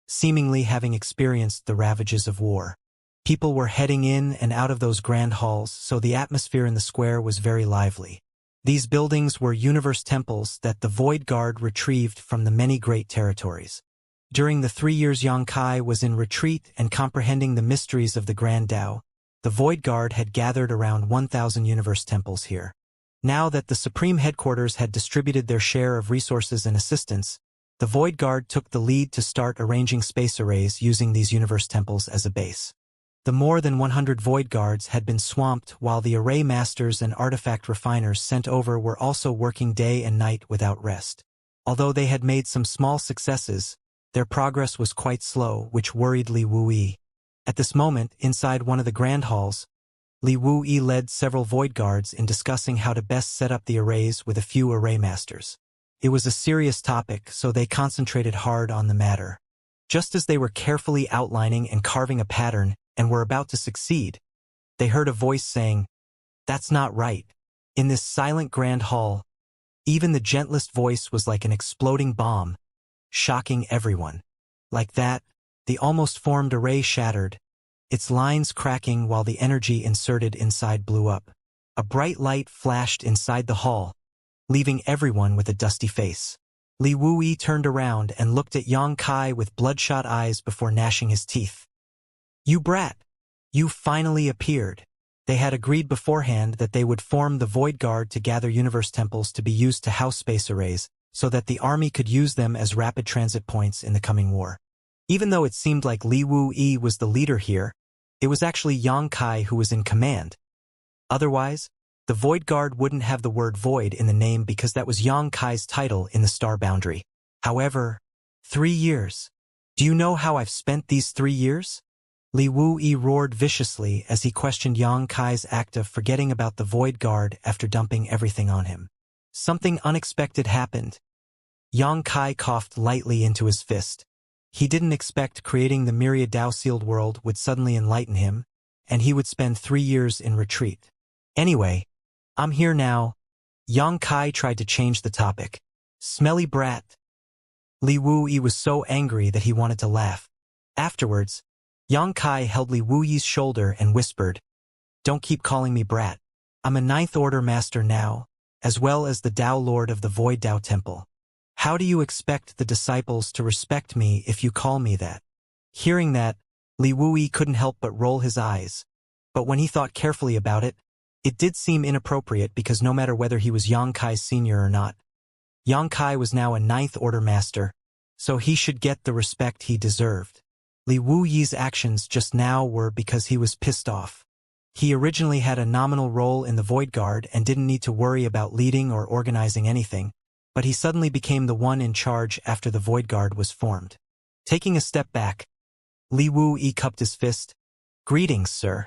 seemingly having experienced the ravages of war. People were heading in and out of those grand halls, so the atmosphere in the square was very lively. These buildings were universe temples that the Void Guard retrieved from the many great territories. During the 3 years Xianxia was in retreat and comprehending the mysteries of the Grand Tao, the Void Guard had gathered around 1,000 universe temples here. Now that the Supreme Headquarters had distributed their share of resources and assistance, the Void Guard took the lead to start arranging space arrays using these universe temples as a base. The more than 100 Void Guards had been swamped, while the array masters and artifact refiners sent over were also working day and night without rest. Although they had made some small successes, their progress was quite slow, which worried Li Wuyi. At this moment, inside one of the grand halls, Li Wuyi led several Void Guards in discussing how to best set up the arrays with a few array masters. It was a serious topic, so they concentrated hard on the matter. Just as they were carefully outlining and carving a pattern and were about to succeed, they heard a voice saying, "That's not right." In this silent grand hall, even the gentlest voice was like an exploding bomb, shocking everyone. Like that, the almost formed array shattered, its lines cracking while the energy inserted inside blew up. A bright light flashed inside the hall, leaving everyone with a dusty face. Li Wuyi turned around and looked at Yang Kai with bloodshot eyes before gnashing his teeth. "You brat! You finally appeared." They had agreed beforehand that they would form the Void Guard to gather universe temples to be used to house space arrays, so that the army could use them as rapid transit points in the coming war. Even though it seemed like Li Wuyi was the leader here, it was actually Yang Kai who was in command. Otherwise, the Void Guard wouldn't have the word void in the name because that was Yang Kai's title in the star boundary. However, 3 years. Do you know how I've spent these 3 years? Li Wuyi roared viciously as he questioned Yang Kai's act of forgetting about the Void Guard after dumping everything on him. Something unexpected happened. Yang Kai coughed lightly into his fist. He didn't expect creating the myriad Dao-sealed world would suddenly enlighten him, and he would spend 3 years in retreat. Anyway, I'm here now. Yang Kai tried to change the topic. Smelly brat. Li Wuyi was so angry that he wanted to laugh. Afterwards, Yang Kai held Li Wuyi's shoulder and whispered, "Don't keep calling me brat. I'm a 9th Order master now, as well as the Dao Lord of the Void Dao Temple. How do you expect the disciples to respect me if you call me that?" Hearing that, Li Wuyi couldn't help but roll his eyes. But when he thought carefully about it, it did seem inappropriate because no matter whether he was Yang Kai's senior or not, Yang Kai was now a 9th Order master, so he should get the respect he deserved. Li Wuyi's actions just now were because he was pissed off. He originally had a nominal role in the Void Guard and didn't need to worry about leading or organizing anything, but he suddenly became the one in charge after the Void Guard was formed. Taking a step back, Li Wuyi cupped his fist. "Greetings, sir."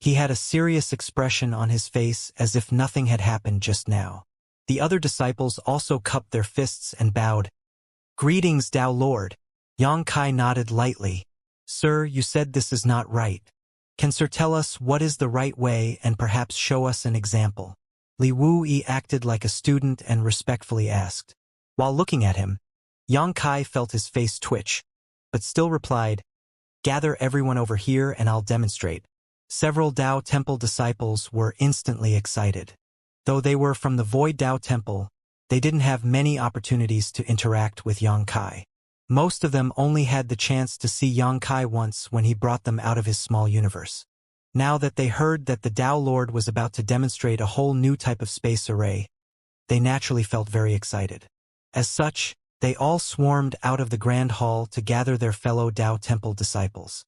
He had a serious expression on his face as if nothing had happened just now. The other disciples also cupped their fists and bowed. "Greetings, Dao Lord." Yang Kai nodded lightly. "Sir, you said this is not right. Can Sir tell us what is the right way and perhaps show us an example?" Li Wuyi acted like a student and respectfully asked. While looking at him, Yang Kai felt his face twitch, but still replied, "Gather everyone over here and I'll demonstrate." Several Dao Temple disciples were instantly excited. Though they were from the Void Dao Temple, they didn't have many opportunities to interact with Yang Kai. Most of them only had the chance to see Yang Kai once when he brought them out of his small universe. Now that they heard that the Dao Lord was about to demonstrate a whole new type of space array, they naturally felt very excited. As such, they all swarmed out of the Grand Hall to gather their fellow Dao Temple disciples.